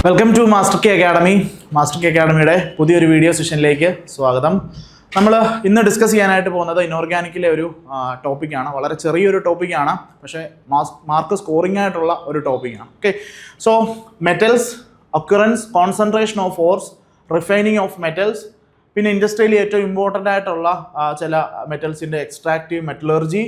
Welcome to master K academy. Master K അക്കാഡമിയുടെ പുതിയൊരു video സെഷനിലേക്ക് സ്വാഗതം. നമ്മൾ ഇന്ന് ഡിസ്കസ് ചെയ്യാനായിട്ട് പോകുന്നത് ഇനോർഗാനിക്കിലെ ഒരു ടോപ്പിക്കാണ്. വളരെ ചെറിയൊരു ടോപ്പിക്കാണ്, പക്ഷേ മാർക്ക് സ്കോറിംഗ് ആയിട്ടുള്ള ഒരു ടോപ്പിക്കാണ്. Okay, so metals, occurrence, concentration of ores, refining of metals, പിന്നെ ഇൻഡസ്ട്രിയിൽ ഏറ്റവും ഇമ്പോർട്ടൻ്റ് ആയിട്ടുള്ള ചില മെറ്റൽസിൻ്റെ extractive metallurgy,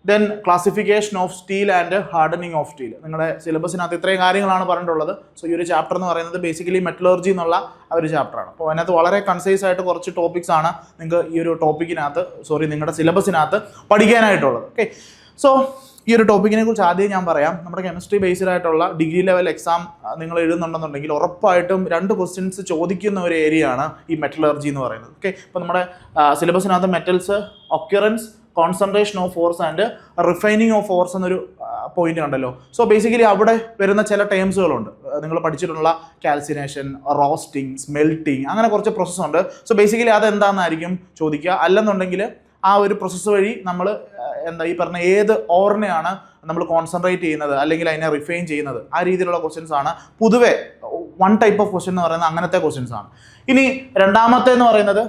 then classification of steel and hardening of steel. നിങ്ങളുടെ സിലബസിനകത്ത് ഇത്രയും കാര്യങ്ങളാണ് പറഞ്ഞിട്ടുള്ളത്. സോ ഈ ഒരു ചാപ്റ്റർ എന്ന് പറയുന്നത് ബേസിക്കലി മെറ്റലർജി എന്നുള്ള ഒരു ചാപ്റ്ററാണ്. അപ്പോൾ അതിനകത്ത് വളരെ കൺസൈസ് ആയിട്ട് കുറച്ച് ടോപ്പിക്സ് ആണ് നിങ്ങൾക്ക് ഈ ഒരു നിങ്ങളുടെ സിലബസിനകത്ത് പഠിക്കാനായിട്ടുള്ളത്. ഓക്കെ, സോ ഈ ഒരു ടോപ്പിക്കിനെ കുറിച്ച് ആദ്യം ഞാൻ പറയാം. നമ്മുടെ കെമിസ്ട്രി ബേസ്ഡ് ആയിട്ടുള്ള ഡിഗ്രി ലെവൽ എക്സാം നിങ്ങൾ എഴുതുന്നുണ്ടെന്നുണ്ടെങ്കിൽ ഉറപ്പായിട്ടും 2 ക്വസ്റ്റ്യൻസ് ചോദിക്കുന്ന ഒരു ഏരിയ ആണ് ഈ മെറ്റലർജി എന്ന് പറയുന്നത്. ഓക്കെ, ഇപ്പോൾ നമ്മുടെ സിലബസിനകത്ത് metals, occurrence, concentration of ores and refining of ores എന്നൊരു പോയിന്റ് കണ്ടല്ലോ. സോ ബേസിക്കലി അവിടെ വരുന്ന ചില ടേംസുകളുണ്ട്. നിങ്ങൾ പഠിച്ചിട്ടുള്ള കാൽസിനേഷൻ, റോസ്റ്റിംഗ്, സ്മെൽറ്റിംഗ്, അങ്ങനെ കുറച്ച് പ്രോസസ്സുണ്ട്. സോ ബേസിക്കലി അതെന്താണെന്നായിരിക്കും ചോദിക്കുക. അല്ലെന്നുണ്ടെങ്കിൽ ആ ഒരു പ്രോസസ്സ് വഴി നമ്മൾ ഈ പറഞ്ഞ ഏത് ഓറിനെയാണ് നമ്മൾ കോൺസെൻട്രേറ്റ് ചെയ്യുന്നത് അല്ലെങ്കിൽ അതിനെ റിഫൈൻ ചെയ്യുന്നത്, ആ രീതിയിലുള്ള ക്വസ്റ്റ്യൻസ് ആണ് പൊതുവെ. 1 ടൈപ്പ് ഓഫ് ക്വസ്റ്റ്യൻ എന്ന് പറയുന്നത് അങ്ങനത്തെ ക്വസ്റ്റ്യൻസ് ആണ്. ഇനി രണ്ടാമത്തെ എന്ന് പറയുന്നത്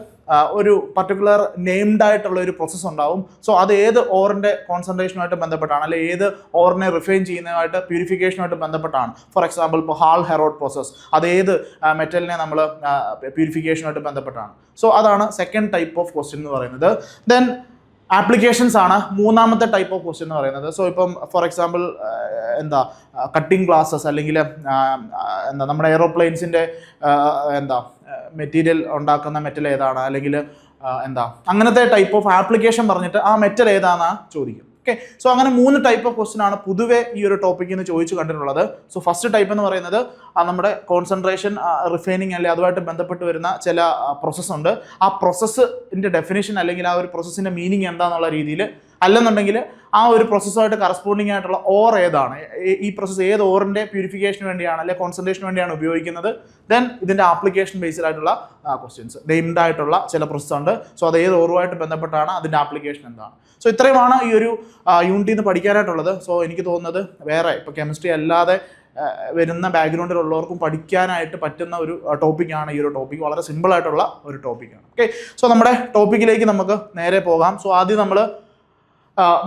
ഒരു പർട്ടിക്കുലർ നെയിംഡ് ആയിട്ടുള്ള ഒരു പ്രോസസ്സ് ഉണ്ടാവും. സോ അത് ഏത് ഓറിൻ്റെ കോൺസെൻട്രേഷനുമായിട്ട് ബന്ധപ്പെട്ടാണ്, അല്ലെങ്കിൽ ഏത് ഓറിനെ റിഫൈൻ ചെയ്യുന്നതുമായിട്ട് പ്യൂരിഫിക്കേഷനുമായിട്ട് ബന്ധപ്പെട്ടാണ്. ഫോർ എക്സാമ്പിൾ ഇപ്പോൾ ഹാൾ ഹെറോഡ് പ്രോസസ്സ്, അത് ഏത് മെറ്റലിനെ നമ്മൾ പ്യൂരിഫിക്കേഷനുമായിട്ട് ബന്ധപ്പെട്ടാണ്. സോ അതാണ് സെക്കൻഡ് ടൈപ്പ് ഓഫ് ക്വസ്റ്റ്യൻ എന്ന് പറയുന്നത്. ദെൻ ആപ്ലിക്കേഷൻസ് ആണ് മൂന്നാമത്തെ ടൈപ്പ് ഓഫ് ക്വസ്റ്റ്യൻ എന്ന് പറയുന്നത്. സോ ഇപ്പം ഫോർ എക്സാമ്പിൾ കട്ടിംഗ് ഗ്ലാസസ്, അല്ലെങ്കിൽ നമ്മുടെ എയ്റോപ്ലെയിൻസിൻ്റെ മെറ്റീരിയൽ ഉണ്ടാക്കുന്ന മെറ്റൽ ഏതാണ്, അല്ലെങ്കിൽ അങ്ങനത്തെ ടൈപ്പ് ഓഫ് ആപ്ലിക്കേഷൻ പറഞ്ഞിട്ട് ആ മെറ്റൽ ഏതാണെന്നാണ് ചോദിക്കും. ഓക്കെ, സോ അങ്ങനെ 3 ടൈപ്പ് ഓഫ് ക്വസ്റ്റ്യൻ ആണ് പൊതുവെ ഈ ഒരു ടോപ്പിക്കിൽ നിന്ന് ചോദിച്ചു കണ്ടിട്ടുള്ളത്. സോ ഫസ്റ്റ് ടൈപ്പ് എന്ന് പറയുന്നത് നമ്മുടെ കോൺസെൻട്രേഷൻ, റിഫൈനിങ് അല്ലെങ്കിൽ അതുമായിട്ട് ബന്ധപ്പെട്ട് വരുന്ന ചില പ്രോസസ്സ് ഉണ്ട്. ആ പ്രോസസ്സിൻ്റെ ഡെഫിനേഷൻ അല്ലെങ്കിൽ ആ ഒരു പ്രോസസ്സിൻ്റെ മീനിങ് എന്താണെന്നുള്ള രീതിയിൽ, അല്ലെന്നുണ്ടെങ്കിൽ ആ ഒരു പ്രോസസ്സുമായിട്ട് കറസ്പോണ്ടിങ് ആയിട്ടുള്ള ഓർ ഏതാണ്, ഈ പ്രോസസ്സ് ഏത് ഓറിൻ്റെ പ്യൂരിഫിക്കേഷന് വേണ്ടിയാണ് അല്ലെങ്കിൽ കോൺസെൻട്രേഷന് വേണ്ടിയാണ് ഉപയോഗിക്കുന്നത്. ദെൻ ഇതിൻ്റെ ആപ്ലിക്കേഷൻ ബേസ്ഡ് ആയിട്ടുള്ള ക്വസ്റ്റ്യൻസ്, നെയിംഡ് ആയിട്ടുള്ള ചില പ്രോസസ്സ് ഉണ്ട്. സോ അത് ഏത് ഓറുമായിട്ട് ബന്ധപ്പെട്ടാണ്, അതിൻ്റെ ആപ്ലിക്കേഷൻ എന്താണ്. സോ ഇത്രയുമാണ് ഈ ഒരു യൂണിറ്റിൽ നിന്ന് പഠിക്കാനായിട്ടുള്ളത്. സോ എനിക്ക് തോന്നുന്നത് വേറെ ഇപ്പോൾ കെമിസ്ട്രി അല്ലാതെ വരുന്ന ബാക്ക്ഗ്രൗണ്ടിലുള്ളവർക്കും പഠിക്കാനായിട്ട് പറ്റുന്ന ഒരു ടോപ്പിക്കാണ് ഈ ഒരു ടോപ്പിക്ക്. വളരെ സിമ്പിൾ ആയിട്ടുള്ള ഒരു ടോപ്പിക്കാണ്. ഓക്കെ, സോ നമ്മുടെ ടോപ്പിക്കിലേക്ക് നമുക്ക് നേരെ പോകാം. സോ ആദ്യം നമ്മൾ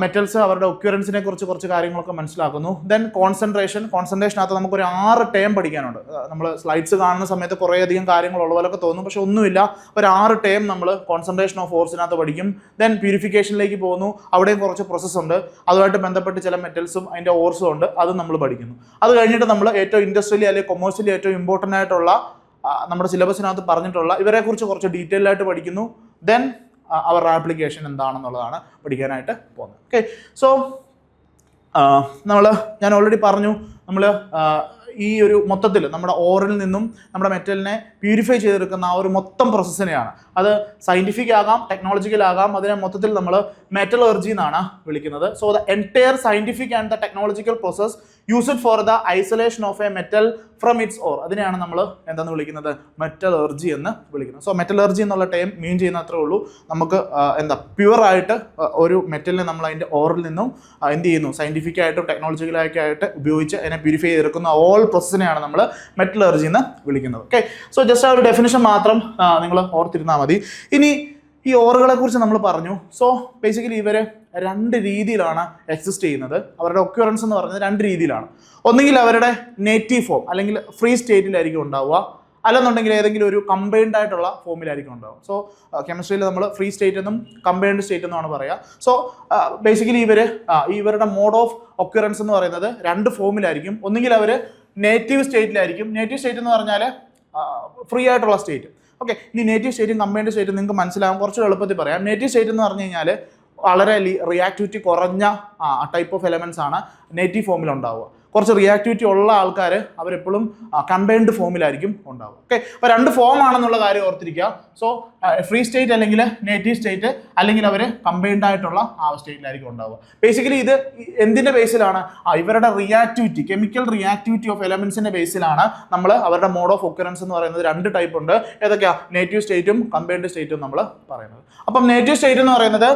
മെറ്റൽസ്, അവരുടെ ഒക്യുറൻസിനെ കുറിച്ച് കുറച്ച് കാര്യങ്ങളൊക്കെ മനസ്സിലാക്കുന്നു. ദെൻ കോൺസെൻട്രേഷനകത്ത് നമുക്കൊരു 6 ടേം പഠിക്കാനുണ്ട്. നമ്മൾ സ്ലൈഡ്സ് കാണുന്ന സമയത്ത് കുറേയധികം കാര്യങ്ങളുള്ള പോലൊക്കെ തോന്നും, പക്ഷെ ഒന്നുമില്ല. ഒരു 6 ടേം നമ്മൾ കോൺസെൻട്രേഷൻ ഓഫ് ഫോഴ്സിനകത്ത് പഠിക്കും. ദെൻ പ്യൂരിഫിക്കേഷനിലേക്ക് പോകുന്നു, അവിടെയും കുറച്ച് പ്രോസസ്സ് ഉണ്ട്. അതുമായിട്ട് ബന്ധപ്പെട്ട് ചില മെറ്റൽസും അതിൻ്റെ ഓർസും ഉണ്ട്, അതും നമ്മൾ പഠിക്കുന്നു. അത് കഴിഞ്ഞിട്ട് നമ്മൾ ഏറ്റവും ഇൻഡസ്ട്രിയലി അല്ലെങ്കിൽ കൊമേഴ്സ്യലി ഏറ്റവും ഇമ്പോർട്ടൻ്റ് ആയിട്ടുള്ള നമ്മുടെ സിലബസിനകത്ത് പറഞ്ഞിട്ടുള്ള ഇവരെക്കുറിച്ച് കുറച്ച് ഡീറ്റെയിൽ ആയിട്ട് പഠിക്കുന്നു. ദെൻ അവരുടെ ആപ്ലിക്കേഷൻ എന്താണെന്നുള്ളതാണ് പഠിക്കാനായിട്ട് പോകുന്നത്. ഓക്കെ, സോ ഞാൻ ഓൾറെഡി പറഞ്ഞു, നമ്മൾ ഈ ഒരു മൊത്തത്തിൽ നമ്മുടെ ഓറിൽ നിന്നും നമ്മുടെ മെറ്റലിനെ പ്യൂരിഫൈ ചെയ്തെടുക്കുന്ന ആ ഒരു മൊത്തം പ്രോസസ്സിനെയാണ്, അത് സയൻറ്റിഫിക് ആകാം, ടെക്നോളജിക്കൽ ആകാം, അതിനെ മൊത്തത്തിൽ നമ്മൾ മെറ്റലർജി എന്നാണ് വിളിക്കുന്നത്. So the entire scientific and the technological process used for the isolation of a metal from it's or, അതിനെയാണ് നമ്മൾ എന്താണെന്ന് വിളിക്കുന്നത്, മെറ്റലർജി എന്ന് വിളിക്കുന്നത്. സോ മെറ്റലർജി എന്നുള്ള ടൈം മീൻ ചെയ്യുന്ന അത്രേ ഉള്ളൂ. നമുക്ക് പ്യുവറായിട്ട് ഒരു മെറ്റലിനെ നമ്മൾ അതിൻ്റെ ഓറിൽ നിന്നും എന്ത് ചെയ്യുന്നു, സയൻറ്റിഫിക് ആയിട്ടും ടെക്നോളജിക്കലൊക്കെ ആയിട്ട് ഉപയോഗിച്ച് അതിനെ പ്യൂരിഫൈ ചെയ്തെടുക്കുന്ന ഓൾ പ്രോസസ്സിനെയാണ് നമ്മൾ മെറ്റലർജി എന്ന് വിളിക്കുന്നത്. ഓക്കെ, സോ ജസ്റ്റ് ആ ഒരു ഡെഫിനിഷൻ മാത്രം നിങ്ങൾ ഓർത്തിരുന്നാൽ മതി. ഇനി ഈ ഓറുകളെ കുറിച്ച് നമ്മൾ പറഞ്ഞു. സോ ബേസിക്കലി ഇവർ 2 രീതിയിലാണ് എക്സിസ്റ്റ് ചെയ്യുന്നത്. അവരുടെ ഒക്യുറൻസ് എന്ന് പറയുന്നത് 2 രീതിയിലാണ്. ഒന്നുകിൽ അവരുടെ നേറ്റീവ് ഫോം അല്ലെങ്കിൽ ഫ്രീ സ്റ്റേറ്റിലായിരിക്കും ഉണ്ടാവുക, അല്ലെന്നുണ്ടെങ്കിൽ ഏതെങ്കിലും ഒരു കമ്പൈൻഡ് ആയിട്ടുള്ള ഫോമിലായിരിക്കും ഉണ്ടാവുക. സോ കെമിസ്ട്രിയിൽ നമ്മൾ ഫ്രീ സ്റ്റേറ്റ് എന്നും കമ്പൈൻഡ് സ്റ്റേറ്റ് എന്നുമാണ് പറയുക. സോ ബേസിക്കലി ഇവരുടെ മോഡ് ഓഫ് ഒക്യുറൻസ് എന്ന് പറയുന്നത് 2 ഫോമിലായിരിക്കും. ഒന്നുകിൽ അവർ നേറ്റീവ് സ്റ്റേറ്റിലായിരിക്കും. നേറ്റീവ് സ്റ്റേറ്റ് എന്ന് പറഞ്ഞാൽ ഫ്രീ ആയിട്ടുള്ള സ്റ്റേറ്റ്. ഓക്കെ, ഇനി നേറ്റീവ് സ്റ്റേറ്റും കമ്പൈൻഡ് സ്റ്റേറ്റും നിങ്ങൾക്ക് മനസ്സിലാകും, കുറച്ച് എളുപ്പത്തിൽ പറയാം. നേറ്റീവ് സ്റ്റേറ്റ് എന്ന് പറഞ്ഞു കഴിഞ്ഞാൽ വളരെ റിയാക്ടിവിറ്റി കുറഞ്ഞ ടൈപ്പ് ഓഫ് എലമെൻറ്റ്സ് ആണ് നേറ്റീവ് ഫോമിൽ ഉണ്ടാവുക. കുറച്ച് റിയാക്ടിവിറ്റി ഉള്ള ആൾക്കാർ അവരെപ്പോഴും കമ്പൈൻഡ് ഫോമിലായിരിക്കും ഉണ്ടാവുക. ഓക്കെ, അപ്പോൾ 2 ഫോം ആണെന്നുള്ള കാര്യം ഓർത്തിരിക്കുക. സോ ഫ്രീ സ്റ്റേറ്റ് അല്ലെങ്കിൽ നേറ്റീവ് സ്റ്റേറ്റ്, അല്ലെങ്കിൽ അവർ കമ്പൈൻഡ് ആയിട്ടുള്ള ആ സ്റ്റേറ്റിലായിരിക്കും ഉണ്ടാവുക. ബേസിക്കലി ഇത് എന്തിൻ്റെ ബേസിലാണ്, ഇവരുടെ റിയാക്ടിവിറ്റി, കെമിക്കൽ റിയാക്ടിവിറ്റി ഓഫ് എലമെൻസിൻ്റെ ബേസിലാണ് നമ്മൾ അവരുടെ മോഡ് ഓഫ് ഒക്യുറൻസ് എന്ന് പറയുന്നത് 2 ടൈപ്പ് ഉണ്ട്. ഏതൊക്കെയാണ്, നേറ്റീവ് സ്റ്റേറ്റും കമ്പൈൻഡ് സ്റ്റേറ്റും നമ്മൾ പറയുന്നത്. അപ്പം നേറ്റീവ് സ്റ്റേറ്റ് എന്ന് പറയുന്നത്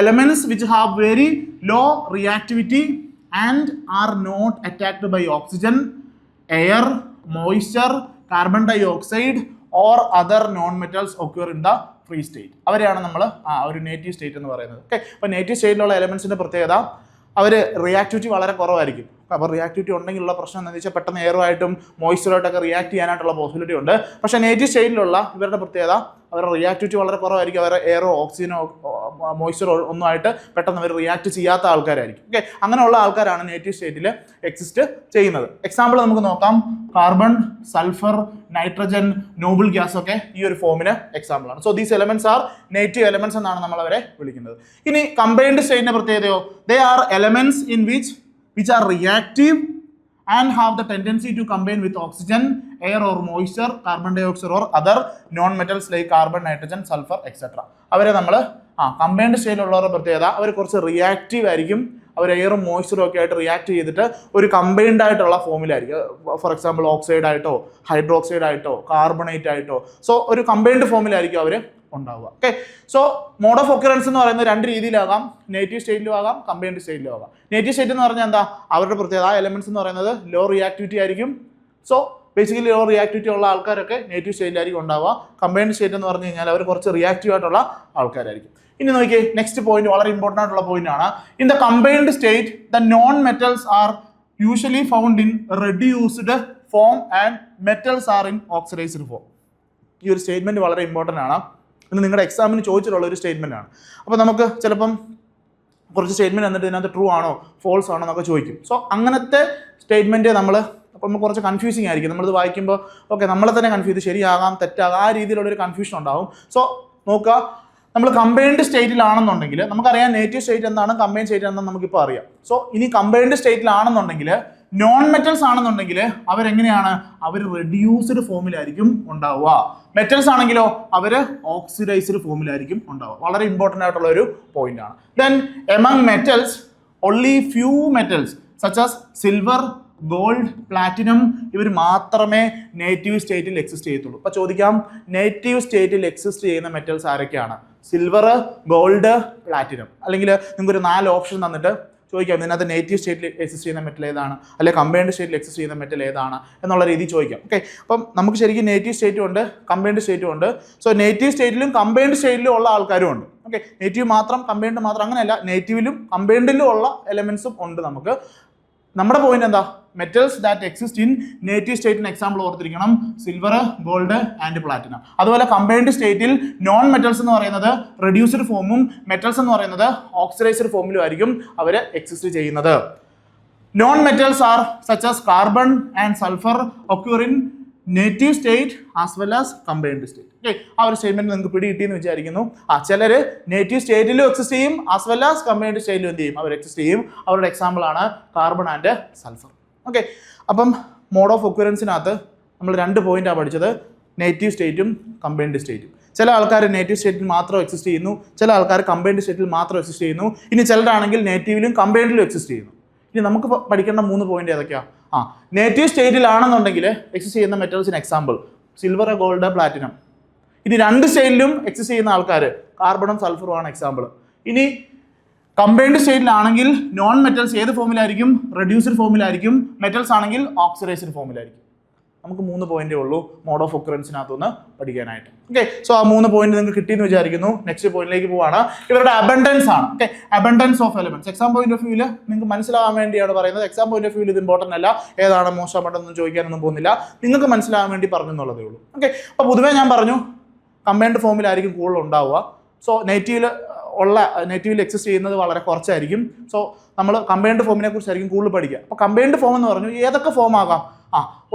elements which have very low reactivity and are not attacked by oxygen, air, moisture, carbon dioxide or other non metals occur in the free state. അവരെയാണ് നമ്മൾ ഒരു നേറ്റീവ് സ്റ്റേറ്റ് എന്ന് പറയുന്നത്. ഓക്കെ, അപ്പോൾ native സ്റ്റേറ്റിലുള്ള എലമെന്റ്സിന്റെ പ്രത്യേകത അവർ reactivity വളരെ കുറവായിരിക്കും. അപ്പോൾ റിയാക്ടിവിറ്റി ഉണ്ടെങ്കിലുള്ള പ്രശ്നം എന്താണെന്ന് വെച്ചാൽ പെട്ടെന്ന് എയറുമായിട്ടും മോയ്സ്ചറായിട്ടൊക്കെ റിയാക്ട് ചെയ്യാനായിട്ടുള്ള പോസിബിലിറ്റി ഉണ്ട്. പക്ഷേ നേറ്റീവ് സ്റ്റേറ്റിലുള്ള ഇവരുടെ പ്രത്യേകത അവരുടെ റിയാക്ടിവിറ്റി വളരെ കുറവായിരിക്കും. അവരുടെ എയറോ ഓക്സിജനോ മോയ്സ്ചറോ ഒന്നും ആയിട്ട് പെട്ടെന്ന് അവർ റിയാക്ട് ചെയ്യാത്ത ആൾക്കാരായിരിക്കും. ഓക്കെ, അങ്ങനെയുള്ള ആൾക്കാരാണ് നേറ്റീവ് സ്റ്റേറ്റിൽ എക്സിസ്റ്റ് ചെയ്യുന്നത്. എക്സാമ്പിൾ നമുക്ക് നോക്കാം. Carbon, sulphur, nitrogen, noble gas ഒക്കെ ഈ ഒരു ഫോമിന് എക്സാമ്പിളാണ്. So these elements are native elements എന്നാണ് നമ്മൾ അവരെ വിളിക്കുന്നത്. ഇനി കമ്പൈൻഡ് സ്റ്റേറ്റിന്റെ പ്രത്യേകതയോ, they are elements in which are reactive and have the tendency to combine with oxygen, air or moisture, carbon dioxide or other non-metals like carbon, nitrogen, sulfur, etc. അവരെ നമ്മൾ combined സ്റ്റേറ്റിലുള്ളവരുടെ പ്രത്യേകത അവർ കുറച്ച് റിയാക്റ്റീവ് ആയിരിക്കും. അവർ എയറും മോയ്സ്ചറും ഒക്കെ ആയിട്ട് react ചെയ്തിട്ട് ഒരു combined ആയിട്ടുള്ള ഫോമിലായിരിക്കും. ഫോർ എക്സാമ്പിൾ ഓക്സൈഡ് ആയിട്ടോ ഹൈഡ്രോക്സൈഡ് ആയിട്ടോ കാർബണേറ്റ് ആയിട്ടോ സോ ഒരു കമ്പൈൻഡ് ഫോമിലായിരിക്കും അവർ ഉണ്ടാവുക. Okay, so mode of occurrence എന്ന് പറയുന്നത് രണ്ട് രീതിയിലാകാം. നേറ്റീവ് സ്റ്റേറ്റിലും ആകാം, കമ്പൈൻഡ് സ്റ്റേറ്റിലും ആകാം. നേറ്റീവ് സ്റ്റേറ്റ് എന്ന് പറഞ്ഞാൽ എന്താ, അവരുടെ പ്രത്യേകത എലമെന്റ്സ് എന്ന് പറയുന്നത് ലോ റിയാക്ടിവിറ്റി ആയിരിക്കും. സോ ബേസിക്കലി ലോ റിയാക്ടിവിറ്റി ഉള്ള ആൾക്കാരൊക്കെ നേറ്റീവ് സ്റ്റേറ്റിലായിരിക്കും ഉണ്ടാവുക. കമ്പൈൻഡ് സ്റ്റേറ്റ് എന്ന് പറഞ്ഞു കഴിഞ്ഞാൽ അവർ കുറച്ച് റിയാക്റ്റീവ് ആയിട്ടുള്ള ആൾക്കാരായിരിക്കും. ഇനി നോക്കിയേ, നെക്സ്റ്റ് പോയിന്റ് വളരെ ഇമ്പോർട്ടൻ്റ് ആയിട്ടുള്ള പോയിന്റ് ആണ്. In the combined state the non metals are usually found in reduced form and metals are in oxidised form. ഈ ഒരു സ്റ്റേറ്റ്മെന്റ് വളരെ ഇമ്പോർട്ടൻ്റ് ആണ്. ഇന്ന് നിങ്ങളുടെ എക്സാമിന് ചോദിച്ചിട്ടുള്ള ഒരു സ്റ്റേറ്റ്മെന്റ് ആണ്. അപ്പോൾ നമുക്ക് ചിലപ്പം കുറച്ച് സ്റ്റേറ്റ്മെന്റ് എന്നിട്ട് ഇതിനകത്ത് ട്രൂ ആണോ ഫോൾസ് ആണോ എന്നൊക്കെ ചോദിക്കും. സോ അങ്ങനത്തെ സ്റ്റേറ്റ്മെന്റ് നമ്മൾ അപ്പോൾ നമുക്ക് കുറച്ച് കൺഫ്യൂസിങ് ആയിരിക്കും. നമ്മളിത് വായിക്കുമ്പോൾ ഓക്കെ നമ്മളെ തന്നെ കൺഫ്യൂസ്, ശരിയാകാം തെറ്റാകാം, ആ രീതിയിലുള്ളൊരു കൺഫ്യൂഷൻ ഉണ്ടാവും. സോ നോക്കുക, നമ്മൾ കമ്പൈൻഡ് സ്റ്റേറ്റിലാണെന്നുണ്ടെങ്കിൽ നമുക്കറിയാം നേറ്റീവ് സ്റ്റേറ്റ് എന്താണ്, കമ്പൈൻഡ് സ്റ്റേറ്റ് എന്താണെന്ന് നമുക്കിപ്പോൾ അറിയാം. സോ ഇനി കമ്പൈൻഡ് സ്റ്റേറ്റിലാണെന്നുണ്ടെങ്കിൽ നോൺ മെറ്റൽസ് ആണെന്നുണ്ടെങ്കിൽ അവരെങ്ങനെയാണ്, അവർ റെഡ്യൂസ്ഡ് ഫോമിലായിരിക്കും ഉണ്ടാവുക. മെറ്റൽസ് ആണെങ്കിലോ അവർ ഓക്സിഡൈസ്ഡ് ഫോമിലായിരിക്കും ഉണ്ടാവുക. വളരെ ഇമ്പോർട്ടൻ്റ് ആയിട്ടുള്ള ഒരു പോയിന്റ് ആണ്. Then among metals only few metals such as silver, gold, platinum ഇവർ മാത്രമേ നേറ്റീവ് സ്റ്റേറ്റിൽ എക്സിസ്റ്റ് ചെയ്യത്തുള്ളൂ. അപ്പോൾ ചോദിക്കാം, നേറ്റീവ് സ്റ്റേറ്റിൽ എക്സിസ്റ്റ് ചെയ്യുന്ന മെറ്റൽസ് ആരൊക്കെയാണ്? Silver, gold, platinum. അല്ലെങ്കിൽ നിങ്ങൾക്കൊരു 4 ഓപ്ഷൻ തന്നിട്ട് ചോദിക്കാം, ഇതിനകത്ത് നേറ്റീവ് സ്റ്റേറ്റിൽ എക്സിസ്റ്റ് ചെയ്യുന്ന മെറ്റൽ ഏതാണ്, അല്ലെങ്കിൽ കമ്പൈൻഡ് സ്റ്റേറ്റിൽ എക്സിസ്റ്റ് ചെയ്യുന്ന മെറ്റൽ ഏതാണ് എന്നുള്ള രീതി ചോദിക്കാം. ഓക്കെ, അപ്പം നമുക്ക് ശരിക്കും നേറ്റീവ് സ്റ്റേറ്റും ഉണ്ട്, കമ്പൈൻഡ് സ്റ്റേറ്റും ഉണ്ട്. സോ നേറ്റീവ് സ്റ്റേറ്റിലും കമ്പൈൻഡ് സ്റ്റേറ്റിലും ഉള്ള ആൾക്കാരും ഉണ്ട്. ഓക്കെ, നേറ്റീവ് മാത്രം കമ്പൈൻഡ് മാത്രം അങ്ങനെയല്ല, നേറ്റീവിലും കമ്പൈൻഡിലും ഉള്ള എലമെന്റ്സും ഉണ്ട് നമുക്ക്. നമ്മുടെ പോയിന്റ് എന്താ, metals that exist in native സ്റ്റേറ്റിന് എക്സാമ്പിൾ ഓർത്തിരിക്കണം, സിൽവർ, ഗോൾഡ് ആൻഡ് പ്ലാറ്റിനം. അതുപോലെ കമ്പൈൻഡ് സ്റ്റേറ്റിൽ നോൺ മെറ്റൽസ് എന്ന് പറയുന്നത് റെഡ്യൂസ്ഡ് ഫോമും മെറ്റൽസ് എന്ന് പറയുന്നത് ഓക്സിഡൈസ്ഡ് ഫോമിലും ആയിരിക്കും അവർ എക്സിസ്റ്റ് ചെയ്യുന്നത്. Non metals are such as carbon and sulphur occur in native state as well as combined state. Okay, ആ ഒരു സ്റ്റേറ്റ്മെന്റ് നിങ്ങൾക്ക് പിടികിട്ടിയെന്ന് വിചാരിക്കുന്നു. ചിലർ നേറ്റീവ് സ്റ്റേറ്റിലും എക്സിസ്റ്റ് ചെയ്യും ആസ് വെൽ ആസ് കമ്പൈൻഡ് സ്റ്റേറ്റിലും എന്ത് ചെയ്യും, അവർ എക്സിസ്റ്റ് ചെയ്യും. അവരുടെ എക്സാമ്പിൾ ആണ് കാർബൺ ആൻഡ് സൾഫർ. ഓക്കെ, അപ്പം മോഡ് ഓഫ് ഒക്യുറൻസിനകത്ത് നമ്മൾ 2 പോയിന്റാണ് പഠിച്ചത്, നേറ്റീവ് സ്റ്റേറ്റും കമ്പൈൻഡ് സ്റ്റേറ്റും. ചില ആൾക്കാർ നേറ്റീവ് സ്റ്റേറ്റിൽ മാത്രം എക്സിസ്റ്റ് ചെയ്യുന്നു, ചില ആൾക്കാർ കമ്പൈൻഡ് സ്റ്റേറ്റിൽ മാത്രം എക്സിസ്റ്റ് ചെയ്യുന്നു. ഇനി ചിലരാണെങ്കിൽ നേറ്റീവിലും കമ്പൈൻഡിലും എക്സിസ്റ്റ് ചെയ്യുന്നു. ഇനി നമുക്ക് പഠിക്കേണ്ട 3 പോയിന്റ് ഏതൊക്കെയാണ്? നേറ്റീവ് സ്റ്റേറ്റിലാണെന്നുണ്ടെങ്കിൽ എക്സിസ്റ്റ് ചെയ്യുന്ന മെറ്റൽസിന് എക്സാമ്പിൾ സിൽവർ, ഗോൾഡ്, പ്ലാറ്റിനം. ഇനി 2 സ്റ്റേറ്റിലും എക്സിസ്റ്റ് ചെയ്യുന്ന ആൾക്കാർ കാർബണും സൾഫറും ആണ് എക്സാമ്പിൾ. ഇനി കമ്പൈൻഡ് സ്റ്റേറ്റിലാണെങ്കിൽ നോൺ മെറ്റൽസ് ഏത് ഫോമിലായിരിക്കും, റെഡ്യൂസ്ഡ് ഫോമിലായിരിക്കും. മെറ്റൽസ് ആണെങ്കിൽ ഓക്സിഡൈസ്ഡ് ഫോമിലായിരിക്കും. നമുക്ക് 3 പോയിന്റേ ഉള്ളൂ മോഡ് ഓഫ് ഒക്കറൻസിനകത്തുനിന്ന് പഠിക്കാനായിട്ട്. ഓക്കെ, സോ ആ 3 പോയിന്റ് നിങ്ങൾക്ക് കിട്ടിയെന്ന് വിചാരിക്കുന്നു. നെക്സ്റ്റ് പോയിന്റിലേക്ക് പോവാണ്. ഇവരുടെ അബണ്ടൻസ് ആണ്. Okay, abundance of elements. Exam point of വ്യൂവിൽ നിങ്ങൾക്ക് മനസ്സിലാവാൻ വേണ്ടിയാണ് പറയുന്നത്. എക്സാം പോയിന്റ് ഓഫ് വ്യൂവിൽ ഇത് ഇമ്പോർട്ടൻ്റ് അല്ല, ഏതാണ് മോസ്റ്റ് അബണ്ടൻസ് എന്ന് ചോദിക്കാനൊന്നും പോകുന്നില്ല, നിങ്ങൾക്ക് മനസ്സിലാവാൻ വേണ്ടി പറഞ്ഞു എന്നുള്ളതേ ഉള്ളൂ. ഓക്കെ, അപ്പോൾ പൊതുവേ ഞാൻ പറഞ്ഞു കമ്പൈൻഡ് ഫോമിലായിരിക്കും കൂടുതൽ ഉണ്ടാവുക. സോ നേറ്റീവിൽ എക്സിസ്റ്റ് ചെയ്യുന്നത് വളരെ കുറച്ചായിരിക്കും. സോ നമ്മൾ കമ്പൈൻഡ് ഫോമിനെ കുറിച്ചായിരിക്കും കൂടുതൽ പഠിക്കുക. അപ്പോൾ കമ്പൈൻഡ് ഫോം എന്ന് പറഞ്ഞു ഏതൊക്കെ ഫോം ആകാം?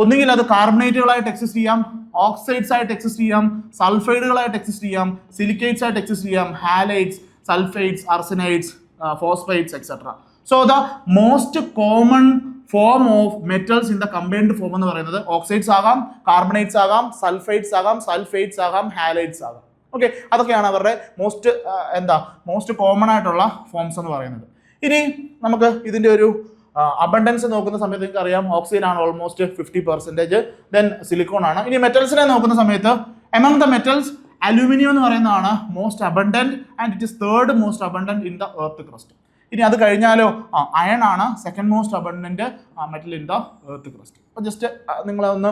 ഒന്നുകിൽ അത് കാർബണേറ്റുകളായിട്ട് എക്സിസ്റ്റ് ചെയ്യാം, ഓക്സൈഡ്സ് ആയിട്ട് എക്സിസ്റ്റ് ചെയ്യാം, സൾഫൈഡുകളായിട്ട് എക്സിസ്റ്റ് ചെയ്യാം, സിലിക്കേറ്റ്സ് ആയിട്ട് എക്സിസ്റ്റ് ചെയ്യാം, halides, sulphides, arsenides, phosphides etcetera. So the most common form of metals in the combined form എന്ന് പറയുന്നത് ഓക്സൈഡ്സ് ആകാം, കാർബണേറ്റ്സ് ആകാം, സൾഫൈഡ്സ് ആകാം, സൾഫേറ്റ്സ് ആകാം, ഹാലൈഡ്സ് ആകാം. ഓക്കെ, അതൊക്കെയാണ് അവരുടെ മോസ്റ്റ് കോമൺ ആയിട്ടുള്ള ഫോംസ് എന്ന് പറയുന്നത്. ഇനി നമുക്ക് ഇതിൻ്റെ ഒരു അബണ്ടൻസ് നോക്കുന്ന സമയത്ത് നിങ്ങൾക്ക് അറിയാം, ഓക്സിജൻ ആണ് ഓൾമോസ്റ്റ് 50%, ദെൻ സിലിക്കോൺ ആണ്. ഇനി മെറ്റൽസിനെ നോക്കുന്ന സമയത്ത് എമംഗ് ദ മെറ്റൽസ് അലൂമിനിയം എന്ന് പറയുന്നതാണ് most abundant and it is 3rd most abundant in the earth crest. ഇനി അത് കഴിഞ്ഞാലോ അയൺ ആണ് second most abundant metal in the earth crest. അപ്പോൾ ജസ്റ്റ് നിങ്ങളൊന്ന്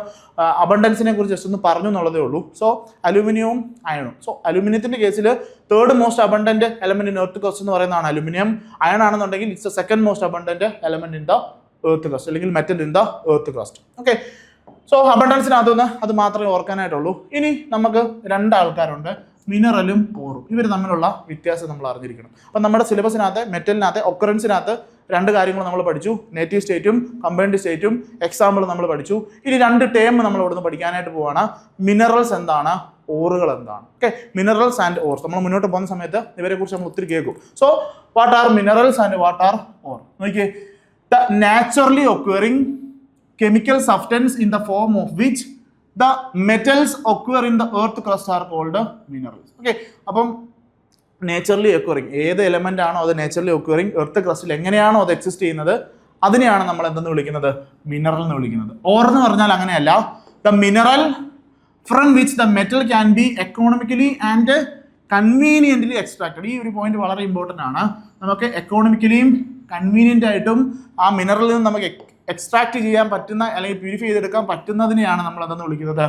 അബണ്ടൻസിനെ കുറിച്ച് ജസ്റ്റ് ഒന്ന് പറഞ്ഞു എന്നുള്ളതേ ഉള്ളൂ. സോ അലൂമിനിയവും അയണും. സോ അലൂമിനിയത്തിന്റെ കേസിൽ third most abundant element in earth crust എന്ന് പറയുന്നതാണ് അലൂമിനിയം. അയൺ ആണെന്നുണ്ടെങ്കിൽ it's second most abundant element in the earth crust അല്ലെങ്കിൽ metal in the earth crust. Okay, so അബണ്ടൻസിനകത്തുനിന്ന് അത് മാത്രമേ ഓർക്കാനായിട്ടുള്ളൂ. ഇനി നമുക്ക് രണ്ടാൾക്കാരുണ്ട്, മിനറലും ഓറും. ഇവർ തമ്മിലുള്ള വ്യത്യാസം നമ്മൾ അറിഞ്ഞിരിക്കണം. അപ്പം നമ്മുടെ സിലബസിനകത്ത് മെറ്റലിനകത്ത് ഒക്കറൻസിനകത്ത് രണ്ട് കാര്യങ്ങൾ നമ്മൾ പഠിച്ചു, നേറ്റീവ് സ്റ്റേറ്റും കമ്പൈൻഡ് സ്റ്റേറ്റും എക്സാമ്പിൾ നമ്മൾ പഠിച്ചു. ഇനി രണ്ട് ടേം നമ്മൾ ഇവിടുന്ന് പഠിക്കാനായിട്ട് പോവാണ്. മിനറൽസ് എന്താണ്, ഓറുകൾ എന്താണ്. ഓക്കെ, മിനറൽസ് ആൻഡ് ഓർസ് നമ്മൾ മുന്നോട്ട് പോകുന്ന സമയത്ത് ഇവരെ കുറിച്ച് നമ്മൾ ഒത്തിരി കേൾക്കും. So what are minerals and what are ores? നോക്കിയേ, the naturally occurring chemical substance in the form of which the metals occur in the earth crust are called minerals. Okay, അപ്പം നേച്ചറലി ഒക്വറിങ് ഏത് എലമെന്റ് ആണോ അത് നേച്ചറലി occurring earth ക്രസ്റ്റിൽ എങ്ങനെയാണോ അത് exist ചെയ്യുന്നത് അതിനെയാണ് നമ്മൾ എന്തെന്ന് വിളിക്കുന്നത്, മിനറൽ എന്ന് വിളിക്കുന്നത്. ഓർ എന്ന് പറഞ്ഞാൽ അങ്ങനെയല്ല, the mineral from which the metal can be economically and conveniently extracted. ഈ ഒരു പോയിന്റ് വളരെ ഇമ്പോർട്ടൻ്റ് ആണ്. നമുക്ക് എക്കോണമിക്കലിയും കൺവീനിയൻ്റ് ആയിട്ടും ആ മിനറലിൽ നിന്ന് നമുക്ക് എക്സ്ട്രാക്ട് ചെയ്യാൻ പറ്റുന്ന അല്ലെങ്കിൽ പ്യൂരിഫൈ ചെയ്തെടുക്കാൻ പറ്റുന്നതിനെയാണ് നമ്മൾ എന്തെന്ന് വിളിക്കുന്നത്,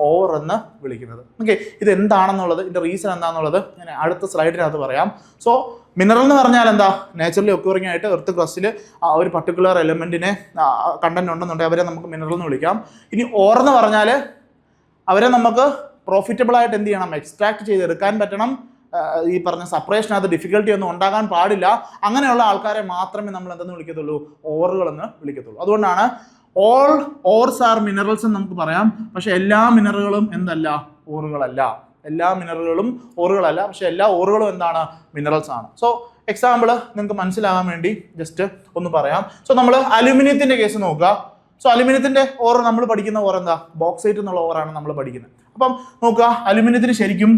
ഓർ എന്ന് വിളിക്കുന്നത്. ഓക്കെ, ഇത് എന്താണെന്നുള്ളത് ഇതിൻ്റെ റീസൺ എന്താണെന്നുള്ളത് ഞാൻ അടുത്ത സ്ലൈഡിനകത്ത് പറയാം. സോ മിനറൽ എന്ന് പറഞ്ഞാൽ എന്താ, നേച്ചുറലി ഒക്വറിങ് ആയിട്ട് എർത്ത് ക്രസ്റ്റിൽ ഒരു പർട്ടിക്കുലർ എലമെന്റിനെ കണ്ടന്റ് ഉണ്ടെന്നുണ്ടെങ്കിൽ അവരെ നമുക്ക് മിനറൽ എന്ന് വിളിക്കാം. ഇനി ഓർ എന്ന് പറഞ്ഞാൽ അവരെ നമുക്ക് പ്രോഫിറ്റബിൾ ആയിട്ട് എന്ത് ചെയ്യണം, എക്സ്ട്രാക്ട് ചെയ്തെടുക്കാൻ പറ്റണം. ഈ പറഞ്ഞ സെപ്പറേഷനകത്ത് ഡിഫിക്കൽട്ടി ഒന്നും ഉണ്ടാകാൻ പാടില്ല. അങ്ങനെയുള്ള ആൾക്കാരെ മാത്രമേ നമ്മൾ എന്തെന്ന് വിളിക്കത്തുള്ളൂ, ഓറുകൾ എന്ന് വിളിക്കത്തുള്ളൂ. അതുകൊണ്ടാണ് ഓൾ ഓർസ് ആർ മിനറൽസ് എന്ന് നമുക്ക് പറയാം. പക്ഷെ എല്ലാ മിനറലുകളും എന്തല്ല, ഓറുകളല്ല. എല്ലാ മിനറലുകളും ഓറുകളല്ല, പക്ഷെ എല്ലാ ഓറുകളും എന്താണ്, മിനറൽസ് ആണ്. സോ എക്സാമ്പിൾ നിങ്ങൾക്ക് മനസ്സിലാകാൻ വേണ്ടി ജസ്റ്റ് ഒന്ന് പറയാം. സോ നമ്മൾ അലുമിനിയത്തിന്റെ കേസ് നോക്കുക. സോ അലുമിനിയത്തിന്റെ ഓർ നമ്മൾ പഠിക്കുന്ന ഓർ എന്താ, ബോക്സൈറ്റ് എന്നുള്ള ഓറാണ് നമ്മൾ പഠിക്കുന്നത്. അപ്പം നോക്കുക, അലുമിനിയത്തിന് ശരിക്കും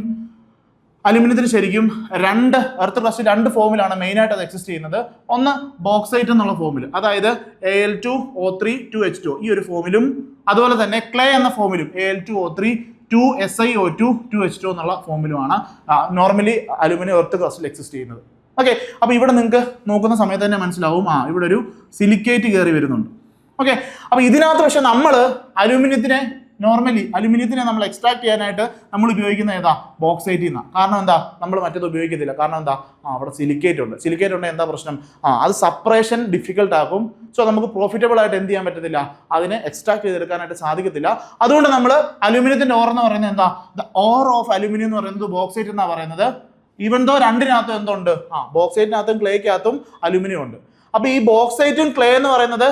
രണ്ട് എർത്ത് ക്രസ്റ്റ് രണ്ട് ഫോമിലാണ് മെയിനായിട്ട് അത് എക്സിസ്റ്റ് ചെയ്യുന്നത്. ഒന്ന് ബോക്സൈറ്റ് എന്നുള്ള ഫോമിൽ, അതായത് Al2O3 2H2 ഈ ഒരു ഫോമിലും, അതുപോലെ തന്നെ ക്ലേ എന്ന ഫോമിലും Al2O3 2SiO2 2H2 എന്നുള്ള ഫോമിലുമാണ് നോർമലി അലുമിനിയം എർത്ത് ക്രസ്റ്റിൽ എക്സിസ്റ്റ് ചെയ്യുന്നത്. ഓക്കെ, അപ്പോൾ ഇവിടെ നിങ്ങൾക്ക് നോക്കുന്ന സമയത്ത് തന്നെ മനസ്സിലാവും ഇവിടെ ഒരു സിലിക്കേറ്റ് കയറി വരുന്നുണ്ട്. ഓക്കെ, അപ്പോൾ ഇതിനകത്ത് പക്ഷെ നമ്മൾ അലുമിനിയത്തിനെ നമ്മൾ എക്സ്ട്രാക്ട് ചെയ്യാനായിട്ട് നമ്മൾ ഉപയോഗിക്കുന്ന ഏതാ, ബോക്സൈറ്റിൽ നിന്നാണ്. കാരണം എന്താ, നമ്മൾ മറ്റേത് ഉപയോഗിക്കത്തില്ല. കാരണം എന്താ, അവിടെ സിലിക്കേറ്റ് ഉണ്ട് എന്താ പ്രശ്നം, അത് സെപ്പറേഷൻ ഡിഫിക്കൽട്ട് ആക്കും. സോ നമുക്ക് പ്രോഫിറ്റബിൾ ആയിട്ട് എന്ത് ചെയ്യാൻ പറ്റത്തില്ല, അതിനെ എക്സ്ട്രാക്ട് ചെയ്തെടുക്കാനായിട്ട് സാധിക്കത്തില്ല. അതുകൊണ്ട് നമ്മൾ അലുമിനിയത്തിന്റെ ഓർ എന്ന് പറയുന്നത് എന്താ, ദ ഓർ ഓഫ് അലുമിനിയം എന്ന് പറയുന്നത് ബോക്സൈറ്റ് എന്നാണ് പറയുന്നത്. ഈവൻ ദോ രണ്ടിനകത്തും എന്തുണ്ട്, ബോക്സൈറ്റിനകത്തും ക്ലേക്കകത്തും അലുമിനിയം ഉണ്ട്. അപ്പൊ ഈ ബോക്സൈറ്റും ക്ലേ എന്ന് പറയുന്നത്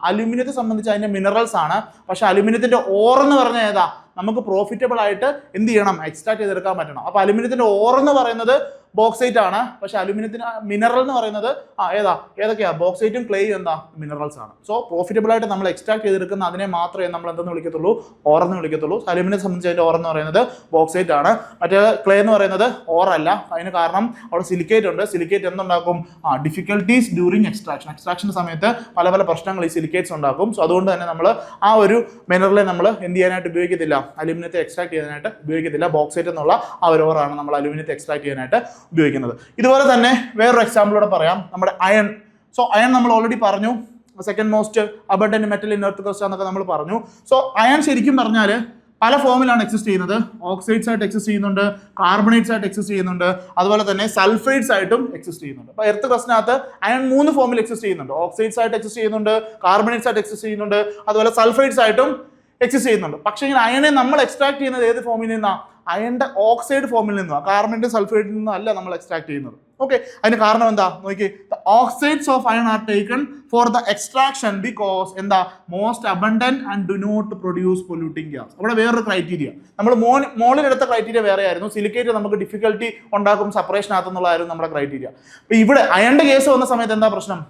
അലുമിനിയത്തെ സംബന്ധിച്ച് അതിന്റെ മിനറൽസ് ആണ്. പക്ഷെ അലുമിനിയത്തിന്റെ ഓർ എന്ന് പറഞ്ഞാൽ ഏതാ, നമുക്ക് പ്രോഫിറ്റബിൾ ആയിട്ട് എന്ത് ചെയ്യണം, എക്സ്ട്രാക്ട് ചെയ്തെടുക്കാൻ പറ്റണം. അപ്പൊ അലുമിനിയത്തിന്റെ ഓർ എന്ന് പറയുന്നത് ബോക്സൈറ്റ് ആണ്. പക്ഷെ അലുമിനിയത്തിന് മിനറൽ എന്ന് പറയുന്നത് ഏതൊക്കെയാ, ബോക്സൈറ്റും ക്ലേയും എന്താ, മിനറൽസ് ആണ്. സോ പ്രോഫിറ്റബിൾ ആയിട്ട് നമ്മൾ എക്സ്ട്രാക്ട് ചെയ്തെടുക്കുന്ന അതിനെ മാത്രമേ നമ്മൾ എന്തെന്ന് വിളിക്കത്തുള്ളൂ, ഓർ എന്ന് വിളിക്കത്തുള്ളൂ. അലുമിനിയത്തെ സംബന്ധിച്ച് അതിന്റെ ഓർ എന്ന് പറയുന്നത് ബോക്സൈറ്റ് ആണ്. മറ്റേ ക്ലേ എന്ന് പറയുന്നത് ഓർ അല്ല. അതിന് കാരണം അവിടെ സിലിക്കേറ്റ് ഉണ്ട്. സിലിക്കേറ്റ് എന്തുണ്ടാക്കും, ഡിഫിക്കൽട്ടീസ് ഡ്യൂറിങ് എക്സ്ട്രാക്ഷൻ സമയത്ത് പല പല പ്രശ്നങ്ങൾ ഈ സിലിക്കേറ്റ്സ് ഉണ്ടാക്കും. സോ അതുകൊണ്ട് തന്നെ നമ്മൾ ആ ഒരു മിനറലെ നമ്മൾ എന്ത് ചെയ്യാനായിട്ട് ഉപയോഗിക്കത്തില്ല, അലുമിനിയത്തെ എക്സ്ട്രാക്ട് ചെയ്യാനായിട്ട് ഉപയോഗിക്കത്തില്ല. ബോക്സൈറ്റ് എന്നുള്ള ആ ഒരു ഓറാണ് നമ്മൾ അലുമിനിയത്തെ എക്സ്ട്രാക്ട് ചെയ്യാനായിട്ട് ഉപയോഗിക്കുന്നത്. ഇതുപോലെ തന്നെ വേറൊരു എക്സാമ്പിളോടെ പറയാം, നമ്മുടെ അയൺ. സോ അയൺ നമ്മൾ ഓൾറെഡി പറഞ്ഞു, second most abundant metal in earth crest എന്നൊക്കെ നമ്മൾ പറഞ്ഞു. സോ അയൺ ശരിക്കും പറഞ്ഞാൽ പല ഫോമിലാണ് എക്സിസ്റ്റ് ചെയ്യുന്നത്. ഓക്സൈഡ്സ് ആയിട്ട് എക്സിസ്റ്റ് ചെയ്യുന്നുണ്ട്, കാർബണേറ്റ്സ് ആയിട്ട് എക്സിസ്റ്റ് ചെയ്യുന്നുണ്ട്, അതുപോലെ തന്നെ സൾഫൈഡ്സ് ആയിട്ടും എക്സിസ്റ്റ് ചെയ്യുന്നുണ്ട്. അപ്പോൾ എർത്ത് ക്രസ്റ്റിനകത്ത് അയൺ 3 ഫോമിൽ എക്സിസ്റ്റ് ചെയ്യുന്നുണ്ട്. ഓക്സൈഡ്സ് ആയിട്ട് എക്സിസ്റ്റ് ചെയ്യുന്നുണ്ട്, കാർബണേറ്റ്സ് ആയിട്ട് എക്സിസ്റ്റ് ചെയ്യുന്നുണ്ട്, അതുപോലെ സൾഫൈഡ്സ് ആയിട്ടും എക്സിസ്റ്റ് ചെയ്യുന്നുണ്ട്. പക്ഷേ ഇങ്ങനെ അയണെ നമ്മൾ എക്സ്ട്രാക്ട് ചെയ്യുന്നത് ഏത് ഫോമിൽ നിന്നാണ്, അയണിന്റെ ഓക്സൈഡ് ഫോമിൽ നിന്നാണ്, കാർബണിന്റെ സൾഫൈഡിൽ നിന്നും അല്ല നമ്മൾ എക്സ്ട്രാക്ട് ചെയ്യുന്നത്. ഓക്കെ, അതിന് കാരണം എന്താ നോക്കി, the oxides of iron are taken for the extraction because എന്താ, most abundant and do not produce polluting gas. അവിടെ വേറൊരു ക്രൈറ്റീരിയ, നമ്മൾ മോളിലെടുത്ത ക്രൈറ്റീരിയ വേറെ ആയിരുന്നു. സിലിക്കേറ്റ് നമുക്ക് ഡിഫിക്കൽട്ടി ഉണ്ടാക്കും സെപ്പറേഷനകത്തുന്നുള്ളതായിരുന്നു നമ്മുടെ ക്രൈറ്റീരിയ. അപ്പൊ ഇവിടെ അയണിന്റെ കേസ് വന്ന സമയത്ത് എന്താ പ്രശ്നം,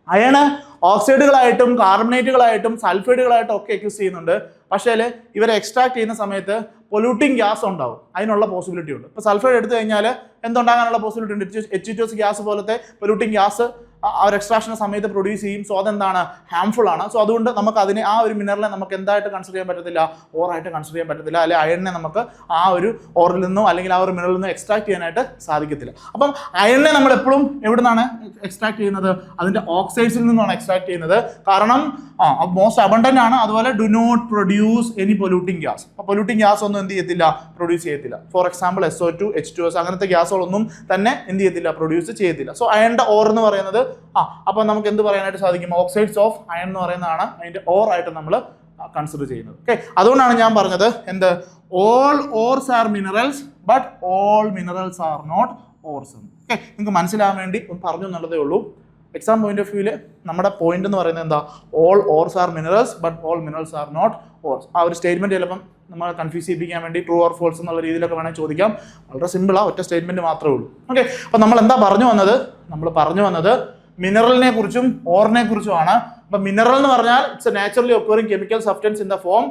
അയണ് ഓക്സൈഡുകളായിട്ടും കാർബണേറ്റുകളായിട്ടും സൾഫൈഡുകളായിട്ടും ഒക്കെ എക്സിസ്റ്റ് ചെയ്യുന്നുണ്ട്. പക്ഷേ ഇവരെ എക്സ്ട്രാക്ട് ചെയ്യുന്ന സമയത്ത് പൊല്യൂട്ടിംഗ് ഗ്യാസ് ഉണ്ടാവും, അതിനുള്ള പോസിബിലിറ്റി ഉണ്ട്. ഇപ്പോൾ സൾഫൈഡ് എടുത്തു കഴിഞ്ഞാൽ എന്തുണ്ടാകാനുള്ള പോസിബിലിറ്റി ഉണ്ട്, H2S ഗ്യാസ് പോലത്തെ പൊല്യൂട്ടിംഗ് ഗ്യാസ് ആ ഒരു എക്സ്ട്രാക്ഷൻ്റെ സമയത്ത് പ്രൊഡ്യൂസ് ചെയ്യും. സോ അതെന്താണ്, ഹാംഫുൾ ആണ്. സോ അതുകൊണ്ട് നമുക്ക് അതിനെ ആ ഒരു മിനറലിനെ നമുക്ക് എന്തായിട്ട് കൺസിഡർ ചെയ്യാൻ പറ്റത്തില്ല, ഓറായിട്ട് കൺസിഡർ ചെയ്യാൻ പറ്റത്തില്ല. അല്ലെങ്കിൽ അയണിനെ നമുക്ക് ആ ഒരു ഓറിൽ നിന്നോ അല്ലെങ്കിൽ ആ ഒരു മിനറലിൽ നിന്നോ എക്സ്ട്രാക്ട് ചെയ്യാനായിട്ട് സാധിക്കത്തില്ല. അപ്പം അയണിനെ നമ്മൾ എപ്പോഴും എവിടെ നിന്നാണ് എക്സ്ട്രാക്ട് ചെയ്യുന്നത്, അതിൻ്റെ ഓക്സൈഡ്സിൽ നിന്നാണ് എക്സ്ട്രാക്ട് ചെയ്യുന്നത്. കാരണം മോസ്റ്റ് അബണ്ടന്റ് ആണ്. അതുപോലെ do not produce any polluting gas. അപ്പോൾ പൊല്യൂട്ടിംഗ് ഗ്യാസ് ഒന്നും എന്ത് ചെയ്യത്തില്ല, പ്രൊഡ്യൂസ് ചെയ്യത്തില്ല. ഫോർ എക്സാമ്പിൾ SO2, H2S അങ്ങനത്തെ ഗ്യാസുകളൊന്നും തന്നെ എന്ത് ചെയ്യത്തില്ല, പ്രൊഡ്യൂസ് ചെയ്യത്തില്ല. സോ അയണിന്റെ ഓർ എന്ന് പറയുന്നത് അപ്പോൾ നമുക്ക് എന്ത് പറയാനായിട്ട് സാധിക്കും, ഓക്സൈഡ്സ് ഓഫ് അയൺ എന്ന് പറയുന്നതാണ് അതിന്റെ ഓർ ആയിട്ട് നമ്മൾ കൺസിഡർ ചെയ്യുന്നത്. ഓക്കെ, അതുകൊണ്ടാണ് ഞാൻ പറഞ്ഞത് എന്ത്, all ores are minerals but all minerals are not ores. Okay, നിങ്ങൾക്ക് മനസ്സിലാവാൻ വേണ്ടി ഒന്ന് പറഞ്ഞു എന്നുള്ളതേ ഉള്ളൂ. എക്സാം പോയിന്റ് ഓഫ് വ്യൂവിൽ നമ്മുടെ പോയിന്റ് എന്ന് പറയുന്നത് എന്താ, all ores are minerals but all minerals are not ores. ആ ഒരു സ്റ്റേറ്റ്മെന്റ് ചിലപ്പം നമ്മൾ കൺഫ്യൂസ് ചെയ്യിപ്പിക്കാൻ വേണ്ടി ട്രൂ ഓർ ഫോൾസ് എന്നുള്ള രീതിയിലൊക്കെ വേണമെങ്കിൽ ചോദിക്കാം. വളരെ സിമ്പിളാണ്, ഒറ്റ സ്റ്റേറ്റ്മെന്റ് മാത്രമേ ഉള്ളൂ. ഓക്കെ, അപ്പോൾ നമ്മൾ എന്താ പറഞ്ഞു വന്നത് മിനറലിനെ കുറിച്ചും ഓറിനെ കുറിച്ചുമാണ്. അപ്പോൾ മിനറൽ എന്ന് പറഞ്ഞാൽ it's a naturally occurring chemical substance in the form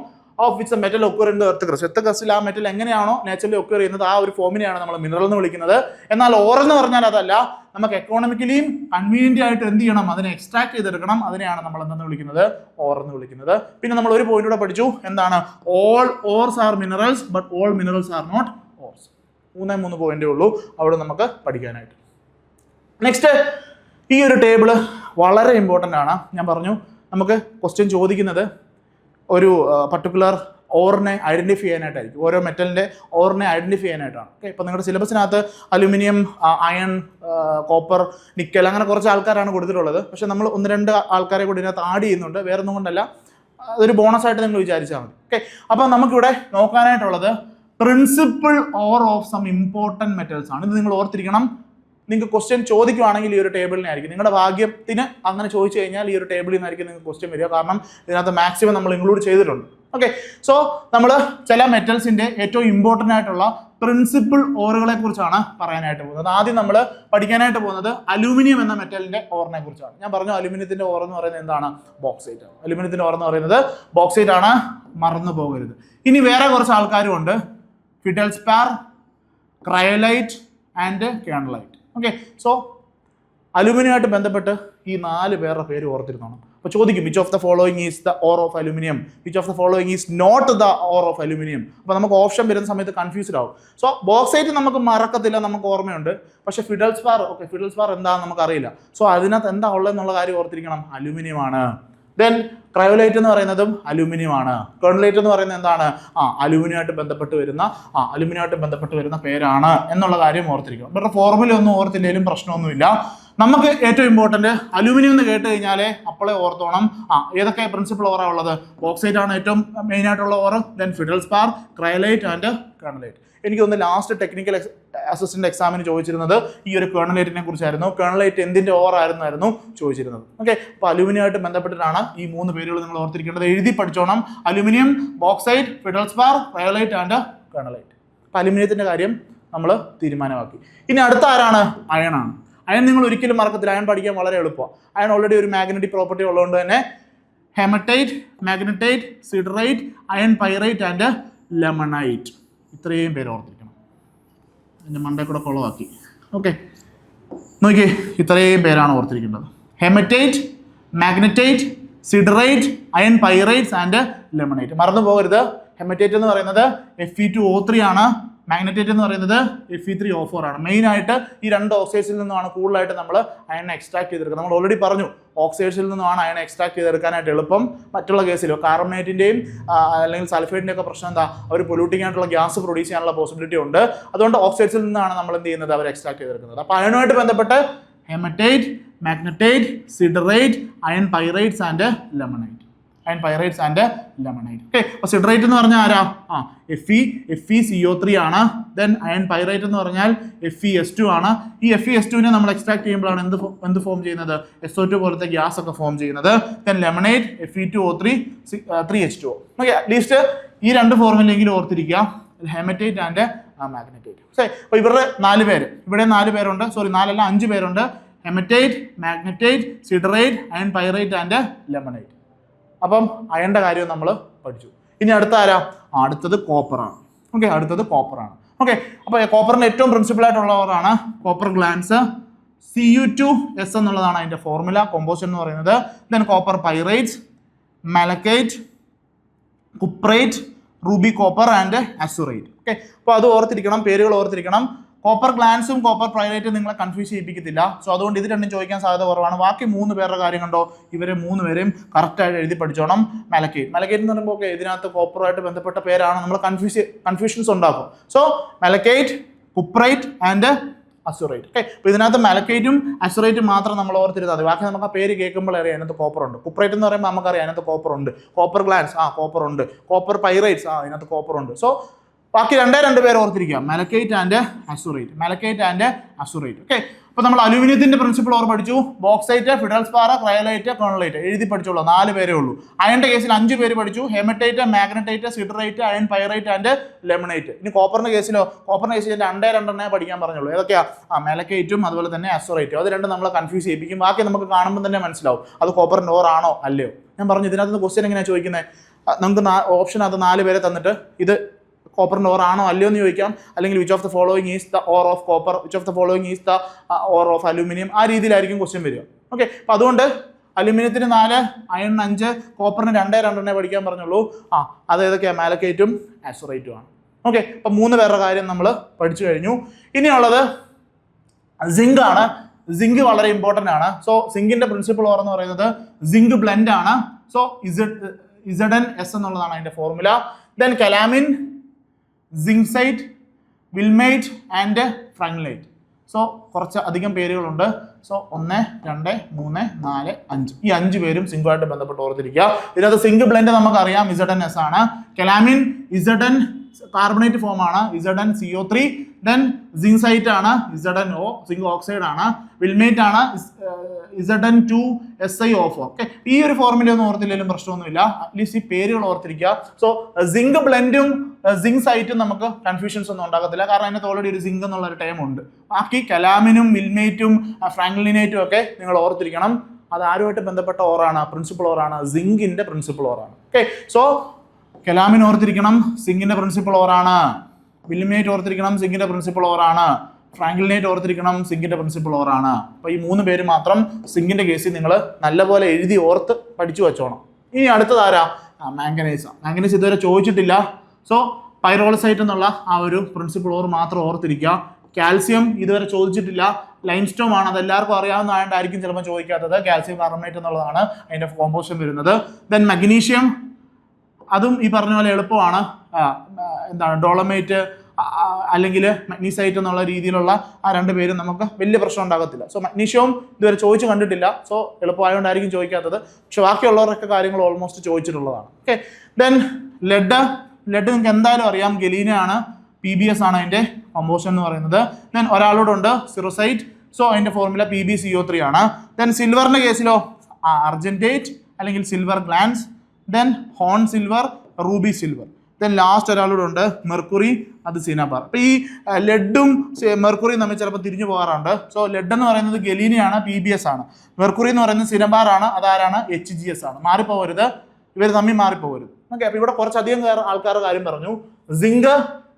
of which a metal occur in the earth crust. Earth ക്രസ്റ്റിൽ ആ മെറ്റൽ എങ്ങനെയാണോ നാച്ചുറലി ഒക്കർ ചെയ്യുന്നത് ആ ഒരു ഫോമിനെയാണ് നമ്മൾ മിനറൽ എന്ന് വിളിക്കുന്നത്. എന്നാൽ ഓർ എന്ന് പറഞ്ഞാൽ അതല്ല, നമുക്ക് എക്കോണമിക്കലിയും കൺവീനിയന്റ് ആയിട്ട് എന്ത് ചെയ്യണം, അതിനെ എക്സ്ട്രാക്ട് ചെയ്തെടുക്കണം. അതിനെയാണ് നമ്മൾ എന്തെന്ന് വിളിക്കുന്നത്, ഓർ എന്ന് വിളിക്കുന്നത്. പിന്നെ നമ്മൾ ഒരു പോയിന്റ് കൂടെ പഠിച്ചു, എന്താണ്, all ores are minerals but all minerals are not ores. 3 പോയിന്റേ ഉള്ളൂ അവിടെ നമുക്ക് പഠിക്കാനായിട്ട്. നെക്സ്റ്റ്, ഈ ഒരു ടേബിള് വളരെ ഇമ്പോർട്ടൻ്റ് ആണ്. ഞാൻ പറഞ്ഞു നമുക്ക് ക്വസ്റ്റ്യൻ ചോദിക്കുന്നത് ഒരു പർട്ടിക്കുലർ ഓറിനെ ഐഡന്റിഫൈ ചെയ്യാനായിട്ടായിരിക്കും, ഓരോ മെറ്റലിന്റെ ഓറിനെ ഐഡന്റിഫൈ ചെയ്യാനായിട്ടാണ്. ഓക്കെ, ഇപ്പം നിങ്ങളുടെ സിലബസിനകത്ത് അലുമിനിയം, അയൺ, കോപ്പർ, നിക്കൽ അങ്ങനെ കുറച്ച് ആൾക്കാരാണ് കൊടുത്തിട്ടുള്ളത്. പക്ഷെ നമ്മൾ 1-2 ആൾക്കാരെ കൂടി ഇതിനകത്ത് ആഡ് ചെയ്യുന്നുണ്ട്. വേറെ ഒന്നും കൊണ്ടല്ല, അതൊരു ബോണസ് ആയിട്ട് നിങ്ങൾ വിചാരിച്ചാൽ മതി. ഓക്കെ, അപ്പം നമുക്കിവിടെ നോക്കാനായിട്ടുള്ളത് principle ores of some important metals ആണ്. ഇത് നിങ്ങൾ ഓർത്തിരിക്കണം. നിങ്ങൾക്ക് ക്വസ്റ്റ്യൻ ചോദിക്കുവാണെങ്കിൽ ഈ ഒരു ടേബിളിനായിരിക്കും, നിങ്ങളുടെ ഭാഗ്യത്തിന് അങ്ങനെ ചോദിച്ചു കഴിഞ്ഞാൽ ഈ ഒരു ടേബിളിൽ നിന്നായിരിക്കും നിങ്ങൾക്ക് ക്വസ്റ്റ്യൻ വരിക. കാരണം ഇതിനകത്ത് മാക്സിമം നമ്മൾ ഇൻക്ലൂഡ് ചെയ്തിട്ടുണ്ട്. ഓക്കെ, സോ നമ്മൾ ചില മെറ്റൽസിന്റെ ഏറ്റവും ഇമ്പോർട്ടൻ്റ് ആയിട്ടുള്ള പ്രിൻസിപ്പിൾ ഓറുകളെ കുറിച്ചാണ് പറയാനായിട്ട് പോകുന്നത്. ആദ്യം നമ്മൾ പഠിക്കാനായിട്ട് പോകുന്നത് അലൂമിനിയം എന്ന മെറ്റലിന്റെ ഓറിനെ കുറിച്ചാണ്. ഞാൻ പറഞ്ഞു അലൂമിനിയത്തിന്റെ ഓർ എന്ന് പറയുന്നത് എന്താണ്, ബോക്സൈറ്റ് ആണ്. അലൂമിനിയത്തിന്റെ ഓർ എന്ന് പറയുന്നത് ബോക്സൈറ്റ് ആണ്, മറന്നു പോകരുത്. ഇനി വേറെ കുറച്ച് ആൾക്കാരും ഉണ്ട്, feldspar, cryolite and kaolinite. Okay, so അലൂമിനിയമായിട്ട് ബന്ധപ്പെട്ട് ഈ 4 പേരുടെ പേര് ഓർത്തിരുന്നോണം. അപ്പോൾ ചോദിക്കും, which of the following is the ore of aluminium, which of the following is not the ore of aluminium. അപ്പോൾ നമുക്ക് ഓപ്ഷൻ വരുന്ന സമയത്ത് കൺഫ്യൂസ്ഡ് ആവും. സോ ബോക്സൈറ്റ് നമുക്ക് മറക്കത്തില്ല, നമുക്ക് ഓർമ്മയുണ്ട്. പക്ഷേ ഫിഡൽസ്പാർ എന്താണെന്ന് നമുക്കറിയില്ല. സോ അതിനകത്ത് എന്താ ഉള്ളതെന്നുള്ള കാര്യം ഓർത്തിരിക്കണം, അലൂമിനിയം ആണ്. ദെൻ ക്രയോലൈറ്റ് എന്ന് പറയുന്നതും അലൂമിനിയം ആണ്. കേണലൈറ്റ് എന്ന് പറയുന്നത് എന്താണ്, അലൂമിനിയമായിട്ട് ബന്ധപ്പെട്ട് വരുന്ന പേരാണ് എന്നുള്ള കാര്യം ഓർത്തിരിക്കണം. ഇവരുടെ ഫോർമുല ഒന്നും ഓർത്തില്ലെങ്കിലും പ്രശ്നമൊന്നുമില്ല. നമുക്ക് ഏറ്റവും ഇമ്പോർട്ടൻറ്റ് അലൂമിനിയം എന്ന് കേട്ട് കഴിഞ്ഞാൽ അപ്പോളെ ഓർത്തോണം ഏതൊക്കെ പ്രിൻസിപ്പൾ ഓറാണ് ഉള്ളത്. ബോക്സൈറ്റ് ആണ് ഏറ്റവും മെയിൻ ആയിട്ടുള്ള ഓർ, ദെൻ ഫിഡൽസ്പാർ, ക്രയോലൈറ്റ് ആൻഡ് കേണലൈറ്റ്. എനിക്കൊന്ന് ലാസ്റ്റ് ടെക്നിക്കൽ അസിസ്റ്റന്റ് എക്സാമിന് ചോദിച്ചിരുന്നത് ഈ ഒരു കേണലൈറ്റിനെ കുറിച്ചായിരുന്നു. കേണലൈറ്റ് എന്തിന്റെ ഓർ ആയിരുന്നു ചോദിച്ചിരുന്നത്. ഓക്കെ, അപ്പോൾ അലൂമിനിയമായിട്ട് ബന്ധപ്പെട്ടിട്ടാണ് ഈ 3 പേരുകൾ നിങ്ങൾ ഓർത്തിരിക്കേണ്ടത്. എഴുതി പഠിച്ചോണം, അലൂമിനിയം, ബോക്സൈറ്റ്, ഫിഡൽസ്പാർ, ക്രയോലൈറ്റ് ആൻഡ് കേണലൈറ്റ്. അപ്പോൾ അലൂമിനിയത്തിന്റെ കാര്യം നമ്മൾ തീരുമാനമാക്കി. ഇനി അടുത്ത ആരാണ്, അയണാണ്. അയൺ നിങ്ങൾ ഒരിക്കലും മറക്കത്തില്ല, അയൺ പഠിക്കാൻ വളരെ എളുപ്പമാണ്. അയൺ ഓൾറെഡി ഒരു മാഗ്നറ്റിക് പ്രോപ്പർട്ടി ഉള്ളതുകൊണ്ട് തന്നെ hematite, magnetite, siderite, iron pyrite and limonite. ഇത്രയും പേര് ഓർത്തിരിക്കണം. എൻ്റെ മണ്ടേ കൂടെ കൊളവാക്കി. ഓക്കെ, നോക്കിയേ, ഇത്രയും പേരാണ് ഓർത്തിരിക്കേണ്ടത്. Hematite, magnetite, siderite, iron pyrites and limonite. മറന്നു പോകരുത്, ഹെമറ്റൈറ്റ് എന്ന് പറയുന്നത് Fe2O3 ആണ്, മാഗ്നറ്റൈറ്റ് എന്ന് പറയുന്നത് Fe3O4 ആണ്. മെയിനായിട്ട് ഈ 2 ഓക്സൈഡ്സിൽ നിന്നാണ് കൂടുതലായിട്ട് നമ്മൾ അയൺ എക്സ്ട്രാക്ട് ചെയ്തെടുക്കുന്നത്. നമ്മൾ ഓൾറെഡി പറഞ്ഞു ഓക്സൈഡ്സിൽ നിന്നാണ് അയൺ എക്സ്ട്രാക്ട് ചെയ്തെടുക്കാനായിട്ട് എളുപ്പം. മറ്റുള്ള കേസിലോ കാർബണേറ്റിൻ്റെയും അല്ലെങ്കിൽ സൾഫേറ്റിൻ്റെ ഒക്കെ പ്രശ്നം എന്താ, അവർ പൊല്യൂട്ടിംഗ് ആയിട്ടുള്ള ഗ്യാസ് പ്രൊഡ്യൂസ് ചെയ്യാനുള്ള പോസിബിലിറ്റി ഉണ്ട്. അതുകൊണ്ട് ഓക്സൈഡ്സിൽ നിന്നാണ് നമ്മൾ എന്ത് ചെയ്യുന്നത്, അവർ എക്സ്ട്രാക്ട് ചെയ്തെടുക്കുന്നത്. അപ്പോൾ അയണുമായിട്ട് ബന്ധപ്പെട്ട് hematite, magnetite, siderite, iron pyrites and limonite. Okay, അപ്പോൾ സിഡറൈറ്റ് എന്ന് പറഞ്ഞാൽ ആരാ, FeCO3 ആണ്. ദെൻ അയൺ പൈറൈറ്റ് എന്ന് പറഞ്ഞാൽ FeS2 ആണ്. ഈ FeS2നെ നമ്മൾ എക്സ്ട്രാക്ട് ചെയ്യുമ്പോഴാണ് എന്ത് ഫോം ചെയ്യുന്നത്, SO2 പോലത്തെ ഗ്യാസ് ഒക്കെ ഫോം ചെയ്യുന്നത്. Then ലെമണൈറ്റ് Fe2O3 3H2O. Okay, at least ഈ 2 ഫോർമുലയെങ്കിലും ഓർത്തിരിക്കുക, ഹെമറ്റൈറ്റ് ആൻഡ് മാഗ്നറ്റൈറ്റ്. അപ്പോൾ ഇവരുടെ 4 പേര്, ഇവിടെ 4 പേരുണ്ട്, 5 പേരുണ്ട്. Hematite, magnetite, siderite, iron pyrite and limonite. അപ്പം അയണിന്റെ കാര്യം നമ്മൾ പഠിച്ചു. ഇനി അടുത്ത ആരാ, അടുത്തത് കോപ്പറാണ്. ഓക്കെ, അപ്പോൾ കോപ്പറിന്റെ ഏറ്റവും പ്രിൻസിപ്പൽ ആയിട്ടുള്ളവരാണ് കോപ്പർ ഗ്ലാൻസ്, Cu2S എന്നുള്ളതാണ് അതിൻ്റെ ഫോർമുല കോമ്പോസിഷൻ എന്ന് പറയുന്നത്. Then copper pyrite, malachite, cuprite, ruby copper and azurite. Okay, അപ്പോൾ അത് ഓർത്തിരിക്കണം, പേരുകൾ ഓർത്തിരിക്കണം. കോപ്പർ ഗ്ലാൻസും കോപ്പർ പൈറൈറ്റും നിങ്ങളെ കൺഫ്യൂസ് ചെയ്യിപ്പിക്കത്തില്ല. സോ അതുകൊണ്ട് ഇത് രണ്ടും ചോദിക്കാൻ സാധ്യത കുറവാണ്. ബാക്കി 3 പേരുടെ കാര്യം കണ്ടോ, ഇവരെ 3 പേരെയും കറക്റ്റായിട്ട് എഴുതി പഠിച്ചോണം. മാലക്കൈറ്റ് എന്ന് പറയുമ്പോൾ ഓക്കെ, ഇതിനകത്ത് കോപ്പറുമായിട്ട് ബന്ധപ്പെട്ട പേരാണ്, നമ്മൾ കൺഫ്യൂഷൻസ് ഉണ്ടാക്കും. So malachite, cuprite and azurite. Okay, അപ്പോൾ ഇതിനകത്ത് മാലക്കൈറ്റും അസുറൈറ്റും മാത്രം നമ്മൾ ഓർത്തിരുന്നാൽ മതി. ബാക്കി നമുക്ക് ആ പേര് കേൾക്കുമ്പോൾ അറിയാം അതിനകത്ത് കോപ്പർ ഉണ്ട്. കുപ്രൈറ്റ് എന്ന് പറയുമ്പോൾ നമുക്കറിയാം അതിനകത്ത് കോപ്പർ ഉണ്ട്. കോപ്പർ ഗ്ലാൻസ് കോപ്പർ ഉണ്ട്. കോപ്പർ പൈറൈറ്റ്സ് അതിനകത്ത് കോപ്പർ ഉണ്ട്. സോ ബാക്കി 2 പേര് ഓർത്തിരിക്കുക, malachite and azurite. Malachite and azurite. Okay, അപ്പോൾ നമ്മൾ അലൂമിനിയത്തിന്റെ പ്രിൻസിപ്പിൾ ഓർ പഠിച്ചു. ബോക്സൈറ്റ്, ഫിഡൽസ്പാറ, ക്രയോലൈറ്റ്, ക്രോണലൈറ്റ് എഴുതി പഠിച്ചോളൂ. 4 പേരേ ഉള്ളൂ. അയണിന്റെ കേസിൽ 5 പേര് പഠിച്ചു. Hematite, magnetite, siderite, iron pyrite and limonite. ഇനി കോപ്പറിന്റെ കേസിൽ 2 പഠിക്കാൻ പറഞ്ഞോളൂ. ഏതൊക്കെയാ? മാലക്കൈറ്റും അതുപോലെ തന്നെ അസുറൈറ്റും. അത് രണ്ടും നമ്മളെ കൺഫ്യൂസ് ചെയ്യിപ്പിക്കും. ബാക്കി നമുക്ക് കാണുമ്പോൾ തന്നെ മനസ്സിലാവും അത് കോപ്പറിന്റെ ഓർ ആണോ അല്ലയോ. ഞാൻ പറഞ്ഞു ഇതിനകത്ത് ക്വസ്റ്റ്യൻ എങ്ങനെയാണ് ചോദിക്കുന്നത്, നമുക്ക് ഓപ്ഷനകത്ത് 4 പേരെ തന്നിട്ട് ഇത് കോപ്പറിൻ്റെ ഓർ ആണോ അല്ലയോ എന്ന് ചോദിക്കാം. അല്ലെങ്കിൽ which of the following is the ore of copper, which of the following is the ore of aluminium. ആ രീതിയിലായിരിക്കും ക്വസ്റ്റ്യൻ വരിക. ഓക്കെ, അപ്പോൾ അതുകൊണ്ട് അലൂമിനിയത്തിന് 4, അയണിന് 5, കോപ്പറിന് 2 പഠിക്കാൻ പറഞ്ഞുള്ളൂ. അത് ഏതൊക്കെയാണ്? മാലക്കൈറ്റും അസുറൈറ്റും ആണ്. ഓക്കെ, അപ്പോൾ 3 പേരുടെ കാര്യം നമ്മൾ പഠിച്ചു കഴിഞ്ഞു. ഇനിയുള്ളത് സിങ്ക് ആണ്. സിങ്ക് വളരെ ഇമ്പോർട്ടൻ്റ് ആണ്. സോ സിങ്കിന്റെ പ്രിൻസിപ്പിൾ ഓർ എന്ന് പറയുന്നത് സിങ്ക് ബ്ലെൻഡ് ആണ്. സോ ZnS എന്നുള്ളതാണ് അതിന്റെ formula. Then calamine, zincite, willemite and franklinite. So കുറച്ച് അധികം പേരുകളുണ്ട്. സോ 1, 2, 3, 4, 5 ഈ 5 പേരും സിങ്കുമായിട്ട് ബന്ധപ്പെട്ട് ഓർത്തിരിക്കുക. ഇതിനകത്ത് സിങ്ക് ബ്ലെൻഡ് നമുക്കറിയാം ZnS ആണ്. കലാമിൻ Zn കാർബണേറ്റ് ഫോം ആണ്, ZnCO3. ദെൻ സിങ്സൈറ്റ് ആണ്, ZnO സിങ്ക് ഓക്സൈഡ് ആണ്. വിൽമേറ്റ് ആണ്, Zn2SiO4. ഓക്കെ, ഈ ഒരു ഫോർമുല ഒന്നും ഓർത്തില്ലെങ്കിലും പ്രശ്നമൊന്നുമില്ല. അറ്റ്ലീസ്റ്റ് ഈ പേരുകൾ ഓർത്തിരിക്കുക. സോ സിങ്ക് ബ്ലെൻഡും സിങ്ക് സൈറ്റും നമുക്ക് കൺഫ്യൂഷൻസ് ഒന്നും ഉണ്ടാകത്തില്ല, കാരണം അതിനകത്ത് ഓൾറെഡി ഒരു സിങ്ക് എന്നുള്ള ഒരു ടൈം ഉണ്ട്. ബാക്കി കലാമിനും വിൽമേറ്റും ഫ്രാങ്ക്ലിനേറ്റും ഒക്കെ നിങ്ങൾ ഓർത്തിരിക്കണം. അത് ആരുമായിട്ട് ബന്ധപ്പെട്ട ഓറാണ്? പ്രിൻസിപ്പിൾ ഓറാണ്, സിങ്കിന്റെ പ്രിൻസിപ്പിൾ ഓറാണ്. ഓക്കെ, സോ കലാമിൻ ഓർത്തിരിക്കണം, സിങ്കിന്റെ പ്രിൻസിപ്പിൾ ഓറാണ്. വിൽമേറ്റ് ഓർത്തിരിക്കണം, സിങ്കിന്റെ പ്രിൻസിപ്പിൾ ഓറാണ്. ഫ്രാങ്ക്ലിനേറ്റ് ഓർത്തിരിക്കണം, സിങ്കിന്റെ പ്രിൻസിപ്പിൾ ഓറാണ്. അപ്പോൾ ഈ 3 പേര് മാത്രം സിങ്കിന്റെ കേസിൽ നിങ്ങൾ നല്ലപോലെ എഴുതി ഓർത്ത് പഠിച്ചു വെച്ചോണം. ഇനി അടുത്തത് ആരാ? മാംഗനൈസ്. മാംഗനൈസ് ഇതുവരെ ചോദിച്ചിട്ടില്ല. സോ പൈറോളസൈറ്റ് എന്നുള്ള ആ ഒരു പ്രിൻസിപ്പിൾ ഓർ മാത്രം ഓർത്തിരിക്കുക. കാൽസ്യം ഇതുവരെ ചോദിച്ചിട്ടില്ല. ലൈംസ്റ്റോൺ ആണ്, അത് എല്ലാവർക്കും അറിയാവുന്നതായിട്ടായിരിക്കും ചിലപ്പോൾ ചോദിക്കാത്തത്. കാൽസ്യം കാർബണേറ്റ് എന്നുള്ളതാണ് അതിന്റെ കോമ്പോസിഷൻ വരുന്നത്. ദെൻ മഗ്നീഷ്യം, അതും ഈ പറഞ്ഞ പോലെ എളുപ്പമാണ്. എന്താണ്? ഡോളമൈറ്റ് അല്ലെങ്കിൽ മഗ്നീസൈറ്റ് എന്നുള്ള രീതിയിലുള്ള ആ 2 പേരും നമുക്ക് വലിയ പ്രശ്നം ഉണ്ടാകത്തില്ല. സോ മഗ്നീഷ്യവും ഇതുവരെ ചോദിച്ചു കണ്ടിട്ടില്ല. സോ എളുപ്പമായതുകൊണ്ടായിരിക്കും ചോദിക്കാത്തത്. പക്ഷെ ബാക്കിയുള്ളവരൊക്കെ കാര്യങ്ങൾ ഓൾമോസ്റ്റ് ചോദിച്ചിട്ടുള്ളതാണ്. ഓക്കെ, ദെൻ ലെഡ് നിങ്ങൾക്ക് എന്തായാലും അറിയാം, ഗലീനയാണ്. PbS ആണ് അതിൻ്റെ കോമ്പോസിഷൻ എന്ന് പറയുന്നത്. ദെൻ ഒരാളോട് ഉണ്ട് സിറോസൈറ്റ്. സോ അതിൻ്റെ ഫോർമുല PbCO3 ആണ്. ദെൻ സിൽവറിൻ്റെ കേസിലോ അർജന്റേറ്റ് അല്ലെങ്കിൽ silver glance. Then horn silver, ruby silver. Then last ഒരാളോട് ഉണ്ട് മെർക്കുറി, അത് സിനബാർ. അപ്പോൾ ഈ ലെഡും മെർക്കുറിയും തമ്മിൽ ചിലപ്പോൾ തിരിഞ്ഞു പോകാറുണ്ട്. സോ ലെഡ് എന്ന് പറയുന്നത് ഗലീനയാണ്, PbS ആണ്. മെർക്കുറി എന്ന് പറയുന്നത് സിനബാർ ആണ്, അതാരാണ്? HGS ആണ്. മാറിപ്പോകരുത്, ഇവർ തമ്മിൽ മാറിപ്പോകരുത്. ഓക്കെ, അപ്പോൾ ഇവിടെ കുറച്ചധികം ആൾക്കാരുടെ കാര്യം പറഞ്ഞു. സിങ്ക്,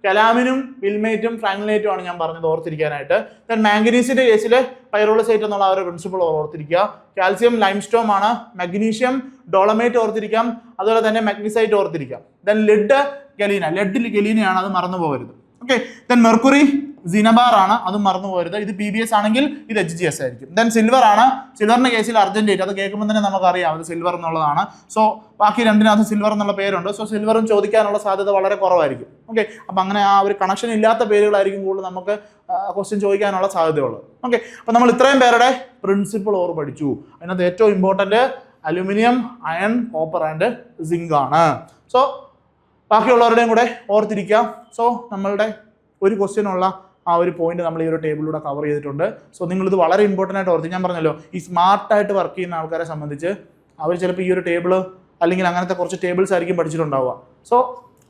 കലാമിനും വിൽമേറ്റും ഫ്രാങ്ക്ലിനേറ്റും ആണ് ഞാൻ പറഞ്ഞത് ഓർത്തിരിക്കാനായിട്ട്. ദെൻ മാംഗനീസിന്റെ കേസിൽ പൈറോളസൈറ്റ് എന്നുള്ള ആ ഒരു പ്രിൻസിപ്പിൾ ഓർത്തിരിക്കുക. കാൽസ്യം ലൈംസ്റ്റോൺ ആണ്. മഗ്നീഷ്യം ഡോളമൈറ്റ് ഓർത്തിരിക്കാം, അതുപോലെ തന്നെ മഗ്നീസൈറ്റ് ഓർത്തിരിക്കാം. ദെൻ ലെഡ് ഗലീന, ലെഡിൽ ഗലീനയാണ്, അത് മറന്നു പോകരുത്. ഓക്കെ, ദെൻ മെർക്കുറി സിനബാർ ആണ്, അതും മറന്നു പോകരുത്. ഇത് PbS ആണെങ്കിൽ ഇത് HGS ആയിരിക്കും. ദെൻ സിൽവർ ആണ്. സിൽവറിന്റെ കേസിൽ അർജന്റേറ്റ്, അത് കേൾക്കുമ്പോൾ തന്നെ നമുക്കറിയാം അത് സിൽവർ എന്നുള്ളതാണ്. സോ ബാക്കി 2 സിൽവർ എന്നുള്ള പേരുണ്ട്. സോ സിൽവറും ചോദിക്കാനുള്ള സാധ്യത വളരെ കുറവായിരിക്കും. ഓക്കെ, അപ്പം അങ്ങനെ ആ ഒരു കണക്ഷൻ ഇല്ലാത്ത പേരുകളായിരിക്കും കൂടുതൽ നമുക്ക് ക്വസ്റ്റ്യൻ ചോദിക്കാനുള്ള സാധ്യതയുള്ളത്. ഓക്കെ, അപ്പം നമ്മൾ ഇത്രയും പേരുടെ പ്രിൻസിപ്പിൾ ഓർ പഠിച്ചു. അതിനകത്ത് ഏറ്റവും important aluminium, iron, copper and zinc ആണ്. സോ ബാക്കിയുള്ളവരുടെയും കൂടെ ഓർത്തിരിക്കാം. സോ നമ്മളുടെ ഒരു ക്വസ്റ്റ്യനുള്ള ആ ഒരു പോയിന്റ് നമ്മൾ ഈ ഒരു ടേബിളിലൂടെ കവർ ചെയ്തിട്ടുണ്ട്. സോ നിങ്ങളിത് വളരെ ഇമ്പോർട്ടൻ്റ് ആയിട്ട് ഓർത്തി. ഞാൻ പറഞ്ഞല്ലോ, ഈ സ്മാർട്ടായിട്ട് വർക്ക് ചെയ്യുന്ന ആൾക്കാരെ സംബന്ധിച്ച് അവർ ചിലപ്പോൾ ഈ ഒരു ടേബിൾ അല്ലെങ്കിൽ അങ്ങനത്തെ കുറച്ച് ടേബിൾസ് ആയിരിക്കും പഠിച്ചിട്ടുണ്ടാവുക. സോ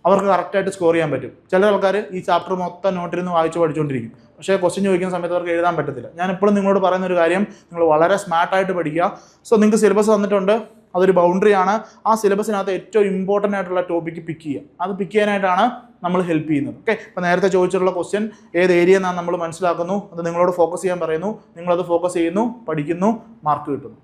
അവർക്ക് കറക്റ്റായിട്ട് സ്കോർ ചെയ്യാൻ പറ്റും. ചില ആൾക്കാർ ഈ ചാപ്റ്റർ മൊത്തം നോട്ടിരുന്ന് വായിച്ച് പഠിച്ചുകൊണ്ടിരിക്കും, പക്ഷേ ക്വസ്റ്റ്യൻ ചോദിക്കുന്ന സമയത്ത് അവർക്ക് എഴുതാൻ പറ്റത്തില്ല. ഞാൻ എപ്പോഴും നിങ്ങളോട് പറയുന്ന ഒരു കാര്യം, നിങ്ങൾ വളരെ സ്മാർട്ടായിട്ട് പഠിക്കുക. സോ നിങ്ങൾക്ക് സിലബസ് തന്നിട്ടുണ്ട്, അതൊരു ബൗണ്ടറിയാണ്. ആ സിലബസിനകത്ത് ഏറ്റവും ഇമ്പോർട്ടൻ്റ് ആയിട്ടുള്ള ടോപ്പിക്ക് പിക്ക് ചെയ്യുക. അത് പിക്ക് ചെയ്യാനായിട്ടാണ് നമ്മൾ ഹെൽപ്പ് ചെയ്യുന്നത്. ഓക്കെ, അപ്പോൾ നേരത്തെ ചോദിച്ചിട്ടുള്ള ക്വസ്റ്റ്യൻ ഏത് ഏരിയ എന്നാണ് നമ്മൾ മനസ്സിലാക്കുന്നു, അത് നിങ്ങളോട് ഫോക്കസ് ചെയ്യാൻ പറയുന്നു, നിങ്ങളത് ഫോക്കസ് ചെയ്യുന്നു, പഠിക്കുന്നു, മാർക്ക് കിട്ടുന്നു.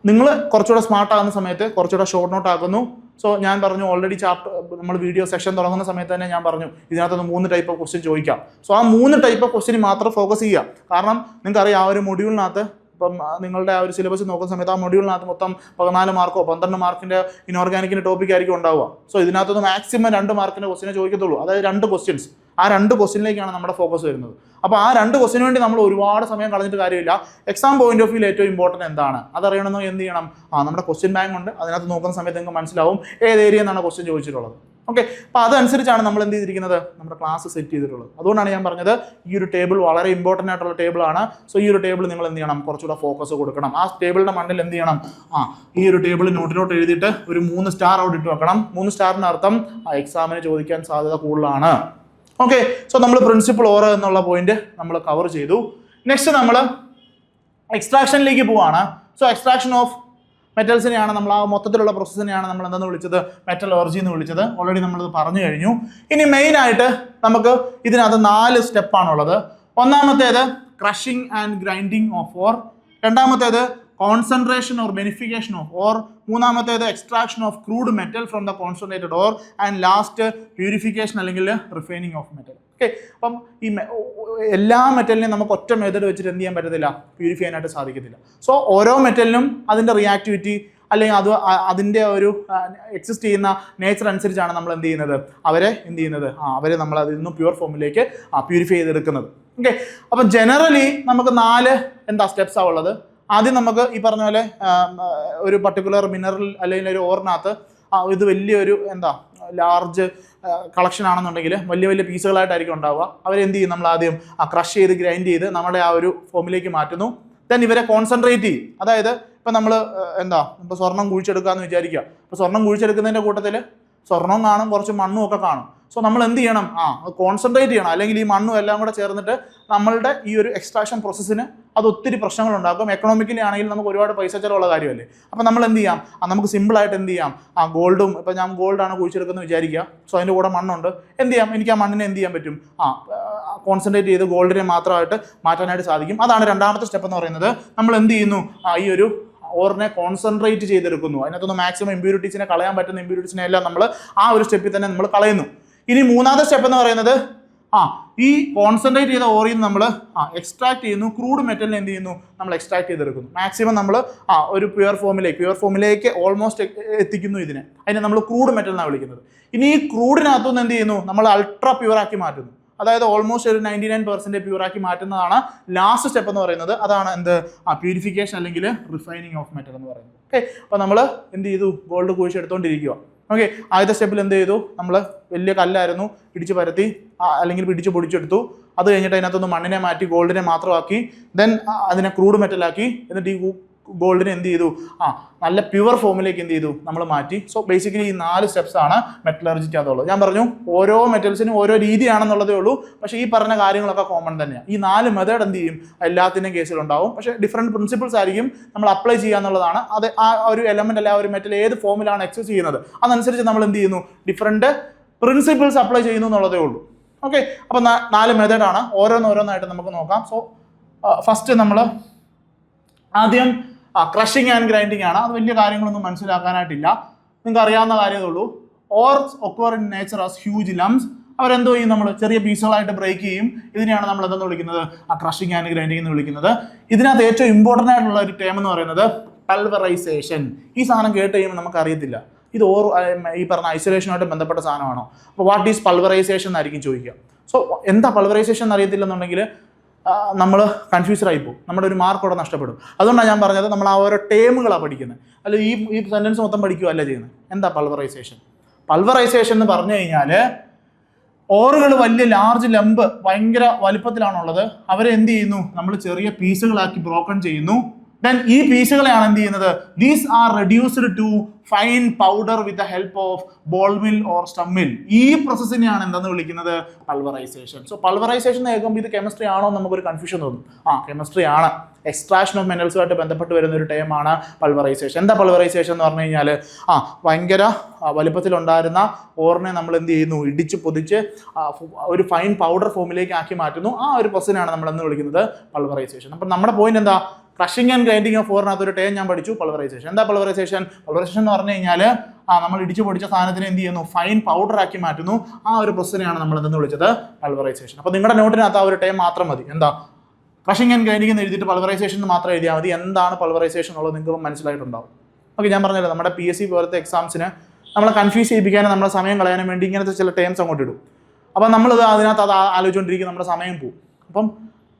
നിങ്ങൾ കുറച്ചുകൂടെ സ്മാർട്ട് ആകുന്ന സമയത്ത് കുറച്ചുകൂടെ ഷോർട്ട് നോട്ട് ആക്കുന്നു. സോ ഞാൻ പറഞ്ഞു ഓൾറെഡി ചാപ്റ്റർ നമ്മൾ വീഡിയോ സെക്ഷൻ തുടങ്ങുന്ന സമയത്ത് തന്നെ ഞാൻ പറഞ്ഞു ഇതിനകത്ത് 3 ടൈപ്പ് ഓഫ് ക്വസ്റ്റ്യൻ ചോദിക്കാം. സോ ആ 3 ടൈപ്പ് ഓഫ് ക്വസ്റ്റ്യൻ മാത്രം ഫോക്കസ് ചെയ്യുക. കാരണം നിങ്ങൾക്കറിയാം ആ ഒരു മൊഡ്യൂളിനകത്ത് ഇപ്പം നിങ്ങളുടെ ആ ഒരു സിലബസ് നോക്കുന്ന സമയത്ത് ആ മൊഡ്യൂളിനകത്ത് മൊത്തം 14 മാർക്കോ 12 മാർക്കിൻ്റെ ഇനോർഗാനിക്കിൻ്റെ ടോപ്പിക് ആയിരിക്കും ഉണ്ടാവുക. സോ ഇതിനകത്തുനിന്ന് മാക്സിമം 2 മാർക്കിൻ്റെ ക്വസ്റ്റിനെ ചോദിക്കത്തുള്ളൂ. അതായത് 2 ക്വസ്റ്റ്യൻസ്. ആ 2 ക്വസ്റ്റ്യനിലേക്കാണ് നമ്മുടെ ഫോക്കസ് വരുന്നത്. അപ്പോൾ ആ 2 ക്വസ്റ്റിന് വേണ്ടി നമ്മൾ ഒരുപാട് സമയം കളഞ്ഞിട്ട് കാര്യമില്ല. എക്സാം പോയിന്റ് ഓഫ് വ്യൂ ഏറ്റവും ഇമ്പോർട്ടൻറ്റ് എന്താണ് അതറിയണമെന്ന് എന്ത് ചെയ്യണം? നമ്മുടെ ക്വസ്റ്റ്യൻ ബാങ്ക് ഉണ്ട്, അതിനകത്ത് നോക്കുന്ന സമയത്ത് നിങ്ങൾക്ക് മനസ്സിലാവും ഏത് ഏരിയ എന്നാണ് ക്വസ്റ്റ്യൻ ചോദിച്ചിട്ടുള്ളത്. ഓക്കെ, അപ്പോൾ അതനുസരിച്ചാണ് നമ്മൾ എന്ത് ചെയ്തിരിക്കുന്നത്, നമ്മുടെ ക്ലാസ് സെറ്റ് ചെയ്തിട്ടുള്ളത്. അതുകൊണ്ടാണ് ഞാൻ പറഞ്ഞത് ഈ ഒരു ടേബിൾ വളരെ ഇമ്പോർട്ടൻ്റ് ആയിട്ടുള്ള ടേബിളാണ്. സോ ഈ ഒരു ടേബിൾ നിങ്ങൾ എന്ത് ചെയ്യണം, കുറച്ചുകൂടെ ഫോക്കസ് കൊടുക്കണം. ആ ടേബിളിൻ്റെ മണ്ണിൽ എന്ത് ചെയ്യണം, ഈ ഒരു ടേബിൾ നോട്ടിലോട്ട് എഴുതിയിട്ട് ഒരു 3 സ്റ്റാർ അവിടെ ഇട്ട് വെക്കണം. 3 സ്റ്റാറിന് അർത്ഥം എക്സാമിന് ചോദിക്കാൻ സാധ്യത കൂടുതലാണ്. ഓക്കെ, സോ നമ്മൾ പ്രിൻസിപ്പിൾ ഓർ എന്നുള്ള പോയിന്റ് നമ്മൾ കവർ ചെയ്തു. നെക്സ്റ്റ് നമ്മൾ എക്സ്ട്രാക്ഷനിലേക്ക് പോവാണ്. സോ എക്സ്ട്രാക്ഷൻ ഓഫ് മെറ്റൽസിനെയാണ് നമ്മൾ ആ മൊത്തത്തിലുള്ള പ്രോസസ്സിനെയാണ് നമ്മൾ എന്തെന്ന് വിളിച്ചത്, മെറ്റലർജി എന്ന് വിളിച്ചത്. ഓൾറെഡി നമ്മളത് പറഞ്ഞു കഴിഞ്ഞു. ഇനി മെയിനായിട്ട് നമുക്ക് ഇതിനകത്ത് 4 സ്റ്റെപ്പാണുള്ളത്. ഒന്നാമത്തേത് crushing and grinding of or, രണ്ടാമത്തേത് കോൺസെൻട്രേഷൻ ഓർ ബെനിഫിക്കേഷൻ ഓഫ് ഓർ, മൂന്നാമത്തേത് extraction of crude metal from the concentrated or, and last purification അല്ലെങ്കിൽ റിഫൈനിങ് ഓഫ് മെറ്റൽ. ഓക്കെ, അപ്പം ഈ എല്ലാ മെറ്റലിനെയും നമുക്ക് ഒറ്റ മെത്തേഡ് വെച്ചിട്ട് എന്ത് ചെയ്യാൻ പറ്റത്തില്ല, പ്യൂരിഫൈ ചെയ്യാനായിട്ട് സാധിക്കത്തില്ല. സോ ഓരോ മെറ്റലിനും അതിൻ്റെ റിയാക്ടിവിറ്റി അല്ലെങ്കിൽ അതിൻ്റെ ഒരു എക്സിസ്റ്റ് ചെയ്യുന്ന നേച്ചർ അനുസരിച്ചാണ് നമ്മൾ എന്ത് ചെയ്യുന്നത്, അവരെ നമ്മൾ അതിൽ നിന്ന് പ്യുവർ ഫോമിലേക്ക് പ്യൂരിഫൈ ചെയ്തെടുക്കുന്നത്. ഓക്കെ, അപ്പം ജനറലി നമുക്ക് 4 സ്റ്റെപ്സാണ് ഉള്ളത്. ആദ്യം നമുക്ക് ഈ പറഞ്ഞ പോലെ ഒരു പർട്ടിക്കുലർ മിനറൽ അല്ലെങ്കിൽ ഒരു ഓറിനകത്ത് ഇത് വലിയൊരു ലാർജ് കളക്ഷൻ ആണെന്നുണ്ടെങ്കിൽ വലിയ വലിയ പീസുകളായിട്ടായിരിക്കും ഉണ്ടാവുക. അവരെന്ത് ചെയ്യും, നമ്മൾ ആദ്യം ക്രഷ് ചെയ്ത് ഗ്രൈൻഡ് ചെയ്ത് നമ്മുടെ ആ ഒരു ഫോമിലേക്ക് മാറ്റുന്നു. ദെൻ ഇവരെ കോൺസെൻട്രേറ്റ് ചെയ്യും. അതായത് ഇപ്പം നമ്മൾ ഇപ്പോൾ സ്വർണം കുഴിച്ചെടുക്കാമെന്ന് വിചാരിക്കുക. അപ്പോൾ സ്വർണം കുഴിച്ചെടുക്കുന്നതിൻ്റെ കൂട്ടത്തിൽ സ്വർണവും കാണും, കുറച്ച് മണ്ണും ഒക്കെ കാണും. സോ നമ്മൾ എന്ത് ചെയ്യണം, കോൺസെൻട്രേറ്റ് ചെയ്യണം. അല്ലെങ്കിൽ ഈ മണ്ണും എല്ലാം കൂടെ ചേർന്നിട്ട് നമ്മളുടെ ഈ ഒരു എക്സ്ട്രാക്ഷൻ പ്രോസസ്സിന് അത് ഒത്തിരി പ്രശ്നങ്ങളുണ്ടാക്കും. എക്കണോമിക്കലി ആണെങ്കിൽ നമുക്ക് ഒരുപാട് പൈസ ചിലവുള്ള കാര്യമല്ലേ. അപ്പോൾ നമ്മൾ എന്ത് ചെയ്യാം, നമുക്ക് സിമ്പിളായിട്ട് എന്ത് ചെയ്യാം, ഗോൾഡും ഇപ്പോൾ ഞാൻ ഗോൾഡാണ് കുഴിച്ചെടുക്കുന്നത് വിചാരിക്കുക. സോ അതിൻ്റെ കൂടെ മണ്ണുണ്ട്. എന്ത് ചെയ്യാം, എനിക്ക് ആ മണ്ണിനെ എന്ത് ചെയ്യാൻ പറ്റും, കോൺസെൻട്രേറ്റ് ചെയ്ത് ഗോൾഡിനെ മാത്രമായിട്ട് മാറ്റാനായിട്ട് സാധിക്കും. അതാണ് രണ്ടാമത്തെ സ്റ്റെപ്പ് എന്ന് പറയുന്നത്. നമ്മൾ എന്ത് ചെയ്യുന്നു, ഈ ഒരു ഓറിനെ കോൺസെൻട്രേറ്റ് ചെയ്തെടുക്കുന്നു. അതിനകത്തൊന്ന് മാക്സിമം ഇമ്പ്യൂരിറ്റീസിനെ കളയാൻ പറ്റുന്ന ഇമ്പ്യൂരിറ്റീസിനെ എല്ലാം നമ്മൾ ആ ഒരു സ്റ്റെപ്പിൽ തന്നെ നമ്മൾ കളയുന്നു. ഇനി മൂന്നാമത്തെ സ്റ്റെപ്പ് എന്ന് പറയുന്നത് ഈ കോൺസെൻട്രേറ്റ് ചെയ്ത ഓറിൽ നിന്ന് നമ്മൾ എക്സ്ട്രാക്ട് ചെയ്യുന്നു. ക്രൂഡ് മെറ്റലിനെ എന്ത് ചെയ്യുന്നു, നമ്മൾ എക്സ്ട്രാക്ട് ചെയ്തെടുക്കുന്നു. മാക്സിമം നമ്മൾ ഒരു പ്യുവർ ഫോമിലേക്ക് ഓൾമോസ്റ്റ് എത്തിക്കുന്നു. അതിനെ നമ്മൾ ക്രൂഡ് മെറ്റൽ എന്നാണ് വിളിക്കുന്നത്. ഇനി ഈ ക്രൂഡിനകത്തുനിന്ന് എന്ത് ചെയ്യുന്നു, നമ്മൾ അൾട്രാ പ്യുവറാക്കി മാറ്റുന്നു. അതായത് ഓൾമോസ്റ്റ് ഒരു 99% പ്യൂറാക്കി മാറ്റുന്നതാണ് ലാസ്റ്റ് സ്റ്റെപ്പ് എന്ന് പറയുന്നത്. അതാണ് പ്യൂരിഫിക്കേഷൻ അല്ലെങ്കിൽ റിഫൈനിങ് ഓഫ് മെറ്റൽ എന്ന് പറയുന്നത്. ഓക്കെ, അപ്പോൾ നമ്മൾ എന്ത് ചെയ്തു, ഗോൾഡ് കുഴിച്ചെടുത്തുകൊണ്ടിരിക്കുക. ഓക്കെ, ആദ്യത്തെ സ്റ്റെപ്പിൽ എന്ത് ചെയ്തു, നമ്മൾ വലിയ കല്ലായിരുന്നു പിടിച്ച് പരത്തി അല്ലെങ്കിൽ പിടിച്ച് പൊടിച്ചെടുത്തു. അത് കഴിഞ്ഞിട്ട് അതിനകത്തൊന്ന് മണ്ണിനെ മാറ്റി ഗോൾഡിനെ മാത്രമാക്കി, ദെൻ അതിനെ ക്രൂഡ് മെറ്റലാക്കി. എന്നിട്ട് ഈ ഗോൾഡിനെ എന്ത് ചെയ്തു, നല്ല പ്യുവർ ഫോമിലേക്ക് എന്ത് ചെയ്തു, നമ്മൾ മാറ്റി. സോ ബേസിക്കലി ഈ 4 സ്റ്റെപ്സാണ് മെറ്റലർജിക്കകത്തുള്ളത്. ഞാൻ പറഞ്ഞു ഓരോ മെറ്റൽസിനും ഓരോ രീതിയാണെന്നുള്ളതേ ഉള്ളൂ. പക്ഷേ ഈ പറഞ്ഞ കാര്യങ്ങളൊക്കെ കോമൺ തന്നെയാണ്. ഈ 4 മെത്തേഡ് എന്ത് ചെയ്യും, എല്ലാത്തിൻ്റെയും കേസിലുണ്ടാവും. പക്ഷേ ഡിഫറെൻറ്റ് പ്രിൻസിപ്പിൾസ് ആയിരിക്കും നമ്മൾ അപ്ലൈ ചെയ്യുക എന്നുള്ളതാണ്. അത് ആ ഒരു എലമെൻ്റ് അല്ല, ആ ഒരു മെറ്റൽ ഏത് ഫോമിലാണ് എക്സസ് ചെയ്യുന്നത് അതനുസരിച്ച് നമ്മൾ എന്ത് ചെയ്യുന്നു, ഡിഫറെൻറ്റ് പ്രിൻസിപ്പിൾസ് അപ്ലൈ ചെയ്യുന്നു എന്നുള്ളതേ ഉള്ളൂ. ഓക്കെ, അപ്പോൾ 4 മെത്തേഡാണ്. ഓരോന്നായിട്ട് നമുക്ക് നോക്കാം. സോ ഫസ്റ്റ് നമ്മൾ ആദ്യം ക്രഷിംഗ് ആൻഡ് ഗ്രൈൻഡിങ് ആണ്. അത് വലിയ കാര്യങ്ങളൊന്നും മനസ്സിലാക്കാനായിട്ടില്ല, നിങ്ങൾക്ക് അറിയാവുന്ന കാര്യമേ ഉള്ളൂ. ഓർസ് occur in nature as huge lumps. അവരെന്തോ ചെയ്യും, നമ്മൾ ചെറിയ പീസുകളായിട്ട് ബ്രേക്ക് ചെയ്യും. ഇതിനെയാണ് നമ്മൾ എന്തെന്ന് വിളിക്കുന്നത്, ക്രഷിംഗ് ആൻഡ് ഗ്രൈൻഡിങ് എന്ന് വിളിക്കുന്നത്. ഇതിനകത്ത് ഏറ്റവും ഇമ്പോർട്ടൻ്റ് ആയിട്ടുള്ള ഒരു ടേം എന്ന് പറയുന്നത് പൾവറൈസേഷൻ. ഈ സാധനം കേട്ട് കഴിയുമ്പോൾ നമുക്കറിയത്തില്ല ഇത് ഈ പറഞ്ഞ ഐസൊലേഷനുമായിട്ട് ബന്ധപ്പെട്ട സാധനമാണോ. അപ്പോൾ വാട്ട് ഈസ് പൾവറൈസേഷൻ എന്നായിരിക്കും ചോദിക്കുക. സോ എന്താ പൾവറൈസേഷൻ എന്ന് അറിയത്തില്ലെന്നുണ്ടെങ്കിൽ നമ്മൾ കൺഫ്യൂസ്ഡ് ആയിപ്പോവും, നമ്മുടെ ഒരു മാർക്ക് അവിടെ നഷ്ടപ്പെടും. അതുകൊണ്ടാണ് ഞാൻ പറഞ്ഞത് നമ്മൾ ആ ഓരോ ടേമുകളാണ് പഠിക്കുന്നത്, അല്ല ഈ സെൻറ്റൻസ് മൊത്തം പഠിക്കുകയല്ല ചെയ്യുന്നത്. എന്താ പൾവറൈസേഷൻ? പൾവറൈസേഷൻ എന്ന് പറഞ്ഞു കഴിഞ്ഞാൽ ഓറുകൾ വലിയ ലാർജ് ഭയങ്കര വലുപ്പത്തിലാണുള്ളത്. അവരെ എന്ത് ചെയ്യുന്നു, നമ്മൾ ചെറിയ പീസുകളാക്കി ബ്രോക്കൺ ചെയ്യുന്നു. ദെൻ ഈ പീസുകളെയാണ് എന്ത് ചെയ്യുന്നത്, these are reduced to fine powder with the help of ball mill or stamp mill. ഈ പ്രോസസ്സിനെയാണ് എന്തെന്ന് വിളിക്കുന്നത്, പൾവറൈസേഷൻ. സോ പൾവറൈസേഷൻ കേൾക്കുമ്പോൾ ഇത് കെമിസ്ട്രി ആണോ നമുക്കൊരു കൺഫ്യൂഷൻ തോന്നും. കെമിസ്ട്രി ആണ്. എക്സ്ട്രാക്ഷൻ ഓഫ് മിനറൽസുമായിട്ട് ബന്ധപ്പെട്ട് വരുന്ന ഒരു ടേമാണ് പൾവറൈസേഷൻ. എന്താ പൾവറൈസേഷൻ എന്ന് പറഞ്ഞു കഴിഞ്ഞാൽ ഭയങ്കര വലുപ്പത്തിലുണ്ടായിരുന്ന ഓറിനെ നമ്മൾ എന്ത് ചെയ്യുന്നു, ഇടിച്ച് പൊതിച്ച് ഒരു ഫൈൻ പൗഡർ ഫോമിലേക്ക് ആക്കി മാറ്റുന്നു. ആ ഒരു പ്രോസസ്സിനാണ് നമ്മൾ എന്ന് വിളിക്കുന്നത് പൾവറൈസേഷൻ. അപ്പം നമ്മുടെ പോയിന്റ് എന്താ, ക്രഷിംഗ് ആൻഡ് ഗ്രൈൻഡിങ് ഓഫ് ഓറിനകത്ത് ഒരു ടേം ഞാൻ പഠിച്ചു, പൾവറൈസേഷൻ. എന്താ പൾവറൈസേഷൻ? പൾവറൈസേഷൻ എന്ന് പറഞ്ഞു കഴിഞ്ഞാൽ നമ്മൾ ഇടിച്ചു പൊടിച്ച സാധനത്തിന് എന്ത് ചെയ്യുന്നു, ഫൈൻ പൗഡർ ആക്കി മാറ്റുന്നു. ആ ഒരു പ്രോസസ്സിനെയാണ് നമ്മൾ എന്തെന്ന് വിളിച്ചത്, പൾവറൈസേഷൻ. അപ്പോൾ നിങ്ങളുടെ നോട്ടിനകത്ത് ആ ഒരു ടേം മാത്രം മതി. എന്താ, ക്രഷിംഗ് ആൻഡ് ഗ്രൈൻഡിംഗ് എന്ന് എഴുതിയിട്ട് പൾവറൈസേഷൻ എന്ന് മാത്രം എഴുതിയാൽ മതി. എന്താണ് പൾവറൈസേഷൻ ഉള്ളത് നിങ്ങൾക്ക് മനസ്സിലായിട്ടുണ്ടാവും. ഓക്കെ, ഞാൻ പറഞ്ഞല്ലോ നമ്മുടെ PSC പോലത്തെ എക്സാംസിന് നമ്മളെ കൺഫ്യൂസ് ചെയ്യിപ്പിക്കാനും നമ്മളെ സമയം കളയാനും വേണ്ടി ഇങ്ങനത്തെ ചില ടേംസ് അങ്ങോട്ട് ഇടും. അപ്പം നമ്മളിത് അതിനകത്ത് അത് ആലോചിച്ചുകൊണ്ടിരിക്കും, നമ്മുടെ സമയം പോകും. അപ്പം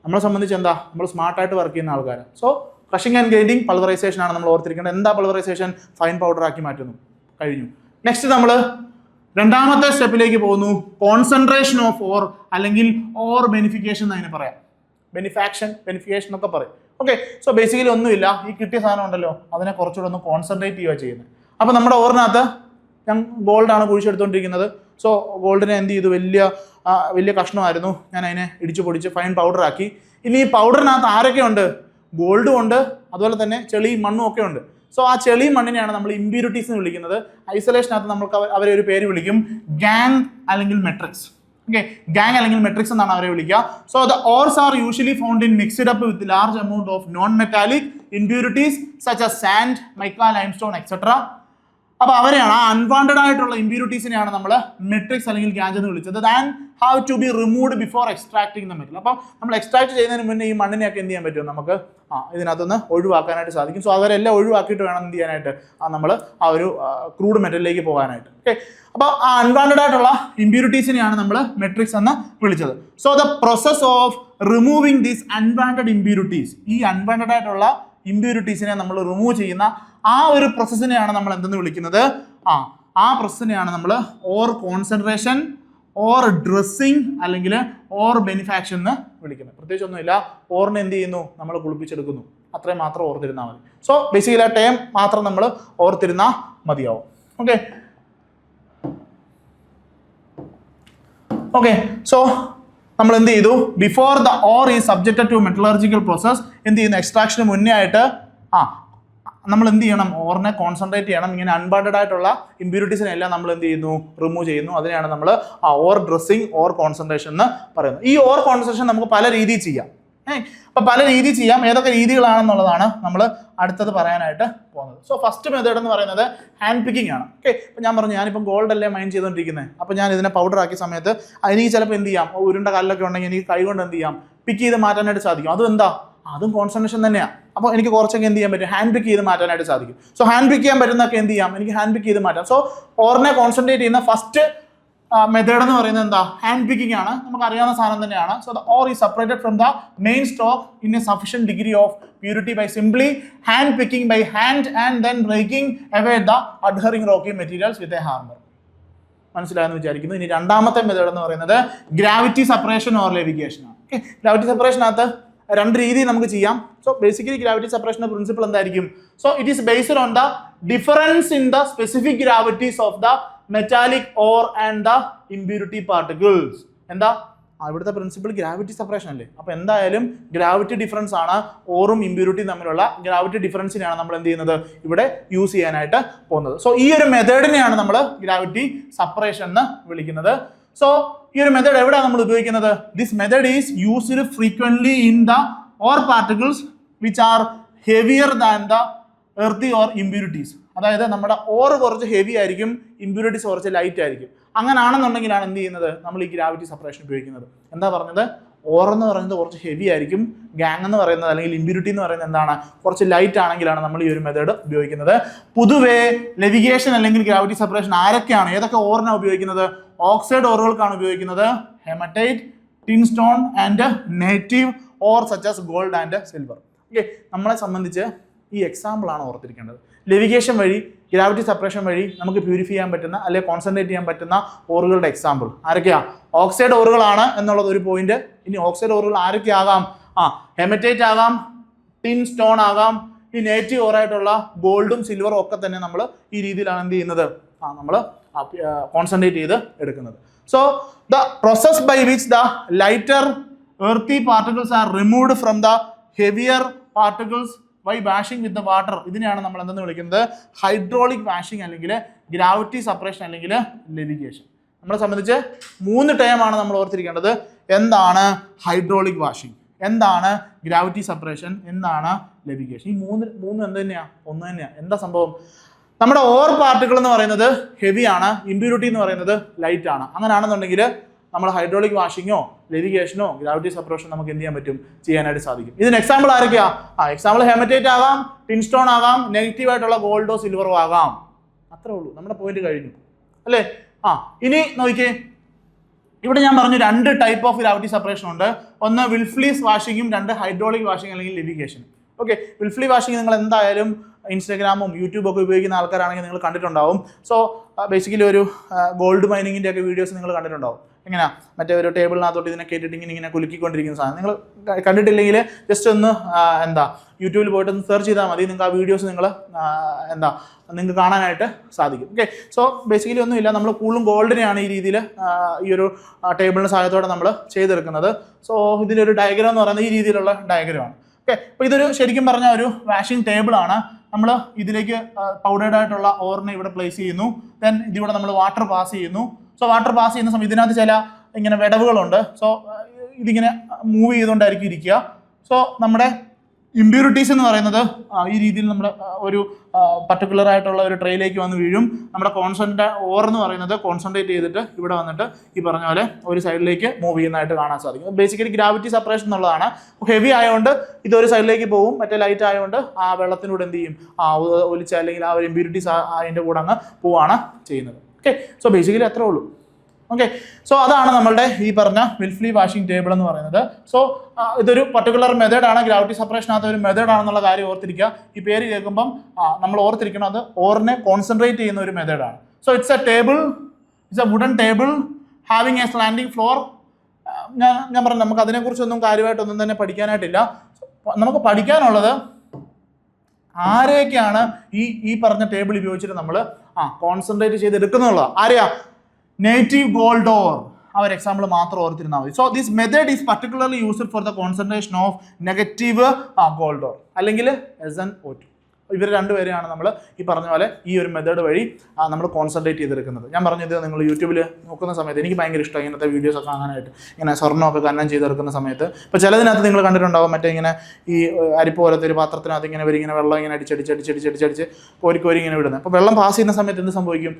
നമ്മളെ സംബന്ധിച്ച് എന്താ, നമ്മൾ സ്മാർട്ടായിട്ട് വർക്ക് ചെയ്യുന്ന ആൾക്കാരാണ്. So crushing and grinding pulverisation ആണ് നമ്മൾ ഓർത്തിരിക്കേണ്ടത്. എന്താ പൾവറൈസേഷൻ? ഫൈൻ പൗഡർ ആക്കി മാറ്റുന്നു. കഴിഞ്ഞു. നെക്സ്റ്റ് നമ്മൾ രണ്ടാമത്തെ സ്റ്റെപ്പിലേക്ക് പോകുന്നു. കോൺസെൻട്രേഷൻ ഓഫ് ഓർ അല്ലെങ്കിൽ ഓർ ബെനിഫിക്കേഷൻ എന്ന് അതിനെ പറയാം. ബെനിഫിക്കേഷൻ ഒക്കെ പറയും. ഓക്കെ, സോ ബേസിക്കലി ഒന്നുമില്ല, ഈ കിട്ടിയ സാധനം ഉണ്ടല്ലോ അതിനെ കുറച്ചുകൂടെ ഒന്ന് കോൺസെൻട്രേറ്റ് ചെയ്യുക ചെയ്യുന്നത്. അപ്പോൾ നമ്മുടെ ഓറിനകത്ത് ഞാൻ ഗോൾഡാണ് കുഴിച്ചെടുത്തുകൊണ്ടിരിക്കുന്നത്. സോ ഗോൾഡിനെ എന്ത് ചെയ്തു, വലിയ കഷ്ണമായിരുന്നു, ഞാൻ അതിനെ ഇടിച്ചു പൊടിച്ച് ഫൈൻ പൗഡർ ആക്കി. ഇനി ഈ പൗഡറിനകത്ത് ആരൊക്കെ ഉണ്ട്, ഗോൾഡും ഉണ്ട്, അതുപോലെ തന്നെ ചെളിയും മണ്ണും ഒക്കെ ഉണ്ട്. സോ ആ ചെളിയും മണ്ണിനെയാണ് നമ്മൾ ഇമ്പ്യൂരിറ്റീസ് എന്ന് വിളിക്കുന്നത്. ഐസൊലേഷനകത്ത് നമുക്ക് അവരെ ഒരു പേര് വിളിക്കും, ഗാങ് അല്ലെങ്കിൽ മെട്രിക്സ്. ഓക്കെ, ഗാങ് അല്ലെങ്കിൽ മെട്രിക്സ് എന്നാണ് അവരെ വിളിക്കുക. So the ഓർസ് are usually found in mixed up with large amount of non metallic impurities such as sand, mica, limestone etcetera. അപ്പോൾ അവരെയാണ്, ആ അൺവാണ്ടഡ് ആയിട്ടുള്ള ഇമ്പ്യൂരിറ്റീസിനെയാണ് നമ്മൾ മെട്രിക്സ് അല്ലെങ്കിൽ ഗാഞ്ച് എന്ന് വിളിച്ചത്. Than have to be removed before extracting the metal. അപ്പോൾ നമ്മൾ എക്സ്ട്രാക്ട് ചെയ്യുന്നതിന് മുന്നേ ഈ മണ്ണിനെയൊക്കെ എന്ത് ചെയ്യാൻ പറ്റും, നമുക്ക് ഇതിനകത്തുനിന്ന് ഒഴിവാക്കാനായിട്ട് സാധിക്കും. സോ അവരെല്ലാം ഒഴിവാക്കിയിട്ട് വേണം എന്ത് ചെയ്യാനായിട്ട്, നമ്മൾ ആ ഒരു ക്രൂഡ് മെറ്റലിലേക്ക് പോകാനായിട്ട്. ഓക്കെ, അപ്പോൾ ആ അൺവാണ്ടഡ് ആയിട്ടുള്ള ഇമ്പ്യൂരിറ്റീസിനെയാണ് നമ്മൾ മെട്രിക്സ് എന്ന് വിളിച്ചത്. So the process of removing these unwanted impurities, ഈ അൺവാണ്ടഡ് ആയിട്ടുള്ള ഇമ്പ്യൂരിറ്റീസിനെ നമ്മൾ റിമൂവ് ചെയ്യുന്ന ആ ഒരു പ്രോസസ്സിനെയാണ് നമ്മൾ എന്തെന്ന് വിളിക്കുന്നത്, ആ പ്രോസസ്സിനെയാണ് നമ്മൾ ഓർ കോൺസെൻട്രേഷൻ, ഓർ ഡ്രസ്സിങ് അല്ലെങ്കിൽ ഓർ ബെനിഫാക്ഷൻ എന്ന് വിളിക്കുന്നത്. പ്രത്യേകിച്ച് ഒന്നുമില്ല, ഓറിനെ എന്ത് ചെയ്യുന്നു, നമ്മൾ കുളിപ്പിച്ചെടുക്കുന്നു, അത്രയും മാത്രം ഓർത്തിരുന്നാൽ മതി. സോ ബേസിക്കലി ആ ടേം മാത്രം നമ്മൾ ഓർത്തിരുന്നാൽ മതിയാവും. ഓക്കെ, സോ നമ്മൾ എന്ത് ചെയ്തു, before the ore is subjected to metallurgical process, എന്ത് ചെയ്യുന്നു, എക്സ്ട്രാക്ഷന് മുന്നേ ആയിട്ട് നമ്മൾ എന്ത് ചെയ്യണം, ഓറിനെ കോൺസെൻട്രേറ്റ് ചെയ്യണം. ഇങ്ങനെ അൺവാണ്ടഡ് ആയിട്ടുള്ള ഇമ്പ്യൂരിറ്റീസിനെ എല്ലാം നമ്മൾ എന്ത് ചെയ്യുന്നു, റിമൂവ് ചെയ്യുന്നു. അതിനെയാണ് നമ്മൾ ഓർ ഡ്രസ്സിങ്, ഓർ കോൺസെൻട്രേഷൻ എന്ന് പറയുന്നത്. ഈ ഓർ കോൺസെൻട്രേഷൻ നമുക്ക് പല രീതിയിൽ ചെയ്യാം. അപ്പോൾ പല രീതിയിൽ ചെയ്യാം. ഏതൊക്കെ രീതികളാണെന്നുള്ളതാണ് നമ്മൾ അടുത്തത് പറയാനായിട്ട് പോകുന്നത്. സോ ഫസ്റ്റ് മെത്തേഡ് എന്ന് പറയുന്നത് ഹാൻഡ് പിക്കിംഗ് ആണ്. ഓക്കെ, അപ്പോൾ ഞാൻ പറഞ്ഞു, ഞാനിപ്പം ഗോൾഡ് അല്ലേ മൈൻ ചെയ്തുകൊണ്ടിരിക്കുന്നത്. അപ്പോൾ ഞാൻ ഇതിനെ പൗഡർ ആക്കിയ സമയത്ത് എനിക്ക് ചിലപ്പോൾ എന്ത് ചെയ്യാം, ഉരുണ്ട കല്ലൊക്കെ ഉണ്ടെങ്കിൽ എനിക്ക് കൈ കൊണ്ട് എന്ത് ചെയ്യാം, പിക്ക് ചെയ്ത് മാറ്റാനായിട്ട് സാധിക്കും. അതും എന്താ, അതും കോൺസെൻട്രേഷൻ തന്നെയാണ്. അപ്പോൾ എനിക്ക് കുറച്ചൊക്കെ എന്ത് ചെയ്യാൻ പറ്റും, ഹാൻഡ് പിക്ക് ചെയ്ത് മാറ്റാനായിട്ട് സാധിക്കും. സോ ഹാൻഡ് പിക്ക് ചെയ്യാൻ പറ്റുന്നതൊക്കെ എന്ത് ചെയ്യാം, എനിക്ക് ഹാൻഡ് പിക്ക് ചെയ്ത് മാറ്റാം. സോ ഓറിനെ കോൺസെൻട്രേറ്റ് ചെയ്യുന്ന ഫസ്റ്റ് മെത്തേഡ് എന്ന് പറയുന്നത് എന്താ, ഹാൻഡ് പിക്കിംഗ് ആണ്. നമുക്ക് അറിയാവുന്ന സാധനം തന്നെയാണ്. So the ore is separated from the main stock in a sufficient degree of purity by simply hand picking by hand and then breaking away the adhering rocky materials with a hammer. മനസ്സിലായെന്ന് വിചാരിക്കുന്നു. ഇനി രണ്ടാമത്തെ method എന്ന് പറയുന്നത് gravity separation or levigation ആണ്. Okay, gravity സെപ്പറേഷനകത്ത് രണ്ട് രീതിയിൽ നമുക്ക് ചെയ്യാം. സോ ബേസിക്കലി ഗ്രാവിറ്റി സെപ്പറേഷൻ്റെ പ്രിൻസിപ്പിൾ എന്തായിരിക്കും, so it is based on the difference in the specific gravities of the metallic ore and the impurity particles. എന്താ ഇവിടുത്തെ പ്രിൻസിപ്പിൾ, ഗ്രാവിറ്റി സെപ്പറേഷൻ അല്ലേ. അപ്പോൾ എന്തായാലും ഗ്രാവിറ്റി ഡിഫറൻസ് ആണ് ഓറും ഇമ്പ്യൂരിറ്റിയും തമ്മിലുള്ള ഗ്രാവിറ്റി ഡിഫറൻസിനെയാണ് നമ്മൾ എന്ത് ചെയ്യുന്നത്, ഇവിടെ യൂസ് ചെയ്യാനായിട്ട് പോകുന്നത്. സോ ഈ ഒരു മെത്തേഡിനെയാണ് നമ്മൾ ഗ്രാവിറ്റി സെപ്പറേഷൻ എന്ന് വിളിക്കുന്നത്. സോ ഈ ഒരു മെത്തേഡ് എവിടെയാണ് നമ്മൾ ഉപയോഗിക്കുന്നത്, this method is used frequently in the ore particles which are heavier than the earthy or impurities. അതായത് നമ്മുടെ ഓർ കുറച്ച് ഹെവി ആയിരിക്കും, ഇമ്പ്യൂരിറ്റീസ് കുറച്ച് ലൈറ്റ് ആയിരിക്കും. അങ്ങനെയാണെന്നുണ്ടെങ്കിലാണ് എന്ത് ചെയ്യുന്നത്, നമ്മൾ ഈ ഗ്രാവിറ്റി സെപ്പറേഷൻ ഉപയോഗിക്കുന്നത്. എന്താ പറഞ്ഞത്, ഓർ എന്ന് പറയുന്നത് കുറച്ച് ഹെവി ആയിരിക്കും, ഗാങ് എന്ന് പറയുന്നത് അല്ലെങ്കിൽ ഇമ്പ്യൂരിറ്റി എന്ന് പറയുന്നത് എന്താണ്, കുറച്ച് ലൈറ്റ് ആണെങ്കിലാണ് നമ്മൾ ഈ ഒരു മെത്തേഡ് ഉപയോഗിക്കുന്നത്. പൊതുവേ ലെവിഗേഷൻ അല്ലെങ്കിൽ ഗ്രാവിറ്റി സെപ്പറേഷൻ ആരൊക്കെയാണ്, ഏതൊക്കെ ഓറിനാണ് ഉപയോഗിക്കുന്നത്, ഓക്സൈഡ് ഓറുകൾക്കാണ് ഉപയോഗിക്കുന്നത്, hematite, tin stone and native ore such as gold and silver. Okay, നമ്മളെ സംബന്ധിച്ച് ഈ എക്സാമ്പിളാണ് ഓർത്തിരിക്കേണ്ടത്. ലെവിഗേഷൻ വഴി, ഗ്രാവിറ്റി സെപ്പറേഷൻ വഴി നമുക്ക് പ്യൂരിഫൈ ചെയ്യാൻ പറ്റുന്ന അല്ലെങ്കിൽ കോൺസെൻട്രേറ്റ് ചെയ്യാൻ പറ്റുന്ന ഓറുകളുടെ എക്സാമ്പിൾ ആരൊക്കെയാണ്, ഓക്സൈഡ് ഓറുകളാണ് എന്നുള്ളത് ഒരു പോയിന്റ്. ഇനി ഓക്സൈഡ് ഓറുകൾ ആരൊക്കെ ആകാം, ഹെമറ്റൈറ്റ് ആകാം, ടിൻ സ്റ്റോൺ ആകാം, ഈ നേറ്റീവ് ഓറായിട്ടുള്ള ഗോൾഡും സിൽവറും ഒക്കെ തന്നെ നമ്മൾ ഈ രീതിയിലാണ് എന്ത് ചെയ്യുന്നത് നമ്മൾ കോൺസെൻട്രേറ്റ് ചെയ്ത് എടുക്കുന്നത്. So the process by which the lighter earthy particles are removed from the heavier particles by washing with the water. ഇതിനെയാണ് നമ്മൾ എന്തെന്ന് വിളിക്കുന്നത് ഹൈഡ്രോളിക് വാഷിംഗ് അല്ലെങ്കിൽ ഗ്രാവിറ്റി സെപ്പറേഷൻ അല്ലെങ്കിൽ ലെവിഗേഷൻ. നമ്മളെ സംബന്ധിച്ച് 3 ടേമാണ് നമ്മൾ ഓർത്തിരിക്കേണ്ടത്. എന്താണ് ഹൈഡ്രോളിക് വാഷിംഗ്, എന്താണ് ഗ്രാവിറ്റി സെപ്പറേഷൻ, എന്താണ് ലെവിഗേഷൻ. ഈ മൂന്ന് എന്ത് തന്നെയാണ്, ഒന്ന് തന്നെയാണ്. എന്താ സംഭവം? നമ്മുടെ ഓർ പാർട്ടിക്കിൾ എന്ന് പറയുന്നത് ഹെവി ആണ്, ഇമ്പ്യൂരിറ്റി എന്ന് പറയുന്നത് ലൈറ്റ് ആണ്. അങ്ങനെയാണെന്നുണ്ടെങ്കിൽ നമ്മൾ ഹൈഡ്രോളിക് വാഷിങ്ങോ ലെവിഗേഷനോ ഗ്രാവിറ്റി സെപ്പറേഷനോ നമുക്ക് എന്ത് ചെയ്യാൻ പറ്റും, ചെയ്യാനായിട്ട് സാധിക്കും. ഇതിന് എക്സാമ്പിൾ ആരൊക്കെയാ? എക്സാമ്പിൾ ഹെമറ്റൈറ്റ് ആകാം, ടിൻസ്റ്റോൺ ആകാം, നെഗറ്റീവ് ആയിട്ടുള്ള ഗോൾഡോ സിൽവറോ ആകാം. അത്രേ ഉള്ളൂ, നമ്മുടെ പോയിന്റ് കഴിഞ്ഞു അല്ലേ. ഇനി നോക്കിക്കേ, ഇവിടെ ഞാൻ പറഞ്ഞു 2 ടൈപ്പ് ഓഫ് ഗ്രാവിറ്റി സെപ്പറേഷൻ ഉണ്ട്. ഒന്ന് വിൽഫ്ലീസ് വാഷിങ്ങും, 2 ഹൈഡ്രോളിക് വാഷിംഗ് അല്ലെങ്കിൽ ലെവിഗേഷൻ. ഓക്കെ, വിൽഫ്ലി വാഷിംഗ് നിങ്ങൾ എന്തായാലും ഇൻസ്റ്റാഗ്രാമും യൂട്യൂബും ഒക്കെ ഉപയോഗിക്കുന്ന ആൾക്കാരാണെങ്കിൽ നിങ്ങൾ കണ്ടിട്ടുണ്ടാവും. സോ ബേസിക്കലി ഒരു ഗോൾഡ് മൈനിങ്ങിൻ്റെ ഒക്കെ വീഡിയോസ് നിങ്ങൾ കണ്ടിട്ടുണ്ടാവും. എങ്ങനെയാ, മറ്റേ ഒരു ടേബിളിനകത്തോട്ട് ഇതിനെ കേട്ടിട്ട് ഇങ്ങനെ കുലുക്കിക്കൊണ്ടിരിക്കുന്ന സാധനം നിങ്ങൾ കണ്ടിട്ടില്ലെങ്കിൽ ജസ്റ്റ് ഒന്ന് യൂട്യൂബിൽ പോയിട്ട് ഒന്ന് സെർച്ച് ചെയ്താൽ മതി. നിങ്ങൾക്ക് ആ വീഡിയോസ് നിങ്ങൾക്ക് കാണാനായിട്ട് സാധിക്കും. ഓക്കെ, സോ ബേസിക്കലി ഒന്നുമില്ല, നമ്മൾ കൂടുതലും ഗോൾഡിനെയാണ് ഈ രീതിയിൽ ഈ ഒരു ടേബിളിൻ്റെ സഹായത്തോടെ നമ്മൾ ചെയ്തെടുക്കുന്നത്. സോ ഇതിലൊരു ഡയഗ്രാം എന്ന് പറയുന്നത് ഈ രീതിയിലുള്ള ഡയഗ്രമാണ്. ഓക്കെ, അപ്പോൾ ഇതൊരു ശരിക്കും പറഞ്ഞ ഒരു വാഷിംഗ് ടേബിളാണ്. നമ്മൾ ഇതിലേക്ക് പൗഡേർഡ് ആയിട്ടുള്ള ഓറിനെ ഇവിടെ പ്ലേസ് ചെയ്യുന്നു. ദെൻ ഇതിവിടെ നമ്മൾ വാട്ടർ പാസ് ചെയ്യുന്നു. സോ വാട്ടർ പാസ് ചെയ്യുന്ന സമയത്ത് ഇതിനകത്ത് ചില ഇങ്ങനെ വിടവുകളുണ്ട്. സോ ഇതിങ്ങനെ മൂവ് ചെയ്തുകൊണ്ടായിരിക്കും ഇരിക്കുക. സോ നമ്മുടെ ഇമ്പ്യൂരിറ്റീസ് എന്ന് പറയുന്നത് ഈ രീതിയിൽ നമ്മുടെ ഒരു പർട്ടിക്കുലർ ആയിട്ടുള്ള ഒരു ട്രേയിലേക്ക് വന്ന് വീഴും. നമ്മുടെ ഓർ എന്ന് പറയുന്നത് കോൺസെൻട്രേറ്റ് ചെയ്തിട്ട് ഇവിടെ വന്നിട്ട് ഈ പറഞ്ഞ പോലെ ഒരു സൈഡിലേക്ക് മൂവ് ചെയ്യുന്നതായിട്ട് കാണാൻ സാധിക്കും. ബേസിക്കലി ഗ്രാവിറ്റി സെപ്പറേഷൻ എന്നുള്ളതാണ്. ഹെവി ആയതുകൊണ്ട് ഇതൊരു സൈഡിലേക്ക് പോകും, മറ്റേ ലൈറ്റ് ആയതുകൊണ്ട് ആ വെള്ളത്തിലൂടെ എന്ത് ചെയ്യും, ഒലിച്ച അല്ലെങ്കിൽ ആ ഒരു ഇമ്പ്യൂരിറ്റീസ് അതിൻ്റെ കൂടെ അങ്ങ് പോവാണ് ചെയ്യുന്നത്. ഓക്കെ, സോ ബേസിക്കലി അത്രേ ഉള്ളൂ. ഓക്കെ, സോ അതാണ് നമ്മളുടെ ഈ പറഞ്ഞ വിൽഫ്ലി വാഷിംഗ് ടേബിൾ എന്ന് പറയുന്നത്. സോ ഇതൊരു പർട്ടിക്കുലർ മെത്തേഡാണ്, ഗ്രാവിറ്റി സെപ്പറേഷനകത്ത് ഒരു മെത്തേഡാണെന്നുള്ള കാര്യം ഓർത്തിരിക്കുക. ഈ പേര് കേൾക്കുമ്പം നമ്മൾ ഓർത്തിരിക്കണം, അത് ഓറിനെ കോൺസെൻട്രേറ്റ് ചെയ്യുന്ന ഒരു മെത്തേഡാണ്. So it's a table, it's a wooden table having a slanting floor. ഞാൻ പറഞ്ഞു നമുക്ക് അതിനെക്കുറിച്ചൊന്നും കാര്യമായിട്ടൊന്നും തന്നെ പഠിക്കാനായിട്ടില്ല. നമുക്ക് പഠിക്കാനുള്ളത് ആരെയൊക്കെയാണ് ഈ പറഞ്ഞ ടേബിൾ ഉപയോഗിച്ചിട്ട് നമ്മൾ കോൺസെൻട്രേറ്റ് ചെയ്തെടുക്കുന്നുള്ള ആരെയാ, നേറ്റീവ് ഗോൾഡ് ഓർ. ആ ഒരു എക്സാമ്പിൾ മാത്രം ഓർത്തിരുന്നാൽ മതി. So this method is particularly used for the concentration of negative gold or അല്ലെങ്കിൽ SnO2. ഇവർ രണ്ടുപേരെയാണ് നമ്മൾ ഈ പറഞ്ഞ പോലെ ഈ ഒരു മെത്തേഡ് വഴി നമ്മൾ കോൺസെൻട്രേറ്റ് ചെയ്തെടുക്കുന്നത്. ഞാൻ പറഞ്ഞത് നിങ്ങൾ യൂട്യൂബിൽ നോക്കുന്ന സമയത്ത് എനിക്ക് ഭയങ്കര ഇഷ്ടമായി ഇങ്ങനത്തെ വീഡിയോസ് ഒക്കെ കാണാനായിട്ട്. ഇങ്ങനെ സ്വർണ്ണമൊക്കെ ഖനനം ചെയ്തെടുക്കുന്ന സമയത്ത് ഇപ്പോൾ ചിലതിനകത്ത് നിങ്ങൾ കണ്ടിട്ടുണ്ടാവും, മറ്റേ ഇങ്ങനെ ഈ അരിപ്പ് പോലത്തെ ഒരു പാത്രത്തിനകത്ത് ഇങ്ങനെ വെള്ളം ഇങ്ങനെ അടിച്ചടിച്ച് കോരി ഇങ്ങനെ വിടുന്നത്. അപ്പോൾ വെള്ളം പാസ് ചെയ്യുന്ന സമയത്ത് എന്ത് സംഭവിക്കും,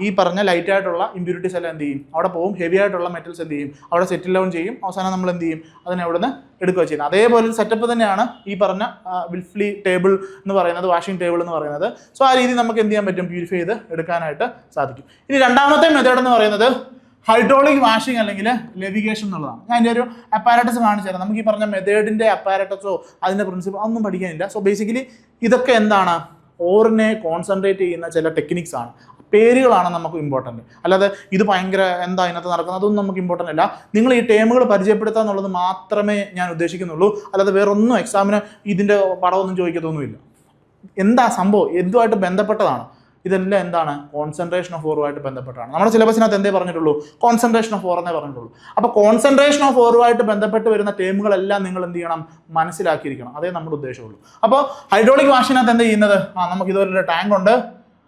ഈ പറഞ്ഞ ലൈറ്റ് ആയിട്ടുള്ള ഇമ്പ്യൂരിറ്റീസ് എല്ലാം എന്ത് ചെയ്യും, അവിടെ പോകും. ഹെവി ആയിട്ടുള്ള മെറ്റൽസ് എന്ത് ചെയ്യും, അവിടെ സെറ്റിൽ ഡൗൺ ചെയ്യും. അവസാനം നമ്മൾ എന്ത് ചെയ്യും, അതിനെ അവിടെ നിന്ന് എടുക്കുക ചെയ്യുന്നത്. അതേപോലെ സെറ്റപ്പ് തന്നെയാണ് ഈ പറഞ്ഞ വിൽഫ്ലി ടേബിൾ എന്ന് പറയുന്നത്, വാഷിംഗ് ടേബിൾ എന്ന് പറയുന്നത്. സോ ആ രീതി നമുക്ക് എന്ത് ചെയ്യാൻ പറ്റും, പ്യൂരിഫൈ ചെയ്ത് എടുക്കാനായിട്ട് സാധിക്കും. ഇനി രണ്ടാമത്തെ മെത്തേഡ് എന്ന് പറയുന്നത് ഹൈഡ്രോളിക് വാഷിംഗ് അല്ലെങ്കിൽ ലെവിഗേഷൻ എന്നുള്ളതാണ്. ഞാൻ എൻ്റെ ഒരു അപ്പാരറ്റസ് കാണിച്ചു തരാം. നമുക്ക് ഈ പറഞ്ഞ മെത്തേഡിൻ്റെ അപ്പാരറ്റസോ അതിൻ്റെ പ്രിൻസിപ്പിൾ ഒന്നും പഠിക്കാനില്ല. സോ ബേസിക്കലി ഇതൊക്കെ എന്താണ്, ഓറിനെ കോൺസെൻട്രേറ്റ് ചെയ്യുന്ന ചില ടെക്നിക്സ് ആണ്, പേരുകളാണ് നമുക്ക് ഇമ്പോർട്ടൻറ്റ്. അല്ലാതെ ഇത് ഭയങ്കര എന്താ അതിനകത്ത് നടക്കുന്നത് അതൊന്നും നമുക്ക് ഇമ്പോർട്ടൻ്റ് അല്ല. നിങ്ങൾ ഈ ടേമുകൾ പരിചയപ്പെടുത്തുക എന്നുള്ളത് മാത്രമേ ഞാൻ ഉദ്ദേശിക്കുന്നുള്ളൂ. അല്ലാതെ വേറൊന്നും എക്സാമിന് ഇതിൻ്റെ പടമൊന്നും ചോദിക്കത്തൊന്നുമില്ല. എന്താ സംഭവം, എന്തുമായിട്ട് ബന്ധപ്പെട്ടതാണ് ഇതെല്ലാം, എന്താണ്, കോൺസെൻട്രേഷൻ ഓഫ് ഓറുമായിട്ട് ബന്ധപ്പെട്ടാണ്. നമ്മുടെ സിലബസിനകത്ത് എന്തേ പറഞ്ഞിട്ടുള്ളൂ, കോൺസെൻട്രേഷൻ ഓഫ് ഓർ എന്നേ പറഞ്ഞിട്ടുള്ളൂ. അപ്പോൾ കോൺസെൻട്രേഷൻ ഓഫ് ഓറുമായിട്ട് ബന്ധപ്പെട്ട് വരുന്ന ടേമുകളെല്ലാം നിങ്ങൾ എന്ത് ചെയ്യണം, മനസ്സിലാക്കിയിരിക്കണം. അതേ നമ്മുടെ ഉദ്ദേശമുള്ളൂ. അപ്പോൾ ഹൈഡ്രോളിക് വാഷിനകത്ത് എന്താ ചെയ്യുന്നത്, നമുക്ക് ഇതുപോലൊരു ടാങ്ക് ഉണ്ട്,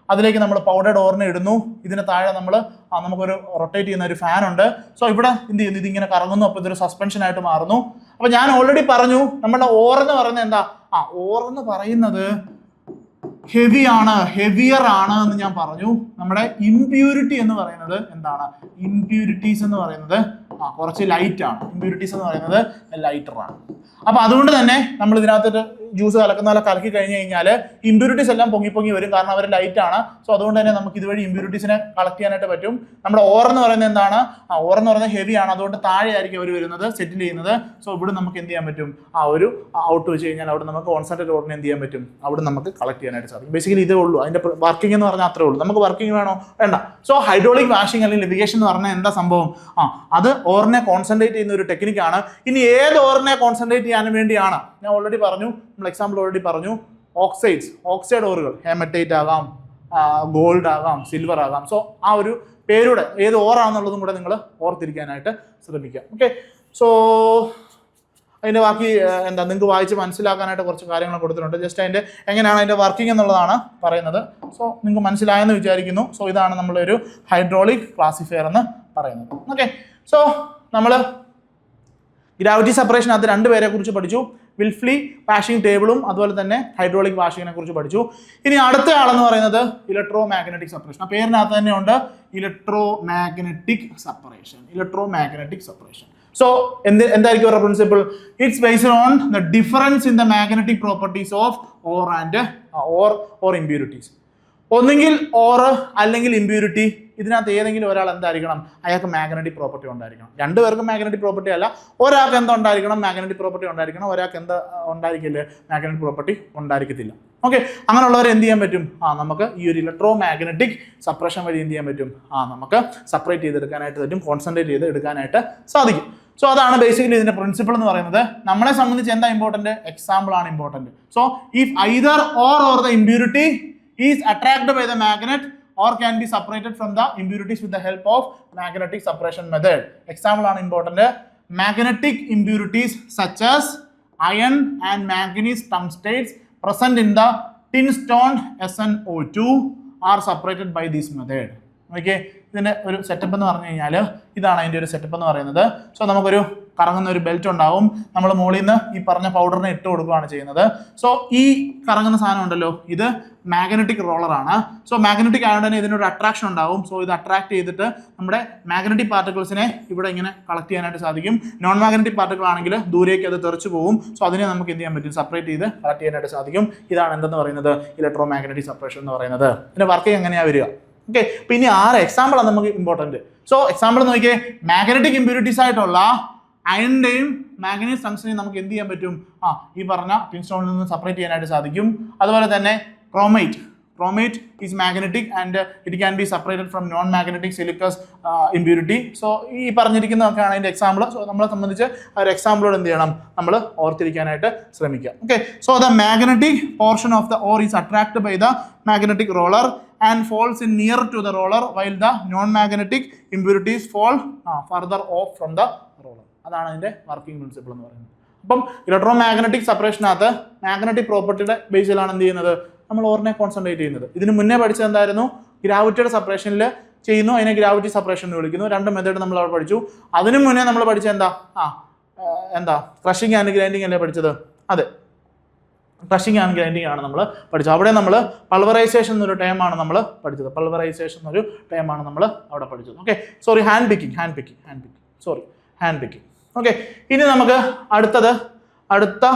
അതിലേക്ക് നമ്മൾ പൗഡേർഡ് ഓറിനെ ഇടുന്നു. ഇതിന് താഴെ നമുക്കൊരു റൊട്ടേറ്റ് ചെയ്യുന്ന ഒരു ഫാൻ ഉണ്ട്. സോ ഇവിടെ എന്ത് ചെയ്യുന്നു, ഇതിങ്ങനെ കറങ്ങുന്നു. അപ്പോൾ ഇതൊരു സസ്പെൻഷൻ ആയിട്ട് മാറുന്നു. അപ്പോൾ ഞാൻ ഓൾറെഡി പറഞ്ഞു നമ്മുടെ ഓറെന്ന് പറയുന്നത് എന്താ, ഓറെന്ന് പറയുന്നത് ഹെവിയർ ആണ് എന്ന് ഞാൻ പറഞ്ഞു. നമ്മുടെ ഇംപ്യൂരിറ്റി എന്ന് പറയുന്നത് എന്താണ്, ഇംപ്യൂരിറ്റീസ് എന്ന് പറയുന്നത് കുറച്ച് ലൈറ്റ് ആണ്. ഇംപ്യൂരിറ്റീസ് എന്ന് പറയുന്നത് ലൈറ്റർ ആണ്. അപ്പോൾ അതുകൊണ്ട് തന്നെ നമ്മൾ ഇതിനകത്ത് ജ്യൂസ് കലക്കുന്ന പോലെ കലക്കി കഴിഞ്ഞ് കഴിഞ്ഞാൽ ഇമ്പ്യൂരിറ്റീസ് എല്ലാം പൊങ്ങി വരും, കാരണം അവർ ലൈറ്റ് ആണ്. സോ അതുകൊണ്ട് തന്നെ നമുക്ക് ഇതുവഴി ഇമ്പ്യൂരിറ്റീസിനെ കളക്ട് ചെയ്യാനായിട്ട് പറ്റും. നമ്മുടെ ഓർ എന്ന് പറയുന്നത് എന്താണ്, ഓർ എന്ന് പറയുന്നത് ഹെവി ആണ്, അതുകൊണ്ട് താഴെ ആയിരിക്കും അവർ വരുന്നത്, സെറ്റിൽ ചെയ്യുന്നത്. സോ ഇവിടെ നമുക്ക് എന്ത് ചെയ്യാൻ പറ്റും, ഒരു ഔട്ട് വെച്ച് കഴിഞ്ഞാൽ അവിടെ നമുക്ക് കോൺസെൻട്രേറ്റ് ഓറിനെ എന്ത് ചെയ്യാൻ പറ്റും, അവിടെ നമുക്ക് കളക്ട് ചെയ്യാനായിട്ട് സാധിക്കും. ബേസിക്കലി ഇതേ ഉള്ളൂ അതിൻ്റെ വർക്കിംഗ് എന്ന് പറഞ്ഞാൽ അത്രേ ഉള്ളൂ. നമുക്ക് വർക്കിംഗ് വേണോ, വേണ്ട. സോ ഹൈഡ്രോളിക് വാഷിംഗ് അല്ലെങ്കിൽ ലെവിഗേഷൻ എന്ന് പറഞ്ഞാൽ എന്താ സംഭവം, അത് ഓറിനെ കോൺസെൻട്രേറ്റ് ചെയ്യുന്ന ഒരു ടെക്നിക്കാണ്. ഇനി ഏത് ഓറിനെ കോൺസെൻട്രേറ്റ് ചെയ്യാൻ വേണ്ടിയാണ്, ഞാൻ ഓൾറെഡി പറഞ്ഞു, നമ്മൾ എക്സാമ്പിൾ ഓൾറെഡി പറഞ്ഞു, ഓക്സൈഡ് ഓറുകൾ ഹെമറ്റൈറ്റ് ആകാം, ഗോൾഡ് ആകാം, സിൽവർ ആകാം. സോ ആ ഒരു പേരുടെ ഏത് ഓറാണെന്നുള്ളതും കൂടെ നിങ്ങൾ ഓർത്തിരിക്കാനായിട്ട് ശ്രമിക്കുക. ഓക്കെ, സോ അതിൻ്റെ ബാക്കി നിങ്ങൾക്ക് വായിച്ച് മനസ്സിലാക്കാനായിട്ട് കുറച്ച് കാര്യങ്ങൾ കൊടുത്തിട്ടുണ്ട്. ജസ്റ്റ് അതിൻ്റെ എങ്ങനെയാണ് അതിൻ്റെ വർക്കിംഗ് എന്നുള്ളതാണ് പറയുന്നത്. സോ നിങ്ങൾക്ക് മനസ്സിലായെന്ന് വിചാരിക്കുന്നു. സോ ഇതാണ് നമ്മളൊരു ഹൈഡ്രോളിക് ക്ലാസിഫയർ എന്ന് പറയുന്നത്. ഓക്കെ, സോ നമ്മൾ ഗ്രാവിറ്റി സെപ്പറേഷനകത്ത് 2 പേരെ കുറിച്ച് പഠിച്ചു. വിൽഫ്ലി വാഷിംഗ് ടേബിളും അതുപോലെ തന്നെ ഹൈഡ്രോളിക് വാഷിങ്ങിനെ കുറിച്ച് പഠിച്ചു. ഇനി അടുത്ത ആളെന്ന് പറയുന്നത് ഇലക്ട്രോ മാഗ്നറ്റിക് സെപ്പറേഷൻ. ആ പേരിനകത്ത് തന്നെ ഉണ്ട് ഇലക്ട്രോ മാഗ്നറ്റിക് സെപ്പറേഷൻ. സോ എന്തായിരിക്കും അവരുടെ principle? It's based on the difference in the magnetic properties of or and or impurities. ഒന്നുകിൽ ഓർ അല്ലെങ്കിൽ ഇമ്പ്യൂരിറ്റി, ഇതിനകത്ത് ഏതെങ്കിലും ഒരാൾ എന്തായിരിക്കണം? അയാൾക്ക് മാഗ്നറ്റിക് പ്രോപ്പർട്ടി ഉണ്ടായിരിക്കണം. 2 പേർക്കും മാഗ്നറ്റിക് പ്രോപ്പർട്ടി അല്ല, ഒരാൾക്ക് എന്തുണ്ടായിരിക്കണം? മാഗ്നറ്റിക് പ്രോപ്പർട്ടി ഉണ്ടായിരിക്കണം. ഒരാൾക്ക് എന്താ ഉണ്ടായിരിക്കില്ല? Magnetic property ഉണ്ടായിരിക്കത്തില്ല. ഓക്കെ, അങ്ങനെയുള്ളവർ എന്ത് ചെയ്യാൻ പറ്റും? നമുക്ക് ഈ ഒരു ഇലക്ട്രോ മാഗ്നറ്റിക് സെപ്പറേഷൻ വഴി എന്ത് ചെയ്യാൻ പറ്റും? നമുക്ക് സെപ്പറേറ്റ് ചെയ്തെടുക്കാനായിട്ട് പറ്റും, കോൺസെൻട്രേറ്റ് ചെയ്ത് എടുക്കാനായിട്ട് സാധിക്കും. സോ അതാണ് ബേസിക്കലി ഇതിന്റെ പ്രിൻസിപ്പിൾ എന്ന് പറയുന്നത്. നമ്മളെ സംബന്ധിച്ച് എന്താ ഇമ്പോർട്ടന്റ്? എക്സാമ്പിൾ ആണ് important. So if either or the impurity is attracted by the magnet or can be separated from the impurities with the help of magnetic separation method. Example ആണ് important. Magnetic impurities such as iron and manganese tungstates present in the tin stone SnO2 are separated by this method. Okay, ഇതിന്റെ ഒരു setup എന്ന് പറഞ്ഞു കഴിഞ്ഞാൽ ഇതാണ് അതിൻ്റെ ഒരു setup എന്ന് പറയുന്നത്. സോ നമുക്കൊരു കറങ്ങുന്ന ഒരു ബെൽറ്റ് ഉണ്ടാവും. നമ്മൾ മുകളിൽ നിന്ന് ഈ പറഞ്ഞ പൗഡറിനെ ഇട്ട് കൊടുക്കുകയാണ് ചെയ്യുന്നത്. സോ ഈ കറങ്ങുന്ന സാധനം ഉണ്ടല്ലോ, ഇത് മാഗ്നറ്റിക് റോളറാണ്. സോ മാഗ്നറ്റിക് ആയതുകൊണ്ട് തന്നെ ഇതിനൊരു അട്രാക്ഷൻ ഉണ്ടാവും. സോ ഇത് അട്രാക്ട് ചെയ്തിട്ട് നമ്മുടെ മാഗ്നറ്റിക് പാർട്ടിക്കിൾസിനെ ഇവിടെ ഇങ്ങനെ കളക്ട് ചെയ്യാനായിട്ട് സാധിക്കും. നോൺ മാഗ്നറ്റിക് പാർട്ടിക്കിൾ ആണെങ്കിൽ ദൂരേക്ക് അത് തെറിച്ചു പോകും. സോ അതിനെ നമുക്ക് എന്ത് ചെയ്യാൻ പറ്റും? സെപ്പറേറ്റ് ചെയ്ത് കളക്ട് ചെയ്യാനായിട്ട് സാധിക്കും. ഇതാണ് എന്തെന്ന് പറയുന്നത്? ഇലക്ട്രോ മാഗ്നറ്റിക് സെപ്പറേഷൻ എന്ന് പറയുന്നത്. ഇതിന്റെ വർക്കിംഗ് എങ്ങനെയാണ് വരിക? ഓക്കെ, അപ്പൊ ഇനി 6 എക്സാമ്പിളാണ് നമുക്ക് ഇമ്പോർട്ടന്റ്. സോ എക്സാമ്പിൾ നോക്കിയേ, മാഗ്നറ്റിക് ഇമ്പ്യൂരിറ്റീസ് ആയിട്ടുള്ള അയണിന്റെയും മാഗ്നീസ് ടങ്സ്റ്റനെയും നമുക്ക് എന്ത് ചെയ്യാൻ പറ്റും? ഈ പറഞ്ഞ ടിൻ സ്റ്റോണിൽ നിന്ന് സെപ്പറേറ്റ് ചെയ്യാനായിട്ട് സാധിക്കും. അതുപോലെ തന്നെ chromate is magnetic and it can be separated from non-magnetic silicous impurity. So ഈ പറഞ്ഞിരിക്കുന്നതൊക്കെയാണ് അതിന്റെ എക്സാമ്പിൾ. സോ നമ്മളെ സംബന്ധിച്ച് ആ ഒരു എക്സാമ്പിളോട് എന്ത് ചെയ്യണം? നമ്മൾ ഓർത്തിരിക്കാനായിട്ട് ശ്രമിക്കുക. Okay, so the magnetic portion of the ore is attract by the magnetic roller and falls in near to the roller while the non-magnetic impurities fall further off from the roller. അതാണ് അതിന്റെ working principle എന്ന് പറയുന്നത്. അപ്പം electro magnetic സെപ്പറേഷനകത്ത് magnetic പ്രോപ്പർട്ടിയുടെ ബേസിലാണ് എന്ത് ചെയ്യുന്നത്? നമ്മൾ ഓറിനെ കോൺസെൻട്രേറ്റ് ചെയ്യുന്നത്. ഇതിന് മുന്നേ പഠിച്ചത് എന്തായിരുന്നു? ഗ്രാവിറ്റിയുടെ സെപ്പറേഷനിൽ ചെയ്യുന്നു, അതിനെ ഗ്രാവിറ്റി സെപ്പറേഷൻ എന്ന് വിളിക്കുന്നു. 2 മെത്തേഡ് നമ്മൾ അവിടെ പഠിച്ചു. അതിനു മുന്നേ നമ്മൾ പഠിച്ചത് എന്താ ക്രഷിംഗ് ആൻഡ് ഗ്രൈൻഡിങ് അല്ലേ പഠിച്ചത്? അതെ, ക്രഷിംഗ് ആൻഡ് ഗ്രൈൻഡിങ് ആണ് നമ്മൾ പഠിച്ചത്. അവിടെ നമ്മൾ പൾവറൈസേഷൻ എന്നൊരു ടൈമാണ് നമ്മൾ പഠിച്ചത്. പൾവറൈസേഷൻ എന്നൊരു ടൈമാണ് നമ്മൾ അവിടെ പഠിച്ചത്. Okay, sorry, hand picking. Okay, ഇനി നമുക്ക് അടുത്ത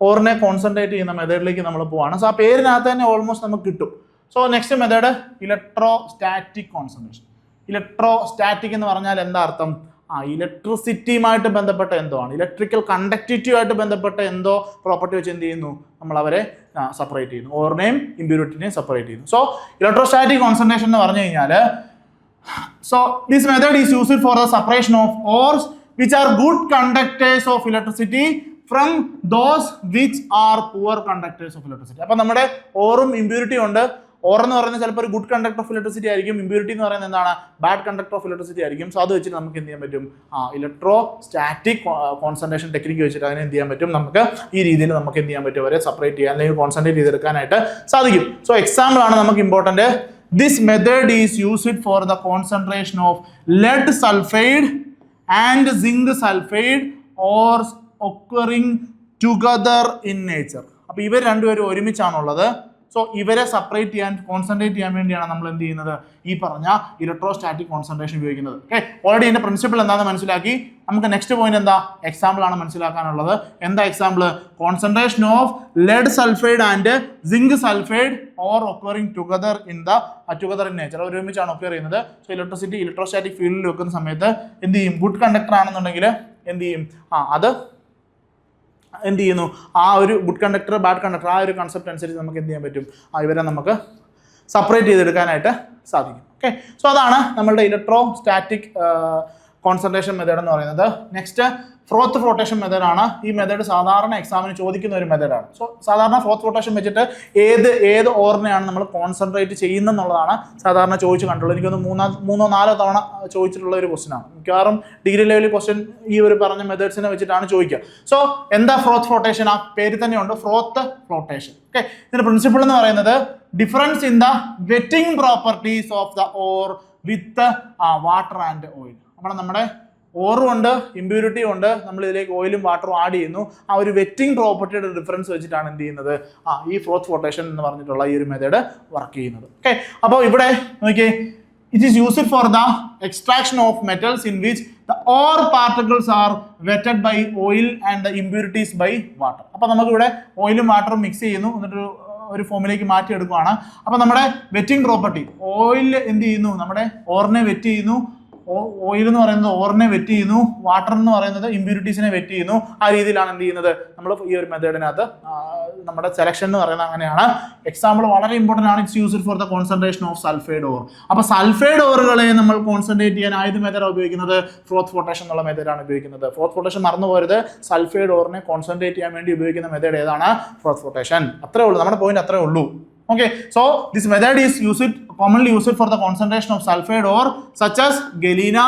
ഓറിനെ കോൺസെൻട്രേറ്റ് ചെയ്യുന്ന മെത്തേഡിലേക്ക് നമ്മൾ പോവാണ്. സോ ആ പേരിനകത്ത് തന്നെ ഓൾമോസ്റ്റ് നമുക്ക് കിട്ടും. So next method electrostatic concentration. Electrostatic എന്ന് പറഞ്ഞാൽ എന്താ അർത്ഥം? ഇലക്ട്രിസിറ്റിയുമായിട്ട് ബന്ധപ്പെട്ട എന്തോ ആണ്, ഇലക്ട്രിക്കൽ കണ്ടക്ടിവിറ്റിയുമായിട്ട് ബന്ധപ്പെട്ട എന്തോ പ്രോപ്പർട്ടി വെച്ച് എന്ത് ചെയ്യുന്നു? നമ്മൾ അവരെ സെപ്പറേറ്റ് ചെയ്യുന്നു. ഓറിനെയും ഇമ്പ്യൂരിറ്റിനെയും സെപ്പറേറ്റ് ചെയ്യുന്നു. സോ ഇലക്ട്രോസ്റ്റാറ്റിക് കോൺസെൻട്രേഷൻ എന്ന് പറഞ്ഞു കഴിഞ്ഞാൽ, so this method is used for the separation of ഓർസ് which are good conductors of electricity from those which are poor conductors of electricity. അപ്പോൾ നമ്മുടെ ഓറും ഇമ്പ്യൂരിറ്റിയും ഉണ്ട്. ഓർ എന്ന് പറയുന്നത് ചിലപ്പോൾ ഒരു ഗുഡ് കണ്ടക്ടർ ഓഫ് ഇലക്ട്രിസിറ്റി ആയിരിക്കും. ഇമ്പ്യൂരിറ്റി എന്ന് പറയുന്നത് എന്താണ്? ബാഡ് കണ്ടക്ടർ ഓഫ് ഇലക്ട്രിസിറ്റി ആയിരിക്കും. സോ അത് വെച്ചിട്ട് നമുക്ക് എന്ത് ചെയ്യാൻ പറ്റും? ഇലക്ട്രോസ്റ്റാറ്റിക് കോൺസെൻട്രേഷൻ ടെക്നിക്ക് വെച്ചിട്ട് അതിനെ എന്ത് ചെയ്യാൻ പറ്റും? നമുക്ക് ഈ രീതിയിൽ നമുക്ക് എന്ത് ചെയ്യാൻ പറ്റും? അവരെ സെപ്പറേറ്റ് ചെയ്യാൻ അല്ലെങ്കിൽ കോൺസെൻട്രേറ്റ് ചെയ്തെടുക്കാനായിട്ട് സാധിക്കും. സോ എക്സാമ്പിൾ ആണ് നമുക്ക് important. This method is used for the concentration of lead sulphide and zinc sulfide ores occurring together in nature. അപ്പോൾ ഇവർ രണ്ടുപേരും ഒരുമിച്ചാണുള്ളത്. സോ ഇവരെ സെപ്പറേറ്റ് ചെയ്യാൻ, കോൺസെൻട്രേറ്റ് ചെയ്യാൻ വേണ്ടിയാണ് നമ്മൾ എന്ത് ചെയ്യുന്നത്? ഈ പറഞ്ഞ ഇലക്ട്രോസ്റ്റാറ്റിക് കോൺസെൻട്രേഷൻ ഉപയോഗിക്കുന്നത്. ഓക്കെ, ഓൾറെഡി ഇതിന്റെ പ്രിൻസിപ്പിൾ എന്താണെന്ന് മനസ്സിലാക്കി. നമുക്ക് നെക്സ്റ്റ് പോയിന്റ് എന്താ? എക്സാമ്പിൾ ആണ് മനസ്സിലാക്കാനുള്ളത്. എന്താ example? Concentration of lead sulphide and zinc sulphide ore occurring together in nature. ഒരുമിച്ചാണ് ഒക്കർ ചെയ്യുന്നത്. സോ ഇലക്ട്രോസ്റ്റാറ്റിക് ഫീൽഡിൽ വെക്കുന്ന സമയത്ത് എന്ത് ചെയ്യും? ഗുഡ് കണ്ടക്ടർ ആണെന്നുണ്ടെങ്കിൽ എന്ത് ചെയ്യും? അത് എന്ത് ചെയ്യുന്നു? ആ ഒരു ഗുഡ് കണ്ടക്ടർ, ബാഡ് കണ്ടക്ടർ, ആ ഒരു കൺസെപ്റ്റ് അനുസരിച്ച് നമുക്ക് എന്ത് ചെയ്യാൻ പറ്റും? ഇവരെ നമുക്ക് സെപ്പറേറ്റ് ചെയ്തെടുക്കാനായിട്ട് സാധിക്കും. ഓക്കെ, സോ അതാണ് നമ്മളുടെ ഇലക്ട്രോസ്റ്റാറ്റിക് കോൺസെൻട്രേഷൻ മെത്തേഡ് എന്ന് പറയുന്നത്. നെക്സ്റ്റ് ഫ്രോത്ത് ഫ്ലോട്ടേഷൻ മെത്തേഡാണ്. ഈ മെത്തേഡ് സാധാരണ എക്സാമിന് ചോദിക്കുന്ന ഒരു മെത്തേഡാണ്. സോ സാധാരണ ഫ്രോത്ത് ഫ്ലോട്ടേഷൻ വെച്ചിട്ട് ഏത് ഓറിനെയാണ് നമ്മൾ കോൺസെൻട്രേറ്റ് ചെയ്യുന്നതെന്നുള്ളതാണ് സാധാരണ ചോദിച്ചു കണ്ടുള്ളത്. എനിക്കൊന്ന് മൂന്നോ നാലോ തവണ ചോദിച്ചിട്ടുള്ള ഒരു ക്വസ്റ്റ്യനാണ്. മിക്കവാറും ഡിഗ്രി ലെവൽ ക്വസ്റ്റ്യൻ ഈ ഒരു പറഞ്ഞ മെത്തേഡ്സിനെ വെച്ചിട്ടാണ് ചോദിക്കുക. സോ എന്താ ഫ്രോത്ത് ഫ്ലോട്ടേഷൻ? ആ പേര് തന്നെയുണ്ട്, ഫ്രോത്ത് ഫ്ലോട്ടേഷൻ. ഓക്കെ, ഇതിന്റെ പ്രിൻസിപ്പിൾ എന്ന് പറയുന്നത് difference in the wetting properties of the or with water and oil. നമ്മുടെ ഓറും ഉണ്ട്, ഇമ്പ്യൂരിറ്റിയും ഉണ്ട്, നമ്മൾ ഇതിലേക്ക് ഓയിലും വാട്ടറും ആഡ് ചെയ്യുന്നു. ആ ഒരു വെറ്റിംഗ് പ്രോപ്പർട്ടിയുടെ ഡിഫറൻസ് വെച്ചിട്ടാണ് എന്ത് ചെയ്യുന്നത്, ഈ ഫ്രോത്ത് ഫ്ലോട്ടേഷൻ എന്ന് പറഞ്ഞിട്ടുള്ള ഈ ഒരു മെത്തേഡ് വർക്ക് ചെയ്യുന്നത്. ഓക്കെ, അപ്പോൾ ഇവിടെ നോക്കിയേ, it is used for the extraction of metals in which the ore particles are wetted by oil and the impurities by water. അപ്പോൾ നമുക്കിവിടെ ഓയിലും വാട്ടറും മിക്സ് ചെയ്യുന്നു, എന്നിട്ട് ഒരു ഫോമിലേക്ക് മാറ്റിയെടുക്കുകയാണ്. അപ്പോൾ നമ്മുടെ വെറ്റിംഗ് പ്രോപ്പർട്ടി, ഓയിൽ എന്ത് ചെയ്യുന്നു, നമ്മുടെ ഓറിനെ വെറ്റ് ചെയ്യുന്നു. ഓയിൽ എന്ന് പറയുന്നത് ഓറിനെ വെറ്റ് ചെയ്യുന്നു, വാട്ടർ എന്ന് പറയുന്നത് ഇമ്പ്യൂരിറ്റീസിനെ വെറ്റ് ചെയ്യുന്നു. ആ രീതിയിലാണ് എന്ത് ചെയ്യുന്നത് നമ്മൾ ഈ ഒരു മെത്തേഡിനകത്ത് നമ്മുടെ സെലക്ഷൻ എന്ന് പറയുന്നത് അങ്ങനെയാണ്. എക്സാമ്പിൾ വളരെ ഇമ്പോർട്ടൻ്റ് ആണ്. It's used for the concentration of sulphide or. അപ്പോൾ സൾഫൈഡ് ഓറുകളെ നമ്മൾ കോൺസെൻട്രേറ്റ് ചെയ്യാൻ ഏത് മെത്തേഡാണ് ഉപയോഗിക്കുന്നത്? ഫ്രോത്ത് ഫ്ലോട്ടേഷൻ എന്നുള്ള മെത്തേഡാണ് ഉപയോഗിക്കുന്നത്. ഫ്രോത്ത് ഫ്ലോട്ടേഷൻ മറന്നു പോരുത്, സൾഫൈഡ് ഓറിനെ കോൺസെൻട്രേറ്റ് ചെയ്യാൻ വേണ്ടി ഉപയോഗിക്കുന്ന മെത്തേഡ് ഏതാണ്? ഫ്രോത്ത് ഫ്ലോട്ടേഷൻ. അത്രേ ഉള്ളൂ, നമ്മുടെ പോയിന്റ് അത്രേ ഉള്ളൂ. Okay, so this method is commonly used for the concentration of sulfide ore such as galena,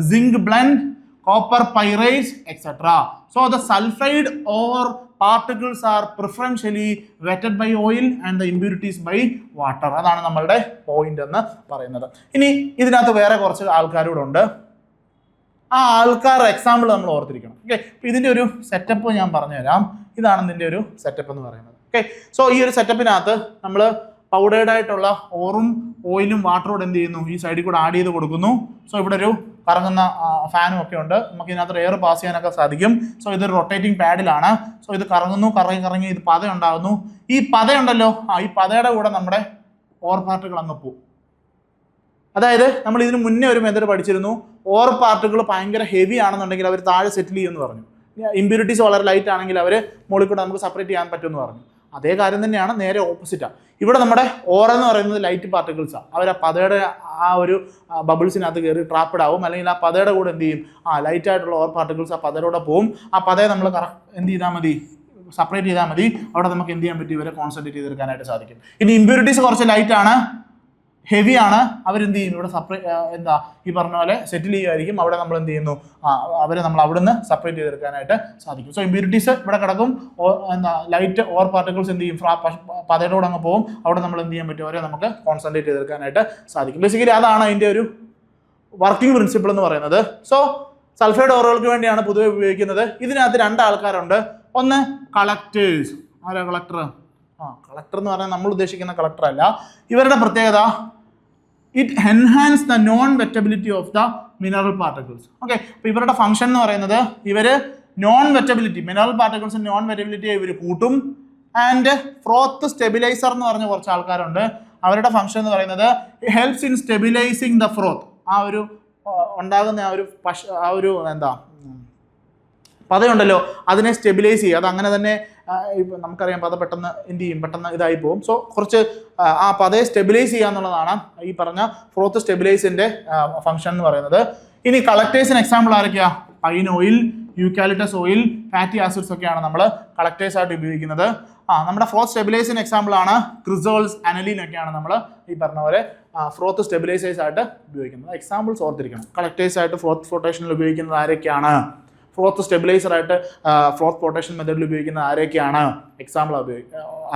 zinc blende, copper pyrites, etc. So the sulfide ore particles are preferentially wetted by oil and the impurities by water. അതാണ് നമ്മളുടെ point എന്ന് പറയുന്നത്. ഇനി ഇതിനകത്ത് വേറെ കുറച്ച് ആൾക്കാരൂടെ ഉണ്ട്. ആ ആൾക്കാർ എക്സാമ്പിൾ നമ്മൾ ഓർത്തിരിക്കണം. ഓക്കെ, ഇതിന്റെ ഒരു സെറ്റപ്പ് ഞാൻ പറഞ്ഞുതരാം. ഇതാണ് ഇതിന്റെ ഒരു സെറ്റപ്പ് എന്ന് പറയുന്നത്. ഓക്കെ, സോ ഈ ഒരു സെറ്റപ്പിനകത്ത് നമ്മൾ പൗഡേർഡ് ആയിട്ടുള്ള ഓറും ഓയിലും വാട്ടറോട് എന്ത് ചെയ്യുന്നു, ഈ സൈഡിൽ കൂടെ ആഡ് ചെയ്ത് കൊടുക്കുന്നു. സോ ഇവിടെ ഒരു കറങ്ങുന്ന ഫാനും ഒക്കെ ഉണ്ട്, നമുക്ക് ഇതിനകത്ത് എയർ പാസ് ചെയ്യാനൊക്കെ സാധിക്കും. സോ ഇതൊരു റൊട്ടേറ്റിംഗ് പാഡിലാണ്. സോ ഇത് കറങ്ങുന്നു, കറങ്ങി ഇത് പത ഉണ്ടാകുന്നു. ഈ പതയുണ്ടല്ലോ, ഈ പതയുടെ കൂടെ നമ്മുടെ ഓർ പാർട്ടികൾ അങ്ങ് പോകും. അതായത് നമ്മൾ ഇതിന് മുന്നേ ഒരു മെത്തേഡ് പഠിച്ചിരുന്നു, ഓർ പാർട്ടികൾ ഭയങ്കര ഹെവി ആണെന്നുണ്ടെങ്കിൽ അവർ താഴെ സെറ്റിൽ ചെയ്യുമെന്ന് പറഞ്ഞു. ഇമ്പ്യൂരിറ്റീസ് വളരെ ലൈറ്റ് ആണെങ്കിൽ അവർ മുകളിൽ കൂടെ നമുക്ക് സെപ്പറേറ്റ് ചെയ്യാൻ പറ്റുമെന്ന് പറഞ്ഞു. അതേ കാര്യം തന്നെയാണ്, നേരെ ഓപ്പോസിറ്റാണ്. ഇവിടെ നമ്മുടെ ഓർ എന്ന് പറയുന്നത് ലൈറ്റ് പാർട്ടിക്കിൾസാണ്. അവർ ആ പതയുടെ ആ ഒരു ബബിൾസിനകത്ത് കയറി ട്രാപ്പിഡ് ആവും, അല്ലെങ്കിൽ ആ പതയുടെ കൂടെ എന്ത് ചെയ്യും, ലൈറ്റ് ആയിട്ടുള്ള ഓർ പാർട്ടിക്കിൾസ് ആ പതയുടെ പോവും. ആ പതയെ നമ്മൾ എന്ത് ചെയ്താൽ മതി, സെപ്പറേറ്റ് ചെയ്താൽ മതി. അവിടെ നമുക്ക് എന്ത് ചെയ്യാൻ പറ്റും, ഇവരെ കോൺസെൻട്രേറ്റ് ചെയ്തെടുക്കാനായിട്ട് സാധിക്കും. ഇനി ഇമ്പ്യൂരിറ്റീസ് കുറച്ച് ലൈറ്റ് ആണ്, ഹെവി ആണ്, അവരെന്ത് ചെയ്യും, ഇവിടെ സെപ്പറേറ്റ് ഈ പറഞ്ഞ പോലെ സെറ്റിൽ ചെയ്യുമായിരിക്കും. അവിടെ നമ്മൾ എന്ത് ചെയ്യുന്നു, അവരെ നമ്മൾ അവിടുന്ന് സെപ്പറേറ്റ് ചെയ്തെടുക്കാനായിട്ട് സാധിക്കും. സോ ഇമ്പ്യൂരിറ്റീസ് ഇവിടെ കിടക്കും, ലൈറ്റ് ഓർ പാർട്ടിക്കിൾസ് എന്ത് ചെയ്യും, പതയുടെ കൂടെ അങ്ങ് പോകും. അവിടെ നമ്മൾ എന്ത് ചെയ്യാൻ പറ്റും, അവരെ നമുക്ക് കോൺസെൻട്രേറ്റ് ചെയ്തെടുക്കാനായിട്ട് സാധിക്കും. ബേസിക്കലി അതാണ് അതിൻ്റെ ഒരു വർക്കിംഗ് പ്രിൻസിപ്പിൾ എന്ന് പറയുന്നത്. സോ സൾഫൈഡ് ഓറുകൾക്ക് വേണ്ടിയാണ് പൊതുവെ ഉപയോഗിക്കുന്നത്. ഇതിനകത്ത് രണ്ട് ആൾക്കാരുണ്ട്. ഒന്ന് കളക്ടേഴ്സ്. ആരാ കളക്ടർ? കളക്ടർ എന്ന് പറഞ്ഞാൽ നമ്മൾ ഉദ്ദേശിക്കുന്ന കളക്ടർ അല്ല. ഇവരുടെ പ്രത്യേകത, it enhance the non wettability of the mineral particles. Okay, അപ്പോൾ ഇവരുടെ ഫംഗ്ഷൻ എന്ന് പറയുന്നത്, ഇവർ non wettability, mineral particles non വെറ്റബിലിറ്റിയെ ഇവർ കൂട്ടും. ആൻഡ് ഫ്രോത്ത് സ്റ്റെബിലൈസർ എന്ന് പറഞ്ഞ കുറച്ച് ആൾക്കാരുണ്ട്. അവരുടെ ഫംഗ്ഷൻ എന്ന് പറയുന്നത് helps in stabilising the froth. ആ ഒരു ഉണ്ടാകുന്ന ആ ഒരു പതയുണ്ടല്ലോ, അതിനെ സ്റ്റെബിലൈസ് ചെയ്യുക. അത് അങ്ങനെ തന്നെ നമുക്കറിയാം, പത പെട്ടെന്ന് എന്ത് ചെയ്യും, പെട്ടെന്ന് ഇതായി പോകും. സോ കുറച്ച് ആ പതയെ സ്റ്റെബിലൈസ് ചെയ്യുക എന്നുള്ളതാണ് ഈ പറഞ്ഞ ഫ്രോത്ത് സ്റ്റെബിലൈസിൻ്റെ ഫംഗ്ഷൻ എന്ന് പറയുന്നത്. ഇനി കളക്ടേഴ്സിന് എക്സാമ്പിൾ ആരൊക്കെയാ? Pine oil, eucalyptus oil, fatty acids ഒക്കെയാണ് നമ്മൾ കളക്ടേഴ്സ് ആയിട്ട് ഉപയോഗിക്കുന്നത്. നമ്മുടെ ഫ്രോത്ത് സ്റ്റെബിലൈസിന് എക്സാമ്പിൾ ആണ് ക്രിസോൾസ്, അനലീൻ ഒക്കെയാണ് നമ്മൾ ഈ പറഞ്ഞ പോലെ ഫ്രോത്ത് സ്റ്റെബിലൈസേഴ്സ് ആയിട്ട് ഉപയോഗിക്കുന്നത്. എക്സാമ്പിൾസ് ഓർത്തിരിക്കണം. കളക്ടേഴ്സ് ആയിട്ട് ഫ്രോത്ത് ഫ്ലോട്ടേഷനിൽ ഉപയോഗിക്കുന്നത് ആരൊക്കെയാണ്, ഫ്രോത്ത് സ്റ്റെബിലൈസർ ആയിട്ട് ഫ്രോത്ത് ഫ്ലോട്ടേഷൻ മെത്തേഡിൽ ഉപയോഗിക്കുന്ന ആരൊക്കെയാണ്, എക്സാമ്പിൾ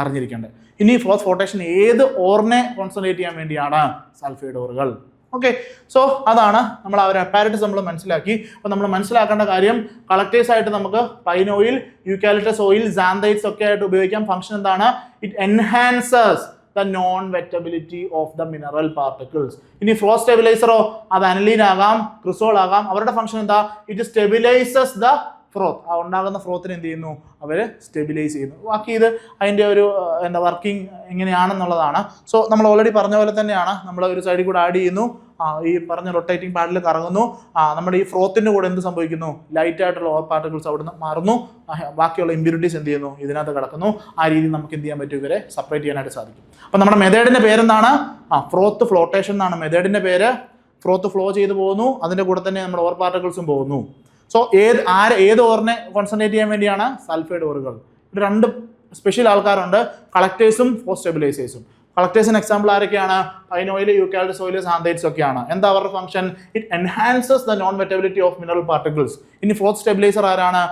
അറിഞ്ഞിരിക്കേണ്ടത്. ഇനി ഫ്രോത്ത് ഫ്ലോട്ടേഷൻ ഏത് ഓറിനെ കോൺസെൻട്രേറ്റ് ചെയ്യാൻ വേണ്ടിയാണ്? സൾഫൈഡ് ഓറുകൾ. ഓക്കെ, സോ അതാണ് നമ്മൾ ആ ഒരു അപ്പാരറ്റസ് നമ്മൾ മനസ്സിലാക്കി. അപ്പോൾ നമ്മൾ മനസ്സിലാക്കേണ്ട കാര്യം, കളക്ടേഴ്സ് ആയിട്ട് നമുക്ക് പൈൻ ഓയിൽ, യൂക്കാലിറ്റസ് ഓയിൽ, സാന്തൈറ്റ്സ് ഒക്കെ ആയിട്ട് ഉപയോഗിക്കാം. ഫംഗ്ഷൻ എന്താണ്? It enhances the non-wettability of the mineral particles. ഇനി ഫ്രോത്ത് സ്റ്റെബിലൈസറോ, അത് അനലീൻ ആകാം, ക്രിസോൾ ആകാം. അവരുടെ ഫംഗ്ഷൻ എന്താ? It stabilises the froth. ആ ഉണ്ടാകുന്ന ഫ്രോത്തിനെ എന്ത് ചെയ്യുന്നു, അവർ സ്റ്റെബിലൈസ് ചെയ്യുന്നു. ബാക്കി ഇത് അതിൻ്റെ ഒരു വർക്കിംഗ് എങ്ങനെയാണെന്നുള്ളതാണ്. സോ നമ്മൾ ഓൾറെഡി പറഞ്ഞ പോലെ തന്നെയാണ്, നമ്മൾ ഒരു സൈഡിൽ കൂടെ ആഡ് ചെയ്യുന്നു, ഈ പറഞ്ഞ റൊട്ടേറ്റിംഗ് പാഡിൽ കറങ്ങുന്നു. നമ്മുടെ ഈ ഫ്രോത്തിൻ്റെ കൂടെ എന്ത് സംഭവിക്കുന്നു, ലൈറ്റ് ആയിട്ടുള്ള ഓർ പാർട്ടിക്കിൾസ് അവിടുന്ന് മാറുന്നു, ബാക്കിയുള്ള ഇമ്പ്യൂരിറ്റീസ് എന്ത് ചെയ്യുന്നു, ഇതിനകത്ത് കിടക്കുന്നു. ആ രീതിയിൽ നമുക്ക് എന്ത് ചെയ്യാൻ പറ്റും, ഇവരെ സെപ്പറേറ്റ് ചെയ്യാനായിട്ട് സാധിക്കും. അപ്പോൾ നമ്മുടെ മെത്തേഡിൻ്റെ പേരെന്താണ്? ഫ്രോത്ത് ഫ്ലോട്ടേഷൻ എന്നാണ് മെത്തേഡിൻ്റെ പേര്. ഫ്രോത്ത് ഫ്ലോ ചെയ്ത് പോകുന്നു, അതിൻ്റെ കൂടെ തന്നെ നമ്മുടെ ഓർ പാർട്ടിക്കിൾസും പോകുന്നു. സോ ഏത് ഓറിനെ കോൺസെൻട്രേറ്റ് ചെയ്യാൻ വേണ്ടിയാണ്? സൾഫൈഡ് ഓറുകൾ. ഇവിടെ രണ്ട് സ്പെഷ്യൽ ആൾക്കാരുണ്ട്, കളക്ടേഴ്സും ഫോർ സ്റ്റെബിലൈസേഴ്സും. കളക്ടേഴ്സിന് എക്സാമ്പിൾ ആരൊക്കെയാണ്? പൈൻ ഓയിൽ, യൂക്കാലിഡസ് ഓയിൽ, സാന്തൈറ്റ്സ് ഒക്കെയാണ്. എന്താ അവരുടെ function? It enhances the non wettability of mineral particles. ഇനി ഫ്രോത്ത് സ്റ്റെബിലൈസർ ആരാണ്?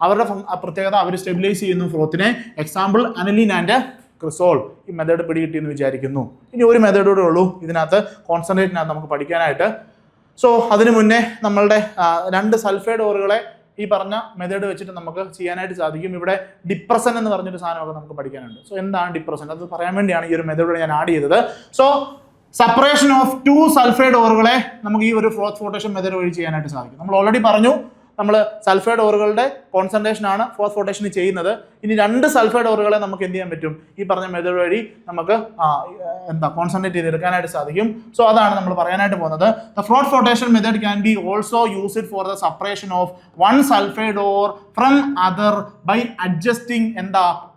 അവരുടെ പ്രത്യേകത അവർ സ്റ്റെബിലൈസ് ചെയ്യുന്നു ഫ്രോത്തിനെ. Example അനലീൻ and ക്രിസോൾ. ഈ മെത്തേഡ് പിടികിട്ടിയെന്ന് വിചാരിക്കുന്നു. ഇനി ഒരു മെത്തേഡോടെ ഉള്ളൂ ഇതിനകത്ത് കോൺസെൻട്രേറ്റിനകത്ത് നമുക്ക് പഠിക്കാനായിട്ട്. സോ അതിനു മുന്നേ നമ്മളുടെ രണ്ട് സൾഫൈഡ് ഓറുകളെ ഈ പറഞ്ഞ മെത്തേഡ് വെച്ചിട്ട് നമുക്ക് ചെയ്യാനായിട്ട് സാധിക്കും. ഇവിടെ ഡിപ്രസൻ എന്ന് പറഞ്ഞൊരു സാധനമൊക്കെ നമുക്ക് പഠിക്കാനുണ്ട്. സോ എന്താണ് ഡിപ്രസൻ? അത് പറയാൻ വേണ്ടിയാണ് ഈ ഒരു മെത്തേഡ് ഞാൻ ആഡ് ചെയ്തത്. സോ സെപ്പറേഷൻ ഓഫ് 2 സൾഫൈഡ് ഓറുകളെ നമുക്ക് ഈ ഒരു ഫ്രോത്ത് ഫ്ലോട്ടേഷൻ മെത്തേഡ് വഴി ചെയ്യാനായിട്ട് സാധിക്കും. നമ്മൾ ഓൾറെഡി പറഞ്ഞു, നമ്മൾ സൾഫൈഡ് ഓറുകളുടെ കോൺസെൻട്രേഷൻ ആണ് ഫ്രോത്ത് ഫ്ലോട്ടേഷൻ ചെയ്യുന്നത്. ഇനി 2 സൾഫൈഡ് ഓറുകളെ നമുക്ക് എന്ത് ചെയ്യാൻ പറ്റും? ഈ പറഞ്ഞ മെത്തേഡ് വഴി നമുക്ക് കോൺസെൻട്രേറ്റ് ചെയ്തെടുക്കാനായിട്ട് സാധിക്കും. സോ അതാണ് നമ്മൾ പറയാനായിട്ട് പോകുന്നത്. The froth flotation method can be also used for the separation of 1 sulphide ore from other by adjusting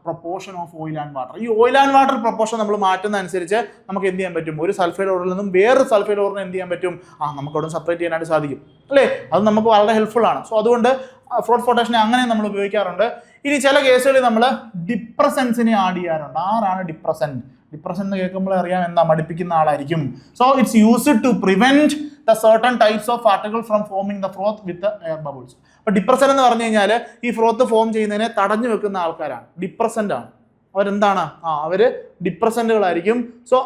proportion of oil and water. ഈ ഓയിൽ ആൻഡ് വാട്ടർ പ്രൊപ്പോർഷൻ നമ്മൾ മാറ്റുന്ന അനുസരിച്ച് നമുക്ക് എന്ത് ചെയ്യാൻ പറ്റും? ഒരു സൾഫൈഡ് ഓറിൽ നിന്നും വേറൊരു സൾഫൈഡ് ഓറിനെ എന്ത് ചെയ്യാൻ പറ്റും? നമുക്ക് അവിടെ സെപ്പറേറ്റ് ചെയ്യാനായിട്ട് സാധിക്കും, അല്ലേ? അത് നമുക്ക് വളരെ ഹെൽപ്ഫുൾ ആണ്. സോ അതുകൊണ്ട് ഫ്രോത്ത് ഫ്ലോട്ടേഷനെ അങ്ങനെ നമ്മൾ ഉപയോഗിക്കാറുണ്ട്. ഇനി ചില കേസുകളിൽ നമ്മൾ ഡിപ്രസൻസിനെ ആഡ് ചെയ്യാറുണ്ട്. ആരാണ് ഡിപ്രസൻറ്റ്? ഡിപ്രസൻറ്റ് എന്ന് കേൾക്കുമ്പോൾ അറിയാം എന്താ? മടിപ്പിക്കുന്ന ആളായിരിക്കും. So it's used to prevent the certain types of particle from forming the froth with air bubbles. അപ്പൊ ഡിപ്രസൻ എന്ന് പറഞ്ഞു കഴിഞ്ഞാൽ ഈ ഫ്രോത്ത് ഫോം ചെയ്യുന്നതിനെ തടഞ്ഞു വെക്കുന്ന ആൾക്കാരാണ്, ഡിപ്രസന്റ് ആണ്. അവരെന്താണ്? അവര് ഡിപ്രസന്റുകളായിരിക്കും. സോ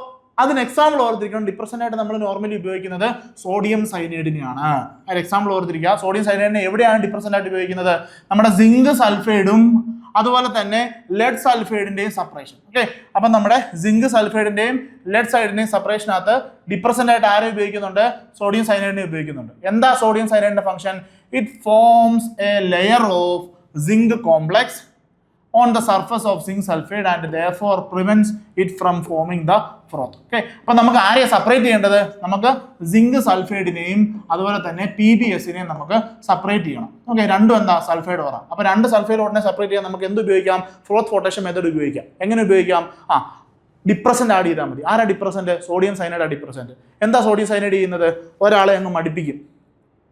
അതിന് എക്സാമ്പിൾ ഓർത്തിരിക്കണം. ഡിപ്രസന്റ് ആയിട്ട് നമ്മൾ നോർമലി ഉപയോഗിക്കുന്നത് സോഡിയം സയനൈഡിനെയാണ്. അതിന് എക്സാമ്പിൾ ഓർത്തിരിക്കുക. സോഡിയം സയനൈഡിനെ എവിടെയാണ് ഡിപ്രസന്റ് ആയിട്ട് ഉപയോഗിക്കുന്നത്? നമ്മുടെ സിങ്ക് സൾഫൈഡും അതുപോലെ തന്നെ ലെഡ് സൾഫൈഡിന്റെയും സെപ്പറേഷൻ. ഓക്കെ, അപ്പം നമ്മുടെ സിങ്ക് സൾഫൈഡിന്റെയും ലെഡ് സൈഡിന്റെയും സെപ്പറേഷനകത്ത് ഡിപ്രസന്റ് ആയിട്ട് ആരെ ഉപയോഗിക്കുന്നുണ്ട്? സോഡിയം സയനൈഡിനെ ഉപയോഗിക്കുന്നുണ്ട്. എന്താ സോഡിയം സയനൈഡിന്റെ function? It forms a layer of zinc complex on the surface of zinc sulfide and therefore prevents it from forming the froth. Okay, അപ്പോൾ നമുക്ക് ആരെ സെപ്പറേറ്റ് ചെയ്യേണ്ടത്? നമുക്ക് സിങ്ക് സൾഫൈഡിനെയും അതുപോലെ തന്നെ PbSനെയും നമുക്ക് സെപ്പറേറ്റ് ചെയ്യണം. ഓക്കെ, രണ്ടും എന്താ? സൾഫൈഡ് ഓറ. അപ്പോൾ 2 സൾഫൈഡ് ഓറിനെ സെപ്പറേറ്റ് ചെയ്യാൻ നമുക്ക് എന്ത് ഉപയോഗിക്കാം? ഫ്രോത്ത് ഫ്ലോട്ടേഷൻ മെത്തേഡ് ഉപയോഗിക്കാം. എങ്ങനെ ഉപയോഗിക്കാം? ഡിപ്രസന്റ് ആഡ് ചെയ്താൽ മതി. ആരാ ഡിപ്രസന്റ്? സോഡിയം സയനൈഡ് ആ ഡിപ്രസന്റ്. എന്താ സോഡിയം സയനൈഡ് ചെയ്യുന്നത്? ഒരാളെ അങ്ങ് മടിപ്പിക്കും.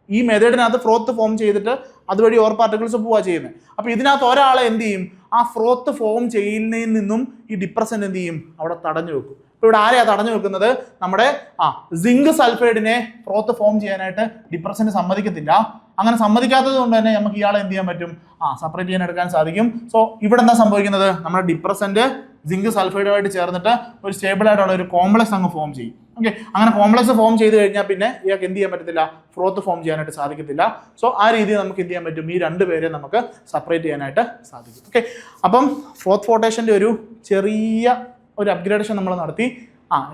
ഈ മെത്തേഡിനകത്ത് ഫ്രോത്ത് ഫോം ചെയ്തിട്ട് അതുവഴി ഓർ പാർട്ടിക്കിൾസ് പോവുക ചെയ്യുന്നത്. അപ്പോൾ ഇതിനകത്ത് ഒരാളെ എന്ത് ചെയ്യും? ആ ഫ്രോത്ത് ഫോം ചെയ്യുന്നതിൽ നിന്നും ഈ ഡിപ്രസന്റ് എന്ത് ചെയ്യും? അവിടെ തടഞ്ഞു വെക്കും. ഇപ്പോൾ ഇവിടെ ആരെയാണ് തടഞ്ഞു വെക്കുന്നത്? നമ്മുടെ സിങ്ക് സൾഫൈഡിനെ ഫ്രോത്ത് ഫോം ചെയ്യാനായിട്ട് ഡിപ്രസന്റ് സമ്മതിക്കത്തില്ല. അങ്ങനെ സമ്മതിക്കാത്തത് കൊണ്ട് തന്നെ നമുക്ക് ഇയാളെ എന്ത് ചെയ്യാൻ പറ്റും? സെപ്പറേറ്റ് ചെയ്യാൻ എടുക്കാൻ സാധിക്കും. സോ ഇവിടെ എന്താ സംഭവിക്കുന്നത്? നമ്മുടെ ഡിപ്രസന്റ് സിങ്ക് സൾഫൈഡുമായിട്ട് ചേർന്നിട്ട് ഒരു സ്റ്റേബിൾ ആയിട്ടുള്ള ഒരു കോംപ്ലക്സ് അങ്ങ് ഫോം ചെയ്യും. ഓക്കെ, അങ്ങനെ കോംപ്ലക്സ് ഫോം ചെയ്ത് കഴിഞ്ഞാൽ പിന്നെ ഇയാൾക്ക് എന്ത് ചെയ്യാൻ പറ്റത്തില്ല? ഫ്രോത്ത് ഫോം ചെയ്യാനായിട്ട് സാധിക്കത്തില്ല. സോ ആ രീതിയിൽ നമുക്ക് എന്ത് ചെയ്യാൻ പറ്റും? ഈ 2 പേരെ നമുക്ക് സെപ്പറേറ്റ് ചെയ്യാനായിട്ട് സാധിക്കും. ഓക്കെ, അപ്പം ഫ്രോത്ത് ഫ്ലോട്ടേഷൻ്റെ ഒരു ചെറിയ ഒരു അപ്ഗ്രേഡേഷൻ നമ്മൾ നടത്തി.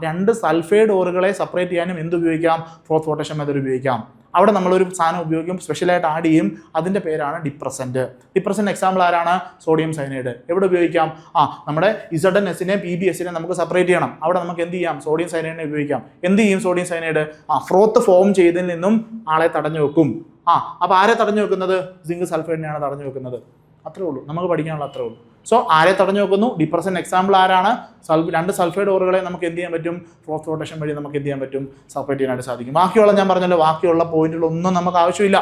2 സൾഫൈഡ് ഓറുകളെ സെപ്പറേറ്റ് ചെയ്യാനും എന്ത് ഉപയോഗിക്കാം? ഫ്രോത്ത് ഫ്ലോട്ടേഷൻ മെത്തേഡ് ഉപയോഗിക്കാം. അവിടെ നമ്മളൊരു സാധനം ഉപയോഗിക്കും, സ്പെഷ്യലായിട്ട് ആഡ് ചെയ്യും. അതിൻ്റെ പേരാണ് ഡിപ്രസൻറ്റ്. ഡിപ്രസൻറ്റ് എക്സാമ്പിൾ ആരാണ്? Sodium cyanide. എവിടെ ഉപയോഗിക്കാം? നമ്മുടെ ZnSനെയും PbSനെയും നമുക്ക് സെപ്പറേറ്റ് ചെയ്യണം. അവിടെ നമുക്ക് എന്ത് ചെയ്യാം? സോഡിയം സയനൈഡിനെ ഉപയോഗിക്കാം. എന്ത് ചെയ്യും സോഡിയം സയനൈഡ്? ഫ്രോത്ത് ഫോം ചെയ്തതിൽ നിന്നും ആളെ തടഞ്ഞു വെക്കും. അപ്പോൾ ആരെ തടഞ്ഞു വെക്കുന്നത്? സിങ്ക് സൾഫൈഡിനെയാണ് തടഞ്ഞു വെക്കുന്നത്. അത്രേ ഉള്ളൂ, നമുക്ക് പഠിക്കാനുള്ള അത്രേ ഉള്ളൂ. സോ ആരെ തടഞ്ഞു വെക്കുന്നു? ഡിപ്രസൻറ്റ് എക്സാമ്പിൾ ആരാണ്? 2 സൾഫൈഡ് ഓറുകളെ നമുക്ക് എന്ത് ചെയ്യാൻ പറ്റും? ഫ്രോത്ത് ഫ്ലോട്ടേഷൻ വഴി നമുക്ക് എന്ത് ചെയ്യാൻ പറ്റും? സെപ്പറേറ്റ് ചെയ്യാനായിട്ട് സാധിക്കും. ബാക്കിയുള്ള ഞാൻ പറഞ്ഞല്ലോ, ബാക്കിയുള്ള പോയിന്റുകളൊന്നും നമുക്ക് ആവശ്യമില്ല.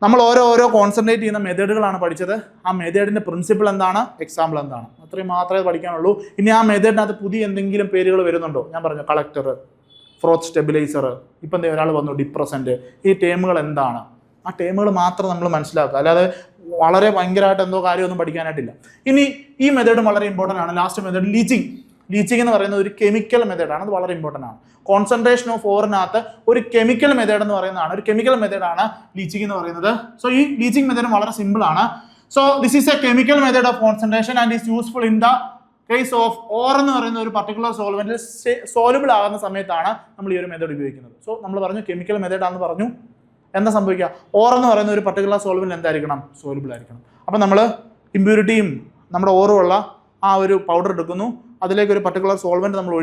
നമ്മൾ ഓരോ കോൺസെൻട്രേറ്റ് ചെയ്യുന്ന മെത്തേഡുകളാണ് പഠിച്ചത്. ആ മെത്തേഡിന്റെ പ്രിൻസിപ്പിൾ എന്താണ്? എക്സാമ്പിൾ എന്താണ്? അത്രയും മാത്രമേ പഠിക്കാനുള്ളൂ. ഇനി ആ മെത്തേഡിനകത്ത് പുതിയ എന്തെങ്കിലും പേരുകൾ വരുന്നുണ്ടോ? ഞാൻ പറഞ്ഞു കളക്ടർ, ഫ്രോത്ത് സ്റ്റെബിലൈസർ, ഇപ്പം എന്താ ഒരാൾ വന്നു ഡിപ്രസൻറ്റ്. ഈ ടേമുകൾ എന്താണ്? ആ ടേമുകൾ മാത്രം നമ്മൾ മനസ്സിലാക്കുക, അല്ലാതെ വളരെ ഭയങ്കരമായിട്ട് എന്തോ കാര്യമൊന്നും പഠിക്കാനായിട്ടില്ല. ഇനി ഈ മെത്തേഡ് വളരെ ഇമ്പോർട്ടൻ്റ് ആണ്. Last method leaching. ലീച്ചിങ് എന്ന് പറയുന്നത് ഒരു കെമിക്കൽ മെത്തേഡാണ്. അത് വളരെ ഇമ്പോർട്ടൻ്റ് ആണ്. കോൺസെൻട്രേഷൻ ഓഫ് ഓറിനകത്ത് ഒരു കെമിക്കൽ മെത്തേഡ് എന്ന് പറയുന്നതാണ്, ഒരു കെമിക്കൽ മെത്തേഡാണ് ലീച്ചിങ് എന്ന് പറയുന്നത്. സോ ഈ ലീച്ചിങ് മെത്തേഡ് വളരെ സിമ്പിൾ ആണ്. So this is A chemical method of concentration and is useful in the case of or എന്ന് പറയുന്ന ഒരു പർട്ടിക്കുലർ സോൾവെന്റിൽ സോലുബിൾ ആകുന്ന സമയത്താണ് നമ്മൾ ഈ ഒരു മെത്തേഡ് ഉപയോഗിക്കുന്നത്. സോ നമ്മൾ പറഞ്ഞു കെമിക്കൽ മെത്തേഡാണെന്ന് പറഞ്ഞു. എന്താ സംഭവിക്കുക? ഓർ എന്ന് പറയുന്ന ഒരു പർട്ടിക്കുലർ സോൾവെന്റ് എന്തായിരിക്കണം? സോലുബിൾ ആയിരിക്കണം. അപ്പം നമ്മൾ ഇമ്പ്യൂരിറ്റിയും നമ്മുടെ ഓറുമുള്ള ആ ഒരു പൗഡർ എടുക്കുന്നു, അതിലേക്ക് ഒരു പർട്ടിക്കുലർ സോൾവെന്റ് നമ്മൾ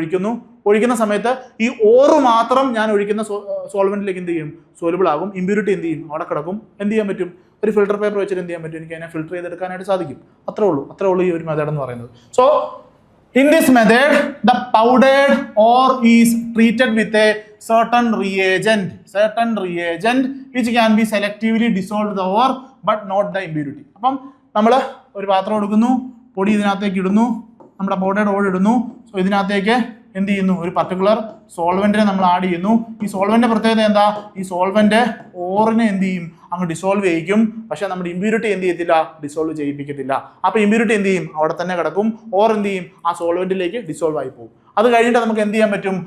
ഒഴിക്കുന്ന സമയത്ത് ഈ ഓറ് മാത്രം ഞാൻ ഒഴിക്കുന്ന സോൾവെന്റിലേക്ക് എന്ത് ചെയ്യും? സോലുബിൾ ആകും. ഇമ്പ്യൂരിറ്റി എന്ത് ചെയ്യും? അവിടെ കിടക്കും. എന്ത് ചെയ്യാൻ പറ്റും? ഒരു ഫിൽട്ടർ പേപ്പർ വെച്ചിട്ട് എന്ത് ചെയ്യാൻ പറ്റും? എനിക്ക് അതിനെ ഫിൽട്ടർ ചെയ്തെടുക്കാനായിട്ട് സാധിക്കും. അത്രേ ഉള്ളൂ ഈ ഒരു മെത്തേഡ് എന്ന് പറയുന്നത്. So In this method, the powdered ore is treated with a certain reagent which can be selectively dissolved the ore but not the impurity. അപ്പം നമ്മൾ ഒരു പാത്രം എടുക്കുന്നു, പൊടി ഇതിനകത്തേക്ക് ഇടുന്നു, നമ്മുടെ പൗഡേർഡ് ഓർ ഇടുന്നു. സോ ഇതിനകത്തേക്ക് എന്ത് ചെയ്യുന്നു, ഒരു പർട്ടിക്കുലർ സോൾവെന്റിനെ നമ്മൾ ആഡ് ചെയ്യുന്നു. ഈ സോൾവെന്റ് പ്രത്യേകത എന്താ, ഈ സോൾവെന്റ് ഓറിനെ എന്ത് ചെയ്യും, അങ്ങ് ഡിസോൾവ് ചെയ്യിക്കും. പക്ഷെ നമ്മുടെ ഇമ്പ്യൂരിറ്റി എന്ത് ചെയ്യത്തില്ല, ഡിസോൾവ് ചെയ്യിപ്പിക്കത്തില്ല. അപ്പൊ ഇമ്പ്യൂരിറ്റി എന്ത് ചെയ്യും, അവിടെ തന്നെ കിടക്കും. ഓർ എന്ത് ചെയ്യും, ആ സോൾവെന്റിലേക്ക് ഡിസോൾവ് ആയി പോകും. അത് കഴിഞ്ഞിട്ട് നമുക്ക് എന്ത് ചെയ്യാൻ പറ്റും,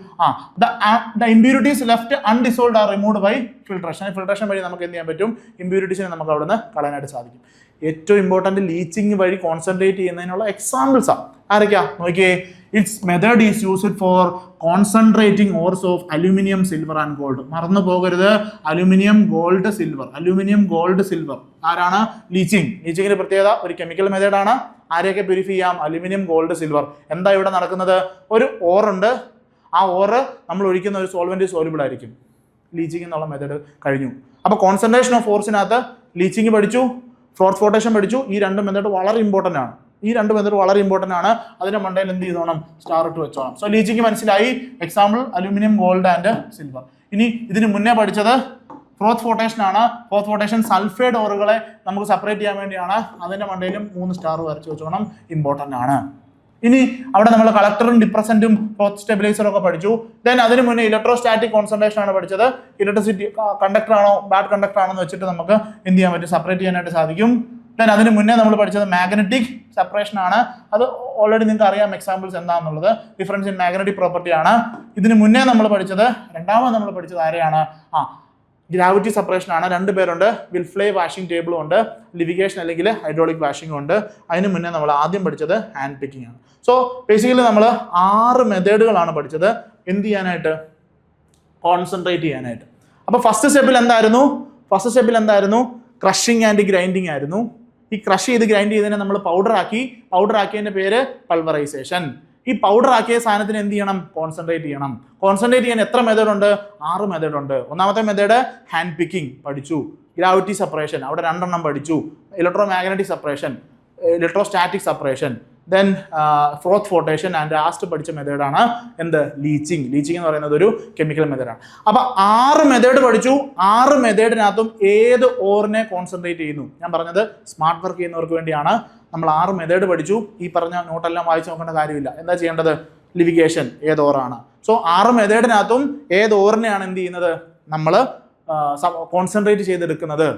the impurities left undissolved are removed by filtration. Filtration വഴി നമുക്ക് എന്ത് ചെയ്യാൻ പറ്റും, ഇമ്പ്യൂരിറ്റീസിനെ നമുക്ക് അവിടെ നിന്ന് കളയാനായിട്ട് സാധിക്കും. ഏറ്റവും ഇമ്പോർട്ടന്റ് ലീച്ചിങ് വഴി കോൺസെൻട്രേറ്റ് ചെയ്യുന്നതിനുള്ള എക്സാമ്പിൾസ് ആണ്. ആരൊക്കെയാ നോക്കിയേ. It's method is used four concentrating ഓർസ് of aluminium, silver and gold. മറന്നു പോകരുത്, aluminium, gold, silver. Aluminium, gold, silver ആരാണ് ലീച്ചിങ്. ലീച്ചിങ്ങിന്റെ പ്രത്യേകത ഒരു കെമിക്കൽ മെത്തേഡാണ്. ആരെയൊക്കെ പ്യൂരിഫൈ ചെയ്യാം, അലൂമിനിയം, ഗോൾഡ്, സിൽവർ. എന്താ ഇവിടെ നടക്കുന്നത്, ഒരു ഓറുണ്ട്, ആ ഓറ് നമ്മൾ ഒഴിക്കുന്ന ഒരു സോൾവെന്റ് സോലുബിൾ ആയിരിക്കും. ലീച്ചിങ് എന്നുള്ള മെത്തേഡ് കഴിഞ്ഞു. അപ്പോൾ കോൺസെൻട്രേഷൻ ഓഫ് ഫോഴ്സിനകത്ത് ലീച്ചിങ് പഠിച്ചു, ഫ്ലോട്ട് ഫ്ലോട്ടേഷൻ പഠിച്ചു. ഈ രണ്ട് മെത്തേഡ് വളരെ ഇമ്പോർട്ടൻ്റ് ആണ്. അതിന്റെ മണ്ടയിൽ എന്ത് ചെയ്തോണം, സ്റ്റാർ ഇട്ട് വെച്ചോണം. സോ ലീച്ചിങ് മനസ്സിലായി. Example aluminium, gold and silver. ഇനി ഇതിന് മുന്നേ പഠിച്ചത് ഫ്രോത്ത് ഫ്ലോട്ടേഷൻ ആണ്. ഫ്രോത്ത് ഫ്ലോട്ടേഷൻ സൾഫൈഡ് ഓറുകളെ നമുക്ക് സെപ്പറേറ്റ് ചെയ്യാൻ വേണ്ടിയാണ്. അതിന്റെ മണ്ടയിലും 3 സ്റ്റാർ വരച്ച് വെച്ചോണം, ഇമ്പോർട്ടൻ്റ് ആണ്. ഇനി അവിടെ നമ്മൾ കളക്ടറും ഡിപ്രസന്റും ഫ്രോത്ത് സ്റ്റെബിലൈസറും ഒക്കെ പഠിച്ചു. ദെൻ അതിന് മുന്നേ ഇലക്ട്രോസ്റ്റാറ്റിക് കോൺസെൻട്രേഷൻ ആണ് പഠിച്ചത്. ഇലക്ട്രിസിറ്റി കണ്ടക്ടർ ആണോ ബാഡ് കണ്ടക്ടർ ആണോ എന്ന് വെച്ചിട്ട് നമുക്ക് എന്ത് ചെയ്യാൻ പറ്റും, സെപ്പറേറ്റ് ചെയ്യാനായിട്ട് സാധിക്കും. ദെൻ അതിന് മുന്നേ നമ്മൾ പഠിച്ചത് മാഗ്നറ്റിക് സെപ്പറേഷൻ ആണ്. അത് ഓൾറെഡി നിങ്ങൾക്ക് അറിയാം എക്സാമ്പിൾസ് എന്താണെന്നുള്ളത്. ഡിഫറൻസ് ഇൻ മാഗ്നറ്റിക് പ്രോപ്പർട്ടി ആണ്. ഇതിന് മുന്നേ നമ്മൾ പഠിച്ചത്, രണ്ടാമത് നമ്മൾ പഠിച്ചത് ആരെയാണ്, ഗ്രാവിറ്റി സെപ്പറേഷൻ ആണ്. 2 പേരുണ്ട്, വിൽഫ്ലേ വാഷിംഗ് ടേബിളും ഉണ്ട്, ലിവിഗേഷൻ അല്ലെങ്കിൽ ഹൈഡ്രോളിക് വാഷിംഗും ഉണ്ട്. അതിന് മുന്നേ നമ്മൾ ആദ്യം പഠിച്ചത് ഹാൻഡ് പിക്കിംഗ് ആണ്. സോ ബേസിക്കലി നമ്മൾ 6 മെത്തേഡുകളാണ് പഠിച്ചത് എന്ത് ചെയ്യാനായിട്ട്, കോൺസെൻട്രേറ്റ് ചെയ്യാനായിട്ട്. അപ്പോൾ ഫസ്റ്റ് സ്റ്റെപ്പിൽ എന്തായിരുന്നു, ക്രഷിങ് ആൻഡ് ഗ്രൈൻഡിങ് ആയിരുന്നു. ഈ ക്രഷ് ചെയ്ത് ഗ്രൈൻഡ് ചെയ്തതിനെ നമ്മൾ പൗഡർ ആക്കിയതിന്റെ പേര് പൾവറൈസേഷൻ. ഈ പൗഡർ ആക്കിയ സാധനത്തിന് എന്ത് ചെയ്യണം, കോൺസെൻട്രേറ്റ് ചെയ്യണം. കോൺസെൻട്രേറ്റ് ചെയ്യാൻ എത്ര മെത്തേഡ് ഉണ്ട്, 6 മെത്തേഡ് ഉണ്ട്. ഒന്നാമത്തെ മെത്തേഡ് ഹാൻഡ് പിക്കിംഗ് പഠിച്ചു, ഗ്രാവിറ്റി സെപ്പറേഷൻ അവിടെ 2 എണ്ണം പഠിച്ചു, electro magnetic separation, electrostatic separation, then ഫ്രോത്ത് flotation and last പഠിച്ച മെത്തേഡാണ് എന്ത്, ലീച്ചിങ് എന്ന് പറയുന്നത് ഒരു കെമിക്കൽ മെത്തേഡാണ്. അപ്പൊ 6 മെത്തേഡ് പഠിച്ചു. 6 മെത്തേഡിനകത്തും ഏത് ഓറിനെ കോൺസെൻട്രേറ്റ് ചെയ്യുന്നു, ഞാൻ പറഞ്ഞത് സ്മാർട്ട് വർക്ക് ചെയ്യുന്നവർക്ക് വേണ്ടിയാണ്. നമ്മൾ 6 മെത്തേഡ് പഠിച്ചു. ഈ പറഞ്ഞ നോട്ടെല്ലാം വായിച്ചു നോക്കേണ്ട കാര്യമില്ല. എന്താ ചെയ്യേണ്ടത്, ലിവിഗേഷൻ ഏത് ഓറാണ്. സോ 6 മെത്തേഡിനകത്തും ഏത് ഓറിനെയാണ് എന്ത് ചെയ്യുന്നത്, നമ്മൾ കോൺസെൻട്രേറ്റ് ചെയ്തെടുക്കുന്നത്.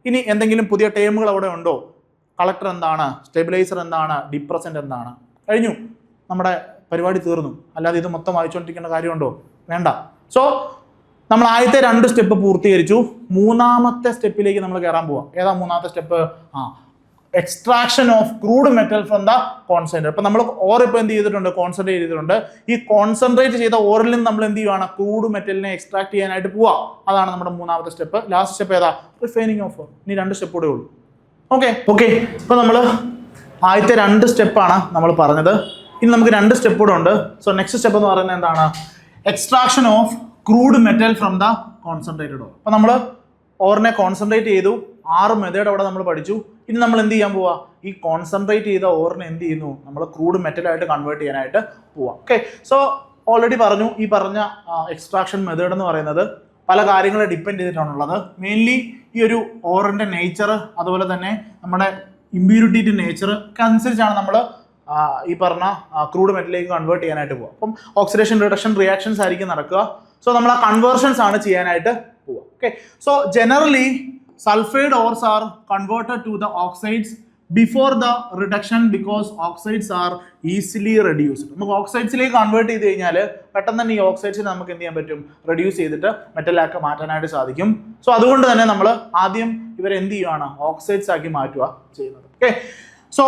ഇനി എന്തെങ്കിലും പുതിയ ടേമുകൾ അവിടെ ഉണ്ടോ, കളക്ടർ എന്താണ്, സ്റ്റെബിലൈസർ എന്താണ്, ഡിപ്രസന്റ് എന്താണ്, കഴിഞ്ഞു, നമ്മുടെ പരിപാടി തീർന്നു. അല്ലാതെ ഇത് മൊത്തം വായിച്ചുകൊണ്ടിരിക്കേണ്ട കാര്യമുണ്ടോ, വേണ്ട. സോ നമ്മൾ ആദ്യത്തെ 2 സ്റ്റെപ്പ് പൂർത്തീകരിച്ചു. 3ാമത്തെ സ്റ്റെപ്പിലേക്ക് നമ്മൾ കയറാൻ പോവാം. ഏതാ 3ാമത്തെ step, extraction of crude metal from the concentrate. ഇപ്പൊ നമ്മൾ ഓർ ഇപ്പൊ എന്ത് ചെയ്തിട്ടുണ്ട്, കോൺസെൻട്രേറ്റ് ചെയ്തിട്ടുണ്ട്. ഈ കോൺസെൻട്രേറ്റ് ചെയ്ത ഓറിൽ നിന്ന് നമ്മൾ എന്ത് ചെയ്യുവാണ്, ക്രൂഡ് മെറ്റലിനെ എക്സ്ട്രാക്ട് ചെയ്യാനായിട്ട് പോവാ. അതാണ് നമ്മുടെ 3ാമത്തെ സ്റ്റെപ്പ്. ലാസ്റ്റ് സ്റ്റെപ്പ് ഏതാ, റിഫൈനിങ് ഓഫ് ഓർ. ഇനി 2 സ്റ്റെപ്പ് കൂടെ ഉള്ളൂ. ഓക്കെ. ഇപ്പൊ നമ്മൾ ആദ്യത്തെ 2 സ്റ്റെപ്പാണ് നമ്മൾ പറഞ്ഞത്. ഇനി നമുക്ക് 2 സ്റ്റെപ്പ് കൂടെ ഉണ്ട്. സോ നെക്സ്റ്റ് സ്റ്റെപ്പ് എന്ന് പറയുന്നത് എന്താണ്, extraction of crude metal from the concentrated or. അപ്പൊ നമ്മൾ ഓറിനെ കോൺസെൻട്രേറ്റ് ചെയ്തു. 6 മെത്തേഡ് അവിടെ നമ്മൾ പഠിച്ചു. ഇനി നമ്മൾ എന്ത് ചെയ്യാൻ പോവാ, ഈ കോൺസെൻട്രേറ്റ് ചെയ്ത ഓറിനെ എന്ത് ചെയ്യുന്നു, നമ്മൾ ക്രൂഡ് മെറ്റലായിട്ട് കൺവേർട്ട് ചെയ്യാനായിട്ട് പോവാം. ഓക്കെ. സോ ഓൾറെഡി പറഞ്ഞു, ഈ പറഞ്ഞ എക്സ്ട്രാക്ഷൻ മെത്തേഡ് എന്ന് പറയുന്നത് പല കാര്യങ്ങളെ ഡിപ്പെൻഡ് ചെയ്തിട്ടാണുള്ളത്. മെയിൻലി ഈ ഒരു ഓറിന്റെ നേച്ചർ, അതുപോലെ തന്നെ നമ്മുടെ ഇമ്പ്യൂരിറ്റി നേച്ചർ ഒക്കെ അനുസരിച്ചാണ് നമ്മൾ ഈ പറഞ്ഞ ക്രൂഡ് മെറ്റലിലേക്ക് കൺവേർട്ട് ചെയ്യാനായിട്ട് പോവുക. അപ്പം ഓക്സിഡേഷൻ റിഡക്ഷൻ റിയാക്ഷൻസ് ആയിരിക്കും നടക്കുക. സോ നമ്മൾ ആ കൺവേർഷൻസ് ആണ് ചെയ്യാനായിട്ട് പോവുക. Okay. So generally sulfide ores are converted to the oxides before the reduction because oxides are easily reduced. നമുക്ക് ഓക്സൈഡ്സിലേക്ക് കൺവേർട്ട് ചെയ്ത് കഴിഞ്ഞാൽ പെട്ടെന്ന് തന്നെ ഈ ഓക്സൈഡ്സിനെ നമുക്ക് എന്ത് ചെയ്യാൻ പറ്റും, റെഡ്യൂസ് ചെയ്തിട്ട് മെറ്റലാക്കി മാറ്റാനായിട്ട് സാധിക്കും. സോ അതുകൊണ്ട് തന്നെ നമ്മൾ ആദ്യം ഇവരെ എന്ത് ചെയ്യുകയാണ്, ഓക്സൈഡ്സ് ആക്കി മാറ്റുക ചെയ്യുന്നത്. Okay. So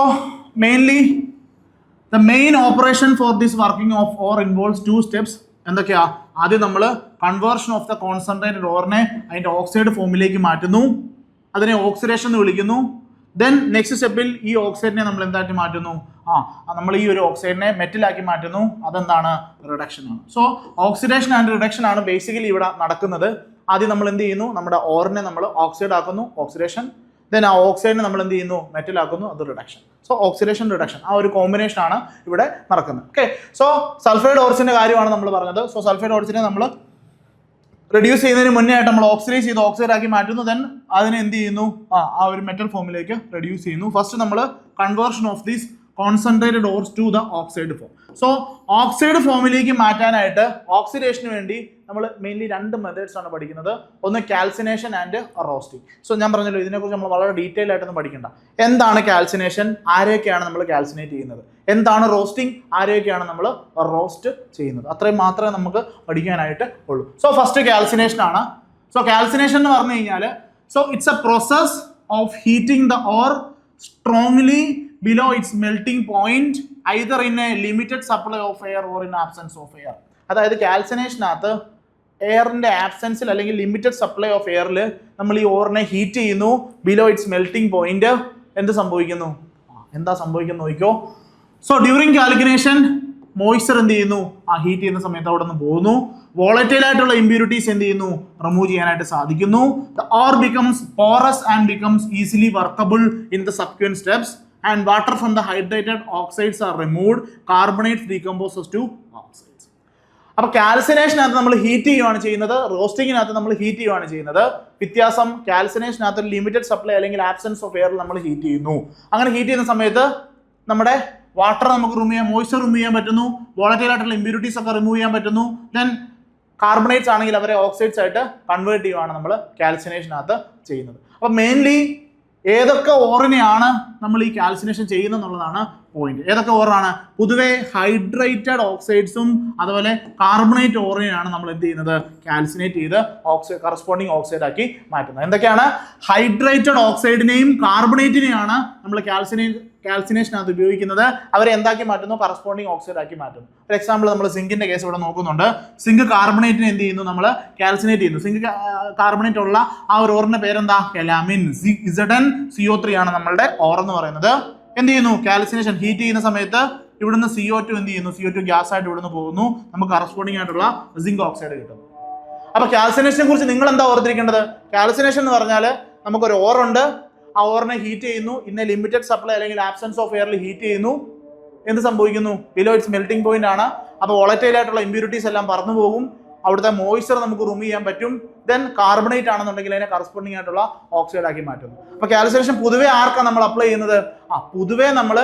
mainly the main operation for this working of or involves 2 steps. എന്തൊക്കെയാ, ആദ്യം നമ്മൾ കൺവേർഷൻ ഓഫ് ദ കോൺസെൻട്രേറ്റഡ് ഓറിനെ അതിന്റെ ഓക്സൈഡ് ഫോമിലേക്ക് മാറ്റുന്നു, അതിനെ ഓക്സിഡേഷൻ എന്ന് വിളിക്കുന്നു. ദെൻ നെക്സ്റ്റ് സ്റ്റെപ്പിൽ ഈ ഓക്സൈഡിനെ നമ്മൾ എന്തായിട്ട് മാറ്റുന്നു, നമ്മൾ ഈ ഒരു ഓക്സൈഡിനെ മെറ്റലാക്കി മാറ്റുന്നു. അതെന്താണ്, റിഡക്ഷൻ ആണ്. സോ ഓക്സിഡേഷൻ ആൻഡ് റിഡക്ഷൻ ആണ് ബേസിക്കലി ഇവിടെ നടക്കുന്നത്. ആദ്യം നമ്മൾ എന്ത് ചെയ്യുന്നു, നമ്മുടെ ഓറിനെ നമ്മൾ ഓക്സൈഡ് ആക്കുന്നു, ഓക്സിഡേഷൻ. ദെൻ ആ ഓക്സൈഡിനെ നമ്മൾ എന്ത് ചെയ്യുന്നു, മെറ്റലാക്കുന്നു, അത് റിഡക്ഷൻ. സോ ഓക്സിഡേഷൻ റിഡക്ഷൻ ആ ഒരു കോമ്പിനേഷൻ ആണ് ഇവിടെ നടക്കുന്നത്. ഓക്കെ, സോ സൾഫൈഡ് ഓർസിന്റെ കാര്യമാണ് നമ്മൾ പറഞ്ഞത്. സോ സൾഫൈഡ് ഓർസിനെ നമ്മൾ റെഡ്യൂസ് ചെയ്യുന്നതിന് മുന്നേ ആയിട്ട് നമ്മൾ ഓക്സിഡൈസ് ചെയ്ത് ഓക്സൈഡ് ആക്കി മാറ്റുന്നു. ദെൻ അതിനെ എന്ത് ചെയ്യുന്നു, ആ ഒരു മെറ്റൽ ഫോമിലേക്ക് റെഡ്യൂസ് ചെയ്യുന്നു. ഫസ്റ്റ് നമ്മൾ conversion of these concentrated ores to the oxide form. So oxide ഫോമിലേക്ക് മാറ്റാനായിട്ട് ഓക്സിഡേഷന് വേണ്ടി നമ്മൾ മെയിൻലി 2 മെത്തേഡ്സ് ആണ് പഠിക്കുന്നത്. ഒന്ന് കാൽസിനേഷൻ ആൻഡ് റോസ്റ്റിംഗ്. സോ ഞാൻ പറഞ്ഞല്ലോ ഇതിനെക്കുറിച്ച് നമ്മൾ വളരെ ഡീറ്റെയിൽ ആയിട്ടൊന്നും പഠിക്കണ്ട. എന്താണ് കാൽസിനേഷൻ, ആരെയൊക്കെയാണ് നമ്മൾ കാൽസിനേറ്റ് ചെയ്യുന്നത്, എന്താണ് റോസ്റ്റിംഗ്, ആരെയൊക്കെയാണ് നമ്മൾ റോസ്റ്റ് ചെയ്യുന്നത്, അത്രയും മാത്രമേ നമുക്ക് പഠിക്കാനായിട്ട് ഉള്ളൂ. സോ ഫസ്റ്റ് കാൽസിനേഷൻ ആണ്. സോ കാൽസിനേഷൻ എന്ന് പറഞ്ഞു കഴിഞ്ഞാൽ so it's a process of heating the or strongly below its melting point either in a limited supply of air or in absence of air. അതായത് കാൽസിനേഷനകത്ത് എയറിന്റെ ആബ്സെൻസിൽ അല്ലെങ്കിൽ ലിമിറ്റഡ് സപ്ലൈ ഓഫ് എയറിൽ നമ്മൾ ഈ ഓറിനെ heat ചെയ്യുന്നു. Below it's melting point എന്ത് സംഭവിക്കുന്നു, എന്താ സംഭവിക്കുന്നത് നോക്കിക്കോ. സോ ഡ്യൂറിങ് കാൽസിനേഷൻ മോയ്സ്ചർ എന്ത് ചെയ്യുന്നു, ആ ഹീറ്റ് ചെയ്യുന്ന സമയത്ത് അവിടെ നിന്ന് പോകുന്നു. വോളറ്റൈൽ ആയിട്ടുള്ള ഇമ്പ്യൂരിറ്റീസ് എന്ത് ചെയ്യുന്നു, റിമൂവ് ചെയ്യാനായിട്ട് സാധിക്കുന്നു. The ore becomes porous and becomes easily workable in the subsequent steps and water from the hydrated oxides are removed. Carbonate decomposes to oxides. അപ്പൊ കാൽസിനേഷനകത്ത് നമ്മൾ ഹീറ്റ് ചെയ്യുകയാണ് ചെയ്യുന്നത്, റോസ്റ്റിങ്ങിനകത്ത് നമ്മൾ ഹീറ്റ് ചെയ്യുകയാണ് ചെയ്യുന്നത്. വ്യത്യാസം, കാൽസിനേഷനകത്ത് ലിമിറ്റഡ് സപ്ലൈ അല്ലെങ്കിൽ ആബ്സെൻസ് ഓഫ് എയർ നമ്മൾ ഹീറ്റ് ചെയ്യുന്നു. അങ്ങനെ ഹീറ്റ് ചെയ്യുന്ന സമയത്ത് നമ്മുടെ വാട്ടർ നമുക്ക് റിമൂവ് ചെയ്യാം, മോയ്സ്ചർ റിമൂവ് ചെയ്യാൻ പറ്റുന്നു, വോളറ്റൈൽ ആയിട്ടുള്ള ഇമ്പ്യൂരിറ്റീസ് ഒക്കെ റിമൂവ് ചെയ്യാൻ പറ്റുന്നു. ദെൻ കാർബണേറ്റ്സ് ആണെങ്കിൽ അവരെ ഓക്സൈഡ്സ് ആയിട്ട് കൺവേർട്ട് ചെയ്യുകയാണ് നമ്മൾ കാൽസിനേഷനകത്ത് ചെയ്യുന്നത്. അപ്പൊ മെയിൻലി ഏതൊക്കെ ഓറിനെയാണ് നമ്മൾ ഈ കാൽസിനേഷൻ ചെയ്യുന്നത് എന്നുള്ളതാണ് പോയിന്റ്. ഏതൊക്കെ ഓറാണ്? പൊതുവെ ഹൈഡ്രേറ്റഡ് ഓക്സൈഡ്സും അതുപോലെ കാർബണേറ്റ് ഓറിനെയാണ് നമ്മൾ എന്ത് ചെയ്യുന്നത്, കാൽസിനേറ്റ് ചെയ്ത് ഓക്സൈഡ് കറസ്പോണ്ടിങ് ഓക്സൈഡ് ആക്കി മാറ്റുന്നത്. എന്തൊക്കെയാണ്? ഹൈഡ്രേറ്റഡ് ഓക്സൈഡിനെയും കാർബണേറ്റിനെയാണ് നമ്മൾ കാൽസിനേഷനകത്ത് ഉപയോഗിക്കുന്നത്. അവരെ എന്താക്കി മാറ്റുന്നു? കറസ്പോണ്ടിങ് ഓക്സൈഡ് ആക്കി മാറ്റുന്നു. ഒരു എക്സാമ്പിൾ നമ്മൾ സിങ്കിന്റെ കേസ് ഇവിടെ നോക്കുന്നുണ്ട്. സിങ്ക് കാർബണേറ്റിനെ എന്ത് ചെയ്യുന്നു, നമ്മൾ കാൽസിനേറ്റ് ചെയ്യുന്നു. സിങ്ക് കാർബണേറ്റ് ഉള്ള ആ ഒരു ഓറിന്റെ പേരെന്താ? കെലാമിൻ. ZnCO3 ആണ് നമ്മളുടെ ഓർ എന്ന് പറയുന്നത്. എന്ത് ചെയ്യുന്നു? കാൽസിനേഷൻ ഹീറ്റ് ചെയ്യുന്ന സമയത്ത് ഇവിടുന്ന് CO2 എന്ത് ചെയ്യുന്നു, CO2 ഗ്യാസ് ആയിട്ട് ഇവിടുന്ന് പോകുന്നു, നമുക്ക് കറസ്പോണ്ടിങ് ആയിട്ടുള്ള സിങ്ക് ഓക്സൈഡ് കിട്ടുന്നു. അപ്പൊ കാൽസിനേഷനെ കുറിച്ച് നിങ്ങൾ എന്താ ഓർത്തിരിക്കേണ്ടത്? കാൽസിനേഷൻ എന്ന് പറഞ്ഞാൽ നമുക്കൊരു ഓറുണ്ട്, ആ ഓറിനെ ഹീറ്റ് ചെയ്യുന്നു, ഇന്ന ലിമിറ്റഡ് സപ്ലൈ അല്ലെങ്കിൽ ആബ്സെൻസ് ഓഫ് എയറിൽ ഹീറ്റ് ചെയ്യുന്നു. എന്ത് സംഭവിക്കുന്നു? ബിലോ ഇറ്റ്സ് മെൽറ്റിംഗ് പോയിന്റ് ആണ്. അപ്പോൾ വോളറ്റൈൽ ആയിട്ടുള്ള ഇമ്പ്യൂരിറ്റീസ് എല്ലാം പറന്നു പോകും, അവിടുത്തെ മോയ്സ്ചർ നമുക്ക് റിമൂവ് ചെയ്യാൻ പറ്റും. ദെൻ കാർബണേറ്റ് ആണെന്നുണ്ടെങ്കിൽ അതിനെ കറസ്പോണ്ടിങ് ആയിട്ടുള്ള ഓക്സൈഡ് ആക്കി മാറ്റുന്നു. അപ്പൊ കാൽസിനേഷൻ പൊതുവെ ആർക്കാണ് നമ്മൾ അപ്ലൈ ചെയ്യുന്നത്? പൊതുവെ നമ്മൾ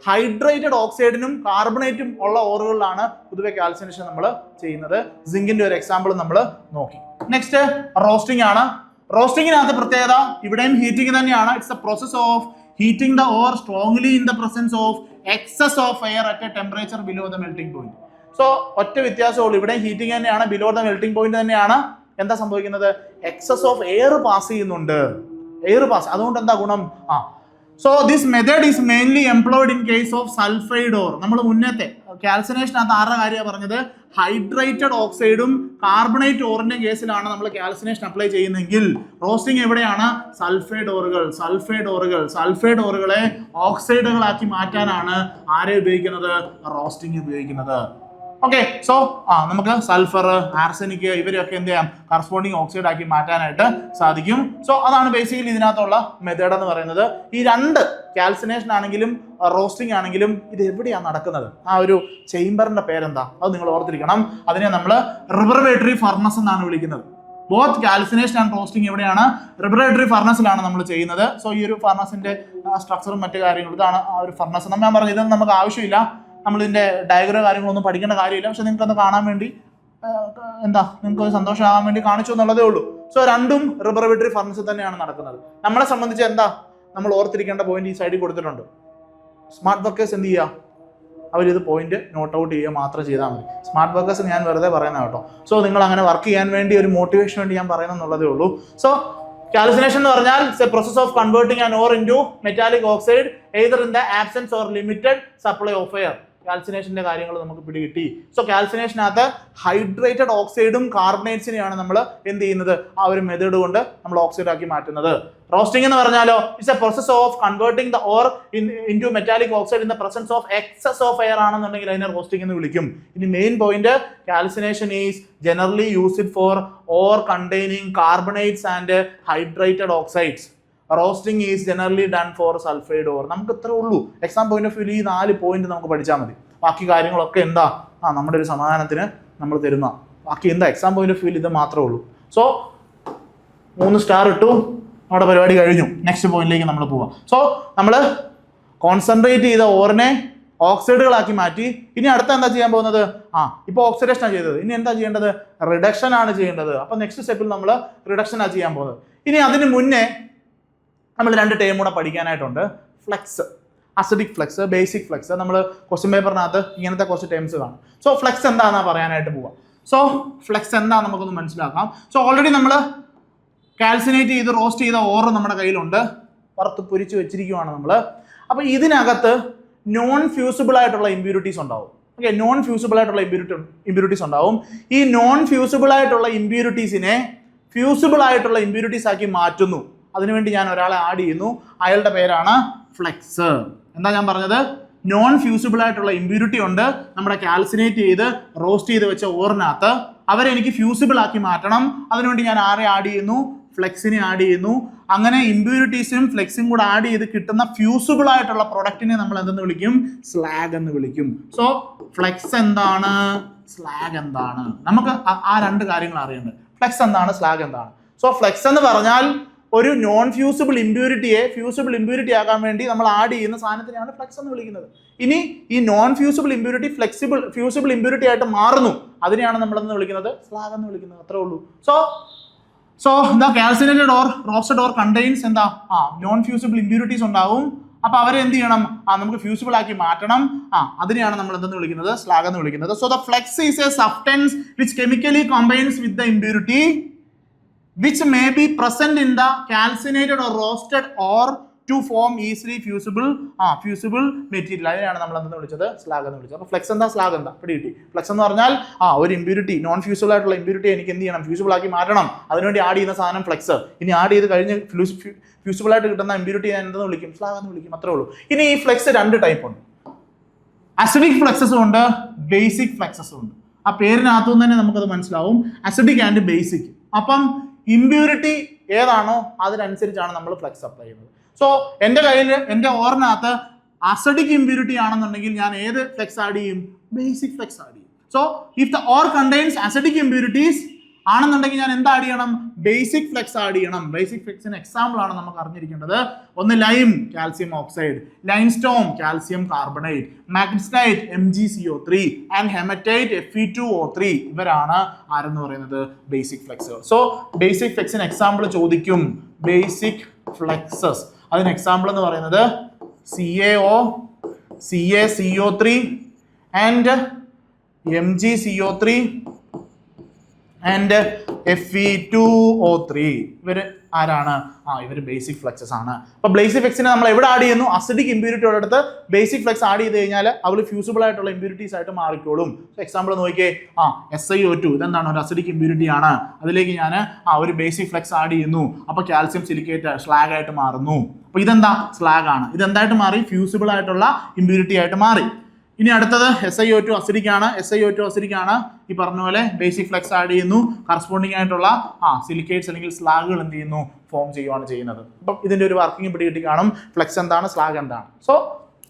ഹൈഡ്രേറ്റഡ് ഓക്സൈഡിനും കാർബണേറ്റും ഉള്ള ഓറുകളിലാണ് പൊതുവെ കാൽസിനേഷൻ നമ്മൾ ചെയ്യുന്നത്. സിങ്കിന്റെ ഒരു എക്സാമ്പിൾ നമ്മൾ നോക്കി. നെക്സ്റ്റ് റോസ്റ്റിംഗ് ആണ്. റോസ്റ്റിംഗിനകത്ത് പ്രത്യേകത ഇവിടെയും ഹീറ്റിംഗ് തന്നെയാണ്. It's a process of heating the ore strongly in the presence of excess of air at a temperature below the melting point. So ഒറ്റ വ്യത്യാസമുള്ളൂ, ഇവിടെ ഹീറ്റിംഗ് തന്നെയാണ്, ബിലോ ദ മെൽറ്റിംഗ് പോയിന്റ് തന്നെയാണ്. എന്താ സംഭവിക്കുന്നത്? എക്സസ് ഓഫ് എയർ പാസ് ചെയ്യുന്നുണ്ട്, air pass. അതുകൊണ്ട് എന്താ ഗുണം? So this method is mainly employed in case of sulphide or. നമ്മൾ മുന്നത്തെ കാൽസിനേഷനകത്ത് ആരുടെ കാര്യമാണ് പറഞ്ഞത്? ഹൈഡ്രേറ്റഡ് ഓക്സൈഡും കാർബണേറ്റ് ഓറിന്റെ കേസിലാണ് നമ്മൾ കാൽസിനേഷൻ അപ്ലൈ ചെയ്യുന്നതെങ്കിൽ റോസ്റ്റിംഗ് എവിടെയാണ്? സൾഫൈഡ് ഓറുകളെ ഓക്സൈഡുകളാക്കി മാറ്റാനാണ് ആരെ ഉപയോഗിക്കുന്നത്? റോസ്റ്റിംഗ് ഉപയോഗിക്കുന്നത്. ഓക്കെ, സോ നമുക്ക് സൾഫർ, ആർസനിക് ഇവരെയൊക്കെ എന്ത് ചെയ്യാം? കറസ്പോണ്ടിങ് ഓക്സൈഡ് ആക്കി മാറ്റാനായിട്ട് സാധിക്കും. സോ അതാണ് ബേസിക്കലി ഇതിനകത്തുള്ള മെത്തേഡ് എന്ന് പറയുന്നത്. ഈ രണ്ട് കാൽസിനേഷൻ ആണെങ്കിലും റോസ്റ്റിംഗ് ആണെങ്കിലും ഇത് എവിടെയാണ് നടക്കുന്നത്? ആ ഒരു ചേംബറിന്റെ പേരെന്താ? അത് നിങ്ങൾ ഓർത്തിരിക്കണം. അതിനെ നമ്മൾ റിവർബറേറ്ററി ഫർണസ് എന്നാണ് വിളിക്കുന്നത്. ബോത്ത് കാൽസിനേഷൻ ആൻഡ് റോസ്റ്റിംഗ് എവിടെയാണ്? റിവർബറേറ്ററി ഫർണസിലാണ് നമ്മൾ ചെയ്യുന്നത്. സോ ഈ ഒരു ഫർണസിന്റെ സ്ട്രക്ചറും മറ്റു കാര്യങ്ങളും ഇതാണ് ആ ഒരു ഫർണസ്. ഞാൻ പറഞ്ഞു ഇതൊന്നും നമുക്ക് ആവശ്യമില്ല, നമ്മളിതിൻ്റെ ഡയഗ്രം കാര്യങ്ങളൊന്നും പഠിക്കേണ്ട കാര്യമില്ല. പക്ഷെ നിങ്ങൾക്ക് അത് കാണാൻ വേണ്ടി നിങ്ങൾക്ക് സന്തോഷമാകാൻ വേണ്ടി കാണിച്ചു എന്നുള്ളതേ ഉള്ളൂ. സോ രണ്ടും റിവർബറേറ്ററി ഫർണസിൽ തന്നെയാണ് നടക്കുന്നത്. നമ്മളെ സംബന്ധിച്ച് നമ്മൾ ഓർത്തിരിക്കേണ്ട പോയിന്റ് ഈ സൈഡിൽ കൊടുത്തിട്ടുണ്ട്. സ്മാർട്ട് വർക്കേഴ്സ് എന്ത് ചെയ്യുക? അവരിത് പോയിന്റ് നോട്ട് ഔട്ട് ചെയ്യുക മാത്രം ചെയ്താൽ മതി. സ്മാർട്ട് വർക്കേഴ്സ് ഞാൻ വെറുതെ പറയുന്ന കേട്ടോ. സോ നിങ്ങൾ അങ്ങനെ വർക്ക് ചെയ്യാൻ വേണ്ടി ഒരു മോട്ടിവേഷൻ വേണ്ടി ഞാൻ പറയുന്നുള്ളതേ ഉള്ളൂ. സോ കാൽസിനേഷൻ എന്ന് പറഞ്ഞാൽ it's a process of converting an ore into metallic oxide either in the absence or limited supply of air. കാൽസിനേഷന്റെ കാര്യങ്ങൾ നമുക്ക് പിടികിട്ടി. സോ കാൽസിനേഷനകത്ത് ഹൈഡ്രേറ്റഡ് ഓക്സൈഡും കാർബണേറ്റ്സിനെയാണ് നമ്മൾ എന്ത് ചെയ്യുന്നത്? ആ ഒരു മെത്തേഡ് കൊണ്ട് നമ്മൾ ഓക്സൈഡ് ആക്കി മാറ്റുന്നത്. റോസ്റ്റിംഗ് എന്ന് പറഞ്ഞാലോ it's a process of converting the ore into metallic oxide in the presence of excess of air ആണെന്നുണ്ടെങ്കിൽ അതിനെ റോസ്റ്റിംഗ് എന്ന് വിളിക്കും. ഇനി main point, calcination is generally used for ore containing carbonates and hydrated oxides. Roasting is generally done for sulphide ore. നമുക്ക് ഇത്രേ ഉള്ളൂ. Exam point of view ഈ 4 point നമുക്ക് പഠിച്ചാൽ മതി. ബാക്കി കാര്യങ്ങളൊക്കെ എന്താ നമ്മുടെ ഒരു സമാധാനത്തിന് നമ്മൾ തരുന്ന. ബാക്കി എന്താ എക്സാം പോയിന്റ് ഓഫ് വ്യൂ ഇത് മാത്രമേ ഉള്ളൂ. സോ 3 സ്റ്റാർ ഇട്ടു, നമ്മുടെ പരിപാടി കഴിഞ്ഞു. നെക്സ്റ്റ് പോയിന്റിലേക്ക് നമ്മൾ പോവാം. സോ നമ്മൾ കോൺസെൻട്രേറ്റ് ചെയ്ത ഓറിനെ ഓക്സൈഡുകളാക്കി മാറ്റി. ഇനി അടുത്ത എന്താ ചെയ്യാൻ പോകുന്നത്? ഇപ്പോൾ ഓക്സിഡേഷൻ ആണ് ചെയ്തത്. ഇനി എന്താ ചെയ്യേണ്ടത്? റിഡക്ഷൻ ആണ് ചെയ്യേണ്ടത്. അപ്പോൾ നെക്സ്റ്റ് സ്റ്റെപ്പിൽ നമ്മൾ റിഡക്ഷൻ ആണ് ചെയ്യാൻ പോകുന്നത്. ഇനി അതിന് മുന്നേ നമ്മൾ 2 ടേം കൂടെ പഠിക്കാനായിട്ടുണ്ട്. Flux, acidic flux, basic flux. നമ്മൾ ക്വസ്റ്റ്യൻ പേപ്പറിനകത്ത് ഇങ്ങനത്തെ കുറച്ച് ടേംസ് കാണും. സോ ഫ്ലെക്സ് എന്താണെന്നാ പറയാനായിട്ട് പോവാം. സോ ഫ്ലെക്സ് എന്താ നമുക്കൊന്ന് മനസ്സിലാക്കാം. സോ ഓൾറെഡി നമ്മൾ കാൽസിനേറ്റ് ചെയ്ത് റോസ്റ്റ് ചെയ്ത ഓർ നമ്മുടെ കയ്യിലുണ്ട്, പുറത്ത് പൊരിച്ച് വെച്ചിരിക്കുവാണ് നമ്മൾ. അപ്പോൾ ഇതിനകത്ത് നോൺ ഫ്യൂസിബിൾ ആയിട്ടുള്ള ഇമ്പ്യൂരിറ്റീസ് ഉണ്ടാവും. ഓക്കെ, നോൺ ഫ്യൂസിബിൾ ആയിട്ടുള്ള ഇമ്പ്യൂരിറ്റീസ് ഉണ്ടാവും. ഈ നോൺ ഫ്യൂസിബിൾ ആയിട്ടുള്ള ഇമ്പ്യൂരിറ്റീസിനെ ഫ്യൂസിബിൾ ആയിട്ടുള്ള ഇമ്പ്യൂരിറ്റീസ് ആക്കി മാറ്റുന്നു. അതിനുവേണ്ടി ഞാൻ ഒരാളെ ആഡ് ചെയ്യുന്നു. അയാളുടെ പേരാണ് ഫ്ലെക്സ്. എന്താ ഞാൻ പറഞ്ഞത്? നോൺ ഫ്യൂസിബിൾ ആയിട്ടുള്ള ഇമ്പ്യൂരിറ്റി ഉണ്ട് നമ്മുടെ കാൽസിനേറ്റ് ചെയ്ത് റോസ്റ്റ് ചെയ്ത് വെച്ച ഓറിനകത്ത്. അവരെ എനിക്ക് ഫ്യൂസിബിൾ ആക്കി മാറ്റണം. അതിനുവേണ്ടി ഞാൻ ആരെ ആഡ് ചെയ്യുന്നു? ഫ്ലെക്സിനെ ആഡ് ചെയ്യുന്നു. അങ്ങനെ ഇമ്പ്യൂരിറ്റീസും ഫ്ലെക്സും കൂടെ ആഡ് ചെയ്ത് കിട്ടുന്ന ഫ്യൂസിബിൾ ആയിട്ടുള്ള പ്രൊഡക്റ്റിനെ നമ്മൾ എന്തെന്ന് വിളിക്കും? സ്ലാഗ് എന്ന് വിളിക്കും. സോ ഫ്ലെക്സ് എന്താണ്, സ്ലാഗ് എന്താണ്? നമുക്ക് ആ 2 കാര്യങ്ങൾ അറിയേണ്ടത്. ഫ്ലെക്സ് എന്താണ്, സ്ലാഗ് എന്താണ്? സോ ഫ്ലെക്സ് എന്ന് പറഞ്ഞാൽ ഒരു നോൺ ഫ്യൂസിബിൾ ഇമ്പ്യൂരിറ്റിയെ ഫ്യൂസിബിൾ ഇമ്പ്യൂരിറ്റി ആക്കാൻ വേണ്ടി നമ്മൾ ആഡ് ചെയ്യുന്ന സാധനത്തിനെയാണ് ഫ്ലെക്സ് എന്ന് വിളിക്കുന്നത്. ഇനി ഈ non fusible impurity fusible impurity ആയിട്ട് മാറുന്നു. അതിനെയാണ് നമ്മൾ എന്ന് വിളിക്കുന്നത്? സ്ലാഗ് എന്ന് വിളിക്കുന്നത്. അത്രേ ഉള്ളൂ. സോ എന്താ കാൽസിനേറ്റഡ് ഓർ റോസ്റ്റഡ് ഓർ കണ്ടെയ്ൻസ് എന്താ നോൺ ഫ്യൂസിബിൾ ഇമ്പ്യൂരിറ്റീസ് ഉണ്ടാവും. അപ്പൊ അവരെ എന്ത് ചെയ്യണം? നമുക്ക് ഫ്യൂസിബിൾ ആക്കി മാറ്റണം. അതിനെയാണ് നമ്മൾ എന്തെന്ന് വിളിക്കുന്നത്? സ്ലാഗ് എന്ന് വിളിക്കുന്നത്. So the flex is A substance which chemically combines with the impurity which may be present in the calcinated or roasted or to form easily fusible material. അതിനാണ് നമ്മൾ എന്തെന്ന് വിളിച്ചത്? സ്ലാഗ് എന്ന് വിളിച്ചത്. അപ്പോൾ ഫ്ലെക്സ് എന്താ, സ്ലാഗ് എന്താ പിടികിട്ടി. ഫ്ലെക്സ് എന്ന് പറഞ്ഞാൽ ഒരു ഇമ്പ്യൂരിറ്റി, നോൺ ഫ്യൂസിബിൾ ആയിട്ടുള്ള ഇമ്പ്യൂരിറ്റി എനിക്ക് എന്ത് ചെയ്യണം? ഫ്യൂസിബിൾ ആക്കി മാറ്റണം. അതിനുവേണ്ടി ആഡ് ചെയ്യുന്ന സാധനം ഫ്ലെക്സ്. ഇനി ആഡ് ചെയ്ത് കഴിഞ്ഞ് ഫ്യൂസിബിൾ ആയിട്ട് കിട്ടുന്ന ഇമ്പ്യൂരിറ്റി ഞാൻ എന്തെന്ന് വിളിക്കും? സ്ലാഗ് എന്ന് വിളിക്കും. അത്രേ ഉള്ളൂ. ഇനി ഈ ഫ്ലെക്സ് 2 ടൈപ്പ് ഉണ്ട്. അസിഡിക് ഫ്ലെക്സസും ഉണ്ട്, ബേസിക് ഫ്ലെക്സസും ഉണ്ട്. ആ പേരിനകത്തുനിന്ന് തന്നെ നമുക്കത് മനസ്സിലാവും, അസിഡിക് ആൻഡ് ബേസിക്. അപ്പം ഇമ്പ്യൂരിറ്റി ഏതാണോ അതിനനുസരിച്ചാണ് നമ്മൾ ഫ്ലെക്സ് അപ്ലൈ ചെയ്യുന്നത്. സോ എൻ്റെ കയ്യിൽ എൻ്റെ ഓറിനകത്ത് അസിഡിക് ഇമ്പ്യൂരിറ്റി ആണെന്നുണ്ടെങ്കിൽ ഞാൻ ഏത് ഫ്ലെക്സ് ആഡ് ചെയ്യും? ബേസിക് ഫ്ലെക്സ് ആഡ് ചെയ്യും. So if the ore contains acidic impurities ആണെന്നുണ്ടെങ്കിൽ ഞാൻ എന്താ ആഡ് ചെയ്യണം? ബേസിക് ഫ്ലെക്സ് ആഡ് ചെയ്യണം. ബേസിക് ഫ്ലെക്സിന് എക്സാമ്പിൾ ആണ് നമുക്ക് അറിഞ്ഞിരിക്കേണ്ടത്. ഒന്ന് lime, calcium oxide; limestone, calcium carbonate; magnesite, MgCO3 and hematite, Fe2O3. ഇവരാണ് ആരെന്ന് പറയുന്നത്? ബേസിക് ഫ്ലെക്സുകൾ. സോ ബേസിക് ഫ്ലെക്സിന് എക്സാമ്പിൾ ചോദിക്കും. ബേസിക് ഫ്ലെക്സസ് അതിന് എക്സാമ്പിൾ എന്ന് പറയുന്നത് CaO, CaCO3 and MgCO3 and Fe2O3. ഇവർ ആരാണ്? ഇവർ ബേസിക് ഫ്ലെക്സസ് ആണ്. അപ്പോൾ ബേസിക് ഫ്ലെക്സിനെ നമ്മൾ എവിടെ ആഡ് ചെയ്യുന്നു? അസിഡിക് ഇമ്പ്യൂരിറ്റി ഉള്ളിടത്ത് ബേസിക് ഫ്ലെക്സ് ആഡ് ചെയ്ത് കഴിഞ്ഞാൽ അവൾ ഫ്യൂസിബിൾ ആയിട്ടുള്ള ഇമ്പ്യൂരിറ്റീസ് ആയിട്ട് മാറിക്കോളും. എക്സാമ്പിൾ നോക്കിയേ, SiO2 ഇതെന്താണ്? ഒരു അസിഡിക് ഇമ്പ്യൂരിറ്റി ആണ്. അതിലേക്ക് ഞാൻ ഒരു ബേസിക് ഫ്ലെക്സ് ആഡ് ചെയ്യുന്നു. അപ്പോൾ കാൽസ്യം സിലിക്കേറ്റ് സ്ലാഗ് ആയിട്ട് മാറുന്നു. അപ്പോൾ ഇതെന്താ? സ്ലാഗ് ആണ്. ഇതെന്തായിട്ട് മാറി? ഫ്യൂസിബിൾ ആയിട്ടുള്ള ഇമ്പ്യൂരിറ്റി ആയിട്ട് മാറി. ഇനി അടുത്തത് SiO2 അസിഡിക് ആണ്. SiO2 അസിഡിക് ആണ്. ഈ പറഞ്ഞ പോലെ ബേസിക് ഫ്ലെക്സ് ആഡ് ചെയ്യുന്നു. കറസ്പോണ്ടിങ് ആയിട്ടുള്ള സിലിക്കേറ്റ്സ് അല്ലെങ്കിൽ സ്ലാഗുകൾ എന്ത് ചെയ്യുന്നു? ഫോം ചെയ്യുകയാണ് ചെയ്യുന്നത്. അപ്പം ഇതിന്റെ ഒരു വർക്കിംഗ് പിടികിട്ടി കാണും. ഫ്ലെക്സ് എന്താണ്, സ്ലാഗ് എന്താണ്. സോ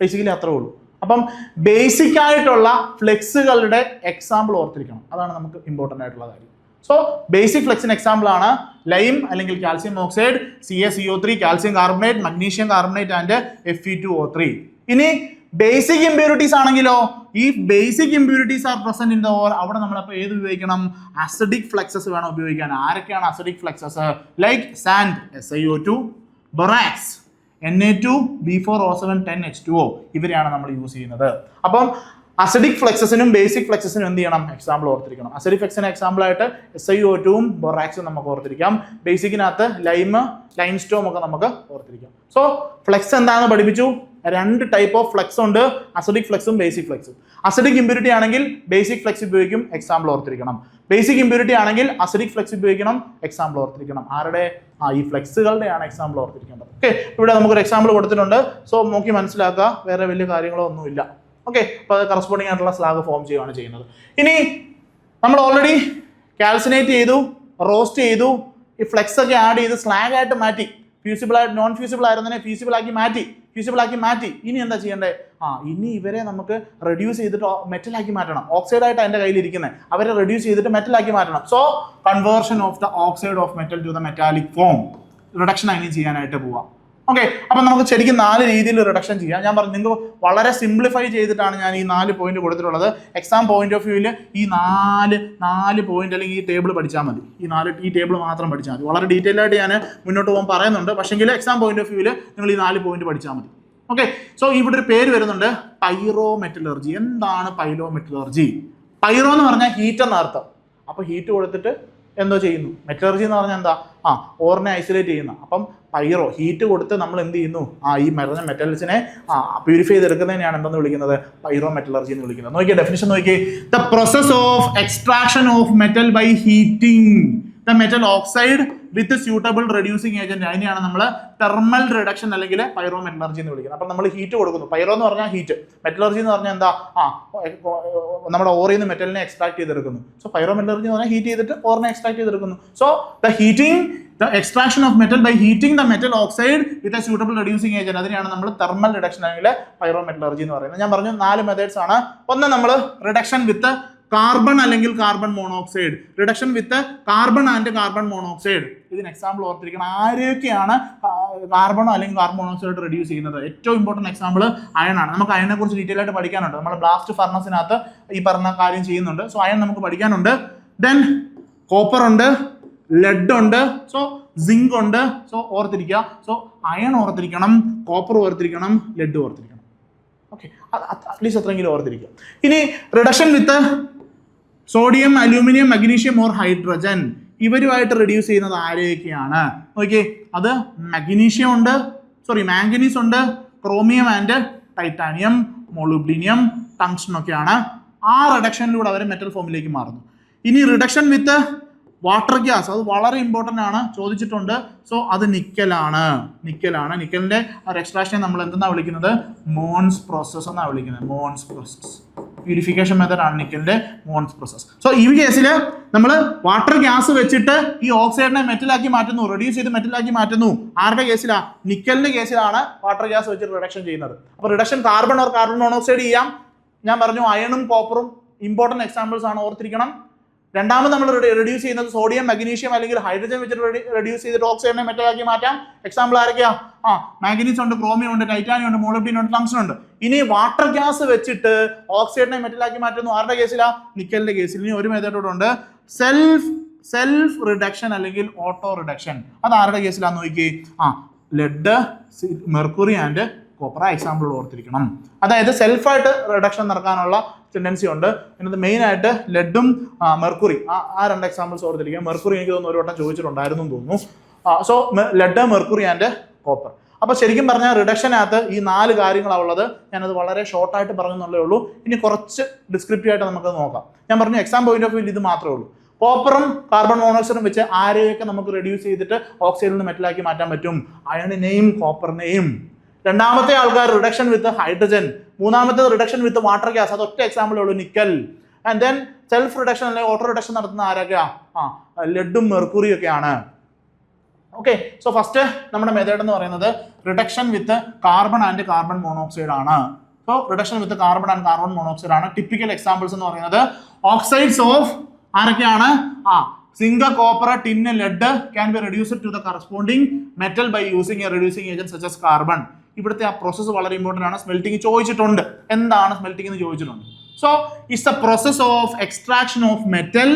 ബേസിക്കലി അത്രേ ഉള്ളൂ. അപ്പം ബേസിക് ആയിട്ടുള്ള ഫ്ലെക്സുകളുടെ എക്സാമ്പിൾ ഓർത്തിരിക്കണം. അതാണ് നമുക്ക് ഇമ്പോർട്ടൻ്റ് ആയിട്ടുള്ള കാര്യം. സോ ബേസിക് ഫ്ലെക്സിന് എക്സാമ്പിൾ ആണ് ലൈം അല്ലെങ്കിൽ calcium oxide, CaCO3, calcium carbonate, magnesium carbonate and Fe2O3. ഇനി ബേസിക് ഇമ്പ്യൂരിറ്റീസ് ആണെങ്കിലോ, ഈ basic impurities R present in the or, അവിടെ നമ്മളപ്പോൾ ഏത് ഉപയോഗിക്കണം? അസിഡിക് ഫ്ലെക്സസ് വേണം ഉപയോഗിക്കാൻ. ആരൊക്കെയാണ് acidic flexes? Like sand, SiO2, borax, Na2, B4O710H2O. ഇവരെയാണ് നമ്മൾ യൂസ് ചെയ്യുന്നത്. അപ്പം അസിഡിക് ഫ്ലെക്സസിനും ബേസിക് ഫ്ലെക്സസിനും എന്ത് ചെയ്യണം? എക്സാമ്പിൾ ഓർത്തിരിക്കണം. അസിഡിക് ഫ്ലെക്സിന് എക്സാമ്പിൾ ആയിട്ട് SiO2ഉം ബൊറാക്സും നമുക്ക് ഓർത്തിരിക്കാം. ബേസിക്കിനകത്ത് ലൈംസ്റ്റോം ഒക്കെ നമുക്ക് ഓർത്തിരിക്കാം. സോ ഫ്ലെക്സ് എന്താണെന്ന് പഠിപ്പിച്ചു. 2 ടൈപ്പ് ഓഫ് ഫ്ലെക്സ് ഉണ്ട്, അസിഡിക് ഫ്ലെക്സും ബേസിക് ഫ്ലെക്സും. അസിഡിക് ഇമ്പ്യൂരിറ്റി ആണെങ്കിൽ ബേസിക് ഫ്ലെക്സ് ഉപയോഗിക്കും, എക്സാമ്പിൾ ഓർത്തിരിക്കണം. ബേസിക് ഇമ്പ്യൂരിറ്റി ആണെങ്കിൽ അസിഡിക് ഫ്ലെക്സ് ഉപയോഗിക്കണം, എക്സാമ്പിൾ ഓർത്തിരിക്കണം. ആരുടെ? ഈ ഫ്ലെക്സുകളുടെയാണ് എക്സാമ്പിൾ ഓർത്തിരിക്കേണ്ടത്. ഓക്കെ, ഇവിടെ നമുക്കൊരു എക്സാമ്പിൾ കൊടുത്തിട്ടുണ്ട്. സോ നോക്കി മനസ്സിലാക്കുക, വേറെ വലിയ കാര്യങ്ങളോ ഒന്നുമില്ല. ഓക്കെ, അപ്പോൾ അത് കറസ്പോണ്ടിങ് ആയിട്ടുള്ള സ്ലാഗ് ഫോം ചെയ്യുകയാണ് ചെയ്യുന്നത്. ഇനി നമ്മൾ ഓൾറെഡി കാൽസിനേറ്റ് ചെയ്തു, റോസ്റ്റ് ചെയ്തു, ഈ ഫ്ലെക്സ് ഒക്കെ ആഡ് ചെയ്ത് സ്ലാഗ് ആയിട്ട് മാറ്റി. ഫ്യൂസിബിൾ ആയിട്ട് നോൺ ഫ്യൂസിബിൾ ആയിരുന്നതിനെ ഫ്യൂസിബിൾ ആക്കി മാറ്റി. ഇനി എന്താ ചെയ്യേണ്ടത്? ഇനി ഇവരെ നമുക്ക് റെഡ്യൂസ് ചെയ്തിട്ട് മെറ്റലാക്കി മാറ്റണം. ഓക്സൈഡ് ആയിട്ട് എൻ്റെ കയ്യിലിരിക്കുന്നത്, അവരെ റെഡ്യൂസ് ചെയ്തിട്ട് മെറ്റലാക്കി മാറ്റണം. So conversion of the oxide of metal to the metallic form, reduction അതിന് ചെയ്യാനായിട്ട് പോവാം. ഓക്കെ, അപ്പം നമുക്ക് ശരിക്കും 4 രീതിയിൽ റിഡക്ഷൻ ചെയ്യാം. ഞാൻ പറഞ്ഞു നിങ്ങൾക്ക് വളരെ സിംപ്ലിഫൈ ചെയ്തിട്ടാണ് ഞാൻ ഈ 4 പോയിന്റ് കൊടുത്തിട്ടുള്ളത്. എക്സാം പോയിന്റ് ഓഫ് വ്യൂവിൽ ഈ 4 പോയിന്റ് അല്ലെങ്കിൽ ഈ ടേബിൾ പഠിച്ചാൽ മതി. ഈ ടേബിൾ മാത്രം പഠിച്ചാൽ മതി. വളരെ ഡീറ്റെയിൽ ആയിട്ട് ഞാൻ മുന്നോട്ട് പോകാൻ പറയുന്നുണ്ട്. പക്ഷേങ്കിൽ എക്സാം പോയിന്റ് ഓഫ് വ്യൂവിൽ നിങ്ങൾ ഈ 4 പോയിന്റ് പഠിച്ചാൽ മതി. ഓക്കെ, സോ ഇവിടെ ഒരു പേര് വരുന്നുണ്ട്, പൈറോമെറ്റലർജി. എന്താണ് പൈറോമെറ്റലർജി? പൈറോ എന്ന് പറഞ്ഞാൽ ഹീറ്റ് എന്ന അർത്ഥം. അപ്പോൾ ഹീറ്റ് കൊടുത്തിട്ട് എന്തോ ചെയ്യുന്നു. മെറ്റലർജി എന്ന് പറഞ്ഞാൽ എന്താ? ഓറിനെ ഐസൊലേറ്റ് ചെയ്യുന്ന. അപ്പം പൈറോ ഹീറ്റ് കൊടുത്ത് നമ്മൾ എന്ത് ചെയ്യുന്നു? ഈ മരുന്ന മെറ്റൽസിനെ പ്യൂരിഫൈ ചെയ്തെടുക്കുന്നതിനെയാണ് എന്തെന്ന് വിളിക്കുന്നത്? പൈറോ മെറ്റലർജി എന്ന് വിളിക്കുന്നത്. നോക്കിയേ ഡെഫിനിഷൻ നോക്കിയേ. The process of extraction of metal by heating the metal oxide with suitable reducing agent, അതിനെയാണ് നമ്മൾ തെർമൽ റിഡക്ഷൻ അല്ലെങ്കിൽ പൈറോ മെറ്റലർജി എന്ന് വിളിക്കുന്നത്. അപ്പം നമ്മൾ ഹീറ്റ് കൊടുക്കുന്നു. പൈറോ എന്ന് പറഞ്ഞാൽ ഹീറ്റ്, മെറ്റലർജി എന്ന് പറഞ്ഞാൽ എന്താ? നമ്മുടെ ഓറിൽ നിന്ന് മെറ്റലിനെ എക്സ്ട്രാക്ട് ചെയ്തെടുക്കുന്നു. സോ പൈറോ മെറ്റലർജി എന്ന് പറഞ്ഞാൽ ഹീറ്റ് ചെയ്തിട്ട് ഓറിനെ എക്സ്ട്രാക്ട് ചെയ്തെടുക്കുന്നു. So the extraction of metal by heating the metal oxide with a suitable reducing agent, അതിനെയാണ് നമ്മൾ തെർമൽ റിഡക്ഷൻ അല്ലെങ്കിൽ പൈറോമെറ്റലർജി എന്ന് പറയുന്നത്. ഞാൻ പറഞ്ഞു 4 മെത്തേഡ്സ് ആണ്. ഒന്ന് നമ്മൾ റിഡക്ഷൻ വിത്ത് കാർബൺ അല്ലെങ്കിൽ carbon monoxide, reduction with carbon and carbon monoxide. ഇതിന് എക്സാമ്പിൾ ഓർത്തിരിക്കണം. ആരൊക്കെയാണ് കാർബണോ അല്ലെങ്കിൽ കാർബൺ മോണോക്സൈഡ് റെഡ്യൂസ് ചെയ്യുന്നത്? ഏറ്റവും ഇമ്പോർട്ടൻറ്റ് എക്സാമ്പിൾ അയൺ ആണ്. നമുക്ക് അയണിനെ കുറിച്ച് ഡീറ്റെയിൽ ആയിട്ട് പഠിക്കാനുണ്ട്. നമ്മൾ ബ്ലാസ്റ്റ് ഫർണസിനകത്ത് ഈ പറഞ്ഞ കാര്യം ചെയ്യുന്നുണ്ട്. സോ അയൺ നമുക്ക് പഠിക്കാനുണ്ട്. ദെൻ കോപ്പർ ഉണ്ട്, ലെഡ് ഉണ്ട്, സോ സിങ്ക് ഉണ്ട്. സോ ഓർത്തിരിക്കുക. സോ അയൺ ഓർത്തിരിക്കണം, കോപ്പർ ഓർത്തിരിക്കണം, ലെഡ് ഓർത്തിരിക്കണം. ഓക്കെ, അറ്റ്ലീസ്റ്റ് അത്രയെങ്കിലും ഓർത്തിരിക്കുക. ഇനി reduction with sodium, aluminium, magnesium or hydrogen, ഇവരുമായിട്ട് റെഡ്യൂസ് ചെയ്യുന്നത് ആരെയൊക്കെയാണ്? ഓക്കെ, അത് മാംഗനീസ് ഉണ്ട്, chromium and titanium, molybdenum, tungsten ഒക്കെയാണ്. ആ റിഡക്ഷനിലൂടെ അവർ മെറ്റൽ ഫോമിലേക്ക് മാറുന്നു. ഇനി റിഡക്ഷൻ വിത്ത് വാട്ടർ ഗ്യാസ്, അത് വളരെ ഇമ്പോർട്ടൻ്റ് ആണ്, ചോദിച്ചിട്ടുണ്ട്. സോ അത് നിക്കലാണ്. നിക്കലിന്റെ ഒരു എക്സ്ട്രാക്ഷനെ നമ്മൾ എന്തെന്നാണ് വിളിക്കുന്നത്? മോൺസ് പ്രോസസ് എന്നാണ് വിളിക്കുന്നത്. മോൺസ് പ്രോസസ് പ്യൂരിഫിക്കേഷൻ മെത്തേഡ് ആണ് നിക്കലിന്റെ മോൺസ് പ്രോസസ്. സോ ഈ കേസിൽ നമ്മൾ വാട്ടർ ഗ്യാസ് വെച്ചിട്ട് ഈ ഓക്സൈഡിനെ മെറ്റലാക്കി മാറ്റുന്നു, റെഡ്യൂസ് ചെയ്ത് മെറ്റലാക്കി മാറ്റുന്നു. ആരുടെ കേസിലാണ്? നിക്കലിന്റെ കേസിലാണ് വാട്ടർ ഗ്യാസ് വെച്ചിട്ട് റിഡക്ഷൻ ചെയ്യുന്നത്. അപ്പോൾ reduction carbon or carbon monoxide ചെയ്യാം. ഞാൻ പറഞ്ഞു അയണും കോപ്പറും ഇമ്പോർട്ടൻറ്റ് എക്സാമ്പിൾസ് ആണ്, ഓർത്തിരിക്കണം. രണ്ടാമത് നമ്മൾ റെഡ്യൂസ് ചെയ്യുന്നത് സോഡിയം, മഗ്നീഷ്യം അല്ലെങ്കിൽ ഹൈഡ്രജൻ വെച്ചിട്ട് റെഡ്യൂസ് ചെയ്തിട്ട് ഓക്സൈഡിനെ മെറ്റലാക്കി മാറ്റാം. എക്സാമ്പിൾ ആരൊക്കെയാ? മാംഗനീസ് ഉണ്ട്, ക്രോമിയം ഉണ്ട്, ടൈറ്റാനിയം ഉണ്ട്, മോളിബ്ഡിനം ഉണ്ട്, ടങ്സ്റ്റൺ ഉണ്ട്. ഇനി വാട്ടർ ഗ്യാസ് വെച്ചിട്ട് ഓക്സൈഡിനെ മെറ്റലാക്കി മാറ്റുന്നു. ആരുടെ കേസിലാ? നിക്കലിന്റെ കേസിൽ. ഇനി ഒരു മെത്തേഡ് ഉണ്ട്, സെൽഫ് റിഡക്ഷൻ അല്ലെങ്കിൽ ഓട്ടോ റിഡക്ഷൻ. അത് ആരുടെ കേസിലാന്ന് നോക്കി? Lead, mercury and copper. Example ഓർത്തിരിക്കണം. അതായത് സെൽഫായിട്ട് റിഡക്ഷൻ നടക്കാനുള്ള ടെൻഡൻസി ഉണ്ട്. ഇതിനകത്ത് മെയിൻ ആയിട്ട് ലെഡും മെർക്കുറി, ആ 2 എക്സാമ്പിൾസ് ഓർത്തിരിക്കുക. മെർക്കുറി എനിക്ക് തോന്നുന്നു ഒരു വട്ടം ചോദിച്ചിട്ടുണ്ടായിരുന്നു എന്ന് തോന്നുന്നു. So lead, mercury and copper. അപ്പോൾ ശരിക്കും പറഞ്ഞാൽ റിഡക്ഷനകത്ത് ഈ 4 കാര്യങ്ങളാണ് ഉള്ളത്. ഞാനത് വളരെ ഷോർട്ടായിട്ട് പറഞ്ഞെന്നുള്ളേ ഉള്ളൂ. ഇനി കുറച്ച് ഡിസ്ക്രിപ്റ്റീവ് ആയിട്ട് നമുക്കത് നോക്കാം. ഞാൻ പറഞ്ഞു എക്സാം പോയിന്റ് ഓഫ് വ്യൂ ഇത് മാത്രമേ ഉള്ളൂ. കോപ്പറും കാർബൺ മോണോക്സൈഡും വെച്ച് ആരെയൊക്കെ നമുക്ക് റെഡ്യൂസ് ചെയ്തിട്ട് ഓക്സൈഡിൽ നിന്ന് മെറ്റലാക്കി മാറ്റാൻ പറ്റും? അയണിനെയും കോപ്പറിനെയും. രണ്ടാമത്തെ ആൾക്കാർ റിഡക്ഷൻ വിത്ത് ഹൈഡ്രജൻ. മൂന്നാമത്തെ റിഡക്ഷൻ വിത്ത് വാട്ടർ ഗ്യാസ്. അത് ഒറ്റ എക്സാമ്പിളേ ഉള്ളൂ, nickel. And then self reduction അല്ലെങ്കിൽ ഓട്ടോ റിഡക്ഷൻ നടത്തുന്ന ആരൊക്കെയാ? ലെഡും മെർക്കുറിയും ഒക്കെയാണ്. ഓക്കെ, സോ ഫസ്റ്റ് നമ്മുടെ മെത്തേഡ് എന്ന് പറയുന്നത് reduction with carbon and carbon monoxide ആണ്. സോ reduction with carbon and carbon monoxide ആണ്. ടിപ്പിക്കൽ എക്സാമ്പിൾസ് എന്ന് പറയുന്നത് ഓക്സൈഡ്സ് ഓഫ് ആരൊക്കെയാണ്? Zinc, copper, tin, lead can be reduced to the corresponding metal by using A reducing agent such as carbon. ഇവിടുത്തെ ആ process വളരെ important ആണ്. Smelting ചോദിച്ചിട്ടുണ്ട്. എന്താണ് സ്മെൽറ്റിംഗ് എന്ന് ചോദിച്ചിട്ടുണ്ട്. So it's a process of extraction of metal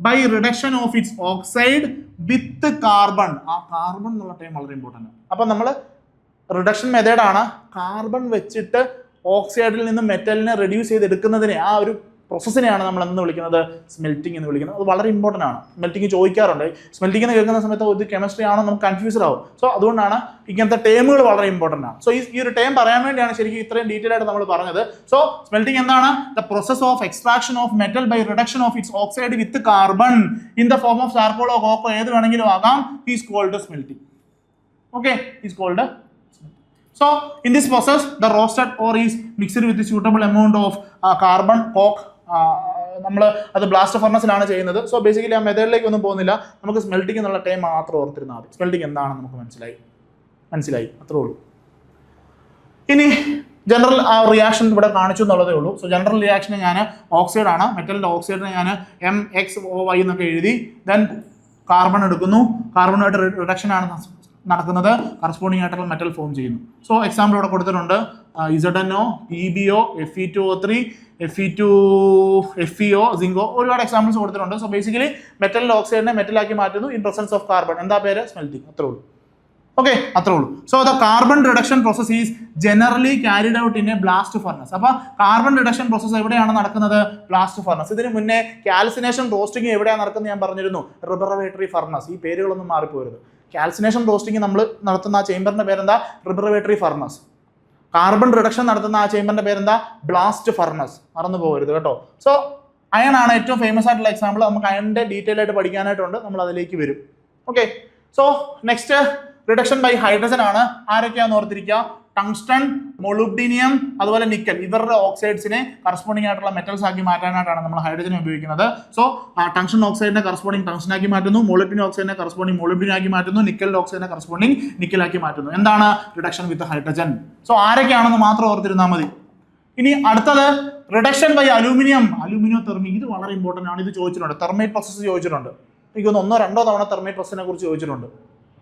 by reduction of its oxide with carbon. ആ carbon എന്നുള്ള ടൈം വളരെ ഇമ്പോർട്ടൻ്റ് ആണ്. അപ്പം നമ്മൾ റിഡക്ഷൻ മെത്തേഡാണ്. കാർബൺ വെച്ചിട്ട് ഓക്സൈഡിൽ നിന്ന് മെറ്റലിനെ റെഡ്യൂസ് ചെയ്തെടുക്കുന്നതിനെ, ആ ഒരു പ്രോസസ്സിനെയാണ് നമ്മൾ എന്ന് വിളിക്കുന്നത് സ്മെൽറ്റിംഗ് എന്ന് വിളിക്കുന്നത്. അത് വളരെ ഇമ്പോർട്ടൻ്റ് ആണ്. സ്മെൽറ്റിംഗ് ചോദിക്കാറുണ്ട്. സ്മെൽറ്റിംഗ് എന്ന് കേൾക്കുന്ന സമയത്ത് ഇത് കെമിസ്ട്രി ആണോ നമുക്ക് കൺഫ്യൂസ്ഡ് ആവും. സോ അതുകൊണ്ടാണ് ഇങ്ങനത്തെ ടേമുകൾ വളരെ ഇമ്പോർട്ടൻ്റ് ആണ്. സോ ഈ ഒരു ടേം പറയാൻ വേണ്ടിയാണ് ശരിക്കും ഇത്രയും ഡീറ്റെയിൽ ആയിട്ട് നമ്മൾ പറഞ്ഞത്. സോ സ്മെൽറ്റിംഗ് എന്താണ്? The process of extraction of metal by reduction of its oxide with carbon in the form of ചാർക്കോളോ കോക്കോ, ഏത് വേണമെങ്കിലും ആകാം. Is called smelting. Okay, is called. So in this process the roasted ore is mixed with a suitable amount of carbon coke. നമ്മൾ അത് blast ഫർണസിലാണ് ചെയ്യുന്നത്. So basically ആ മെത്തേഡിലേക്ക് ഒന്നും പോകുന്നില്ല. നമുക്ക് സ്മെൽറ്റിംഗ് എന്നുള്ള ടൈം മാത്രം ഓർത്തിരുന്നാൽ മതി. സ്മെൽറ്റിംഗ് എന്താണെന്ന് നമുക്ക് മനസ്സിലായി. മനസ്സിലായി, അത്രേ ഉള്ളൂ. ഇനി ജനറൽ റിയാക്ഷൻ ഇവിടെ കാണിച്ചു എന്നുള്ളതേ ഉള്ളൂ. സോ ജനറൽ റിയാക്ഷന് ഞാൻ ഓക്സൈഡ് ആണ്, മെറ്റലിൻ്റെ ഓക്സൈഡിനെ ഞാൻ MXOY എന്നൊക്കെ എഴുതി. ദെൻ കാർബൺ എടുക്കുന്നു, കാർബണുമായിട്ട് റിഡക്ഷൻ ആണ് നടക്കുന്നത്, കറസ്പോണ്ടിങ് ആയിട്ടുള്ള മെറ്റൽ ഫോം ചെയ്യുന്നു. സോ എക്സാമ്പിൾ ഇവിടെ കൊടുത്തിട്ടുണ്ട്, ZNO, PbO, Fe2O3, FeO, സിങ്കോ, ഒരുപാട് എക്സാമ്പിൾസ് കൊടുത്തിട്ടുണ്ട്. സോ ബേസിക്കലി മെറ്റലിൻ്റെ ഓക്സൈഡിനെ മെറ്റലാക്കി മാറ്റുന്നു ഇൻ പ്രസൻസ് ഓഫ് കാർബൺ. എന്താ പേര്? സ്മെൽറ്റിംഗ്. അത്രേ ഉള്ളൂ. ഓക്കെ, അത്രേ ഉള്ളൂ. So the carbon reduction process is generally carried out in A blast furnace. അപ്പോൾ കാർബൺ റിഡക്ഷൻ പ്രോസസ് എവിടെയാണ് നടക്കുന്നത്? Blast furnace. ഇതിന് മുന്നേ കാൽസിനേഷൻ റോസ്റ്റിംഗ് എവിടെയാണ് നടക്കുന്നത് ഞാൻ പറഞ്ഞിരുന്നു, റിബറവേറ്ററി ഫർണസ്. ഈ പേരുകളൊന്നും മാറിപ്പോരുത്. കാൽസിനേഷൻ റോസ്റ്റിംഗ് നമ്മൾ നടത്തുന്ന ആ ചേംബറിന്റെ പേരെന്താ? റിബറവേറ്ററി ഫർണസ്. കാർബൺ റിഡക്ഷൻ നടത്തുന്ന ആ ചേംബറിന്റെ പേരെന്താ? Blast furnace. മറന്നു പോകരുത് കേട്ടോ. സോ അയൺ ആണ് ഏറ്റവും ഫേമസ് ആയിട്ടുള്ള എക്സാമ്പിൾ. നമുക്ക് അയണിന്റെ ഡീറ്റെയിൽ ആയിട്ട് പഠിക്കാനായിട്ടുണ്ട്, നമ്മൾ അതിലേക്ക് വരും. Okay, so next reduction by hydrogen ആണ്. ആരൊക്കെയാന്ന് ഓർത്തിരിക്കുക? ടങ്സ്റ്റൺ, മൊളുബ്ഡിനിയം, അതുപോലെ നിക്കൽ. ഇവരുടെ ഓക്സൈഡ്സിനെ കറസ്പോണ്ടിങ് ആയിട്ടുള്ള മെറ്റൽസ് ആക്കി മാറ്റാനായിട്ടാണ് നമ്മൾ ഹൈഡ്രജൻ ഉപയോഗിക്കുന്നത്. സോ ടങ്സ്റ്റൺ ഓക്സൈഡിനെ കറസ്പോണ്ടിങ് ടങ്സ്റ്റൻ ആക്കി മാറ്റുന്നു, മൊളുബ്ഡിൻ ഓക്സൈഡിനെ കറസ്പോണ്ടിങ് മൊളുബ്ഡിൻ ആക്കി മാറ്റുന്നു, നിക്കലിന്റെ ഓക്സൈഡിനെ കറസ്പോണ്ടിങ് നിക്കലാക്കി മാറ്റുന്നു. എന്താണ് റിഡക്ഷൻ വിത്ത് ഹൈഡ്രജൻ? സോ ആരൊക്കെയാണെന്ന് മാത്രം ഓർത്തിരുന്നാൽ മതി. ഇനി അടുത്തത് റിഡക്ഷൻ ബൈ അലൂമിനിയം, അലൂമിനിയം തെർമി. ഇത് വളരെ ഇമ്പോർട്ടന്റ് ആണ്. ഇത് ചോദിച്ചിട്ടുണ്ട്, തെർമൈറ്റ് പ്രോസസ് ചോദിച്ചിട്ടുണ്ട്. എനിക്കൊന്ന് 1-2 തവണ തെർമൈറ്റ് പ്രോസസിനെ കുറിച്ച് ചോദിച്ചിട്ടുണ്ട്.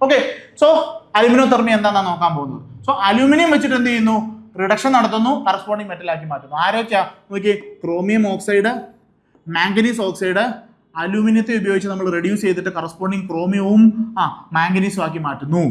ഓക്കെ, സോ അലുമിനിയം തെർമി എന്താണെന്നാണ് നോക്കാൻ പോകുന്നത്. സോ അലൂമിനിയം വെച്ചിട്ട് എന്ത് ചെയ്യുന്നു? റിഡക്ഷൻ നടത്തുന്നു, കറസ്പോണ്ടിങ് മെറ്റലാക്കി മാറ്റുന്നു. ആരൊക്കെയാ നോക്കി? ക്രോമിയം ഓക്സൈഡ്, മാംഗനീസ് ഓക്സൈഡ്, അലൂമിനിയത്തെ ഉപയോഗിച്ച് നമ്മൾ റെഡ്യൂസ് ചെയ്തിട്ട് കറസ്പോണ്ടിങ് ക്രോമിയവും മാംഗനീസും ആക്കി മാറ്റുന്നു.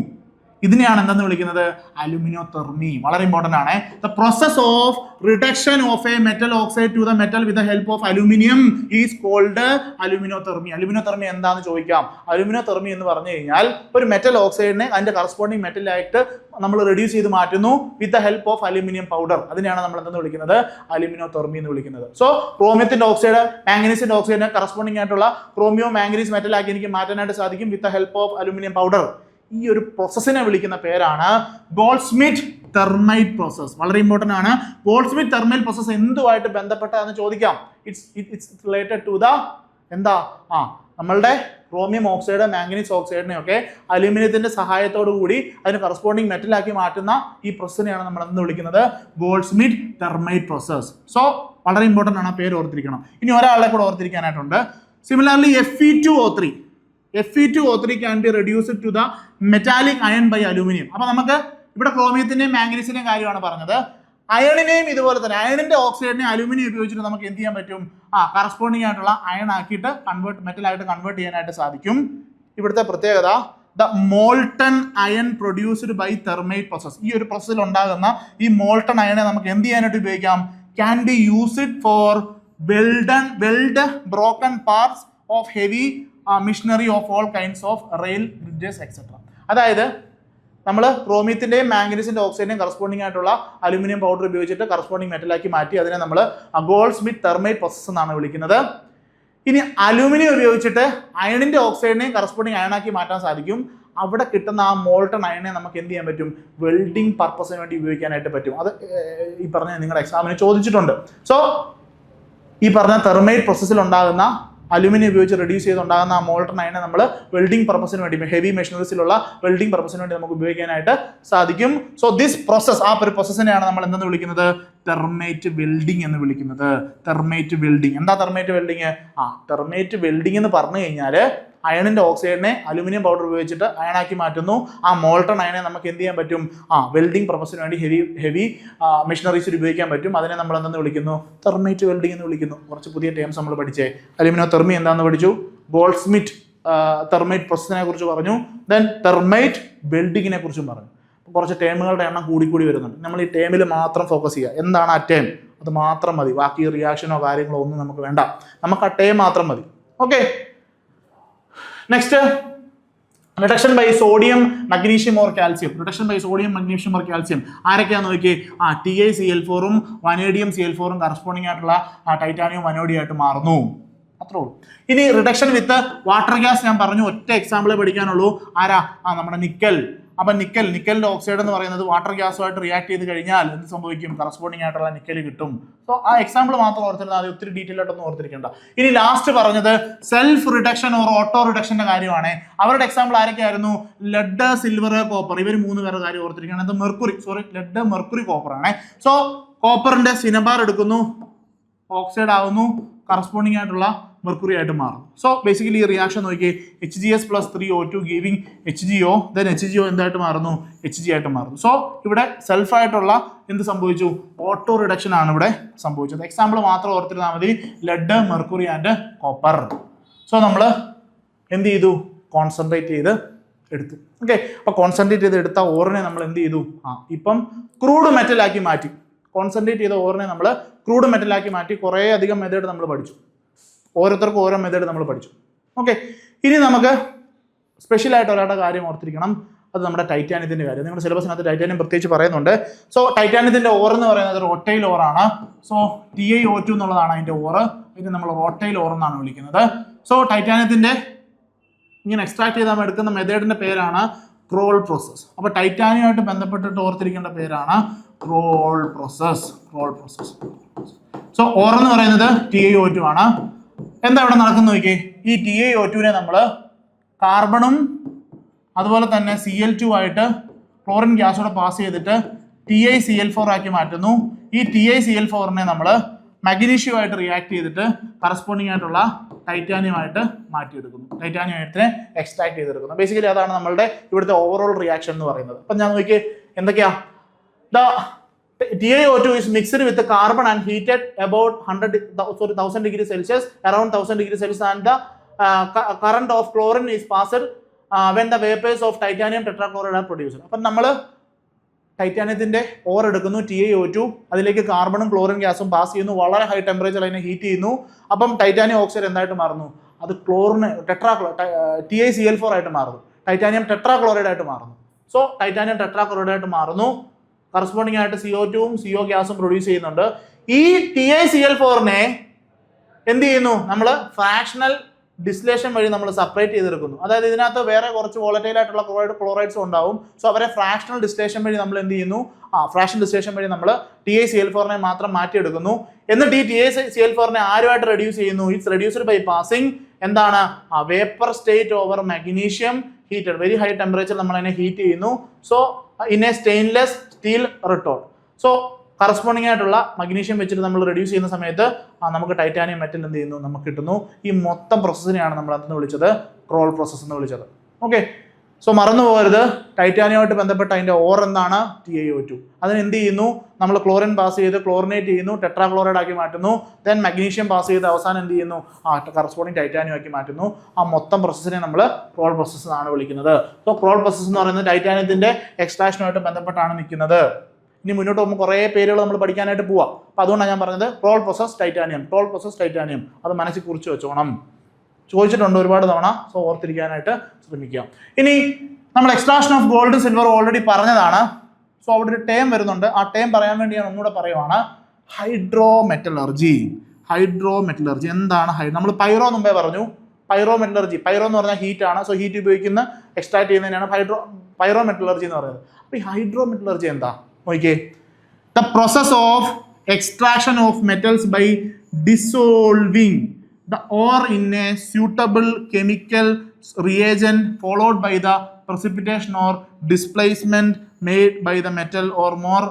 ഇതിനെയാണ് എന്തെന്ന് വിളിക്കുന്നത്? അലുമിനോതെർമി. വളരെ ഇമ്പോർട്ടന്റ് ആണ്. The process of reduction of a metal oxide to the metal with the help of aluminium is called aluminothermy. Aluminothermy എന്താന്ന് ചോദിക്കാം. അലുമിനോതെർമി എന്ന് പറഞ്ഞു കഴിഞ്ഞാൽ ഒരു മെറ്റൽ ഓക്സൈഡിനെ അതിന്റെ കറസ്പോണ്ടിങ് മെറ്റലായിട്ട് നമ്മൾ റെഡ്യൂസ് ചെയ്ത് മാറ്റുന്നു വിത്ത് the help of aluminium powder. അതിനെയാണ് നമ്മൾ എന്തെന്ന് വിളിക്കുന്നത്? അലുമിനോതെർമി എന്ന് വിളിക്കുന്നത്. സോ ക്രോമിയത്തിന്റെ ഓക്സൈഡ് മാംഗനീസിന്റെ ഓക്സൈഡിനെ കറസ്പോണ്ടിങ് ആയിട്ടുള്ള ക്രോമിയോ മാംഗനീസ് മെറ്റലാക്കി എനിക്ക് മാറ്റാനായിട്ട് സാധിക്കും വിത്ത് the help of aluminium powder. ഈ ഒരു പ്രോസസ്സിനെ വിളിക്കുന്ന പേരാണ് ഗോൾഡ്സ്മിത്ത് തെർമൈറ്റ് പ്രോസസ്. വളരെ ഇമ്പോർട്ടന്റ് ആണ്. ഗോൾഡ്സ്മിത്ത് തെർമൈറ്റ് പ്രോസസ് എന്തുമായിട്ട് ബന്ധപ്പെട്ടാന്ന് ചോദിക്കാം. ഇറ്റ്സ് റിലേറ്റഡ് ടു ദ എന്താ നമ്മളുടെ ക്രോമിയം ഓക്സൈഡ് മാംഗനീസ് ഓക്സൈഡിനെ ഒക്കെ അലൂമിനിയത്തിന്റെ സഹായത്തോടു കൂടി അതിന് കറസ്പോണ്ടിങ് മെറ്റലാക്കി മാറ്റുന്ന ഈ പ്രോസസ്സിനെയാണ് നമ്മൾ എന്ന് വിളിക്കുന്നത് ഗോൾഡ്സ്മിത്ത് തെർമൈറ്റ് പ്രോസസ്. സോ വളരെ ഇമ്പോർട്ടന്റ് ആണ്, ആ പേര് ഓർത്തിരിക്കണം. ഇനി ഒരാളെ കൂടെ ഓർത്തിരിക്കാനായിട്ടുണ്ട്. Similarly Fe2O3 can be reduced to the metallic iron by aluminum. അപ്പോൾ നമുക്ക് ഇവിടെ ക്രോമിയത്തിന്റെയും മാംഗനീസിന്റെയും കാര്യമാണ് പറഞ്ഞത്. അയണിനെയും ഇതുപോലെ തന്നെ അയണിന്റെ ഓക്സൈഡിനെ അലൂമിനിയം ഉപയോഗിച്ചിട്ട് നമുക്ക് എന്ത് ചെയ്യാൻ പറ്റും? കറസ്പോണ്ടിങ് ആയിട്ടുള്ള അയൺ ആക്കിയിട്ട് മെറ്റലായിട്ട് കൺവേർട്ട് ചെയ്യാനായിട്ട് സാധിക്കും. ഇവിടുത്തെ പ്രത്യേകത the molten iron produced by thermite process. ഈ ഒരു പ്രോസസ്സിൽ ഉണ്ടാകുന്ന ഈ മോൾട്ടൺ അയണെ നമുക്ക് എന്ത് ചെയ്യാനായിട്ട് ഉപയോഗിക്കാം? Can be used for weld broken parts of heavy machinery of all kinds of rail bridges etcetera. അതായത് നമ്മൾ ക്രോമിയത്തിന്റെയും മാംഗനീസിന്റെ ഓക്സൈഡിന്റെയും കറസ്പോണ്ടിങ് ആയിട്ടുള്ള അലുമിനിയം പൗഡർ ഉപയോഗിച്ചിട്ട് കറസ്പോണ്ടിങ് മെറ്റലാക്കി മാറ്റി അതിനെ നമ്മൾ ഗോൾഡ്സ്മിത്ത് തെർമൈറ്റ് പ്രോസസ് എന്നാണ് വിളിക്കുന്നത്. ഇനി അലൂമിനിയം ഉപയോഗിച്ചിട്ട് അയണിന്റെ ഓക്സൈഡിനെയും കറസ്പോണ്ടിങ് അയണാക്കി മാറ്റാൻ സാധിക്കും. അവിടെ കിട്ടുന്ന ആ മോൾട്ടൺ അയണെ നമുക്ക് എന്ത് ചെയ്യാൻ പറ്റും? വെൽഡിംഗ് പർപ്പസിന് വേണ്ടി ഉപയോഗിക്കാനായിട്ട് പറ്റും. അത് ഈ പറഞ്ഞ നിങ്ങളുടെ എക്സാമിന് ചോദിച്ചിട്ടുണ്ട്. സോ ഈ പറഞ്ഞ തെർമൈറ്റ് പ്രോസസ്സിൽ ഉണ്ടാകുന്ന അലുമിനിയം ഉപയോഗിച്ച് റെഡ്യൂസ് ചെയ്തുണ്ടാകുന്ന ആ മോൾട്ടൺ അയണെ നമ്മൾ വെൽഡിംഗ് പർപ്പസിന് വേണ്ടി ഹെവി മെഷീനറീസിലുള്ള വെൽഡിംഗ് പർപ്പസിന് വേണ്ടി നമുക്ക് ഉപയോഗിക്കാനായിട്ട് സാധിക്കും. സോ ദിസ് പ്രോസസ്, ആ ഒരു പ്രോസസ്സിനെയാണ് നമ്മൾ എന്തെന്ന് വിളിക്കുന്നത്? തെർമൈറ്റ് വെൽഡിംഗ് എന്ന് വിളിക്കുന്നത്. Thermite welding. എന്താ തെർമൈറ്റ് വെൽഡിങ്? തെർമൈറ്റ് വെൽഡിംഗ് എന്ന് പറഞ്ഞു കഴിഞ്ഞാൽ അയണിന്റെ ഓക്സൈഡിനെ അലുമിനിയം പൗഡർ ഉപയോഗിച്ചിട്ട് അയണാക്കി മാറ്റുന്നു. ആ മോൾട്ടൺ അയണെ നമുക്ക് എന്ത് ചെയ്യാൻ പറ്റും? വെൽഡിംഗ് പർപ്പസിന് വേണ്ടി ഹെവി മെഷീനറീസിൽ ഉപയോഗിക്കാൻ പറ്റും. അതിനെ നമ്മൾ എന്തെന്ന് വിളിക്കുന്നു? തെർമൈറ്റ് വെൽഡിംഗ് എന്ന് വിളിക്കുന്നു. കുറച്ച് പുതിയ ടേംസ് നമ്മൾ പഠിച്ചേ. അലുമിനോ തെർമി എന്താണെന്ന് പഠിച്ചു, ഗോൾഡ്സ്മിത്ത് തെർമൈറ്റ് പ്രോസസ്സിനെ കുറിച്ച് പറഞ്ഞു, ദെൻ തെർമൈറ്റ് വെൽഡിങ്ങിനെ കുറിച്ചും പറഞ്ഞു. കുറച്ച് ടേമുകളുടെ എണ്ണം കൂടി വരുന്നുണ്ട്. നമ്മൾ ഈ ടേമിൽ മാത്രം ഫോക്കസ് ചെയ്യുക. എന്താണ് ആ ടേം? അത് മാത്രം മതി. ബാക്കി റിയാക്ഷനോ കാര്യങ്ങളോ ഒന്നും നമുക്ക് വേണ്ട. നമുക്ക് ആ ടേം മാത്രം മതി. Okay, next reduction by sodium magnesium or calcium. Reduction by sodium magnesium or calcium ആരൊക്കെയാന്ന് നോക്കി? TiCl4ഉം വനേഡിയം Cl4ഉം കറസ്പോണ്ടിങ് ആയിട്ടുള്ള ടൈറ്റാനിയം വനോഡിയം ആയിട്ട് മാറുന്നു. അത്രേ ഉള്ളൂ. ഇനി റിഡക്ഷൻ വിത്ത് വാട്ടർ ഗ്യാസ് ഞാൻ പറഞ്ഞു, ഒറ്റ എക്സാമ്പിളെ പഠിക്കാനുള്ളൂ. ആരാ? നമ്മുടെ നിക്കൽ. അപ്പം നിക്കലിന്റെ ഓക്സൈഡ് എന്ന് പറയുന്നത് വാട്ടർ ഗ്യാസുമായിട്ട് റിയാക്ട് ചെയ്ത് കഴിഞ്ഞാൽ എന്ത് സംഭവിക്കും? കറസ്പോണ്ടിങ് ആയിട്ടുള്ള നിക്കൽ കിട്ടും. സോ ആ എക്സാമ്പിൾ മാത്രം ഓർത്തിരുന്നാൽ അത് ഒത്തിരി ഡീറ്റെയിൽ ആയിട്ടൊന്നും ഓർത്തിരിക്കേണ്ട. ഇനി ലാസ്റ്റ് പറഞ്ഞത് സെൽഫ് റിഡക്ഷൻ ഓർ ഓട്ടോ റിഡക്ഷന്റെ കാര്യമാണ്. അവരുടെ എക്സാമ്പിൾ ആരൊക്കെയായിരുന്നു? Lead, silver, copper. ഇവർ 3 പേരുടെ കാര്യം ഓർത്തിരിക്കണം. അത് ലെഡ്, മെർക്കുറി, കോപ്പർ ആണ്. സോ കോപ്പറിന്റെ സിനബാർ എടുക്കുന്നു, ഓക്സൈഡ് ആവുന്നു, കറസ്പോണ്ടിങ് ആയിട്ടുള്ള മെർക്കുറി ആയിട്ട് മാറും. സോ ബേസിക്കലി ഈ റിയാക്ഷൻ നോക്കി HGS+3O2 giving HgO, then HgO എന്തായിട്ട് മാറുന്നു? Hg ആയിട്ട് മാറുന്നു. സോ ഇവിടെ സെൽഫായിട്ടുള്ള എന്ത് സംഭവിച്ചു? ഓട്ടോ റിഡക്ഷൻ ആണ് ഇവിടെ സംഭവിച്ചത്. എക്സാമ്പിൾ മാത്രം ഓർത്തിരുന്നാൽ മതി, lead, mercury and copper. So നമ്മൾ എന്ത് ചെയ്തു? കോൺസെൻട്രേറ്റ് ചെയ്ത് എടുത്തു. ഓക്കെ, അപ്പോൾ കോൺസെൻട്രേറ്റ് ചെയ്ത് എടുത്ത ഓറിനെ നമ്മൾ എന്ത് ചെയ്തു? ഇപ്പം ക്രൂഡ് മെറ്റലാക്കി മാറ്റി. കോൺസെൻട്രേറ്റ് ചെയ്ത ഓറിനെ നമ്മൾ ക്രൂഡ് മെറ്റലാക്കി മാറ്റി. കുറേ അധികം മെത്തേഡ് നമ്മൾ പഠിച്ചു. ഓരോരുത്തർക്കും ഓരോ മെത്തേഡ് നമ്മൾ പഠിച്ചു. ഓക്കെ, ഇനി നമുക്ക് സ്പെഷ്യലായിട്ട് ഒരാളുടെ കാര്യം ഓർത്തിരിക്കണം. അത് നമ്മുടെ ടൈറ്റാനിയത്തിൻ്റെ കാര്യം. നിങ്ങളുടെ സിലബസിനകത്ത് ടൈറ്റാനിയം പ്രത്യേകിച്ച് പറയുന്നുണ്ട്. സോ ടൈറ്റാനിയത്തിൻ്റെ ഓർ എന്ന് പറയുന്നത് റോട്ടൈൽ ഓറാണ്. സോ TiO2 എന്നുള്ളതാണ് അതിൻ്റെ ഓറ്. ഇതിന് നമ്മൾ റോട്ടൈൽ ഓർ എന്നാണ് വിളിക്കുന്നത്. സോ ടൈറ്റാനിയത്തിൻ്റെ ഇങ്ങനെ എക്സ്ട്രാക്ട് ചെയ്താൽ എടുക്കുന്ന മെത്തേഡിൻ്റെ പേരാണ് ക്രോൾ പ്രോസസ്. അപ്പോൾ ടൈറ്റാനിയമായിട്ട് ബന്ധപ്പെട്ടിട്ട് ഓർത്തിരിക്കേണ്ട പേരാണ് ക്രോൾ പ്രോസസ്. സോ ഓർ എന്ന് പറയുന്നത് TiO2 ആണ്. എന്താ ഇവിടെ നടക്കുന്ന നോക്കിയേ? ഈ TiO2നെ നമ്മൾ കാർബണും അതുപോലെ തന്നെ Cl2 ആയിട്ട് ക്ലോറിൻ ഗ്യാസോടെ പാസ് ചെയ്തിട്ട് TiCl4 ആക്കി മാറ്റുന്നു. ഈ TiCl4നെ നമ്മൾ മഗ്നീഷ്യമായിട്ട് റിയാക്ട് ചെയ്തിട്ട് കറസ്പോണ്ടിങ് ആയിട്ടുള്ള ടൈറ്റാനിയമായിട്ട് മാറ്റിയെടുക്കുന്നു. ടൈറ്റാനിയത്തിനെ എക്സ്ട്രാക്ട് ചെയ്തെടുക്കുന്നു. ബേസിക്കലി അതാണ് നമ്മളുടെ ഇവിടുത്തെ ഓവറോൾ റിയാക്ഷൻ എന്ന് പറയുന്നത്. അപ്പം ഞാൻ നോക്കിയേ എന്തൊക്കെയാ? TiO2 is mixed with the carbon and heated about 1000 degrees Celsius, around 1000 degrees Celsius, and the current of chlorine is passed when the vapors of titanium tetrachloride are produced. അപ്പം നമ്മൾ ടൈറ്റാനിയത്തിന്റെ or എടുക്കുന്നു, TiO2, അതിലേക്ക് കാർബണും chlorine ഗ്യാസും pass ചെയ്യുന്നു, വളരെ high temperature അതിനെ heat ചെയ്യുന്നു. അപ്പം ടൈറ്റാനിയം ഓക്സൈഡ് എന്തായിട്ട് മാറുന്നു? അത് TiCl4 ആയിട്ട് മാറുന്നു. ടൈറ്റാനിയം ടെട്രാക്ലോറൈഡ് ആയിട്ട് മാറുന്നു. സോ ടൈറ്റാനിയം ടെട്രാക്ലോറൈഡ് ആയിട്ട് മാറുന്നു. കറസ്പോണ്ടിങ് ആയിട്ട് CO2ഉം CO ഗ്യാസും പ്രൊഡ്യൂസ് ചെയ്യുന്നുണ്ട്. ഈ TiCl4നെ എന്ത് ചെയ്യുന്നു? നമ്മൾ ഫ്രാക്ഷണൽ ഡിസ്ലേഷൻ വഴി നമ്മൾ സെപ്പറേറ്റ് ചെയ്തെടുക്കുന്നു. അതായത് ഇതിനകത്ത് വേറെ കുറച്ച് വോളറ്റൈൽ ആയിട്ടുള്ള ക്ലോറൈഡ്സ് ഉണ്ടാവും. സോ അവരെ ഫ്രാക്ഷണൽ ഡിസ്ലേഷൻ വഴി നമ്മൾ എന്ത് ചെയ്യുന്നു? ഫ്രാക്ഷണൽ ഡിസ്ലേഷൻ വഴി നമ്മൾ TiCl4നെ മാത്രം മാറ്റിയെടുക്കുന്നു. എന്നിട്ട് ഈ TiCl4നെ ആരുമായിട്ട് റെഡ്യൂസ് ചെയ്യുന്നു? ഇറ്റ്സ് റെഡ്യൂസ്ഡ് ബൈ പാസിംഗ് എന്താണ്? Vapour state over magnesium heated. Very high temperature നമ്മൾ അതിനെ ഹീറ്റ് ചെയ്യുന്നു. So in A stainless steel retort. So corresponding ആയിട്ടുള്ള മഗ്നീഷ്യം വെച്ചിട്ട് നമ്മൾ റെഡ്യൂസ് ചെയ്യുന്ന സമയത്ത് നമുക്ക് ടൈറ്റാനിയം മെറ്റൽ എന്ത് ചെയ്യുന്നു? നമുക്ക് കിട്ടുന്നു. ഈ മൊത്തം പ്രോസസ്സിനെയാണ് നമ്മൾ അതെന്ന് വിളിച്ചത് ക്രോൾ പ്രോസസ് എന്ന് വിളിച്ചത്. ഓക്കെ, സോ മറന്നു പോകരുത്, ടൈറ്റാനിയമായിട്ട് ബന്ധപ്പെട്ട അതിൻ്റെ ഓർ എന്താണ്? TiO2. അതിന് എന്ത് ചെയ്യുന്നു? നമ്മൾ ക്ലോറിൻ പാസ് ചെയ്ത് ക്ലോറിനേറ്റ് ചെയ്യുന്നു, ടെട്രാക്ലോറൈഡ് ആക്കി മാറ്റുന്നു. ദെൻ മഗ്നീഷ്യം പാസ് ചെയ്ത് അവസാനം എന്ത് ചെയ്യുന്നു? കറസ്പോണ്ടിങ് ടൈറ്റാനിയം ആക്കി മാറ്റുന്നു. ആ മൊത്തം പ്രോസസ്സിനെ നമ്മൾ ക്രോൾ പ്രോസസ് എന്നാണ് വിളിക്കുന്നത്. സോ ക്രോൾ പ്രോസസ് എന്ന് പറയുന്നത് ടൈറ്റാനിയത്തിന്റെ എക്സ്ട്രാക്ഷനുമായിട്ട് ബന്ധപ്പെട്ടാണ് നിൽക്കുന്നത്. ഇനി മുന്നോട്ട് പോകുമ്പോൾ കുറേ പേരുകൾ നമ്മൾ പഠിക്കാനായിട്ട് പോവാം. അപ്പോൾ അതുകൊണ്ടാണ് ഞാൻ പറഞ്ഞത് ക്രോൾ പ്രോസസ് ടൈറ്റാനിയം. അത് മനസ്സിൽ കുറിച്ച് വെച്ചോണം. ചോദിച്ചിട്ടുണ്ട് ഒരുപാട് തവണ. സോ ഓർത്തിരിക്കാനായിട്ട് ശ്രമിക്കുക. ഇനി നമ്മൾ extraction of gold silver already പറഞ്ഞതാണ്. സോ അവിടെ ഒരു ടേം വരുന്നുണ്ട്. ആ ടേം പറയാൻ വേണ്ടി ഞാൻ ഒന്നുകൂടെ പറയുവാണ്. Hydro metallurgy. എന്താണ് നമ്മൾ പൈറോ മുമ്പേ പറഞ്ഞു. പൈറോ എന്ന് പറഞ്ഞാൽ ഹീറ്റ് ആണ്. സോ ഹീറ്റ് ഉപയോഗിക്കുന്ന എക്സ്ട്രാക്ട് ചെയ്യുന്നതിനാണ് പൈറോ മെറ്റലർജി എന്ന് പറയുന്നത്. അപ്പോൾ ഈ ഹൈഡ്രോ മെറ്റലർജി എന്താ നോക്കിയേ? The process of extraction of metals by dissolving the ore in a suitable chemical reagent followed by the precipitation or displacement made by the metal or more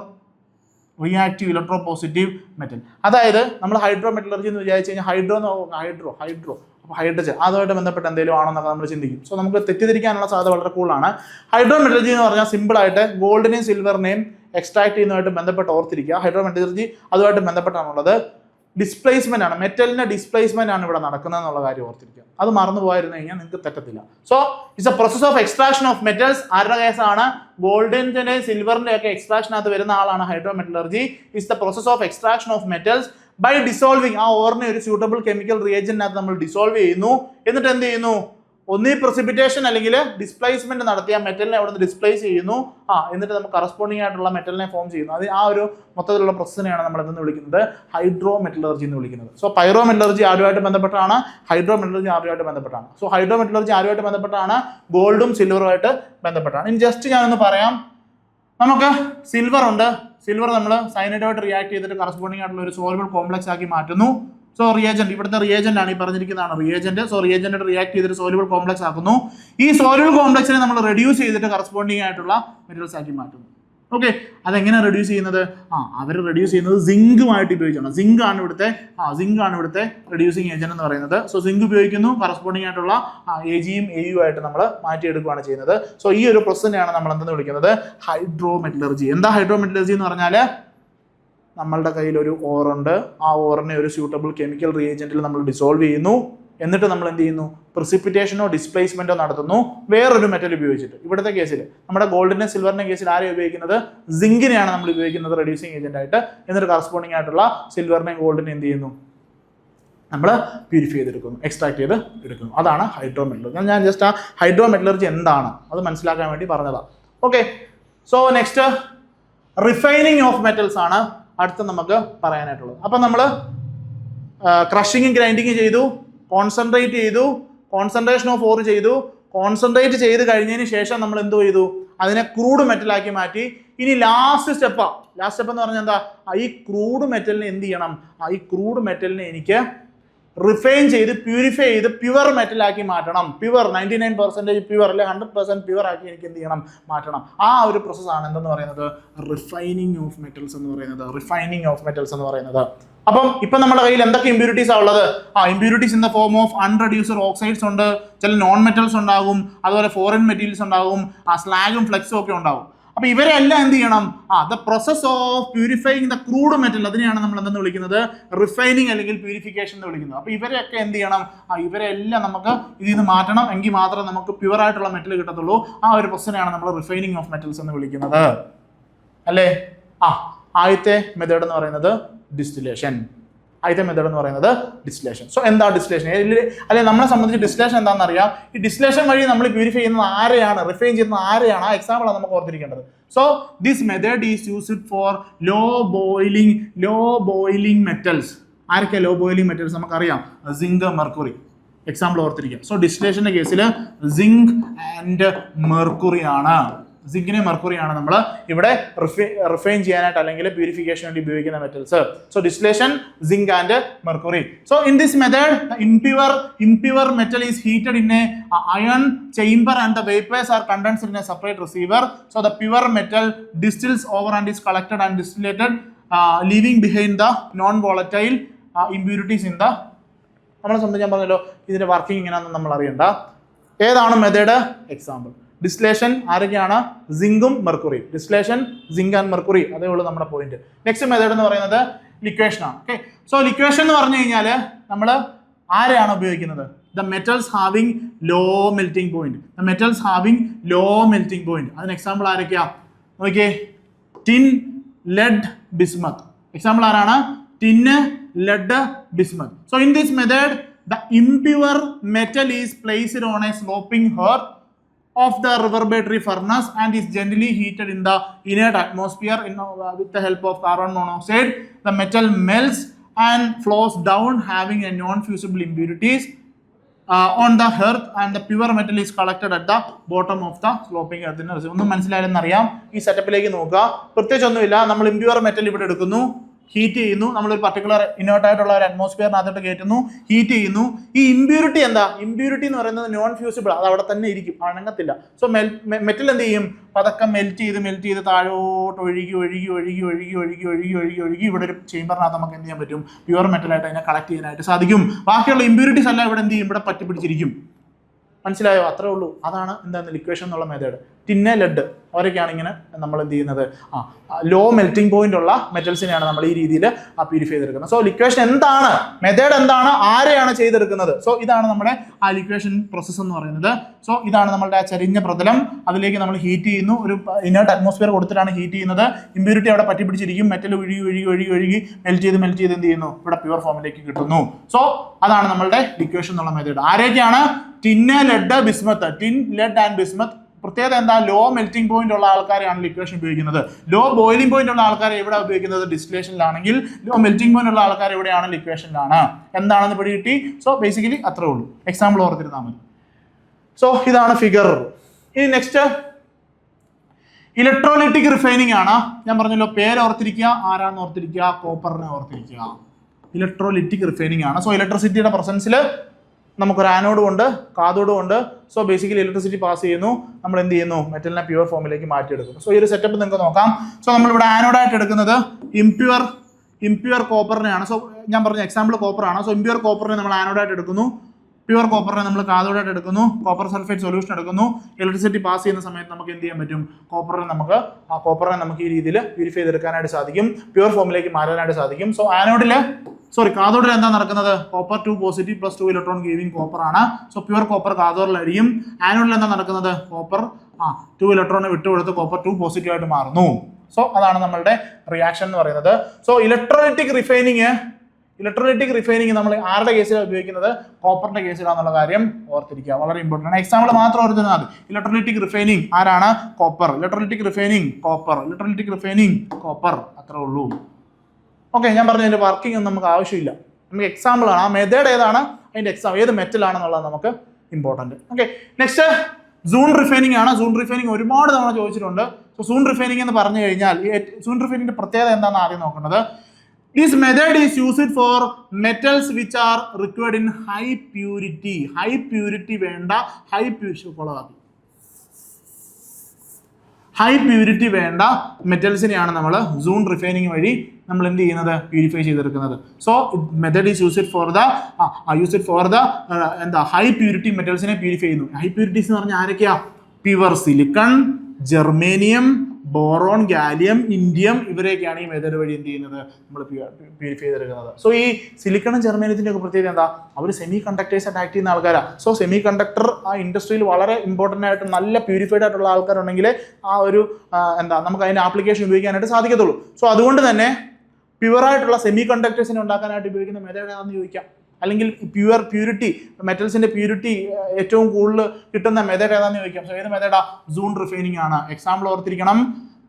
reactive electropositive metal. അതായത് നമ്മൾ hydro metallurgy എന്ന് വിചാരിച്ചു കഴിഞ്ഞാൽ hydro അപ്പോൾ hydrogen അതുമായിട്ട് ബന്ധപ്പെട്ട് എന്തെങ്കിലും ആണെന്നൊക്കെ നമ്മൾ ചിന്തിക്കും. സോ നമുക്ക് തെറ്റിദ്ധരിക്കാനുള്ള സാധ്യത വളരെ കൂടുതലാണ്. ഹൈഡ്രോ മെറ്റലർജി എന്ന് പറഞ്ഞാൽ സിമ്പിളായിട്ട് ഗോൾഡിനെയും സിൽവറിനെയും എക്സ്ട്രാക്ട് ചെയ്യുന്നതുമായിട്ട് ബന്ധപ്പെട്ട് ഓർത്തിരിക്കുക. ഹൈഡ്രോ മെറ്റലർജി അതുമായിട്ട് ബന്ധപ്പെട്ടാണുള്ളത്. ഡിസ്പ്ലേസ്മെന്റ് ആണ്, മെറ്റലിന്റെ ഡിസ്പ്ലേസ്മെന്റ് ആണ് ഇവിടെ നടക്കുന്നത് എന്നുള്ള കാര്യം ഓർത്തിരിക്കുക. അത് മറന്നു പോയിരുന്നു കഴിഞ്ഞാൽ നിങ്ങൾക്ക് തെറ്റത്തില്ല. So it's a process of extraction of metals. ആരുടെ കേസാണ്? ഗോൾഡിന്റെ സിൽവറിന്റെ ഒക്കെ എക്സ്ട്രാക്ഷനകത്ത് വരുന്ന ആളാണ് hydrometallurgy. It's the process of extraction of metals by dissolving. ആ ഓറിനെ ഒരു സ്യൂട്ടബിൾ കെമിക്കൽ റിയേജന്റിനകത്ത് നമ്മൾ ഡിസോൾവ് ചെയ്യുന്നു. എന്നിട്ട് എന്ത് ചെയ്യുന്നു? ഒന്നീ precipitation അല്ലെങ്കിൽ ഡിസ്പ്ലേസ്മെന്റ് നടത്തിയ മെറ്റലിനെ അവിടെ നിന്ന് ഡിസ്പ്ലേസ് ചെയ്യുന്നു, എന്നിട്ട് നമുക്ക് കറസ്പോണ്ടിങ് ആയിട്ടുള്ള മെറ്റലിനെ ഫോം ചെയ്യുന്നു. അത് ആ ഒരു മൊത്തത്തിലുള്ള പ്രോസസ്സിനെയാണ് നമ്മൾ എന്തെന്ന് വിളിക്കുന്നത്, ഹൈഡ്രോ മെറ്റലർജി എന്ന് വിളിക്കുന്നത്. സോ പൈറോ മെറ്റലർജി ആരുമായിട്ട് ബന്ധപ്പെട്ടാണ്, ഹൈഡ്രോ മെറ്റലർജി ആരുമായിട്ട് ബന്ധപ്പെട്ടാണ്. സോ ഹൈഡ്രോ മെറ്റലർജി ആരുമായിട്ട് ബന്ധപ്പെട്ടാണ്, ഗോൾഡും സിൽവറുമായിട്ട് ബന്ധപ്പെട്ടാണ്. ഇനി ജസ്റ്റ് ഞാനൊന്ന് പറയാം, നമുക്ക് സിൽവർ ഉണ്ട്, സിൽവർ നമ്മൾ സയനൈഡുമായിട്ട് റിയാക്ട് ചെയ്തിട്ട് കറസ്പോണ്ടിങ് ആയിട്ടുള്ള ഒരു സോൾബിൾ കോംപ്ലക്സ് ആക്കി മാറ്റുന്നു. സോ റിയേജന്റ്, ഇവിടുത്തെ റിയേജന്റ് ആണ് ഈ പറഞ്ഞിരിക്കുന്നതാണ് റിയേജന്റ്. സോ റിയേജന്റ് റിയാക്ട് ചെയ്തിട്ട് സോലുബിൾ കോംപ്ലക്സ് ആക്കുന്നു. ഈ സോലുബിൾ കോംപ്ലക്സിനെ നമ്മൾ റെഡ്യൂസ് ചെയ്തിട്ട് കറസ്പോണ്ടിങ് ആയിട്ടുള്ള മെറ്റൽസ് ആക്കി മാറ്റുന്നു. ഓക്കെ, അതെങ്ങനെ റെഡ്യൂസ് ചെയ്യുന്നത്? അവർ റെഡ്യൂസ് ചെയ്യുന്നത് സിങ്കുമായിട്ട് ഉപയോഗിച്ചാണ്. സിങ്ക് ആണ് ഇവിടുത്തെ റെഡ്യൂസിങ് ഏജന്റ് എന്ന് പറയുന്നത്. സോ സിങ്ക് ഉപയോഗിക്കുന്നു, കറസ്പോണ്ടിങ് ആയിട്ടുള്ള Agയും AU ആയിട്ട് നമ്മൾ മാറ്റിയെടുക്കുകയാണ് ചെയ്യുന്നത്. സോ ഈ ഒരു പ്രോസസ്സിനെയാണ് നമ്മൾ എന്തെന്ന് വിളിക്കുന്നത്, ഹൈഡ്രോ മെറ്റലർജി. എന്താ ഹൈഡ്രോ മെറ്റലർജി എന്ന് പറഞ്ഞാൽ, നമ്മളുടെ കയ്യിൽ ഒരു ഓറുണ്ട്, ആ ഓറിനെ ഒരു സ്യൂട്ടബിൾ കെമിക്കൽ റിയേജന്റിൽ നമ്മൾ ഡിസോൾവ് ചെയ്യുന്നു, എന്നിട്ട് നമ്മൾ എന്ത് ചെയ്യുന്നു, പ്രിസിപ്പിറ്റേഷനോ ഡിസ്പ്ലേസ്മെന്റോ നടത്തുന്നു വേറൊരു മെറ്റൽ ഉപയോഗിച്ചിട്ട്. ഇവിടുത്തെ കേസിൽ നമ്മുടെ ഗോൾഡിന്റെ സിൽവറിന്റെ കേസിൽ ആരെയും ഉപയോഗിക്കുന്നത്, സിങ്കിനെയാണ് നമ്മൾ ഉപയോഗിക്കുന്നത് റെഡ്യൂസിങ് ഏജന്റ് ആയിട്ട്. എന്നിട്ട് കറസ്പോണ്ടിങ് ആയിട്ടുള്ള സിൽവറിനെയും ഗോൾഡിനെ എന്ത് ചെയ്യുന്നു, നമ്മൾ പ്യൂരിഫൈ ചെയ്തെടുക്കുന്നു, എക്സ്ട്രാക്ട് ചെയ്ത് എടുക്കുന്നു. അതാണ് ഹൈഡ്രോ മെറ്റലർജി. ഞാൻ ജസ്റ്റ് ആ ഹൈഡ്രോ മെറ്റലർജി എന്താണ് അത് മനസ്സിലാക്കാൻ വേണ്ടി പറഞ്ഞതാണ്. Okay, so next refining of metals ആണ് അടുത്ത് നമുക്ക് പറയാനായിട്ടുള്ളത്. അപ്പം നമ്മൾ ക്രഷിങ്ങും ഗ്രൈൻഡിങ് ചെയ്തു, കോൺസെൻട്രേറ്റ് ചെയ്തു, കോൺസെൻട്രേഷൻ ഓഫ് ഓർ ചെയ്തു. കോൺസെൻട്രേറ്റ് ചെയ്ത് കഴിഞ്ഞതിന് ശേഷം നമ്മൾ എന്ത് ചെയ്തു, അതിനെ ക്രൂഡ് മെറ്റലാക്കി മാറ്റി. ഇനി ലാസ്റ്റ് സ്റ്റെപ്പ് എന്ന് പറഞ്ഞാൽ എന്താ, ഈ ക്രൂഡ് മെറ്റലിനെ എന്ത് ചെയ്യണം, ഈ ക്രൂഡ് മെറ്റലിനെ എനിക്ക് റിഫൈൻ ചെയ്ത് പ്യൂരിഫൈ ചെയ്ത് പ്യുവർ മെറ്റലാക്കി മാറ്റണം. പ്യുവർ 99% പ്യുവർ അല്ലെ 100% പ്യുവർ ആക്കി എനിക്ക് എന്ത് ചെയ്യണം, മാറ്റണം. ആ ഒരു പ്രോസസ്സാണ് എന്തെന്ന് പറയുന്നത്, റിഫൈനിങ് ഓഫ് മെറ്റൽസ് എന്ന് പറയുന്നത്. അപ്പം ഇപ്പൊ നമ്മുടെ കയ്യിൽ എന്തൊക്കെ ഇമ്പ്യൂരിറ്റീസ് ആണ് ഉള്ളത്? Impurities in the form of unreduced oxides ഉണ്ട്, ചില നോൺ മെറ്റൽസ് ഉണ്ടാകും, അതുപോലെ ഫോറിൻ മെറ്റീരിയൽസ് ഉണ്ടാകും, സ്ലാഗും ഫ്ലെക്സും ഒക്കെ ഉണ്ടാകും. അപ്പൊ ഇവരെല്ലാം എന്ത് ചെയ്യണം, the process of purifying the crude metal, അതിനെയാണ് നമ്മൾ എന്തെന്ന് വിളിക്കുന്നത്, റിഫൈനിങ് അല്ലെങ്കിൽ പ്യൂരിഫിക്കേഷൻ എന്ന് വിളിക്കുന്നത്. അപ്പൊ ഇവരെയൊക്കെ എന്ത് ചെയ്യണം, ഇവരെല്ലാം നമുക്ക് ഇതിൽ നിന്ന് മാറ്റണം, എങ്കിൽ മാത്രമേ നമുക്ക് പ്യുവർ ആയിട്ടുള്ള മെറ്റൽ കിട്ടത്തുള്ളൂ. ആ ഒരു പ്രോസസ്സിനെയാണ് നമ്മൾ റിഫൈനിങ് ഓഫ് മെറ്റൽസ് എന്ന് വിളിക്കുന്നത്, അല്ലേ? ആദ്യത്തെ മെത്തേഡ് എന്ന് പറയുന്നത് ഡിസ്റ്റിലേഷൻ. സോ എന്താ ഡിസ്റ്റിലേഷൻ? അല്ലെ, നമ്മളെ സംബന്ധിച്ച് ഡിസ്റ്റിലേഷൻ എന്താണെന്ന് അറിയാം. ഈ ഡിസ്റ്റിലേഷൻ വഴി നമ്മൾ പ്യൂരിഫൈ ചെയ്യുന്നത് ആരെയാണ്, റിഫൈൻ ചെയ്യുന്നത് ആരെയാണ്, ആ എക്സാമ്പിളാണ് നമുക്ക് ഓർത്തിരിക്കേണ്ടത്. So this method is used for low boiling metals. ആരൊക്കെ ലോ ബോയിലിംഗ് മെറ്റൽസ് നമുക്കറിയാം, സിങ്ക്, മെർക്കുറി. എക്സാമ്പിൾ ഓർത്തിരിക്കുക. സോ ഡിസ്റ്റിലേഷന്റെ കേസിൽ സിങ്ക് ആൻഡ് മെർക്കുറി ആണ്. സിങ്കിനെ മെർക്കുറിയാണ് നമ്മൾ ഇവിടെ റിഫൈൻ ചെയ്യാനായിട്ട് അല്ലെങ്കിൽ പ്യൂരിഫിക്കേഷൻ വേണ്ടി ഉപയോഗിക്കുന്ന metals. So distillation, zinc and mercury. So in this method impure metal is heated in a iron chamber and the vapors are condensed in a separate receiver. So the pure metal distills over and is collected and distillated, leaving behind the non-volatile impurities in the. നമ്മളെ സംബന്ധിച്ച് ഞാൻ പറഞ്ഞല്ലോ, ഇതിന്റെ working എങ്ങനെയാണെന്ന് നമ്മൾ അറിയണ്ട. ഏതാണ് method? Example distillation ആരൊക്കെയാണ്, സിങ്കും mercury. Distillation, zinc and mercury, അതേ ഉള്ളൂ നമ്മുടെ പോയിന്റ്. നെക്സ്റ്റ് മെത്തേഡ് എന്ന് പറയുന്നത് ലിക്വേഷൻ ആണ്. ഓക്കെ, സോ ലിക്വേഷൻ എന്ന് പറഞ്ഞു കഴിഞ്ഞാൽ നമ്മൾ ആരെയാണ് ഉപയോഗിക്കുന്നത്, the metals having low melting point. അതിന് എക്സാമ്പിൾ ആരൊക്കെയാ നോക്കിയേ, ടിൻ, ലെഡ്, ബിസ്മത്ത്. എക്സാമ്പിൾ ആരാണ്, tin, lead, bismuth. So in this method the impure metal is placed on a sloping hearth of the reverberatory furnace and is generally heated in the inert atmosphere with the help of carbon monoxide. The metal melts and flows down, having a non-fusible impurities on the hearth, and the pure metal is collected at the bottom of the sloping earth. ഒന്നും മനസ്സിലായെന്നറിയാം. ഈ സെറ്റപ്പിലേക്ക് നോക്കുക. പ്രത്യേകിച്ചൊന്നുമില്ല, നമ്മൾ impure metal ഇവിടെ എടുക്കുന്നു, heat ചെയ്യുന്നു, നമ്മളൊരു particular inert ആയിട്ടുള്ള ഒരു അറ്റ്മോസ്ഫിയറിനകത്തോട്ട് കയറ്റുന്നു, ഹീറ്റ് ചെയ്യുന്നു. ഈ ഇമ്പ്യൂരിറ്റി എന്താ? ഇമ്പ്യൂരിറ്റി എന്ന് പറയുന്നത് നോൺ ഫ്യൂസിബിൾ, അത് അവിടെ തന്നെ ഇരിക്കും, അണങ്ങത്തില്ല. സോ മെറ്റൽ എന്ത് ചെയ്യും, പതക്കം മെൽറ്റ് ചെയ്ത് താഴോട്ട് ഒഴുകി ഇവിടെ ഒരു ചേമ്പറിനകത്ത് നമുക്ക് എന്ത് ചെയ്യാൻ പറ്റും, പ്യുവർ മെറ്റലായിട്ട് അതിനെ കളക്ട് ചെയ്യാനായിട്ട് സാധിക്കും. ബാക്കിയുള്ള ഇമ്പ്യൂരിറ്റീസ് എല്ലാം ഇവിടെ എന്ത് ചെയ്യും, ഇവിടെ പറ്റി പിടിച്ചിരിക്കും. മനസ്സിലായോ? അത്രേ ഉള്ളൂ. അതാണ് എന്താണ് ലിക്വേഷൻ എന്നുള്ള മെത്തേഡ്. ടിന്ന്, ലെഡ് അവരൊക്കെയാണ് ഇങ്ങനെ നമ്മൾ എന്ത് ചെയ്യുന്നത് ലോ മെൽറ്റിംഗ് പോയിന്റ് ഉള്ള മെറ്റൽസിനെയാണ് നമ്മൾ ഈ രീതിയിൽ പ്യൂരിഫൈ ചെയ്തെടുക്കുന്നത്. സോ ലിക്വേഷൻ എന്താണ്, മെത്തേഡ് എന്താണ്, ആരെയാണ് ചെയ്തെടുക്കുന്നത്? സോ ഇതാണ് നമ്മുടെ ആ ലിക്വേഷൻ പ്രോസസ്സ് എന്ന് പറയുന്നത്. സോ ഇതാണ് നമ്മുടെ ആ ചരിഞ്ഞ പ്രതലം, അതിലേക്ക് നമ്മൾ ഹീറ്റ് ചെയ്യുന്നു, ഒരു ഇനേർട്ട് അറ്റ്മോസ്ഫിയർ കൊടുത്തിട്ടാണ് ഹീറ്റ് ചെയ്യുന്നത്. ഇമ്പ്യൂരിറ്റി അവിടെ പറ്റി പിടിച്ചിരിക്കും, മെറ്റൽ ഒഴുകി മെൽറ്റ് ചെയ്ത് എന്ത് ചെയ്യുന്നു, ഇവിടെ പ്യുവർ ഫോമിലേക്ക് കിട്ടുന്നു. സോ അതാണ് നമ്മളുടെ ലിക്വേഷൻ എന്നുള്ള മെത്തേഡ്. ആരൊക്കെയാണ്? Tin, lead, bismuth. Tin, lead and bismuth. പ്രത്യേകത എന്താ? ലോ മെൽറ്റിംഗ് പോയിന്റ് ഉള്ള ആൾക്കാരെയാണ് ലിക്വേഷൻ ഉപയോഗിക്കുന്നത്. ലോ ബോയിലിംഗ് പോയിന്റ് ഉള്ള ആൾക്കാരെ എവിടെ ഉപയോഗിക്കുന്നത്? ഡിസ്റ്റിലേഷനിലാണെങ്കിൽ. ലോ മെൽറ്റിംഗ് പോയിന്റ് ഉള്ള ആൾക്കാർ എവിടെയാണ്? ലിക്വേഷനിലാണ്. എന്താണെന്ന് പിടികിട്ടി. സോ ബേസിക്കലി അത്രേ ഉള്ളൂ. എക്സാമ്പിൾ ഓർത്തിരുന്നാൽ മതി. സോ ഇതാണ് ഫിഗർ. ഇനി നെക്സ്റ്റ് ഇലക്ട്രോലൈറ്റിക് റിഫൈനിങ് ആണ്. ഞാൻ പറഞ്ഞല്ലോ, പേര് ഓർത്തിരിക്കുക, ആരാന്ന് ഓർത്തിരിക്കുക, കോപ്പറിനെ ഓർത്തിരിക്കുക. ഇലക്ട്രോലൈറ്റിക് റിഫൈനിങ് ആണ്. സോ ഇലക്ട്രിസിറ്റിയുടെ പ്രസൻസിൽ നമുക്കൊരു ആനോഡും ഉണ്ട്, കാഥോഡും ഉണ്ട്. സോ ബേസിക്കലി ഇലക്ട്രിസിറ്റി പാസ് ചെയ്യുന്നു, നമ്മൾ എന്ത് ചെയ്യുന്നു, മെറ്റലിനെ പ്യുവർ ഫോമിലേക്ക് മാറ്റിയെടുക്കുന്നു. സോ ഈ ഒരു സെറ്റപ്പ് നിങ്ങൾക്ക് നോക്കാം. സോ നമ്മളിവിടെ ആനോഡായിട്ട് എടുക്കുന്നത് ഇംപ്യുവർ കോപ്പറിനെയാണ്. സോ ഞാൻ പറഞ്ഞ എക്സാമ്പിൾ കോപ്പറാണ്. സോ ഇംപ്യുവർ കോപ്പറിനെ നമ്മൾ ആനോഡായിട്ട് എടുക്കുന്നു, പ്യുവർ കോപ്പറിനെ നമ്മൾ കാഥോഡായിട്ട് എടുക്കുന്നു, കോപ്പർ സൾഫേറ്റ് സൊല്യൂഷൻ എടുക്കുന്നു. ഇലക്ട്രിസിറ്റി പാസ് ചെയ്യുന്ന സമയത്ത് നമുക്ക് എന്ത് ചെയ്യാൻ പറ്റും? കോപ്പറിനെ നമുക്ക് ഈ രീതിയിൽ പ്യൂരിഫൈ ചെയ്തെടുക്കാനായിട്ട് സാധിക്കും, പ്യുവർ ഫോമിലേക്ക് മാറാനായിട്ട് സാധിക്കും. സോ കാഥോഡിൽ എന്താ നടക്കുന്നത്? Copper 2 positive plus 2 electron giving copper ആണ്. സോ പ്യുവർ കോപ്പർ കാഥോഡിലായിരിക്കും. ആനോഡിൽ എന്താ നടക്കുന്നത്? കോപ്പർ 2 ഇലക്ട്രോൺ വിട്ടുകൊടുത്ത് കോപ്പർ 2 പോസിറ്റീവ് ആയിട്ട് മാറുന്നു. സോ അതാണ് നമ്മളുടെ റിയാക്ഷൻ എന്ന് പറയുന്നത്. സോ ഇലക്ട്രോലൈറ്റിക് റിഫൈനിങ് നമ്മൾ ആരുടെ കേസിലാണ് ഉപയോഗിക്കുന്നത്? കോപ്പറിന്റെ കേസിലാണെന്നുള്ള കാര്യം ഓർത്തിരിക്കുക, വളരെ ഇമ്പോർട്ടൻ്റ് ആണ്. എക്സാമ്പിൾ മാത്രം ഓർത്തിരുന്നാൽ മതി. ഇലക്ട്രോലൈറ്റിക് റിഫൈനിങ് ആരാണ്? കോപ്പർ. ഇലക്ട്രോലൈറ്റിക് റിഫൈനിങ് കോപ്പർ, അത്രേ ഉള്ളൂ. ഓക്കെ, ഞാൻ പറഞ്ഞതിന്റെ വർക്കിംഗ് ഒന്നും നമുക്ക് ആവശ്യമില്ല. നമുക്ക് എക്സാമ്പിൾ ആണ്. ആ മെത്തേഡ് ഏതാണ്, അതിന്റെ ഏത് മെറ്റൽ ആണെന്നുള്ളത് നമുക്ക് important. Okay, next soon refining ആണ്. സൂൺ റിഫൈനിങ് ഒരുപാട് തവണ ചോദിച്ചിട്ടുണ്ട്. സോ സൂൺ റിഫൈനിങ് എന്ന് പറഞ്ഞു കഴിഞ്ഞാൽ സൂൺ റിഫൈനിങ്ങിന്റെ പ്രത്യേകത എന്താണെന്ന് ആദ്യം നോക്കുന്നത്. This method is used for metals which are required in high purity വേണ്ട ഹൈ പ്യൂരിറ്റി വേണ്ട മെറ്റൽസിനെയാണ് നമ്മൾ സൂൺ റിഫൈനിങ് വഴി നമ്മൾ എന്ത് ചെയ്യുന്നത്? പ്യൂരിഫൈ ചെയ്തെടുക്കുന്നത്. So method is used for the high purity മെറ്റൽസിനെ പ്യൂരിഫൈ ചെയ്യുന്നു. ഹൈ പ്യൂരിറ്റീസ് എന്ന് പറഞ്ഞാൽ ആരൊക്കെയാ? Pure silicon, germanium, boron, gallium, indium, ഇവരെയൊക്കെയാണ് ഈ മെത്തേഡ് വഴി എന്ത് ചെയ്യുന്നത്? നമ്മൾ പ്യൂരിഫൈ ചെയ്തെടുക്കുന്നത്. സോ ഈ സിലിക്കണും ജെർമേനിയത്തിൻ്റെ ഒക്കെ പ്രത്യേകത എന്താ? അവർ സെമി കണ്ടക്ടേഴ്സ് ആയിട്ട് ആക്ട് ചെയ്യുന്ന ആൾക്കാരാണ്. സോ സെമി കണ്ടക്ടർ ആ ഇൻഡസ്ട്രിയിൽ വളരെ ഇമ്പോർട്ടൻ്റ് ആയിട്ട് നല്ല പ്യൂരിഫൈഡ് ആയിട്ടുള്ള ആൾക്കാരുണ്ടെങ്കിൽ ആ ഒരു നമുക്ക് അതിൻ്റെ ആപ്ലിക്കേഷൻ ഉപയോഗിക്കാനായിട്ട് സാധിക്കത്തുള്ളൂ. സോ അതുകൊണ്ട് തന്നെ പ്യുവറായിട്ടുള്ള സെമി കണ്ടക്ടേഴ്സിനെ ഉണ്ടാക്കാനായിട്ട് ഉപയോഗിക്കുന്ന മെത്തേഡ് ഏതാണെന്ന് ചോദിക്കാം. അല്ലെങ്കിൽ പ്യൂരിറ്റി മെറ്റൽസിന്റെ പ്യൂരിറ്റി ഏറ്റവും കൂടുതൽ കിട്ടുന്ന മെത്തേഡ് ഏതാണെന്ന് ചോദിക്കാം. സോ ഏത് മെത്തേഡാ? സൂൺ റിഫൈനിങ് ആണ്. എക്സാമ്പിൾ ഓർത്തിരിക്കണം.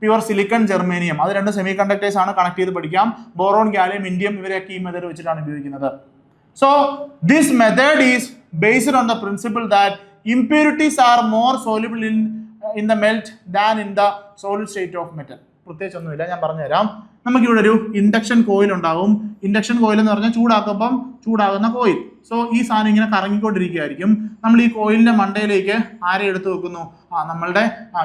പ്യുവർ സിലിക്കൺ, ജെർമേനിയം, അത് രണ്ട് സെമി കണ്ടക്ടേഴ്സ് ആണ്. കണക്ട് ചെയ്ത് പഠിക്കാം. ബോറോൺ, ഗാലിയം, ഇൻഡിയം, ഇവരെയൊക്കെ ഈ മെത്തേഡ് വെച്ചിട്ടാണ് ഉപയോഗിക്കുന്നത്. So this method is based on the principle that impurities are more soluble in the melt than in the solid state of metal. പ്രത്യേകിച്ച് ഒന്നുമില്ല, ഞാൻ പറഞ്ഞുതരാം. നമുക്കിവിടെ ഒരു ഇൻഡക്ഷൻ കോയിൽ ഉണ്ടാവും. ഇൻഡക്ഷൻ കോയിൽ എന്ന് പറഞ്ഞാൽ ചൂടാക്കുമ്പം ചൂടാകുന്ന കോയിൽ. സോ ഈ സാധനം ഇങ്ങനെ കറങ്ങിക്കൊണ്ടിരിക്കുകയായിരിക്കും. നമ്മൾ ഈ കോയിലിന്റെ മണ്ടയിലേക്ക് ആരെ എടുത്ത് വെക്കുന്നു? നമ്മളുടെ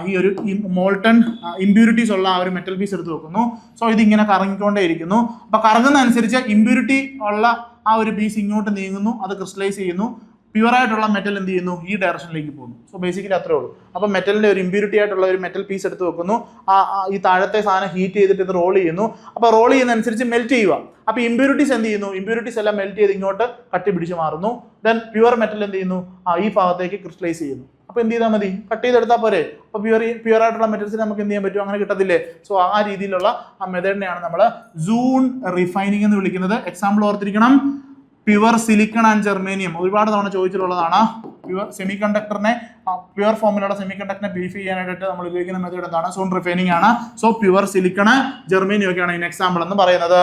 ഈ ഒരു മോൾട്ടൺ ഇമ്പ്യൂരിറ്റീസ് ഉള്ള ആ ഒരു മെറ്റൽ പീസ് എടുത്ത് വെക്കുന്നു. സോ ഇതിങ്ങനെ കറങ്ങിക്കൊണ്ടേ ഇരിക്കുന്നു. അപ്പൊ കറങ്ങുന്ന അനുസരിച്ച് ഇമ്പ്യൂരിറ്റി ഉള്ള ആ ഒരു പീസ് ഇങ്ങോട്ട് നീങ്ങുന്നു, അത് ക്രിസ്റ്റലൈസ് ചെയ്യുന്നു. പ്യുവറായിട്ടുള്ള മെറ്റൽ എന്ത് ചെയ്യുന്നു? ഈ ഡയറക്ഷനിലേക്ക് പോകുന്നു. സോ ബേസിക്കലി അത്രേ ഉള്ളൂ. അപ്പം മെറ്റലിന്റെ ഒരു ഇമ്പ്യൂരിറ്റി ആയിട്ടുള്ള ഒരു മെറ്റൽ പീസ് എടുത്ത് വെക്കുന്നു. ഈ താഴത്തെ സാധനം ഹീറ്റ് ചെയ്തിട്ട് ഇത് റോൾ ചെയ്യുന്നു. അപ്പോൾ റോൾ ചെയ്യുന്ന അനുസരിച്ച് മെൽറ്റ് ചെയ്യുക. അപ്പോൾ ഇമ്പ്യൂരിറ്റീസ് എന്ത് ചെയ്യുന്നു? ഇമ്പ്യൂരിറ്റീസ് എല്ലാം മെൽറ്റ് ചെയ്ത് ഇങ്ങോട്ട് കട്ടി പിടിച്ച് മാറുന്നു. ദെൻ പ്യുവർ മെറ്റൽ എന്ത് ചെയ്യുന്നു? ഈ ഭാഗത്തേക്ക് ക്രിസ്റ്റലൈസ് ചെയ്യുന്നു. അപ്പോൾ എന്ത് ചെയ്താൽ മതി? കട്ട് ചെയ്തെടുത്താൽ പോരെ. അപ്പോൾ പ്യുവർ ആയിട്ടുള്ള മെറ്റൽസിന് നമുക്ക് എന്ത് ചെയ്യാൻ പറ്റും? അങ്ങനെ കിട്ടത്തില്ലേ? സോ ആ രീതിയിലുള്ള ആ മെത്തേഡിനെയാണ് നമ്മൾ സൂൺ റിഫൈനിങ് എന്ന് വിളിക്കുന്നത്. എക്സാമ്പിൾ ഓർത്തിരിക്കണം. പ്യുവർ സിലിക്കൺ ആൻഡ് ജെർമേനിയം ഒരുപാട് തവണ ചോദിച്ചിട്ടുള്ളതാണ്. പ്യുവർ സെമി കണ്ടക്ടറിനെ പ്യുവർ ഫോമിലുള്ള സെമി കണ്ടക്ടറിനെ പ്യൂരിഫൈ ചെയ്യാനായിട്ട് നമ്മൾ ഉപയോഗിക്കുന്ന മെത്തേഡ് എന്താണ്? സൂൺ റിഫൈനിങ് ആണ്. സോ പ്യുവർ സിലിക്കൺ, ജെർമേനിയം ഒക്കെയാണ് ഇതിന് എക്സാമ്പിൾ എന്ന് പറയുന്നത്.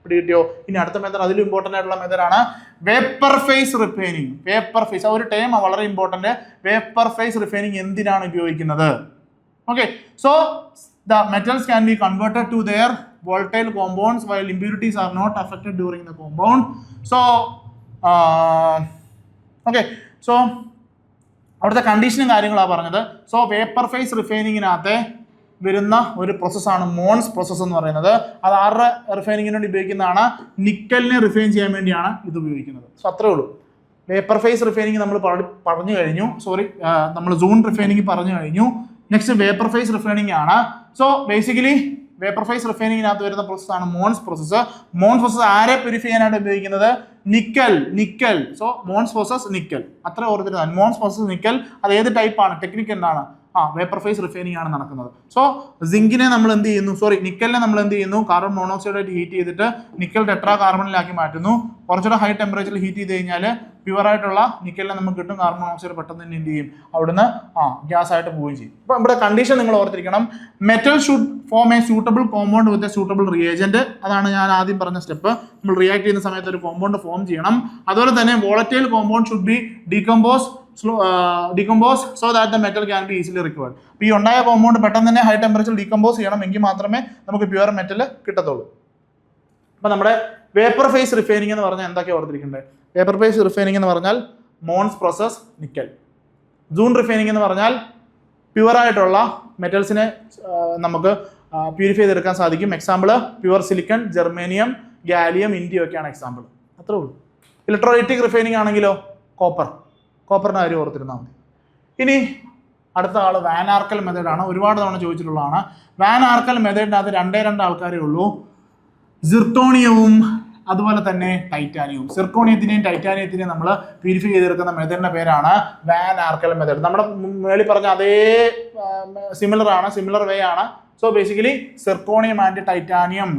പിടികിട്ടിയോ? ഇനി അടുത്ത മെത്തേഡ് അതിലും ഇമ്പോർട്ടൻ്റ് ആയിട്ടുള്ള മെത്തേഡാണ് vapour face refining. Vapour face ഒരു ടൈം വളരെ ഇമ്പോർട്ടൻ്റ്. വേപ്പർ ഫേസ് റിഫൈനിങ് എന്തിനാണ് ഉപയോഗിക്കുന്നത്? Okay, so the metals can be converted to their volatile compounds while impurities are not affected during the compound. So okay, so അവിടുത്തെ കണ്ടീഷനും കാര്യങ്ങളാണ് പറഞ്ഞത്. So vapour face റിഫൈനിങ്ങിനകത്തെ വരുന്ന ഒരു പ്രോസസ്സാണ് മോൺസ് പ്രോസസ്സ് എന്ന് പറയുന്നത്. അത് ആരുടെ റിഫൈനിങ്ങിന് വേണ്ടി ഉപയോഗിക്കുന്നതാണ്? നിക്കലിനെ റിഫൈൻ ചെയ്യാൻ വേണ്ടിയാണ് ഇത് ഉപയോഗിക്കുന്നത്. സോ അത്രേ ഉള്ളൂ. വേപ്പർ ഫേസ് റിഫൈനിങ് നമ്മൾ പറഞ്ഞു കഴിഞ്ഞു. നമ്മൾ സൂൺ റിഫൈനിങ് പറഞ്ഞു കഴിഞ്ഞു. നെക്സ്റ്റ് വേപ്പർ ഫേസ് റിഫൈനിങ് ആണ്. സോ ബേസിക്കലി വേപ്പർ ഫേസ് റിഫൈനിങ്ങിനകത്ത് വരുന്ന പ്രോസസ്സാണ് മോൺസ് പ്രോസസ്സ്. മോൺസ് പ്രോസസ്സ് ആരെ പ്യൂരിഫൈ ചെയ്യാനായിട്ട് ഉപയോഗിക്കുന്നത്? Nickel. So Mons process nickel, അത്ര ഓർത്തിരുന്നാൽ മോൺസ് പ്രോസസ് നിക്കൽ. അത് ഏത് ടൈപ്പാണ്? ടെക്നിക്ക് എന്താണ്? വേപ്പർ ഫേസ് റിഫൈനിങ് ആണ് നടക്കുന്നത്. സോ സിങ്കിനെ നമ്മൾ എന്ത് ചെയ്യുന്നു, നിക്കലിനെ നമ്മൾ എന്ത് ചെയ്യുന്നു? കാർബൺ മോണോക്സൈഡായിട്ട് ഹീറ്റ് ചെയ്തിട്ട് നിക്കൽ ടെട്രാ കാർബണിലാക്കി മാറ്റുന്നു. കുറച്ചുകൂടെ ഹൈ ടെമ്പറേച്ചറിൽ ഹീറ്റ് ചെയ്ത് കഴിഞ്ഞാൽ പ്യുവർ ആയിട്ടുള്ള നിക്കലിനെ നമുക്ക് കിട്ടും. കാർബൺ മോണോക്സൈഡ് പെട്ടെന്ന് തന്നെ എന്ത് ചെയ്യും? അവിടുന്ന് ഗ്യാസ് ആയിട്ട് പോവുകയും ചെയ്യും. അപ്പോൾ ഇവിടെ കണ്ടീഷൻ നിങ്ങൾ ഓർത്തിരിക്കണം. Metal should form A suitable compound with a suitable reagent. അതാണ് ഞാൻ ആദ്യം പറഞ്ഞ സ്റ്റെപ്പ്. നമ്മൾ റിയാക്ട് ചെയ്യുന്ന സമയത്ത് ഒരു കോമ്പൗണ്ട് ഫോം ചെയ്യണം. അതുപോലെ തന്നെ volatile compound should be decompose so that the metal can be easily recovered. അപ്പോൾ ഈ ഉണ്ടായ കോമ്പൗണ്ട് പെട്ടെന്ന് തന്നെ ഹൈ ടെമ്പറേച്ചർ ഡീകമ്പോസ് ചെയ്യണം, എങ്കിൽ മാത്രമേ നമുക്ക് പ്യുവർ മെറ്റൽ കിട്ടത്തുള്ളൂ. അപ്പോൾ നമ്മുടെ വേപ്പർ ഫേസ് റിഫൈനിങ് എന്ന് പറഞ്ഞാൽ എന്തൊക്കെയാണ് ഓർത്തിരിക്കേണ്ടത്? വേപ്പർ ഫേസ് റിഫൈനിങ് എന്ന് പറഞ്ഞാൽ Mond's process nickel. Zone refining എന്ന് പറഞ്ഞാൽ പ്യുവർ ആയിട്ടുള്ള മെറ്റൽസിനെ നമുക്ക് പ്യൂരിഫൈ ചെയ്തെടുക്കാൻ സാധിക്കും. Example pure silicon, germanium, gallium, indium ഒക്കെയാണ് എക്സാമ്പിൾ. അത്രേ ഉള്ളൂ. ഇലക്ട്രോലൈറ്റിക് റിഫൈനിങ് ആണെങ്കിലോ കോപ്പറിൻ്റെ കാര്യം ഓർത്തിരുന്നാൽ മതി. ഇനി അടുത്ത ആൾ വാൻ ആർക്കൽ മെത്തേഡാണ്. ഒരുപാട് തവണ ചോദിച്ചിട്ടുള്ളതാണ്. വാൻ ആർക്കൽ മെത്തേഡിനകത്ത് 2 ആൾക്കാരേ ഉള്ളൂ, സിർക്കോണിയവും അതുപോലെ തന്നെ ടൈറ്റാനിയവും. സിർക്കോണിയത്തിനെയും ടൈറ്റാനിയത്തിനെയും നമ്മൾ പ്യൂരിഫൈ ചെയ്തെടുക്കുന്ന മെത്തേഡിന്റെ പേരാണ് വാൻ ആർക്കൽ മെത്തേഡ്. നമ്മുടെ മേളിൽ പറഞ്ഞ അതേ സിമിലർ വേ ആണ്. So basically zirconium and titanium,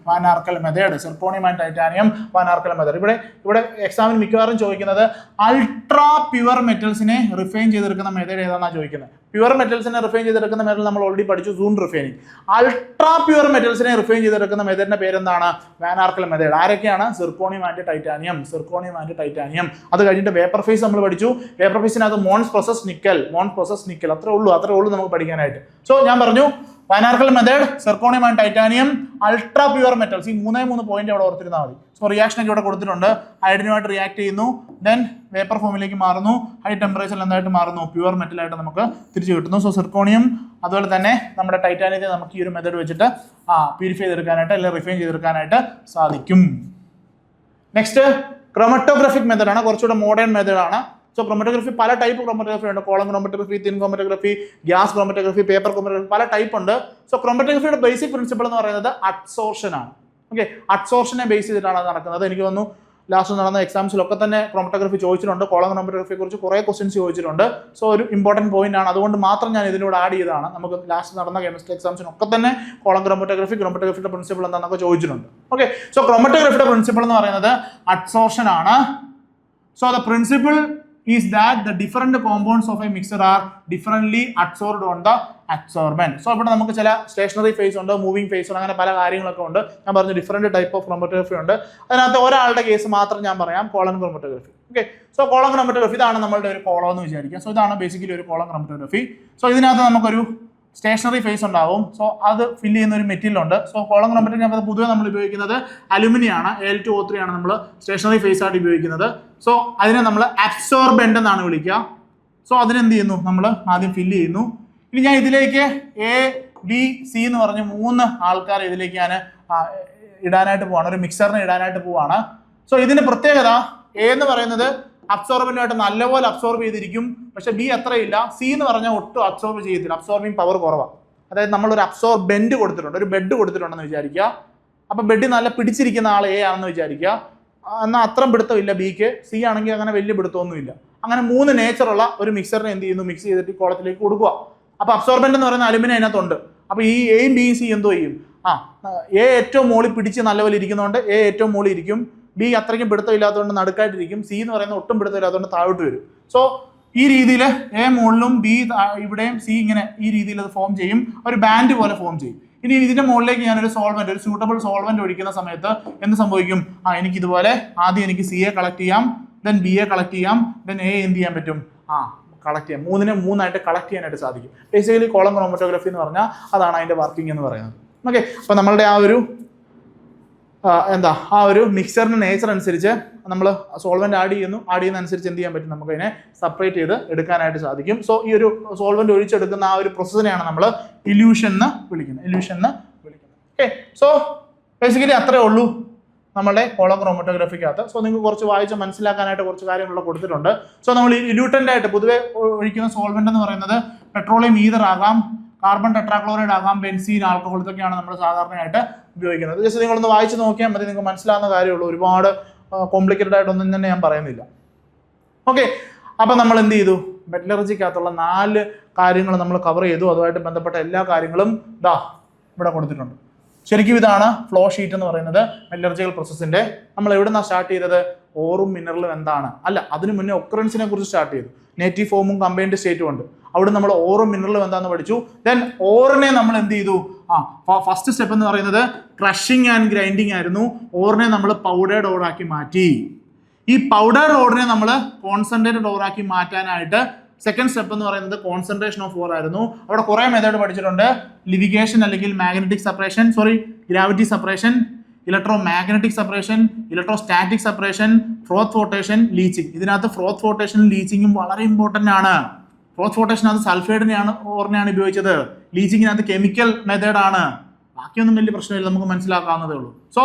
Van Arkel method, zirconium and titanium, Van Arkel method. ഇവിടെ എക്സാമിന് മിക്കവാറും ചോദിക്കുന്നത് അൾട്രാ പ്യുവർ മെറ്റൽസിനെ റിഫൈൻ ചെയ്തെടുക്കുന്ന മെത്തേഡ് ഏതാണെന്നാണ് ചോദിക്കുന്നത്. പ്യുവർ മെറ്റൽസിനെ റിഫൈൻ ചെയ്തെടുക്കുന്ന മെത്തേഡ് നമ്മൾ ഓൾറെഡി പഠിച്ചു, സൂൺ റിഫൈനിങ്. അൾട്രാ പ്യുവർ മെറ്റൽസിനെ റിഫൈൻ ചെയ്തെടുക്കുന്ന മെത്തേഡിന്റെ പേരെന്താണ്? Van Arkel method. ആരൊക്കെയാണ്? Zirconium and titanium. അത് കഴിഞ്ഞിട്ട് വേപ്പർ ഫേസ് നമ്മൾ പഠിച്ചു. വേപ്പർ ഫേസിനകത്ത് മോൺസ് പ്രോസസ് നിക്കൽ. അത്രേ ഉള്ളൂ നമുക്ക് പഠിക്കാനായിട്ട്. സോ ഞാൻ പറഞ്ഞു van Arkel method, zirconium and titanium, ultra pure metals. ഈ 3 പോയിന്റ് അവിടെ ഓർത്തിരുന്നാൽ മതി. സോ റിയാക്ഷൻ ഒക്കെ ഇവിടെ കൊടുത്തിട്ടുണ്ട്. ഹൈഡ്രജനുമായിട്ട് റിയാക്ട് ചെയ്യുന്നു, ദെൻ വേപ്പർ ഫോമിലേക്ക് മാറുന്നു, ഹൈ ടെമ്പറേച്ചറിൽ എന്തായിട്ട് മാറുന്നു? പ്യുവർ മെറ്റലായിട്ട് നമുക്ക് തിരിച്ചു കിട്ടുന്നു. സോ സിർക്കോണിയം അതുപോലെ തന്നെ നമ്മുടെ ടൈറ്റാനിയത്തെ നമുക്ക് ഈ ഒരു മെത്തേഡ് വെച്ചിട്ട് പ്യൂരിഫൈ ചെയ്തെടുക്കാനായിട്ട് അല്ലെങ്കിൽ റിഫൈൻ ചെയ്തെടുക്കാനായിട്ട് സാധിക്കും. നെക്സ്റ്റ് ക്രോമറ്റോഗ്രാഫിക് മെത്തേഡാണ്, കുറച്ചുകൂടെ മോഡേൺ മെത്തേഡാണ്. സോ ക്രോമറ്റോഗ്രഫി പല ടൈപ്പ് ക്രോമറ്റോഗ്രഫി ഉണ്ട്. Column chromatography, thin chromatography, gas chromatography, paper chromatography, പല ടൈപ്പ് ഉണ്ട്. സോ ക്രോമറ്റോഗ്രഫിയുടെ ബേസിക് പ്രിൻസിപ്പിൾ എന്ന് പറയുന്നത് അഡ്സോർഷൻ ആണ്. ഓക്കെ, അഡ്സോർഷനെ ബേസ് ചെയ്തിട്ടാണ് അത് നടക്കുന്നത്. എനിക്ക് തോന്നുന്നു ലാസ്റ്റ് നടന്ന എക്സാംസിലൊക്കെ തന്നെ ക്രോമറ്റോഗ്രഫി ചോദിച്ചിട്ടുണ്ട്. കോളം ക്രോമറ്റോഗ്രഫിയെ കുറിച്ച് കുറേ ക്വസ്റ്റ്യൻസ് ചോദിച്ചിട്ടുണ്ട്. സോ ഒരു ഇമ്പോർട്ടൻറ്റ് പോയിന്റ് ആണ്, അതുകൊണ്ട് മാത്രം ഞാൻ ഇതിലൂടെ ആഡ് ചെയ്തതാണ്. നമുക്ക് ലാസ്റ്റ് നടന്ന കെമിസ്ട്രി എക്സാംസിനൊക്കെ തന്നെ കോളം ക്രോമറ്റോഗ്രഫിയുടെ പ്രിൻസിപ്പിൾ എന്താണെന്നൊക്കെ ചോദിച്ചിട്ടുണ്ട്. ഓക്കെ, സോ ക്രോമറ്റോഗ്രഫിയുടെ പ്രിൻസിപ്പിൾ എന്ന് പറയുന്നത് അഡ്സോർഷൻ ആണ്. So the principle is that the different compounds of a mixture are differently adsorbed on the absorbent. So ഇവിടെ നമുക്ക് ചില സ്റ്റേഷനറി ഫേസ് ഉണ്ട്, മൂവിംഗ് ഫേസ് ഉണ്ട്, അങ്ങനെ പല കാര്യങ്ങളൊക്കെ ഉണ്ട്. ഞാൻ പറഞ്ഞു ഡിഫറെന്റ് ടൈപ്പ് ഓഫ് ക്രോമറ്റോഗ്രഫി ഉണ്ട്. അതിനകത്ത് ഒരാളുടെ കേസ് മാത്രം ഞാൻ പറയാം, column chromatography. Okay, so column chromatography ഇതാണ് നമ്മളുടെ ഒരു കോളം എന്ന് വിചാരിക്കുക. സോ ഇതാണ് ബേസിക്കലി ഒരു കോളം ക്രോമറ്റോഗ്രഫി. സോ ഇതിനകത്ത് നമുക്കൊരു സ്റ്റേഷനറി ഫേസ് ഉണ്ടാവും. സോ അത് ഫില്ല് ചെയ്യുന്ന ഒരു മെറ്റീരിയൽ ഉണ്ട്. സോ കോളം ക്രോമറ്റോഗ്രഫി പൊതുവെ നമ്മൾ ഉപയോഗിക്കുന്നത് അലുമിനിയം ആണ്, Al2O3 ആണ് നമ്മൾ സ്റ്റേഷനറി ഫേസ് ആയിട്ട് ഉപയോഗിക്കുന്നത്. സോ അതിനെ നമ്മൾ അബ്സോർബെന്റ് എന്നാണ് വിളിക്കുക. സോ അതിനെന്ത് ചെയ്യുന്നു? നമ്മൾ ആദ്യം ഫില്ല് ചെയ്യുന്നു. ഇനി ഞാൻ ഇതിലേക്ക് A, B, C എന്ന് പറഞ്ഞ് 3 ആൾക്കാർ ഇതിലേക്ക് ഞാൻ ഇടാനായിട്ട് പോവാണ്, ഒരു മിക്സറിനെ ഇടാനായിട്ട് പോവാണ്. സോ ഇതിന്റെ പ്രത്യേകത A എന്ന് പറയുന്നത് അബ്സോർബന്റായിട്ട് നല്ലപോലെ അബ്സോർബ് ചെയ്തിരിക്കും, പക്ഷെ B അത്രയില്ല. C എന്ന് പറഞ്ഞാൽ ഒട്ടും അബ്സോർബ് ചെയ്യത്തില്ല, അബ്സോർബിങ് പവർ കുറവാണ്. അതായത് നമ്മളൊരു അബ്സോർബെന്റ് കൊടുത്തിട്ടുണ്ട്, ഒരു ബെഡ് കൊടുത്തിട്ടുണ്ടെന്ന് വിചാരിക്കുക. അപ്പം ബെഡ് നല്ല പിടിച്ചിരിക്കുന്ന ആൾ A ആണെന്ന് വിചാരിക്കുക. എന്നാൽ അത്രയും പിടുത്തമില്ല ബിക്ക്. C ആണെങ്കിൽ അങ്ങനെ വലിയ പിടുത്തമൊന്നുമില്ല. അങ്ങനെ 3 നേച്ചറുള്ള ഒരു മിക്സറിനെ എന്ത് ചെയ്യുന്നു? മിക്സ് ചെയ്തിട്ട് കോളത്തിലേക്ക് കൊടുക്കുക. അപ്പോൾ അബ്സോർബന്റ് എന്ന് പറയുന്ന അലുമിനിയം അതിനകത്തുണ്ട്. അപ്പോൾ ഈ Aയും Bയും C എന്തോ ചെയ്യും? A ഏറ്റവും മുകളിൽ പിടിച്ച് നല്ലപോലെ ഇരിക്കുന്നതുകൊണ്ട് A ഏറ്റവും മുകളിൽ ഇരിക്കും, B അത്രയ്ക്കും പിടുത്തമില്ലാത്തതുകൊണ്ട് നടുക്കായിട്ടിരിക്കും, C എന്ന് പറയുന്ന ഒട്ടും പിടുത്തമില്ലാത്തതുകൊണ്ട് താഴോട്ട് വരും. സോ ഈ രീതിയിൽ A മുകളിലും B ഇവിടെയും C ഇങ്ങനെ ഈ രീതിയിൽ അത് ഫോം ചെയ്യും, ഒരു ബാൻഡ് പോലെ ഫോം ചെയ്യും. ഇനി ഇതിന്റെ മുകളിലേക്ക് ഞാനൊരു സോൾവെന്റ്, ഒരു സൂട്ടബിൾ സോൾവെന്റ് ഒഴിക്കുന്ന സമയത്ത് എന്ത് സംഭവിക്കും? എനിക്ക് ഇതുപോലെ ആദ്യം എനിക്ക് C യെ കളക്ട് ചെയ്യാം, ദെൻ B യെ കളക്ട് ചെയ്യാം, ദെൻ A എന്ത് ചെയ്യാൻ പറ്റും? കളക്ട് ചെയ്യാം. 3 കളക്ട് ചെയ്യാനായിട്ട് സാധിക്കും. ബേസിക്കലി കോളം ക്രോമറ്റോഗ്രഫി എന്ന് പറഞ്ഞാൽ അതാണ് അതിന്റെ വർക്കിംഗ് എന്ന് പറയുന്നത്. ഓക്കെ, അപ്പോൾ നമ്മളുടെ ആ ഒരു മിക്സറിന്റെ നേച്ചർ അനുസരിച്ച് നമ്മൾ സോൾവെന്റ് ആഡ് ചെയ്യുന്ന അനുസരിച്ച് എന്ത് ചെയ്യാൻ പറ്റും? നമുക്ക് അതിനെ സെപ്പറേറ്റ് ചെയ്ത് എടുക്കാനായിട്ട് സാധിക്കും. സോ ഈ ഒരു സോൾവെന്റ് ഒഴിച്ചെടുക്കുന്ന ആ ഒരു പ്രോസസ്സിനെയാണ് നമ്മൾ ഇല്യൂഷൻ എന്ന് വിളിക്കുന്നത്. ഓക്കെ, സോ ബേസിക്കലി അത്രേ ഉള്ളൂ. നമ്മുടെ ഹോളോക്രോമറ്റോഗ്രഫിക്കകത്ത്. സോ നിങ്ങൾക്ക് കുറച്ച് വായിച്ച് മനസ്സിലാക്കാനായിട്ട് കുറച്ച് കാര്യങ്ങൾ കൊടുത്തിട്ടുണ്ട്. സോ നമ്മൾ ഇലൂട്ടൻ്റ് ആയിട്ട് പൊതുവെ ഒഴിക്കുന്ന സോൾവെന്റ് എന്ന് പറയുന്നത് പെട്രോളിയം ഈതർ ആകാം, കാർബൺ ടെട്രാക്ലോറൈഡ് ആകാം, ബെൻസീൻ, ആൽക്കഹോൾ, ഇതൊക്കെയാണ് നമ്മൾ സാധാരണയായിട്ട് ഉപയോഗിക്കുന്നത്. ജസ്റ്റ് നിങ്ങളൊന്ന് വായിച്ച് നോക്കിയാൽ മതി, നിങ്ങൾക്ക് മനസ്സിലാവുന്ന കാര്യമുള്ളൂ. ഒരുപാട് കോംപ്ലിക്കേറ്റഡ് ആയിട്ടൊന്നും തന്നെ ഞാൻ പറയുന്നില്ല. ഓക്കെ, അപ്പം നമ്മൾ എന്ത് ചെയ്തു? മെറ്റലർജിക്കകത്തുള്ള 4 കാര്യങ്ങൾ നമ്മൾ കവർ ചെയ്തു. അതുമായിട്ട് ബന്ധപ്പെട്ട എല്ലാ കാര്യങ്ങളും ഇവിടെ കൊടുത്തിട്ടുണ്ട്. ശരിക്കും ഇതാണ് ഫ്ലോ ഷീറ്റ് എന്ന് പറയുന്നത് മെറ്റലർജിക്കൽ പ്രോസസ്സിന്റെ. നമ്മൾ എവിടെ നിന്നാണ് സ്റ്റാർട്ട് ചെയ്തത്? ഓറും മിനറലും എന്താണ്, അല്ല അതിന് മുന്നേ ഒക്കറൻസിനെ കുറിച്ച് സ്റ്റാർട്ട് ചെയ്തു. നേറ്റീവ് ഫോമും കമ്പൈൻഡ് സ്റ്റേറ്റും ഉണ്ട്. അവിടെ നമ്മൾ ഓറും മിനറലും എന്താണെന്ന് പഠിച്ചു. ദെൻ ഓറിനെ നമ്മൾ എന്ത് ചെയ്തു? ഫസ്റ്റ് സ്റ്റെപ്പ് എന്ന് പറയുന്നത് ക്രഷിങ് ആൻഡ് ഗ്രൈൻഡിങ് ആയിരുന്നു. ഓറിനെ നമ്മൾ പൗഡേർഡ് ഓറാക്കി മാറ്റി. ഈ പൗഡേർഡ് ഓറിനെ നമ്മൾ കോൺസെൻട്രേറ്റഡ് ഓറാക്കി മാറ്റാനായിട്ട് സെക്കൻഡ് സ്റ്റെപ്പ് എന്ന് പറയുന്നത് കോൺസെൻട്രേഷൻ ഓഫ് ഓർ ആയിരുന്നു. അവിടെ കുറെ മെത്തേഡ് പഠിച്ചിട്ടുണ്ട്. ലിവിഗേഷൻ അല്ലെങ്കിൽ magnetic separation, gravity separation, electro magnetic separation, electrostatic separation, ഫ്രോത്ത് flotation, leaching. ഇതിനകത്ത് ഫ്രോത്ത് ഫ്ലോട്ടേഷനും ലീച്ചിങ്ങും വളരെ ഇമ്പോർട്ടൻ്റ് ആണ്. ഫ്രോത്ത് ഫ്ലോട്ടേഷനകത്ത് സൾഫൈഡിനെയാണ് ഓറിനെയാണ് ഉപയോഗിച്ചത്. ലീച്ചിങ്ങിനകത്ത് കെമിക്കൽ മെത്തേഡാണ്. ബാക്കിയൊന്നും വലിയ പ്രശ്നമില്ല, നമുക്ക് മനസ്സിലാക്കാവുന്നതേ ഉള്ളൂ. സോ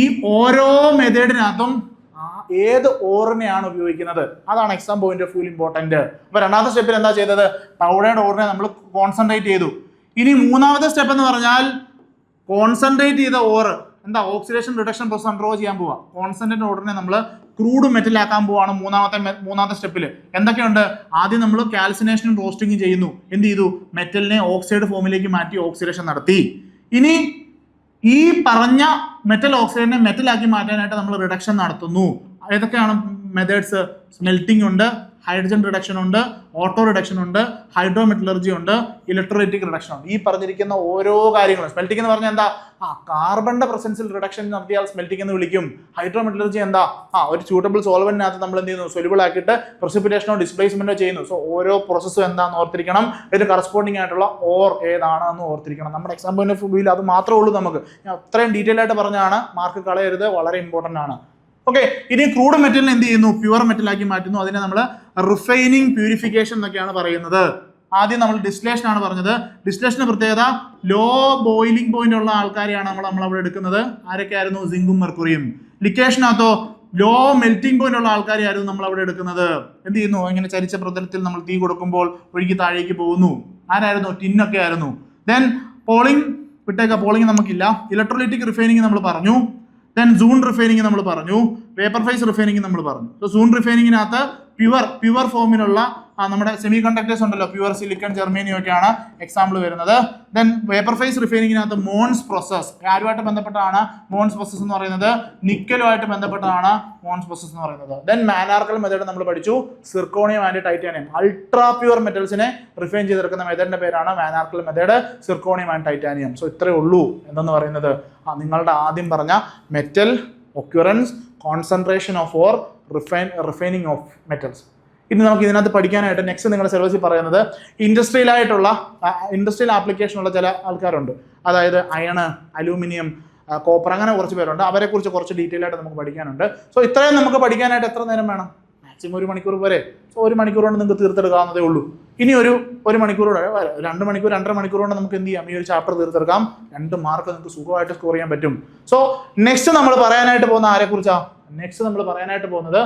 ഈ ഓരോ മെത്തേഡിനകത്തും ഏത് ഓറിനെയാണ് ഉപയോഗിക്കുന്നത് അതാണ് exam point of view important. അപ്പൊ രണ്ടാമത്തെ സ്റ്റെപ്പിൽ എന്താ ചെയ്തത്? പൗഡേർഡ് ഓറിനെ നമ്മൾ കോൺസെൻട്രേറ്റ് ചെയ്തു. ഇനി മൂന്നാമത്തെ സ്റ്റെപ്പ് എന്ന് പറഞ്ഞാൽ കോൺസെൻട്രേറ്റ് ചെയ്ത or oxidation reduction process undergo ചെയ്യാൻ പോവാ. കോൺസെൻട്രേറ്റ് ഓറിനെ നമ്മൾ ക്രൂഡ് മെറ്റലാക്കാൻ പോവാണ് മൂന്നാമത്തെ സ്റ്റെപ്പിൽ. എന്തൊക്കെയുണ്ട്? ആദ്യം നമ്മൾ കാൽസിനേഷനും റോസ്റ്റിംഗും ചെയ്യുന്നു. എന്ത് ചെയ്തു? മെറ്റലിനെ ഓക്സൈഡ് ഫോമിലേക്ക് മാറ്റി ഓക്സിഡേഷൻ നടത്തി. ഇനി ഈ പറഞ്ഞ മെറ്റൽ ഓക്സൈഡിനെ മെറ്റലാക്കി മാറ്റാനായിട്ട് നമ്മൾ റിഡക്ഷൻ നടത്തുന്നു. ഏതൊക്കെയാണ് മെത്തേഡ്സ്? സ്മെൽറ്റിംഗ് ഉണ്ട്, ഹൈഡ്രജൻ റിഡക്ഷൻ ഉണ്ട്, ഓട്ടോ റിഡക്ഷൻ ഉണ്ട്, ഹൈഡ്രോ മെറ്റലർജി ഉണ്ട്, ഇലക്ട്രോലൈറ്റിക് റിഡക്ഷൻ ഉണ്ട്. ഈ പറഞ്ഞിരിക്കുന്ന ഓരോ കാര്യങ്ങളും. സ്മെൽറ്റിംഗ് എന്ന് പറഞ്ഞാൽ എന്താ? കാർബണിന്റെ പ്രസൻസിൽ റിഡക്ഷൻ നടത്തിയാൽ സ്മെൽറ്റിംഗ് എന്ന് വിളിക്കും. ഹൈഡ്രോ മെറ്റലർജി എന്താ? ഒരു സ്യൂട്ടബിൾ സോൾവെന്റിനകത്ത് നമ്മൾ എന്ത് ചെയ്യുന്നു? സൊല്യൂബിൾ ആക്കിയിട്ട് പ്രസിപ്പിറ്റേഷനോ ഡിസ്പ്ലേസ്മെന്റോ ചെയ്യുന്നു. സോ ഓരോ പ്രോസസ്സും എന്താണെന്ന് ഓർത്തിരിക്കണം. ഇതിന് കറസ്പോണ്ടിങ് ആയിട്ടുള്ള ഓർ ഏതാണെന്ന് ഓർത്തിരിക്കണം. നമ്മുടെ എക്സാം പോയിന്റ് ഓഫ് വ്യൂവിൽ അത് മാത്രമേ ഉള്ളൂ നമുക്ക്. ഞാൻ അത്രയും ഡീറ്റെയിൽ ആയിട്ട് പറഞ്ഞാണ്, മാർക്ക് കളയരുത്, വളരെ ഇമ്പോർട്ടൻ്റ് ആണ്. ഓക്കെ, ഇനി ക്രൂഡ് മെറ്റലിനെ എന്ത് ചെയ്യുന്നു? പ്യുവർ മെറ്റലാക്കി മാറ്റുന്നു. അതിനെ നമ്മൾ റിഫൈനിങ്, പ്യൂരിഫിക്കേഷൻ എന്നൊക്കെയാണ് പറയുന്നത്. ആദ്യം നമ്മൾ ഡിസ്റ്റിലേഷൻ ആണ് പറഞ്ഞത്. ഡിസ്റ്റിലേഷന്റെ പ്രത്യേകത ലോ ബോയിലിംഗ് പോയിന്റ് ഉള്ള ആൾക്കാരെയാണ് നമ്മൾ അവിടെ എടുക്കുന്നത്. ആരൊക്കെയായിരുന്നു? സിങ്കും മെർക്കുറിയും. ലിക്കേഷനകത്തോ ലോ മെൽറ്റിംഗ് പോയിന്റ് ഉള്ള ആൾക്കാരെയായിരുന്നു നമ്മൾ അവിടെ എടുക്കുന്നത്. എന്ത് ചെയ്യുന്നു? ഇങ്ങനെ ചരിച്ച പ്രതലത്തിൽ നമ്മൾ തീ കൊടുക്കുമ്പോൾ ഒഴുകി താഴേക്ക് പോകുന്നു. ആരായിരുന്നു? ടിന്നൊക്കെ ആയിരുന്നു. ദെൻ പോളിംഗ് പോളിംഗ് നമുക്കില്ല. ഇലക്ട്രോലൈറ്റിക് റിഫൈനിങ് നമ്മൾ പറഞ്ഞു. ദെൻ സൂൺ റിഫൈനിങ് നമ്മൾ പറഞ്ഞു. വേപ്പർ ഫേസ് റിഫൈനിങ് നമ്മൾ പറഞ്ഞു. സോ സൂൺ റിഫൈനിങ്ങിനകത്ത് പ്യുവർ ഫോമിലുള്ള നമ്മുടെ സെമി കണ്ടക്ടേഴ്സ് ഉണ്ടല്ലോ, പ്യുവർ സിലിക്കൺ, ജെർമേനിയം ഒക്കെയാണ് എക്സാമ്പിൾ വരുന്നത്. ദെൻ വേപ്പർ ഫേസ് റിഫൈനിങ്ങിനകത്ത് മോൺസ് പ്രോസസ് ആരുമായിട്ട് ബന്ധപ്പെട്ടാണ്? മോൺസ് പ്രോസസ് എന്ന് പറയുന്നത് നിക്കലുമായിട്ട് ബന്ധപ്പെട്ടാണ് മോൺസ് പ്രോസസ് എന്ന് പറയുന്നത്. ദെൻ മാനാർക്കൽ മെത്തേഡ് നമ്മൾ പഠിച്ചു. Zirconium and titanium, ultra pure മെറ്റൽസിനെ റിഫൈൻ ചെയ്തെടുക്കുന്ന മെത്തേഡിന്റെ പേരാണ് Van Arkel method, zirconium and titanium. So ഇത്രയേ ഉള്ളൂ എന്തെന്ന് പറയുന്നത്. നിങ്ങളുടെ ആദ്യം പറഞ്ഞ metal, occurrence, concentration of ore, refining of metals. ഇനി നമുക്ക് ഇതിനകത്ത് പഠിക്കാനായിട്ട് നെക്സ്റ്റ് നിങ്ങളുടെ സിലബസിൽ പറയുന്നത് ഇൻഡസ്ട്രിയൽ ആപ്ലിക്കേഷനുള്ള ചില ആൾക്കാരുണ്ട്. അതായത് അയണ്, അലൂമിനിയം, കോപ്പർ, അങ്ങനെ കുറച്ച് പേരുണ്ട്. അവരെക്കുറിച്ച് കുറച്ച് ഡീറ്റെയിൽ ആയിട്ട് നമുക്ക് പഠിക്കാനുണ്ട്. സോ ഇത്രയും നമുക്ക് പഠിക്കാനായിട്ട് എത്ര നേരം വേണം? മാക്സിമം 1 മണിക്കൂർ വരെ. സോ 1 മണിക്കൂർ കൊണ്ട് നിങ്ങൾക്ക് തീർത്തെടുക്കാവുന്നതേ ഉള്ളൂ. ഇനി ഒരു മണിക്കൂർ, 2 മണിക്കൂർ, 2.5 മണിക്കൂർ കൊണ്ട് നമുക്ക് എന്ത് ചെയ്യാം? ഈ ഒരു ചാപ്റ്റർ തീർത്തെടുക്കാം. 2 മാർക്ക് നിങ്ങൾക്ക് സുഖമായിട്ട് സ്കോർ ചെയ്യാൻ പറ്റും. സോ നെക്സ്റ്റ് നമ്മൾ പറയാനായിട്ട് പോകുന്ന ആരെക്കുറിച്ചാണ്? നെക്സ്റ്റ് നമ്മൾ പറയാനായിട്ട് പോകുന്നത്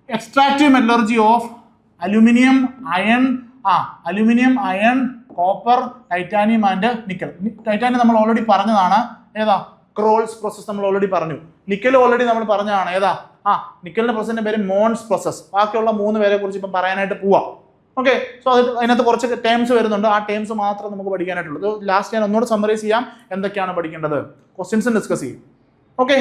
extractive metallurgy of aluminium, iron, copper, titanium and nickel. Titanium നമ്മൾ ഓൾറെഡി പറഞ്ഞതാണ്. ഏതാ? ക്രോൾസ് പ്രോസസ് നമ്മൾ ഓൾറെഡി പറഞ്ഞു. നിക്കൽ ഓൾറെഡി നമ്മൾ പറഞ്ഞതാണ്. ഏതാ? നിക്കലിന്റെ പ്രോസസിന്റെ പേര് മോൺസ് പ്രോസസ്. ബാക്കിയുള്ള 3 പേരെ കുറിച്ച് ഇപ്പം പറയാനായിട്ട് പോവാം. ഓക്കെ, സോ അതിനകത്ത് കുറച്ച് ടേംസ് വരുന്നുണ്ട്. ആ ടേംസ് മാത്രം നമുക്ക് പഠിക്കാനായിട്ടുള്ളൂ. ലാസ്റ്റ് ഞാൻ ഒന്നുകൂടെ സമ്മറൈസ് ചെയ്യാം എന്തൊക്കെയാണ് പഠിക്കേണ്ടത്. ക്വസ്റ്റ്യൻസും ഡിസ്കസ് ചെയ്യും. ഓക്കെ.